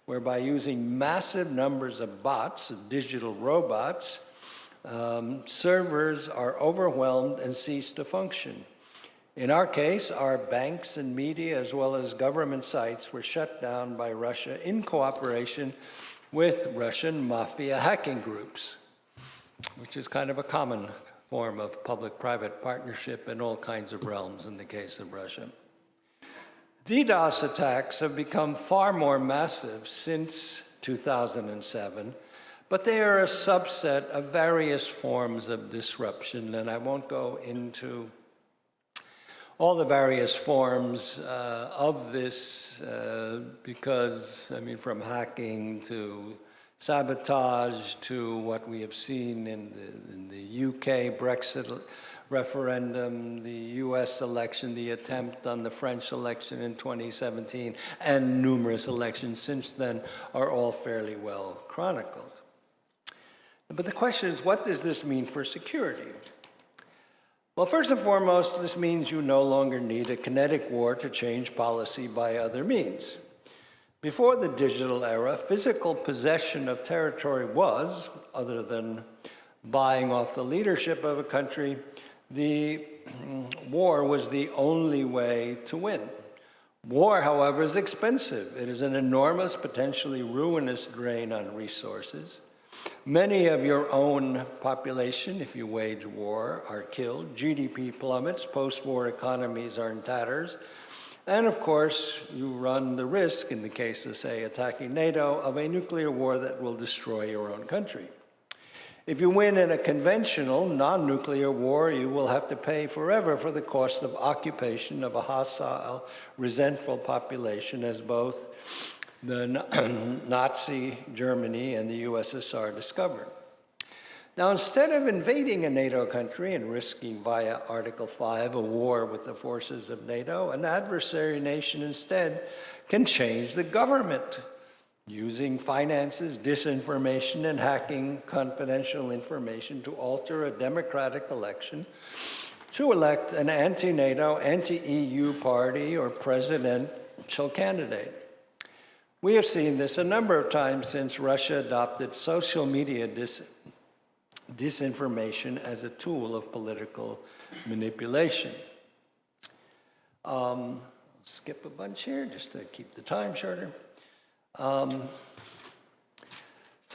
whereby using massive numbers of bots, of digital robots, servers are overwhelmed and cease to function. In our case, our banks and media, as well as government sites, were shut down by Russia in cooperation with Russian mafia hacking groups, which is kind of a common form of public-private partnership in all kinds of realms in the case of Russia. DDoS attacks have become far more massive since 2007, but they are a subset of various forms of disruption, and I won't go into all the various forms of this because, I mean, from hacking to sabotage to what we have seen in the UK Brexit referendum, the US election, the attempt on the French election in 2017, and numerous elections since then are all fairly well chronicled. But the question is, what does this mean for security? Well, first and foremost, this means you no longer need a kinetic war to change policy by other means. Before the digital era, physical possession of territory was, other than buying off the leadership of a country, the war was the only way to win. War, however, is expensive. It is an enormous, potentially ruinous drain on resources. Many of your own population, if you wage war, are killed. GDP plummets, post-war economies are in tatters. And of course, you run the risk, in the case of, say, attacking NATO, of a nuclear war that will destroy your own country. If you win in a conventional, non-nuclear war, you will have to pay forever for the cost of occupation of a hostile, resentful population, as both the Nazi Germany and the USSR discovered. Now, instead of invading a NATO country and risking via Article 5 a war with the forces of NATO, an adversary nation instead can change the government using finances, disinformation, and hacking confidential information to alter a democratic election to elect an anti-NATO, anti-EU party or presidential candidate. We have seen this a number of times since Russia adopted social media disinformation as a tool of political manipulation. Skip a bunch here just to keep the time shorter. So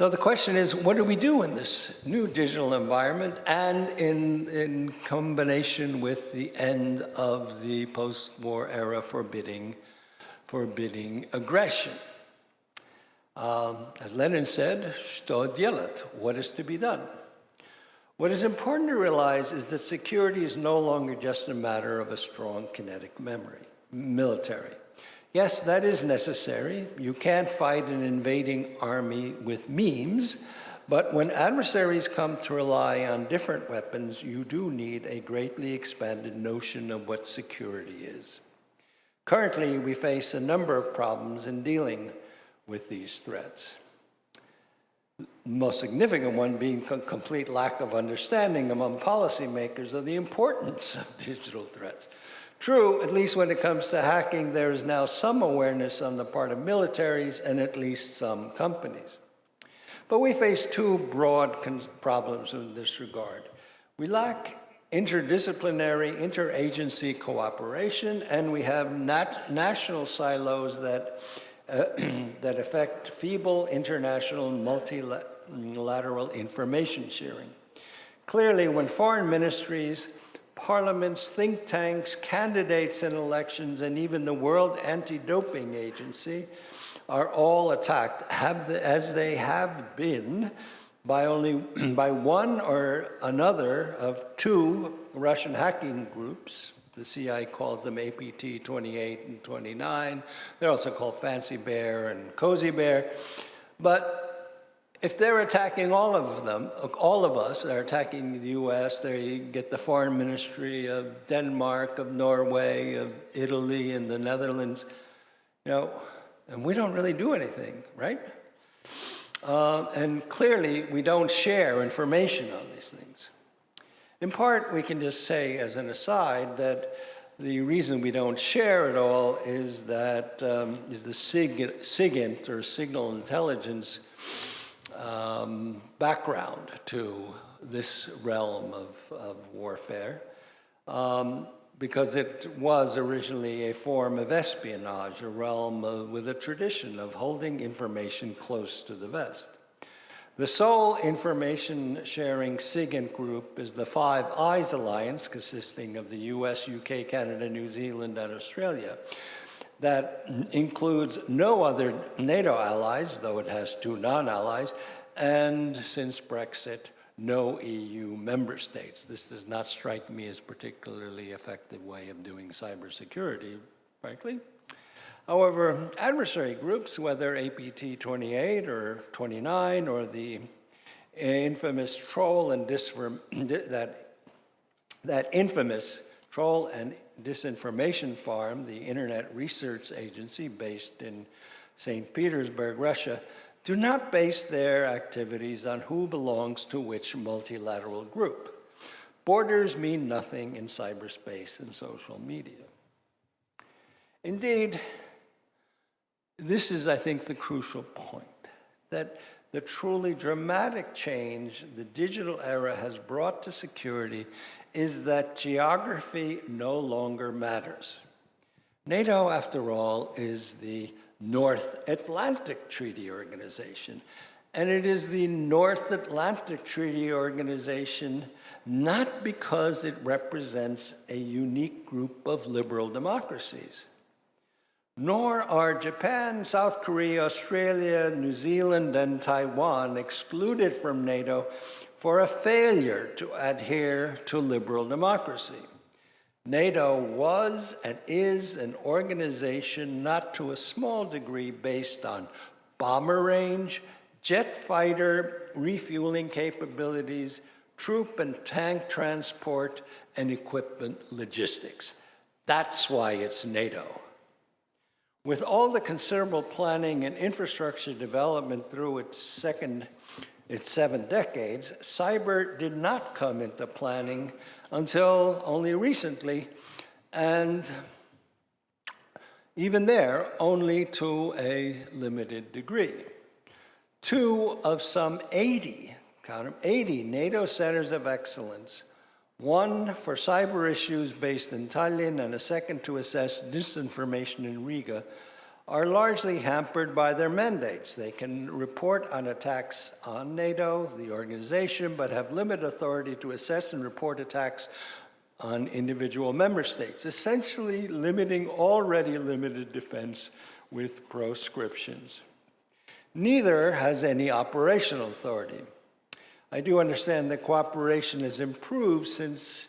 the question is, what do we do in this new digital environment and in combination with the end of the post-war era forbidding aggression? As Lenin said, что делать? What is to be done? What is important to realize is that security is no longer just a matter of a strong kinetic military. Yes, that is necessary. You can't fight an invading army with memes, but when adversaries come to rely on different weapons, you do need a greatly expanded notion of what security is. Currently, we face a number of problems in dealing with these threats. The most significant one being a complete lack of understanding among policymakers of the importance of digital threats. True, at least when it comes to hacking, there is now some awareness on the part of militaries and at least some companies. But we face two broad problems in this regard. We lack interdisciplinary, interagency cooperation, and we have national silos that, that affect feeble international multilateral information sharing. Clearly, when foreign ministries, parliaments, think tanks, candidates in elections, and even the World Anti-Doping Agency are all attacked, as they have been, by one or another of two Russian hacking groups. The CIA calls them APT 28 and 29. They're also called Fancy Bear and Cozy Bear. But if they're attacking all of them, all of us are attacking the US, they get the foreign ministry of Denmark, of Norway, of Italy, and the Netherlands, you know, and we don't really do anything, right? And clearly, we don't share information on these things. In part, we can just say as an aside that the reason we don't share it all is that is the SIGINT, or signal intelligence, background to this realm of warfare, because it was originally a form of espionage, a realm with a tradition of holding information close to the vest. The sole information sharing SIGINT group is the Five Eyes Alliance, consisting of the US, UK, Canada, New Zealand, and Australia. That includes no other NATO allies, though it has two non-allies, and since Brexit, no EU member states. This does not strike me as a particularly effective way of doing cybersecurity, frankly. However, adversary groups, whether APT 28 or 29 or the infamous troll and that infamous troll and disinformation farm, the Internet Research Agency based in St. Petersburg, Russia, do not base their activities on who belongs to which multilateral group. Borders mean nothing in cyberspace and social media. Indeed, this is, I think, the crucial point, that the truly dramatic change the digital era has brought to security is that geography no longer matters. NATO, after all, is the North Atlantic Treaty Organization, and it is the North Atlantic Treaty Organization not because it represents a unique group of liberal democracies, nor are Japan, South Korea, Australia, New Zealand, and Taiwan excluded from NATO for a failure to adhere to liberal democracy. NATO was and is an organization not to a small degree based on bomber range, jet fighter refueling capabilities, troop and tank transport, and equipment logistics. That's why it's NATO. With all the considerable planning and infrastructure development through its 7 decades, cyber did not come into planning until only recently, and even there, only to a limited degree. 2 of some 80, count them, 80 NATO centers of excellence, one for cyber issues based in Tallinn and a second to assess disinformation in Riga, are largely hampered by their mandates. They can report on attacks on NATO, the organization, but have limited authority to assess and report attacks on individual member states, essentially limiting already limited defense with proscriptions. Neither has any operational authority. I do understand that cooperation has improved since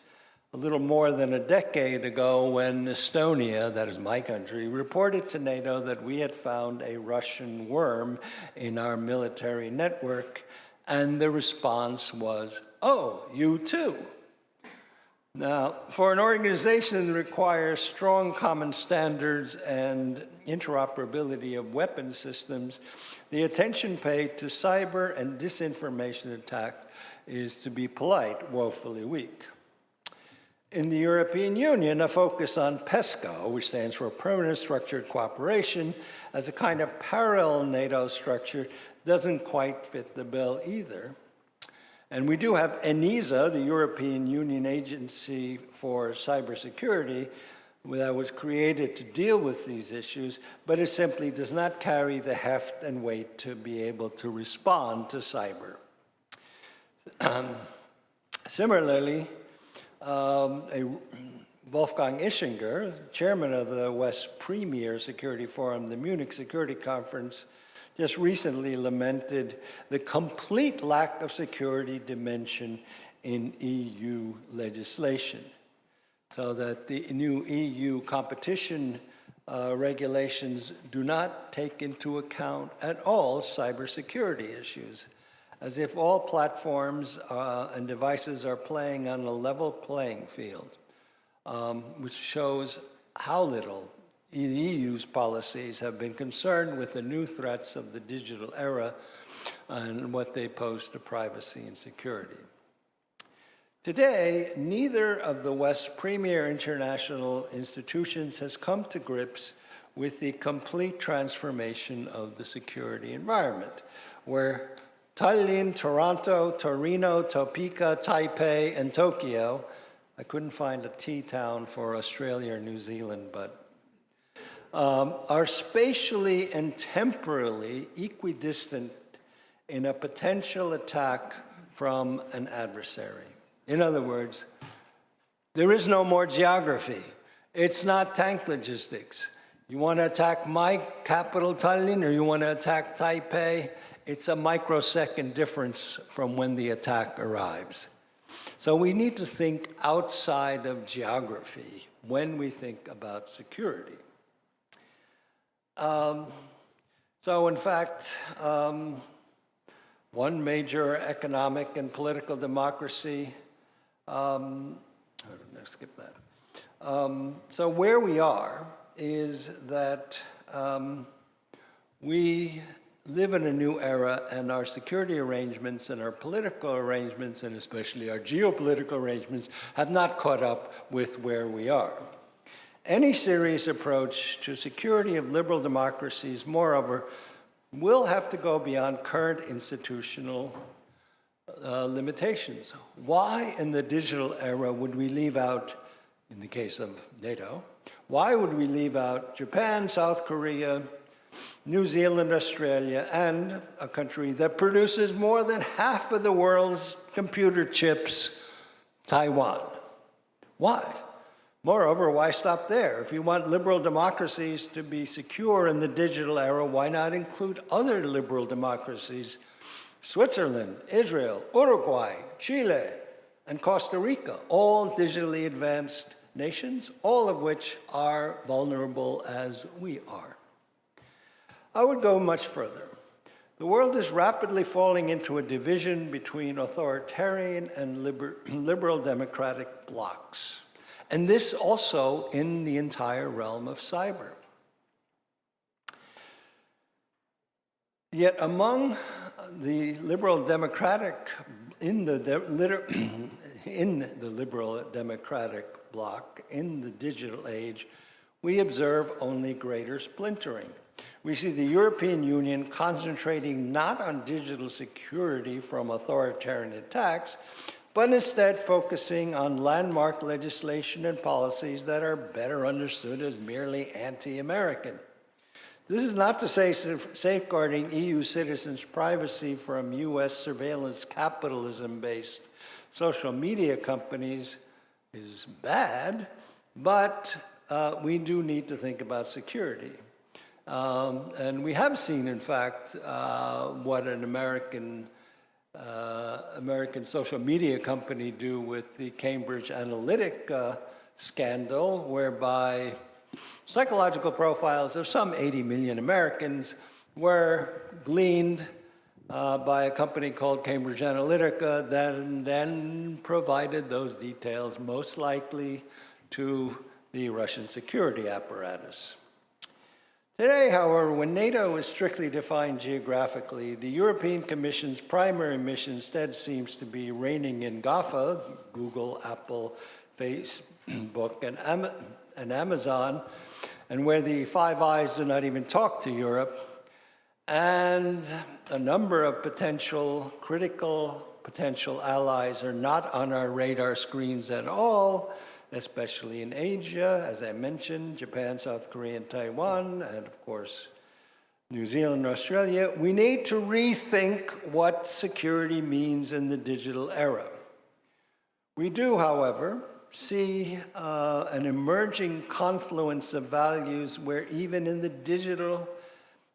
a little more than a decade ago when Estonia, that is my country, reported to NATO that we had found a Russian worm in our military network, and the response was, "Oh, you too." Now, for an organization that requires strong common standards and interoperability of weapon systems, the attention paid to cyber and disinformation attack is, to be polite, woefully weak. In the European Union, a focus on PESCO, which stands for Permanent Structured Cooperation, as a kind of parallel NATO structure, doesn't quite fit the bill either. And we do have ENISA, the European Union Agency for Cybersecurity, that was created to deal with these issues, but it simply does not carry the heft and weight to be able to respond to cyber. Similarly, Wolfgang Ischinger, chairman of the West Premier Security Forum, the Munich Security Conference, just recently lamented the complete lack of security dimension in EU legislation, so that the new EU competition regulations do not take into account at all cybersecurity issues, as if all platforms and devices are playing on a level playing field, which shows how little the EU's policies have been concerned with the new threats of the digital era and what they pose to privacy and security. Today, neither of the West's premier international institutions has come to grips with the complete transformation of the security environment, where Tallinn, Toronto, Torino, Topeka, Taipei, and Tokyo, I couldn't find a T-town for Australia or New Zealand, but are spatially and temporally equidistant in a potential attack from an adversary. In other words, there is no more geography. It's not tank logistics. You want to attack my capital, Tallinn, or you want to attack Taipei, it's a microsecond difference from when the attack arrives. So we need to think outside of geography when we think about security. So in fact, one major economic and political democracy, skip that. So where we are is that we live in a new era, and our security arrangements and our political arrangements, and especially our geopolitical arrangements, have not caught up with where we are. Any serious approach to security of liberal democracies, moreover, will have to go beyond current institutional limitations. Why in the digital era would we leave out, in the case of NATO, why would we leave out Japan, South Korea, New Zealand, Australia, and a country that produces more than half of the world's computer chips, Taiwan? Why? Moreover, why stop there? If you want liberal democracies to be secure in the digital era, why not include other liberal democracies? Switzerland, Israel, Uruguay, Chile, and Costa Rica, all digitally advanced nations, all of which are vulnerable as we are. I would go much further. The world is rapidly falling into a division between authoritarian and liberal democratic blocs. And this also in the entire realm of cyber. Yet among the liberal democratic, in the liberal democratic bloc, in the digital age, we observe only greater splintering. We see the European Union concentrating not on digital security from authoritarian attacks, but instead focusing on landmark legislation and policies that are better understood as merely anti-American. This is not to say safeguarding EU citizens' privacy from US surveillance capitalism-based social media companies is bad, but we do need to think about security. And we have seen, in fact, what an American social media company do with the Cambridge Analytica scandal, whereby psychological profiles of some 80 million Americans were gleaned by a company called Cambridge Analytica that then provided those details most likely to the Russian security apparatus. Today, however, when NATO is strictly defined geographically, the European Commission's primary mission instead seems to be reigning in GAFA, Google, Apple, Facebook, and Amazon, and where the Five Eyes do not even talk to Europe, and a number of potential critical potential allies are not on our radar screens at all, especially in Asia, as I mentioned, Japan, South Korea, and Taiwan, and of course, New Zealand and Australia. We need to rethink what security means in the digital era. We do, however, see an emerging confluence of values where even in the digital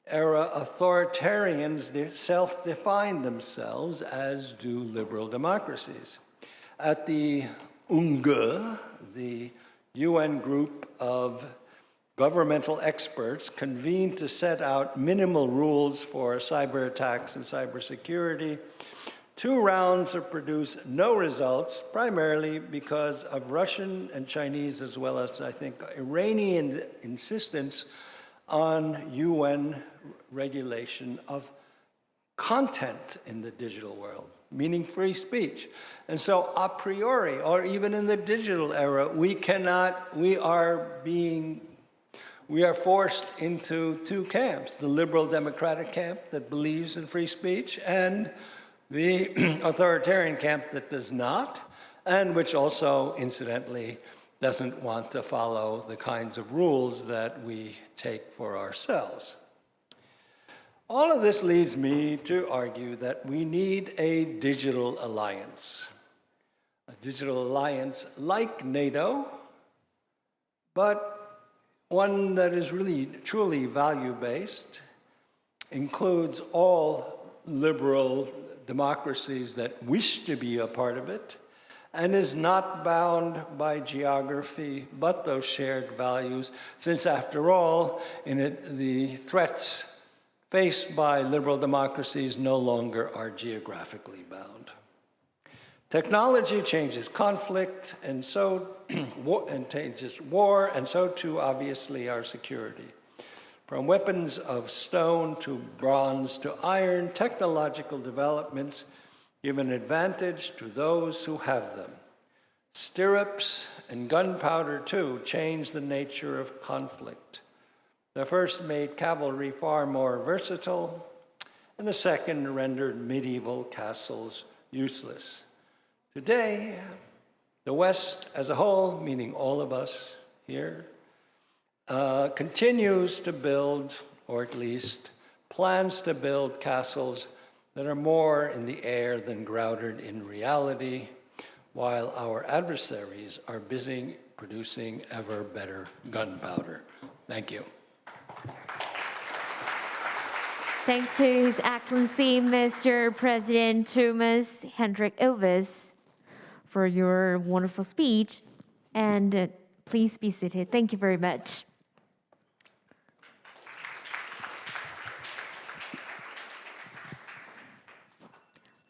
era, authoritarians self-define themselves, as do liberal democracies. At the UNGE, the UN group of governmental experts convened to set out minimal rules for cyber attacks and cybersecurity. 2 rounds have produced no results, primarily because of Russian and Chinese, as well as, I think, Iranian insistence on UN regulation of content in the digital world, meaning free speech. And so a priori, or even in the digital era, we are forced into 2 camps, the liberal democratic camp that believes in free speech and the authoritarian camp that does not, and which also, incidentally, doesn't want to follow the kinds of rules that we take for ourselves. All of this leads me to argue that we need a digital alliance like NATO, but one that is really truly value-based, includes all liberal democracies that wish to be a part of it, and is not bound by geography, but those shared values, since after all, the threats faced by liberal democracies no longer are geographically bound. Technology changes conflict, and changes war, and so too, obviously, our security. From weapons of stone to bronze to iron, technological developments give an advantage to those who have them. Stirrups and gunpowder, too, change the nature of conflict. The first made cavalry far more versatile, and the second rendered medieval castles useless. Today, the West as a whole, meaning all of us here, continues to build, or at least plans to build, castles that are more in the air than grounded in reality, while our adversaries are busy producing ever better gunpowder. Thank you. Thanks to His Excellency, Mr. President Thomas Hendrik Ilves, for your wonderful speech. And please be seated. Thank you very much.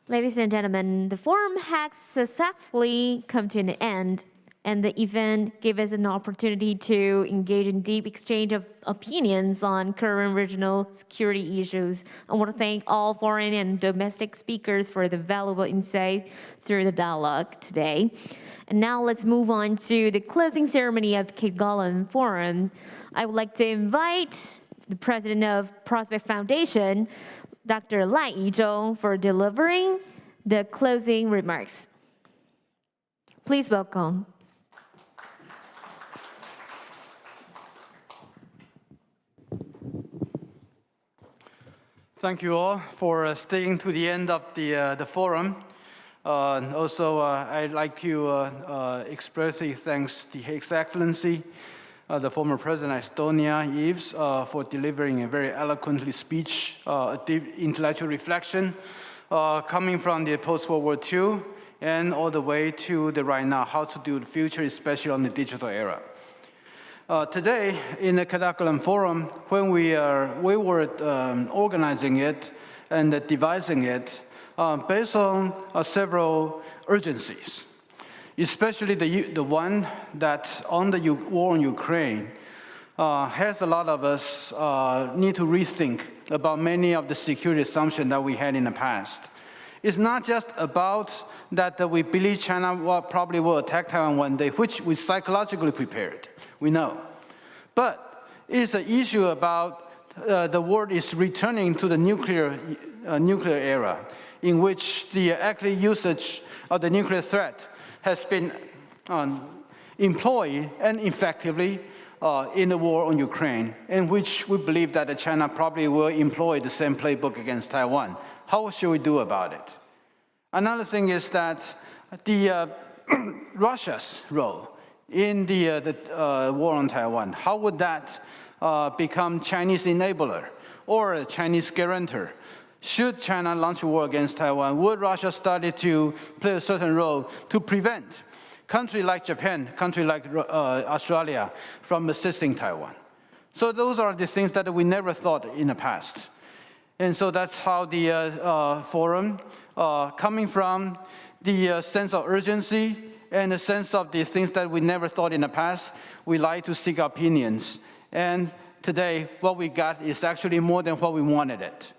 Ladies and gentlemen, the forum has successfully come to an end, and the event gave us an opportunity to engage in deep exchange of opinions on current regional security issues. I want to thank all foreign and domestic speakers for the valuable insight through the dialogue today. And now let's move on to the closing ceremony of Ketagalan Forum. I would like to invite the president of Prospect Foundation, Dr. Lai Yizhou, for delivering the closing remarks. Please welcome. Thank you all for staying to the end of the forum. Also, I'd like to expressly thank His Excellency, the former President of Estonia, Yves, for delivering a very eloquently speech, deep intellectual reflection, coming from the post-World War II and all the way to the right now, how to do the future, especially on the digital era. Today, in the Ketagalan Forum, when we were organizing it and devising it, based on several urgencies, especially the one that on the war in Ukraine, has a lot of us need to rethink about many of the security assumptions that we had in the past. It's not just about that we believe China probably will attack Taiwan one day, which we psychologically prepared, we know. But it's an issue about the world is returning to the nuclear era. in which the actual usage of the nuclear threat has been employed and effectively in the war on Ukraine, in which we believe that China probably will employ the same playbook against Taiwan. How should we do about it? Another thing is that the Russia's role in the war on Taiwan, how would that become Chinese enabler or a Chinese guarantor? Should China launch a war against Taiwan, would Russia start to play a certain role to prevent countries like Japan, countries like Australia from assisting Taiwan? So those are the things that we never thought in the past. And so that's how the forum, coming from the sense of urgency and a sense of the things that we never thought in the past, we like to seek opinions. And today, what we got is actually more than what we wanted it.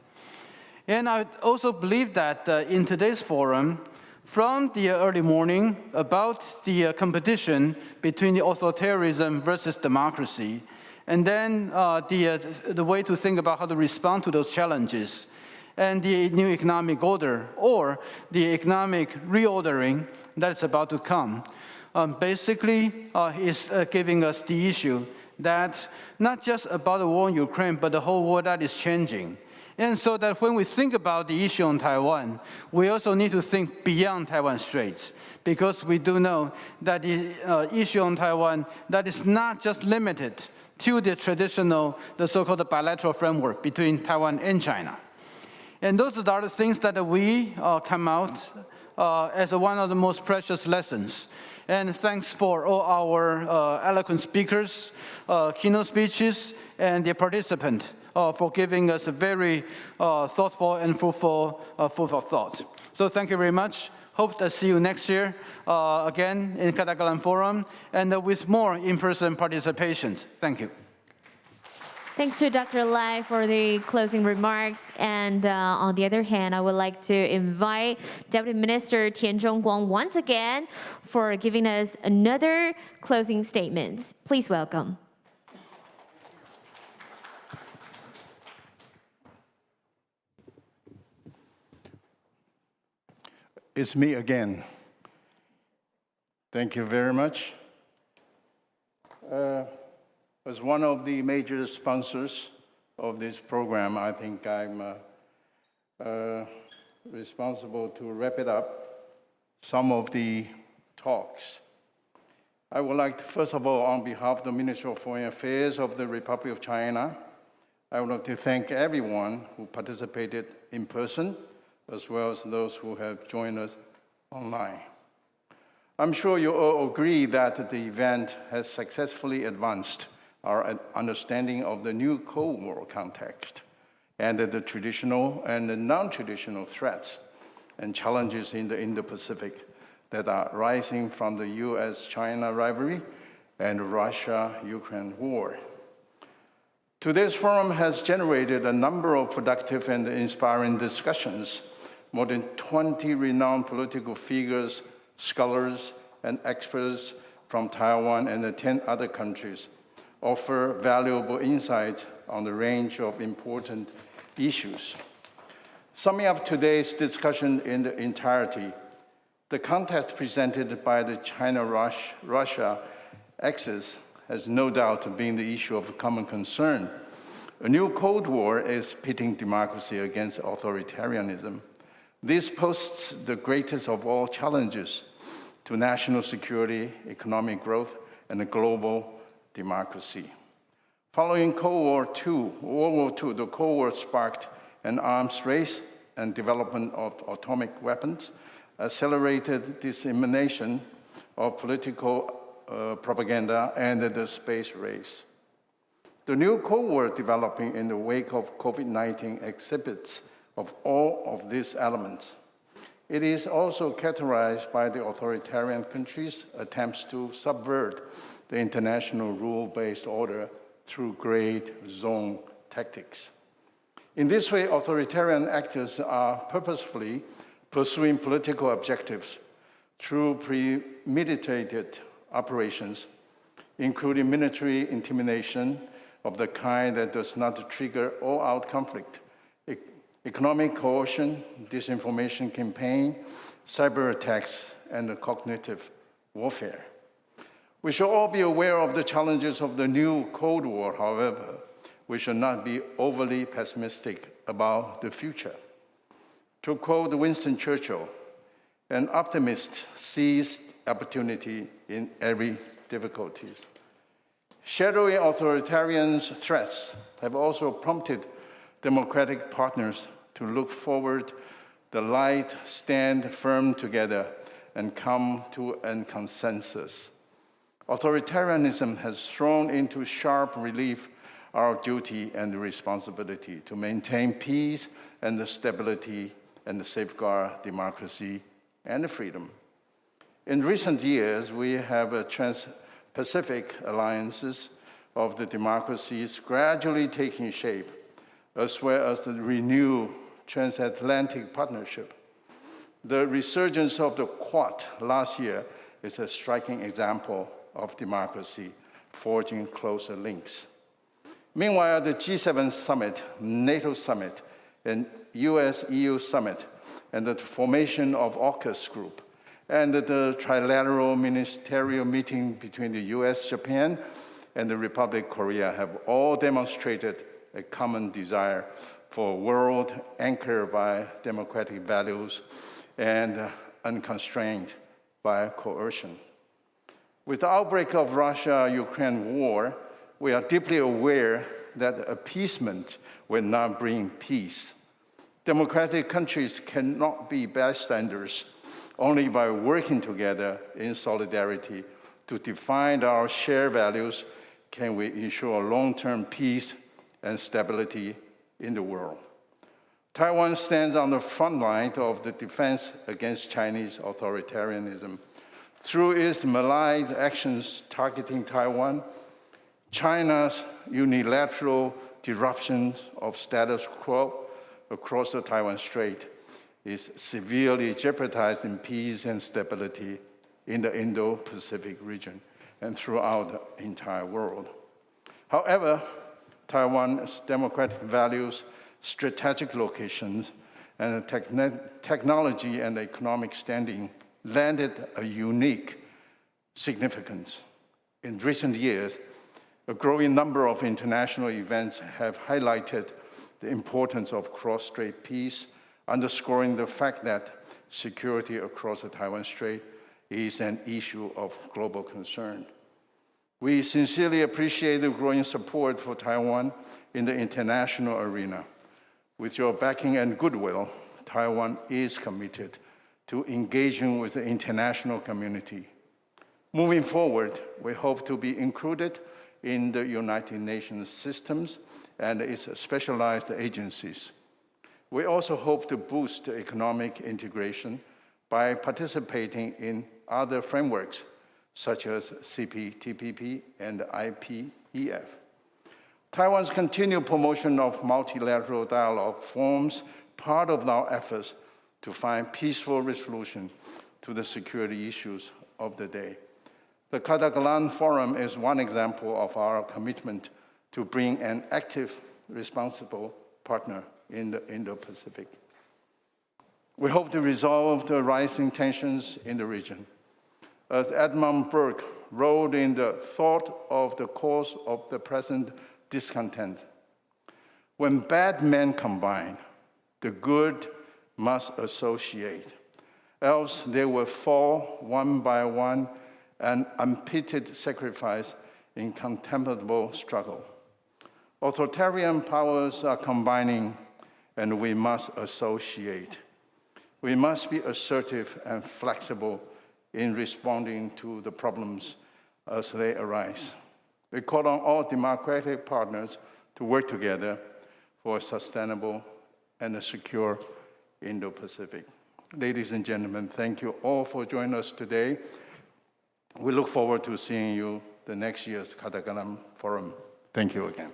And I also believe that in today's forum, from the early morning about the competition between the authoritarianism versus democracy, and then the way to think about how to respond to those challenges, and the new economic order or the economic reordering that's about to come, basically is giving us the issue that not just about the war in Ukraine, but the whole world that is changing. And so that when we think about the issue on Taiwan, we also need to think beyond Taiwan Straits, because we do know that the issue on Taiwan, that is not just limited to the traditional, the so-called bilateral framework between Taiwan and China. And those are the things that we come out as one of the most precious lessons. And thanks for all our eloquent speakers, keynote speeches, and the participants for giving us a very thoughtful and fruitful thought. So thank you very much. Hope to see you next year again in Ketagalan Forum and with more in-person participations. Thank you. Thanks to Dr. Lai for the closing remarks. And on the other hand, I would like to invite Deputy Minister Tian Zhongguang once again for giving us another closing statement. Please welcome. It's me again. Thank you very much. As one of the major sponsors of this program, I think I'm responsible to wrap it up some of the talks. I would like to, first of all, on behalf of the Ministry of Foreign Affairs of the Republic of China, I would like to thank everyone who participated in person, as well as those who have joined us online. I'm sure you all agree that the event has successfully advanced our understanding of the new Cold War context and the traditional and the non-traditional threats and challenges in the Indo-Pacific that are rising from the US-China rivalry and Russia-Ukraine war. Today's forum has generated a number of productive and inspiring discussions. More than 20 renowned political figures, scholars, and experts from Taiwan and 10 other countries offer valuable insights on the range of important issues. Summing up today's discussion in the entirety, the context presented by the China-Russia axis has no doubt been the issue of common concern. A new Cold War is pitting democracy against authoritarianism. This poses the greatest of all challenges to national security, economic growth, and global democracy. Following World War II, the Cold War sparked an arms race and development of atomic weapons, accelerated dissemination of political propaganda, and the space race. The new Cold War developing in the wake of COVID-19 exhibits of all of these elements. It is also characterized by the authoritarian countries' attempts to subvert the international rule-based order through gray zone tactics. In this way, authoritarian actors are purposefully pursuing political objectives through premeditated operations, including military intimidation of the kind that does not trigger all-out conflict, economic coercion, disinformation campaign, cyber attacks, and cognitive warfare. We should all be aware of the challenges of the new Cold War. However, we should not be overly pessimistic about the future. To quote Winston Churchill, an optimist sees opportunity in every difficulty. Shadowy authoritarian threats have also prompted democratic partners to look forward the light, stand firm together, and come to a consensus. Authoritarianism has thrown into sharp relief our duty and responsibility to maintain peace and stability and safeguard democracy and freedom. In recent years, we have Trans-Pacific alliances of the democracies gradually taking shape, as well as the renewed transatlantic partnership. The resurgence of the Quad last year is a striking example of democracy forging closer links. Meanwhile, the G7 summit, NATO summit, and US-EU summit, and the formation of AUKUS group, and the trilateral ministerial meeting between the US, Japan, and the Republic of Korea have all demonstrated a common desire for a world anchored by democratic values and unconstrained by coercion. With the outbreak of Russia-Ukraine war, we are deeply aware that appeasement will not bring peace. Democratic countries cannot be bystanders. Only by working together in solidarity to define our shared values can we ensure long-term peace and stability in the world. Taiwan stands on the front line of the defense against Chinese authoritarianism. Through its malign actions targeting Taiwan, China's unilateral disruption of status quo across the Taiwan Strait is severely jeopardizing peace and stability in the Indo-Pacific region and throughout the entire world. However, Taiwan's democratic values, strategic locations, and technology and economic standing landed a unique significance. In recent years, a growing number of international events have highlighted the importance of cross-strait peace, underscoring the fact that security across the Taiwan Strait is an issue of global concern. We sincerely appreciate the growing support for Taiwan in the international arena. With your backing and goodwill, Taiwan is committed to engaging with the international community. Moving forward, we hope to be included in the United Nations systems and its specialized agencies. We also hope to boost economic integration by participating in other frameworks such as CPTPP and IPEF. Taiwan's continued promotion of multilateral dialogue forms part of our efforts to find peaceful resolution to the security issues of the day. The Ketagalan Forum is one example of our commitment to bring an active, responsible partner in the Indo-Pacific. We hope to resolve the rising tensions in the region. As Edmund Burke wrote in The Thought of the Cause of the Present Discontent, when bad men combine, the good must associate, else they will fall one by one, an unpitied sacrifice in contemptible struggle. Authoritarian powers are combining, and we must associate. We must be assertive and flexible in responding to the problems as they arise. We call on all democratic partners to work together for a sustainable and a secure Indo-Pacific. Ladies and gentlemen, thank you all for joining us today. We look forward to seeing you the next year's Ketagalan Forum. Thank you again.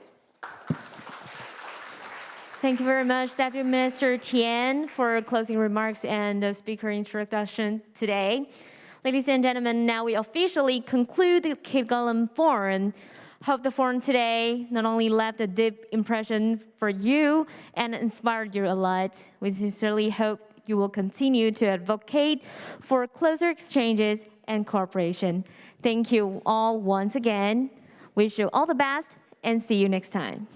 Thank you very much, Deputy Minister Tian, for closing remarks and the speaker introduction today. Ladies and gentlemen, now we officially conclude the Ketagalan Forum. Hope the forum today not only left a deep impression for you and inspired you a lot. We sincerely hope you will continue to advocate for closer exchanges and cooperation. Thank you all once again. Wish you all the best and see you next time.